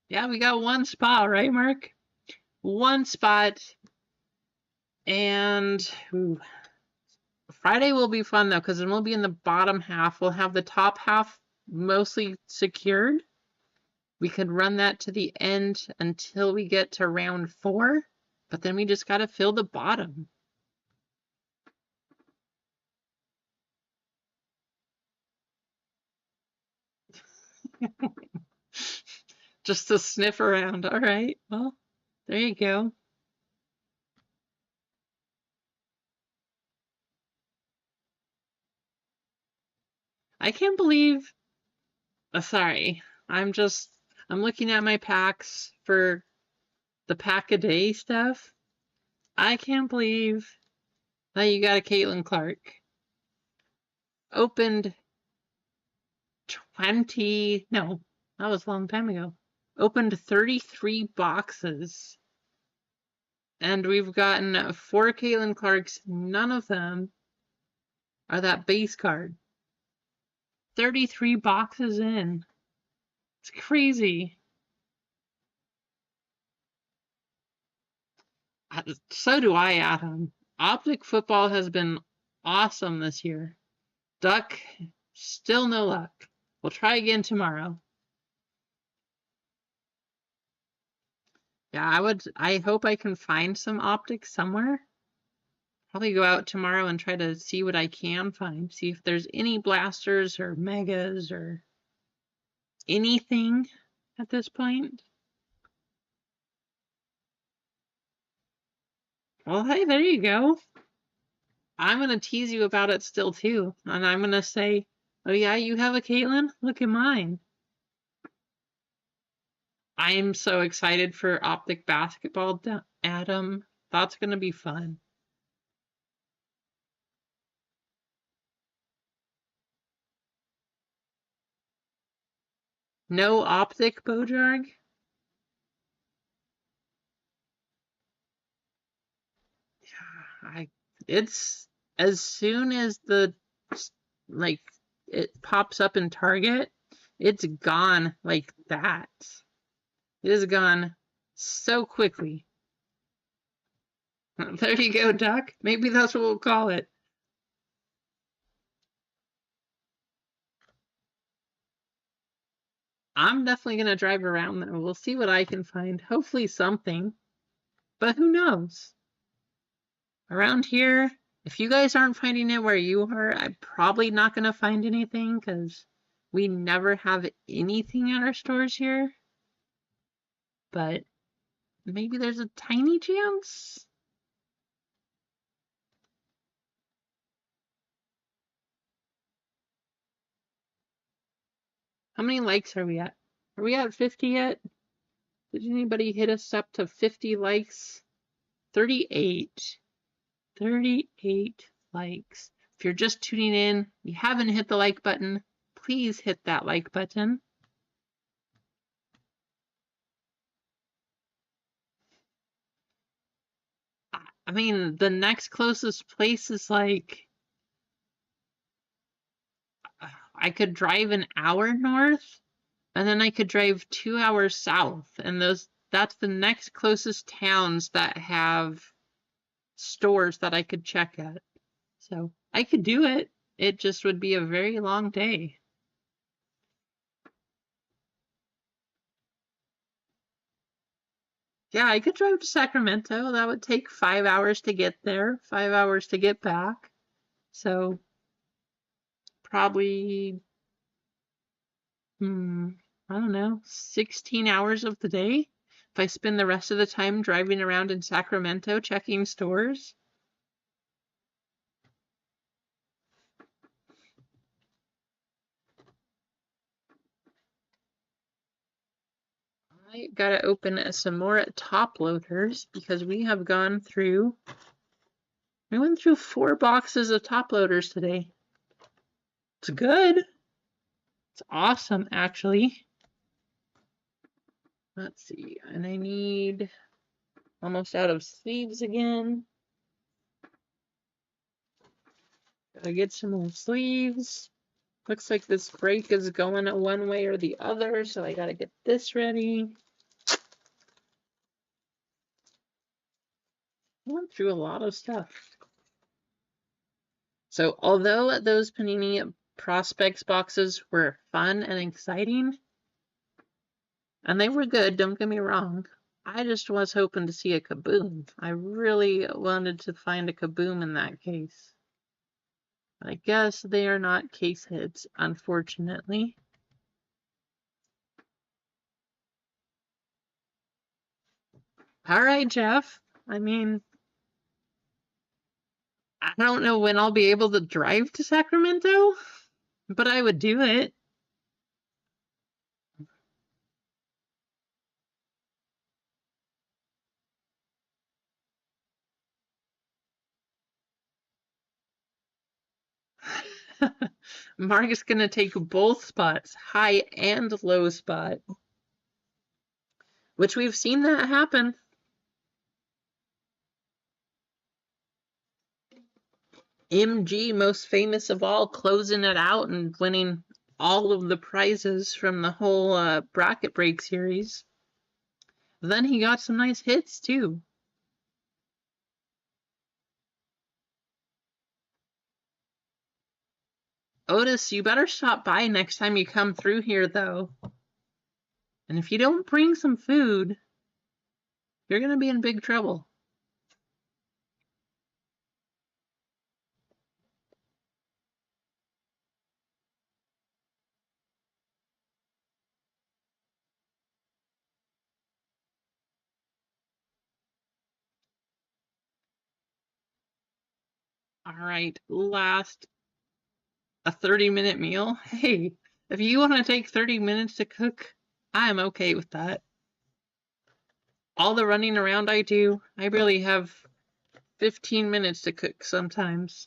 Yeah, we got one spot, right, Mark? One spot. And ooh, Friday will be fun, though, because then we'll be in the bottom half. We'll have the top half mostly secured. We could run that to the end until we get to round 4, but then we just got to fill the bottom. Just to sniff around. All right, well, there you go. I can't believe, sorry, I'm looking at my packs for the pack a day stuff. I can't believe that you got a Caitlin Clark. Opened 20, no, that was a long time ago. Opened 33 boxes. And we've gotten 4 Caitlin Clarks. None of them are that base card. 33 boxes in. It's crazy. So do I, Adam. Optic football has been awesome this year. Duck, still no luck. We'll try again tomorrow. Yeah, I hope I can find some optics somewhere. Probably go out tomorrow and try to see what I can find. See if there's any blasters or megas or anything at this point. Well, hey, there you go. I'm going to tease you about it still, too. And I'm going to say, oh, yeah, you have a Caitlin? Look at mine. I'm so excited for Optic Basketball, Adam. That's going to be fun. No Optic, Bojarg? Yeah, it's as soon as like, it pops up in Target, it's gone like that. It is gone so quickly. There you go, Duck. Maybe that's what we'll call it. I'm definitely going to drive around though. We'll see what I can find. Hopefully something. But who knows? Around here, If you guys aren't finding it where you are, I'm probably not going to find anything because we never have anything at our stores here. But maybe there's a tiny chance. How many likes are we at? Are we at 50 yet? Did anybody hit us up to 50 likes? 38. 38 likes. If you're just tuning in, you haven't hit the like button, please hit that like button. I mean, the next closest place is like, I could drive an hour north and then I could drive 2 hours south. And that's the next closest towns that have stores that I could check at. So I could do it. It just would be a very long day. Yeah, I could drive to Sacramento. That would take 5 hours to get there, 5 hours to get back. So probably, I don't know, 16 hours of the day. If I spend the rest of the time driving around in Sacramento checking stores. I gotta open some more top loaders because we have gone through, we went through 4 boxes of top loaders today. It's good. It's awesome, actually. Let's see, and I need almost out of sleeves again. Gotta get some more sleeves. Looks like this break is going one way or the other, so I gotta get this ready. I went through a lot of stuff. So although those Panini Prospects boxes were fun and exciting, and they were good, don't get me wrong, I just was hoping to see a kaboom. I really wanted to find a kaboom in that case. I guess they are not case hits, unfortunately. All right, Jeff. I mean, I don't know when I'll be able to drive to Sacramento, but I would do it. Mark is going to take both spots, high and low spot, which we've seen that happen. MG, most famous of all, closing it out and winning all of the prizes from the whole bracket break series. Then he got some nice hits too. Otis, you better stop by next time you come through here, though. And if you don't bring some food, you're going to be in big trouble. All right, last a 30-minute meal. Hey, if you want to take 30 minutes to cook, I'm okay with that. All the running around I do, I really have 15 minutes to cook sometimes.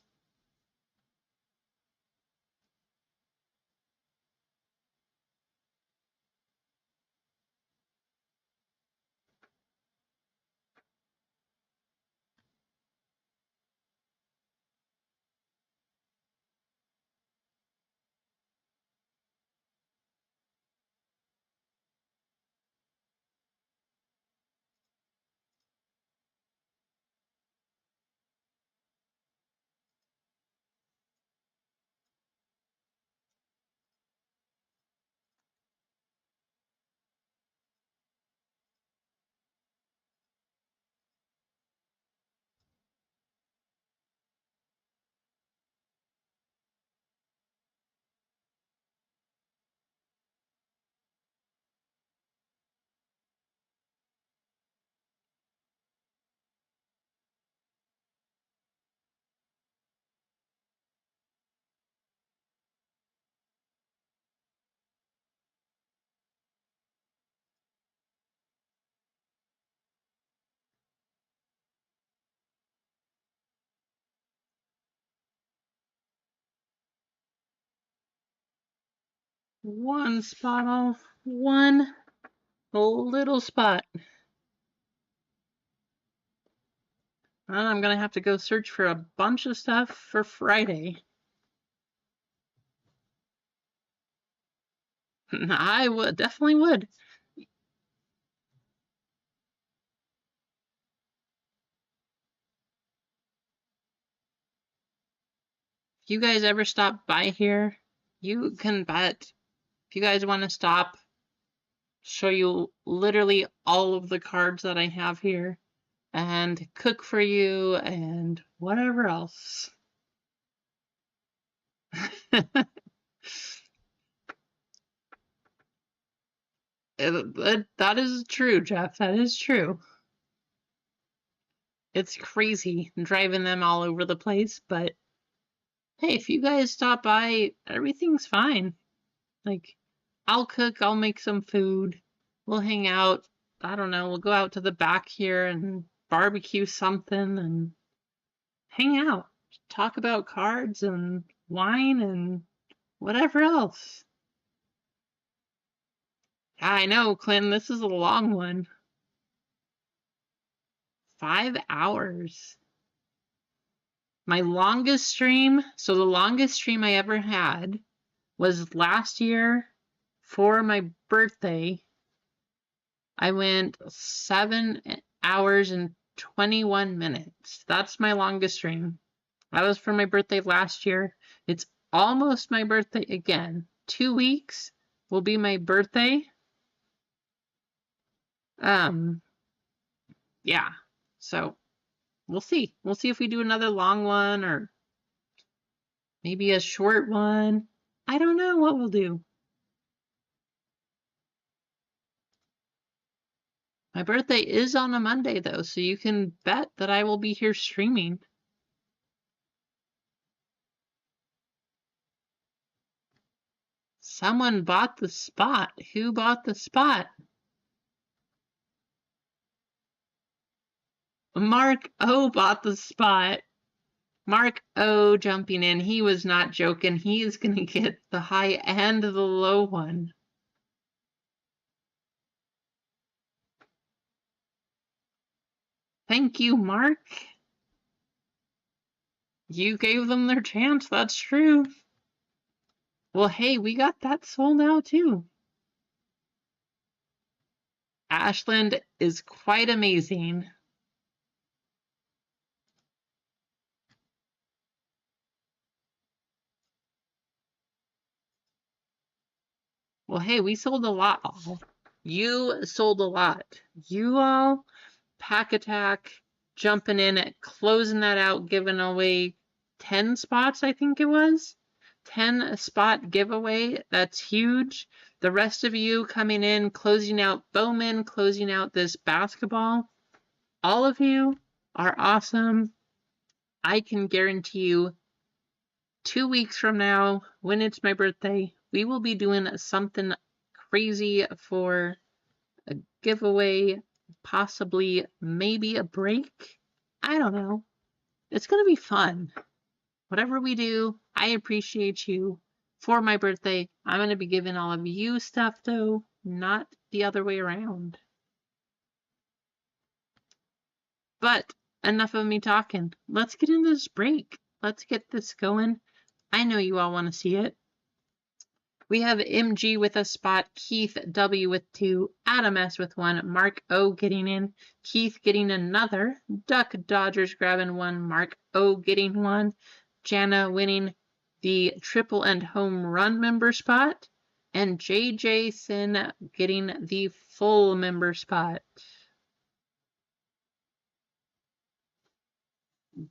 one spot off, one little spot. And I'm gonna have to go search for a bunch of stuff for Friday. I would definitely would. If you guys ever stop by here, you can bet. If you guys want to stop, show you literally all of the cards that I have here and cook for you and whatever else. That is true, Jeff. That is true. It's crazy driving them all over the place, but hey, if you guys stop by, everything's fine. Like, I'll cook, I'll make some food, we'll hang out. I don't know, we'll go out to the back here and barbecue something and hang out, talk about cards and wine and whatever else. I know, Clinton, this is a long one. 5 hours. My longest stream, so the longest stream I ever had was last year for my birthday. I went 7 hours and 21 minutes. That's my longest stream. That was for my birthday last year. It's almost my birthday again. 2 weeks will be my birthday. Yeah. So we'll see. We'll see if we do another long one or maybe a short one. I don't know what we'll do. My birthday is on a Monday though, so you can bet that I will be here streaming. Someone bought the spot. Who bought the spot? Mark O bought the spot. Mark O jumping in. He was not joking. He is going to get the high and the low one. Thank you, Mark. You gave them their chance. That's true. Well, hey, we got that sold out too. Ashland is quite amazing. Well, hey, we sold a lot. You sold a lot. You all, Pack Attack, jumping in at closing that out, giving away 10 spots, I think it was. 10 spot giveaway. That's huge. The rest of you coming in, closing out Bowman, closing out this basketball. All of you are awesome. I can guarantee you 2 weeks from now, when it's my birthday, we will be doing something crazy for a giveaway, possibly maybe a break. I don't know. It's going to be fun. Whatever we do, I appreciate you. For my birthday, I'm going to be giving all of you stuff though, not the other way around. But enough of me talking. Let's get into this break. Let's get this going. I know you all want to see it. We have MG with a spot, Keith W with 2, Adam S with 1, Mark O getting in, Keith getting another, Duck Dodgers grabbing 1, Mark O getting 1, Jana winning the triple and home run member spot, and JJ Sin getting the full member spot.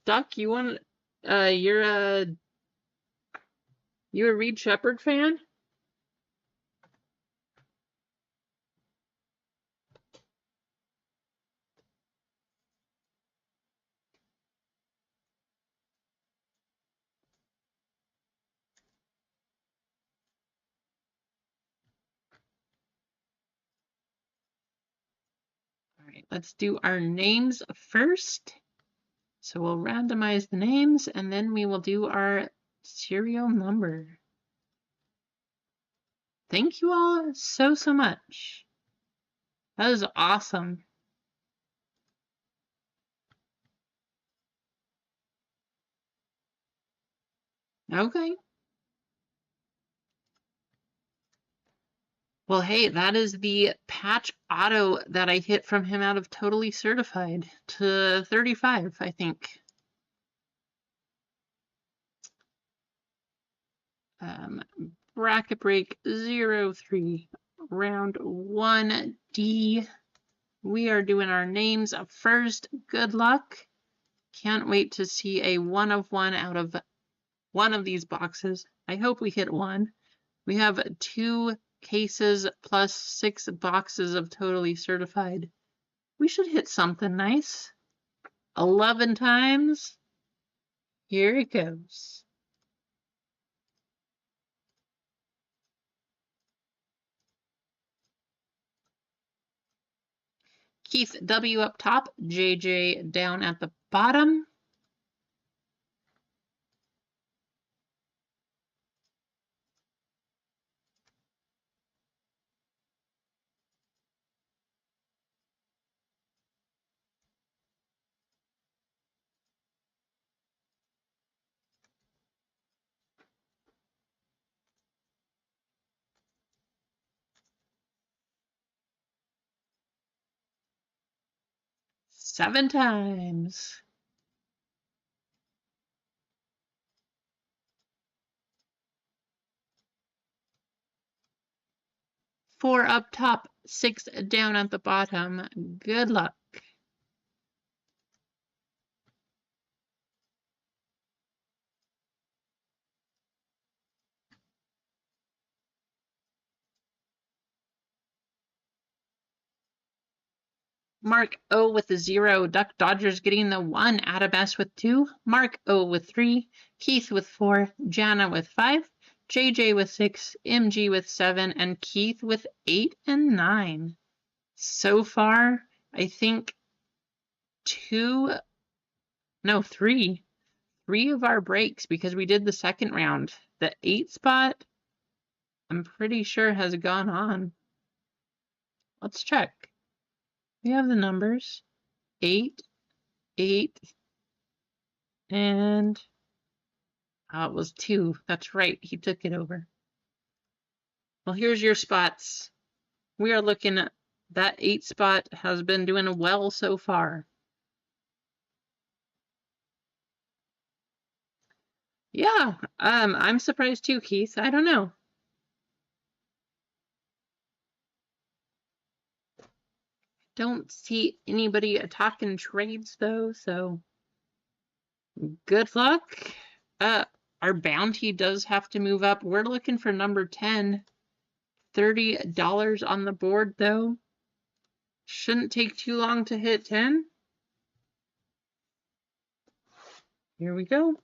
Duck, you want you're a Reed Shepherd fan? All right, let's do our names first. So we'll randomize the names and then we will do our serial number. Thank you all so, so much. That is awesome. Okay. Well, hey, that is the patch auto that I hit from him out of Totally Certified to 35, I think. Bracket break 03, round 1D. We are doing our names up first. Good luck. Can't wait to see a 1 of 1 out of one of these boxes. I hope we hit one. We have 2 cases plus 6 boxes of Totally Certified. We should hit something nice. 11 times. Here it goes. Keith W up top, JJ down at the bottom. Seven times. Four up top, 6 down at the bottom. Good luck. Mark O with a 0. Duck Dodgers getting the 1. Adam S with 2. Mark O with 3. Keith with 4. Jana with 5. JJ with 6. MG with 7. And Keith with 8 and 9. So far, I think 3. 3 of our breaks because we did the second round. The 8 spot, I'm pretty sure has gone on. Let's check. We have the numbers. 8, 8, and it was 2. That's right. He took it over. Well, here's your spots. We are looking at that 8 spot has been doing well so far. Yeah, I'm surprised too, Keith. I don't know. Don't see anybody attacking trades though, so good luck. Our bounty does have to move up. We're looking for number 10. $30 on the board though. Shouldn't take too long to hit 10. Here we go.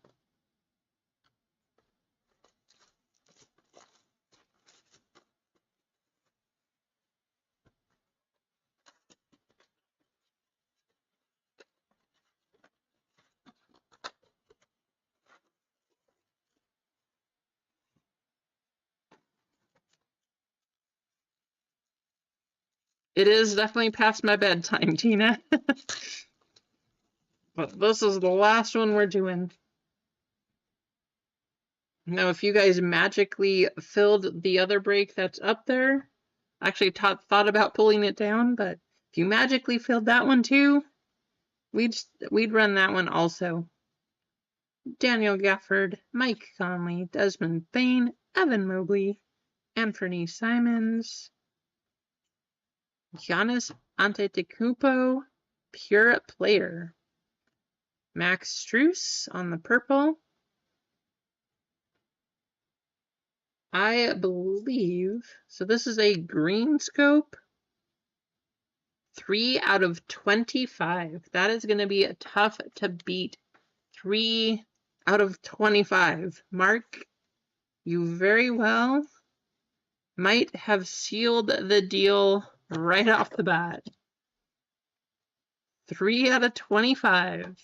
It is definitely past my bedtime, Tina. But this is the last one we're doing. Now, if you guys magically filled the other break that's up there, actually thought about pulling it down, but if you magically filled that one too, we'd run that one also. Daniel Gafford, Mike Conley, Desmond Bain, Evan Mobley, Anthony Simons, Giannis Antetokounmpo, pure player. Max Strus on the purple. I believe, so this is a green scope. 3 out of 25. That is going to be tough to beat. 3 out of 25. Mark, you very well might have sealed the deal right off the bat. 3 out of 25.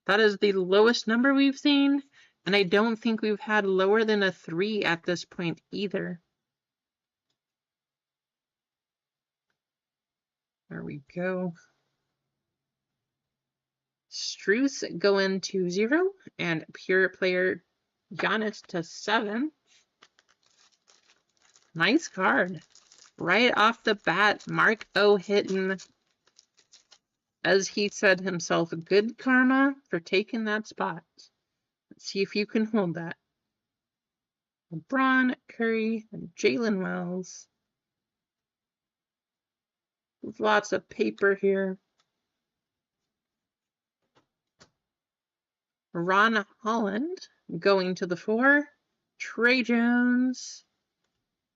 That is the lowest number we've seen, and I don't think we've had lower than a 3 at this point either. There we go. Struce going to 0, and pure player Giannis to 7. Nice card. Right off the bat, Mark O hitting, as he said himself, good karma for taking that spot. Let's see if you can hold that. LeBron, Curry, and Jalen Wells. Lots of paper here. Ron Holland going to the 4. Trey Jones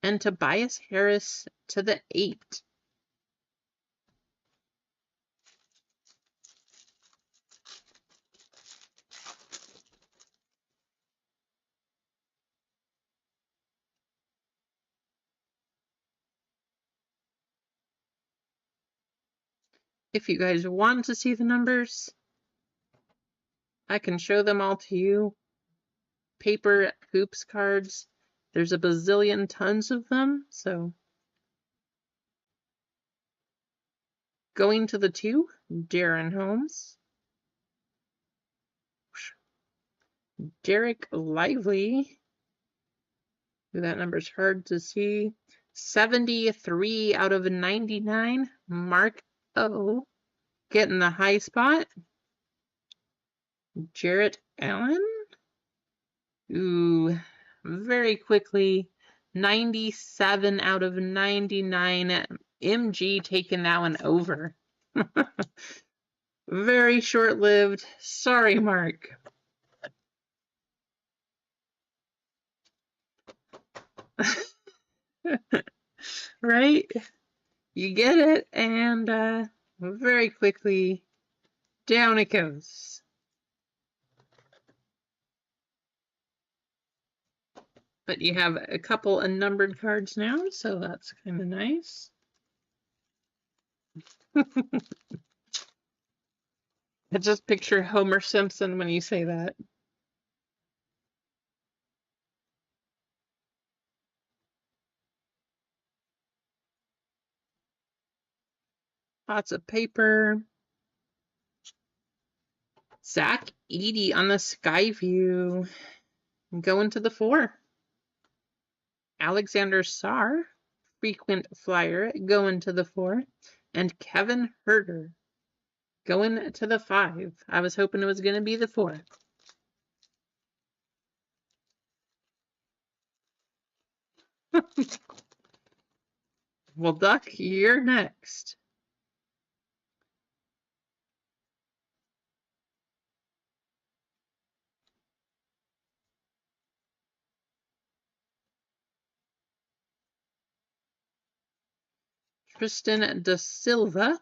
and Tobias Harris to the 8. If you guys want to see the numbers, I can show them all to you. Paper hoops cards. There's a bazillion tons of them, so. Going to the 2, Darren Holmes. Derek Lively. That number's hard to see. 73 out of 99. Mark O. Getting the high spot. Jarrett Allen. Ooh, very quickly. 97 out of 99. MG taking that one over. Very short-lived. Sorry, Mark. Right? You get it, and very quickly, down it goes. But you have a couple unnumbered cards now, so that's kind of nice. I just picture Homer Simpson when you say that. Lots of paper. Zach Edey on the Skyview. Going to the 4. Alexander Sarr, frequent flyer, going to the 4. And Kevin Herter going to the 5. I was hoping it was going to be the 4. Well, Duck, you're next. Tristan Da Silva,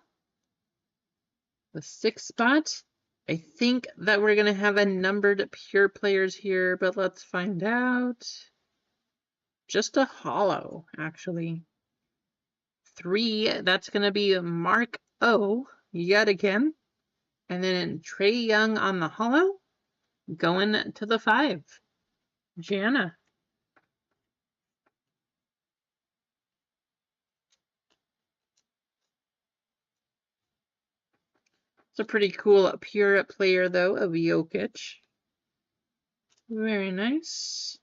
the 6th spot. I think that we're going to have a numbered pure players here, but let's find out. Just a hollow, actually. 3, that's going to be Mark O yet again. And then Trey Young on the hollow, going to the 5. Jana. It's a pretty cool pure player, though, of Jokic. Very nice.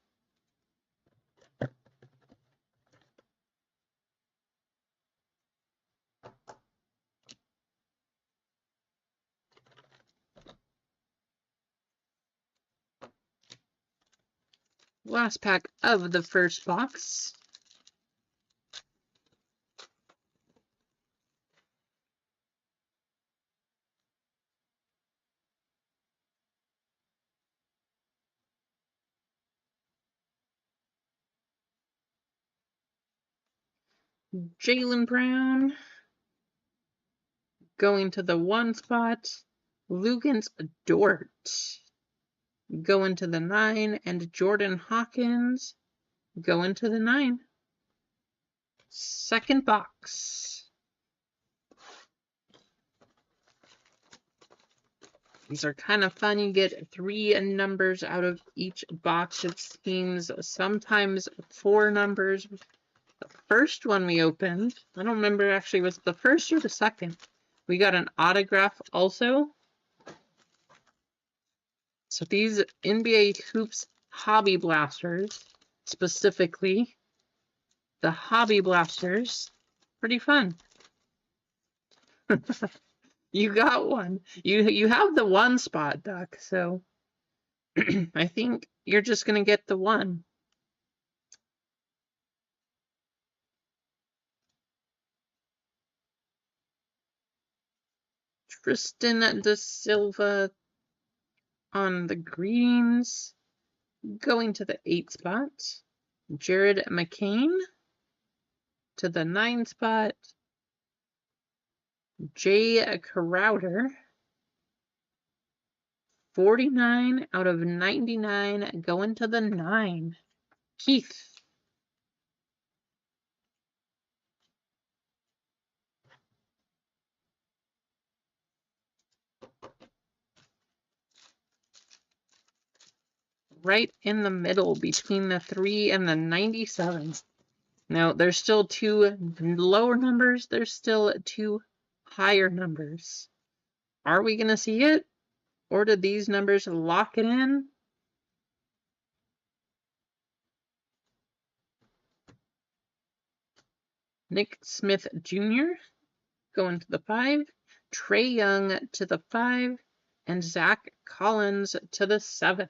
Last pack of the first box. Jaylen Brown going to the 1 spot. Lugens Dort going to the 9, and Jordan Hawkins going to the 9. Second box. These are kind of fun. You get 3 numbers out of each box. It seems sometimes 4 numbers. The first one we opened, I don't remember actually, was it the first or the second? We got an autograph also. So these NBA Hoops Hobby Blasters, specifically the Hobby Blasters, pretty fun. You got one. You have the one spot, Duck, so I think you're just gonna get the one. Tristan da Silva on the greens, going to the 8 spot. Jared McCain to the 9 spot. Jay Crowder, 49 out of 99, going to the 9. Keith. Right in the middle between the 3 and the 97. Now, there's still 2 lower numbers. There's still 2 higher numbers. Are we going to see it? Or did these numbers lock it in? Nick Smith Jr. going to the 5. Trey Young to the 5. And Zach Collins to the 7.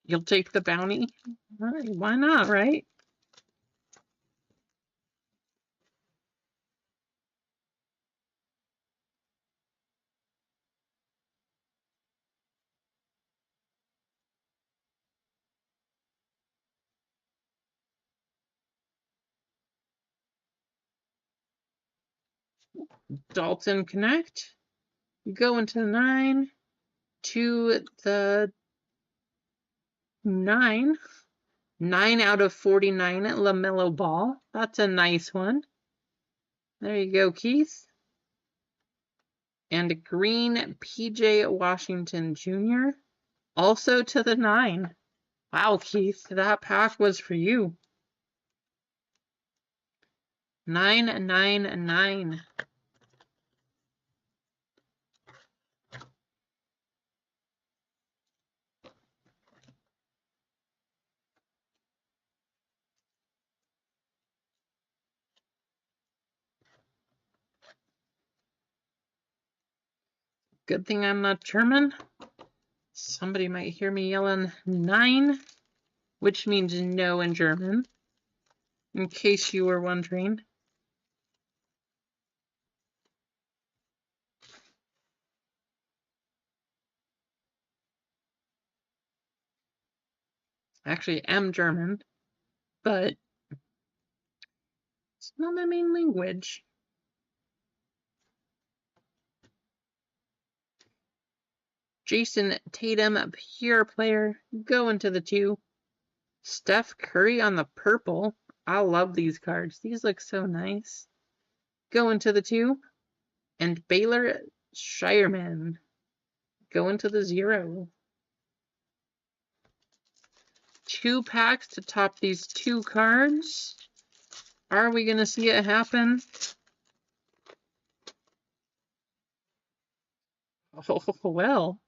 You'll take the bounty? All right, why not, right? Dalton Connect, going to the 9, to the 9. 9 out of 49 LaMelo Ball. That's a nice one. There you go, Keith. And green PJ Washington Jr. also to the 9. Wow, Keith, that pack was for you. 999. Good thing I'm not German. Somebody might hear me yelling 9, which means no in German, in case you were wondering. Actually, I'm German, but it's not my main language. Jason Tatum, pure player, going to the 2. Steph Curry on the purple. I love these cards. These look so nice. Going to the 2. And Baylor Shireman, going to the 0. 2 packs to top these 2 cards. Are we going to see it happen? Oh, well.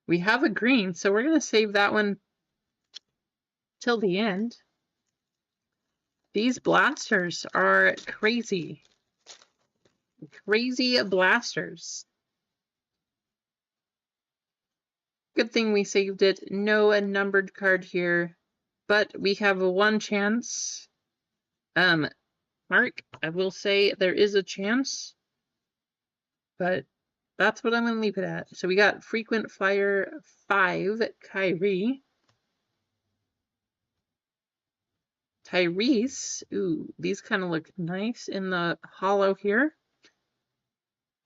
We have a green, so we're going to save that one till the end. These blasters are crazy. Crazy blasters. Good thing we saved it. No numbered card here, but we have a 1 chance. Mark, I will say there is a chance, but that's what I'm going to leave it at. So we got frequent flyer 5, Kyrie. Tyrese. Ooh, these kind of look nice in the hollow here.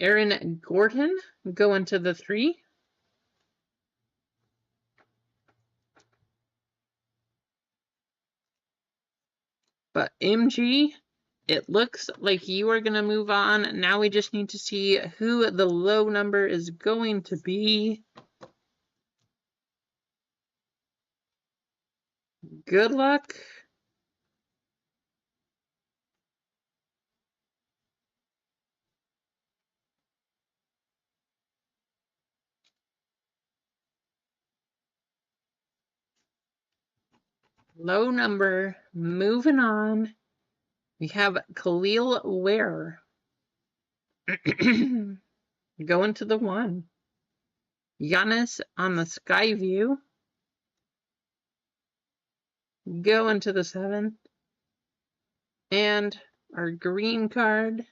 Aaron Gordon going to the 3. But MG, it looks like you are going to move on. Now we just need to see who the low number is going to be. Good luck. Low number. Moving on. We have Khalil Ware. Going to the 1. Giannis on the Skyview. Going to the 7. And our green card,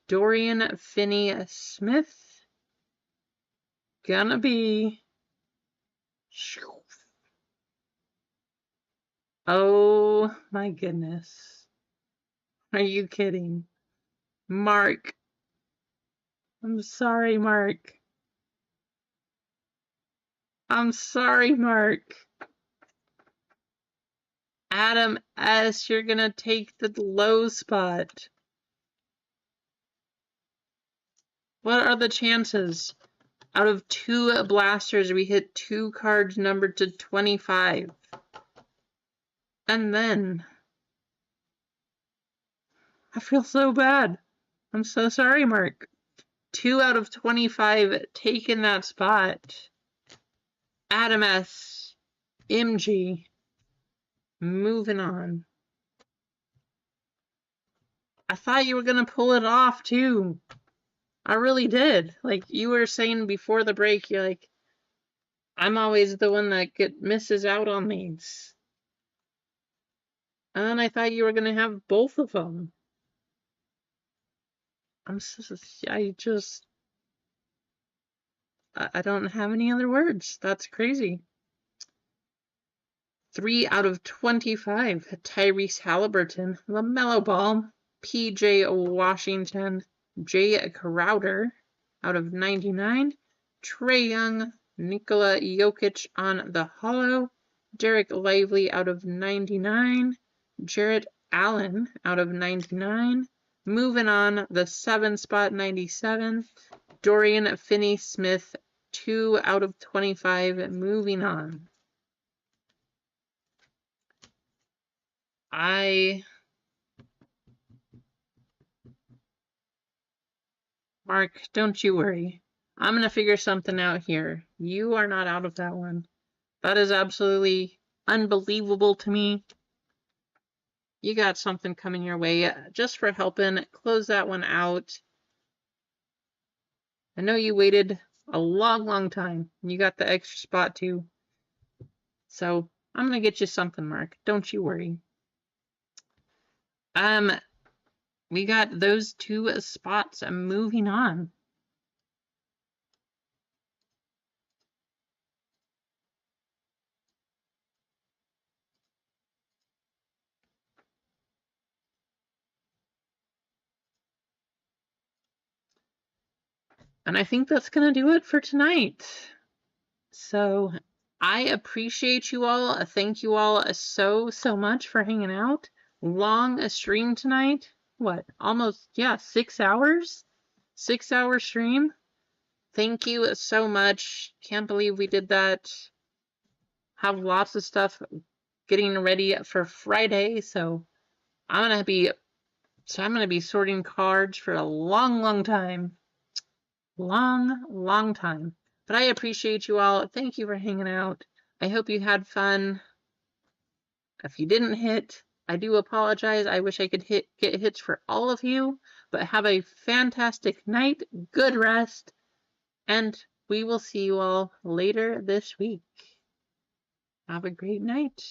Dorian Finney-Smith. Gonna be... Oh my goodness. Are you kidding? Mark. I'm sorry, Mark. I'm sorry, Mark. Adam S., you're gonna take the low spot. What are the chances? Out of 2 blasters, we hit 2 cards numbered to 25. And then... I feel so bad. I'm so sorry, Mark. 2 out of 25 taking that spot. Adam S., MG. Moving on. I thought you were going to pull it off, too. I really did. Like, you were saying before the break, you're like, I'm always the one that misses out on these. And then I thought you were going to have both of them. I don't have any other words. That's crazy. 3 out of 25. Tyrese Halliburton, LaMelo Ball, PJ Washington, Jay Crowder out of 99. Trae Young, Nikola Jokic on the holo. Derek Lively out of 99. Jarrett Allen out of 99. Moving on, the 7 spot, 97. Dorian Finney-Smith, 2 out of 25. Moving on. Mark, don't you worry. I'm going to figure something out here. You are not out of that one. That is absolutely unbelievable to me. You got something coming your way just for helping close that one out. I know you waited a long, long time. And you got the extra spot too. So I'm going to get you something, Mark. Don't you worry. We got those 2 spots. Moving on. And I think that's going to do it for tonight. So I appreciate you all. Thank you all so much for hanging out. Long stream tonight. What? Almost, 6 hours? 6-hour stream. Thank you so much. Can't believe we did that. Have lots of stuff getting ready for Friday. So I'm going to be sorting cards for a long, long time. Long time. But I appreciate you all. Thank you for hanging out. I hope you had fun. If you didn't hit, I do apologize. I wish I could get hits for all of you. But have a fantastic night. Good rest. And we will see you all later this week. Have a great night.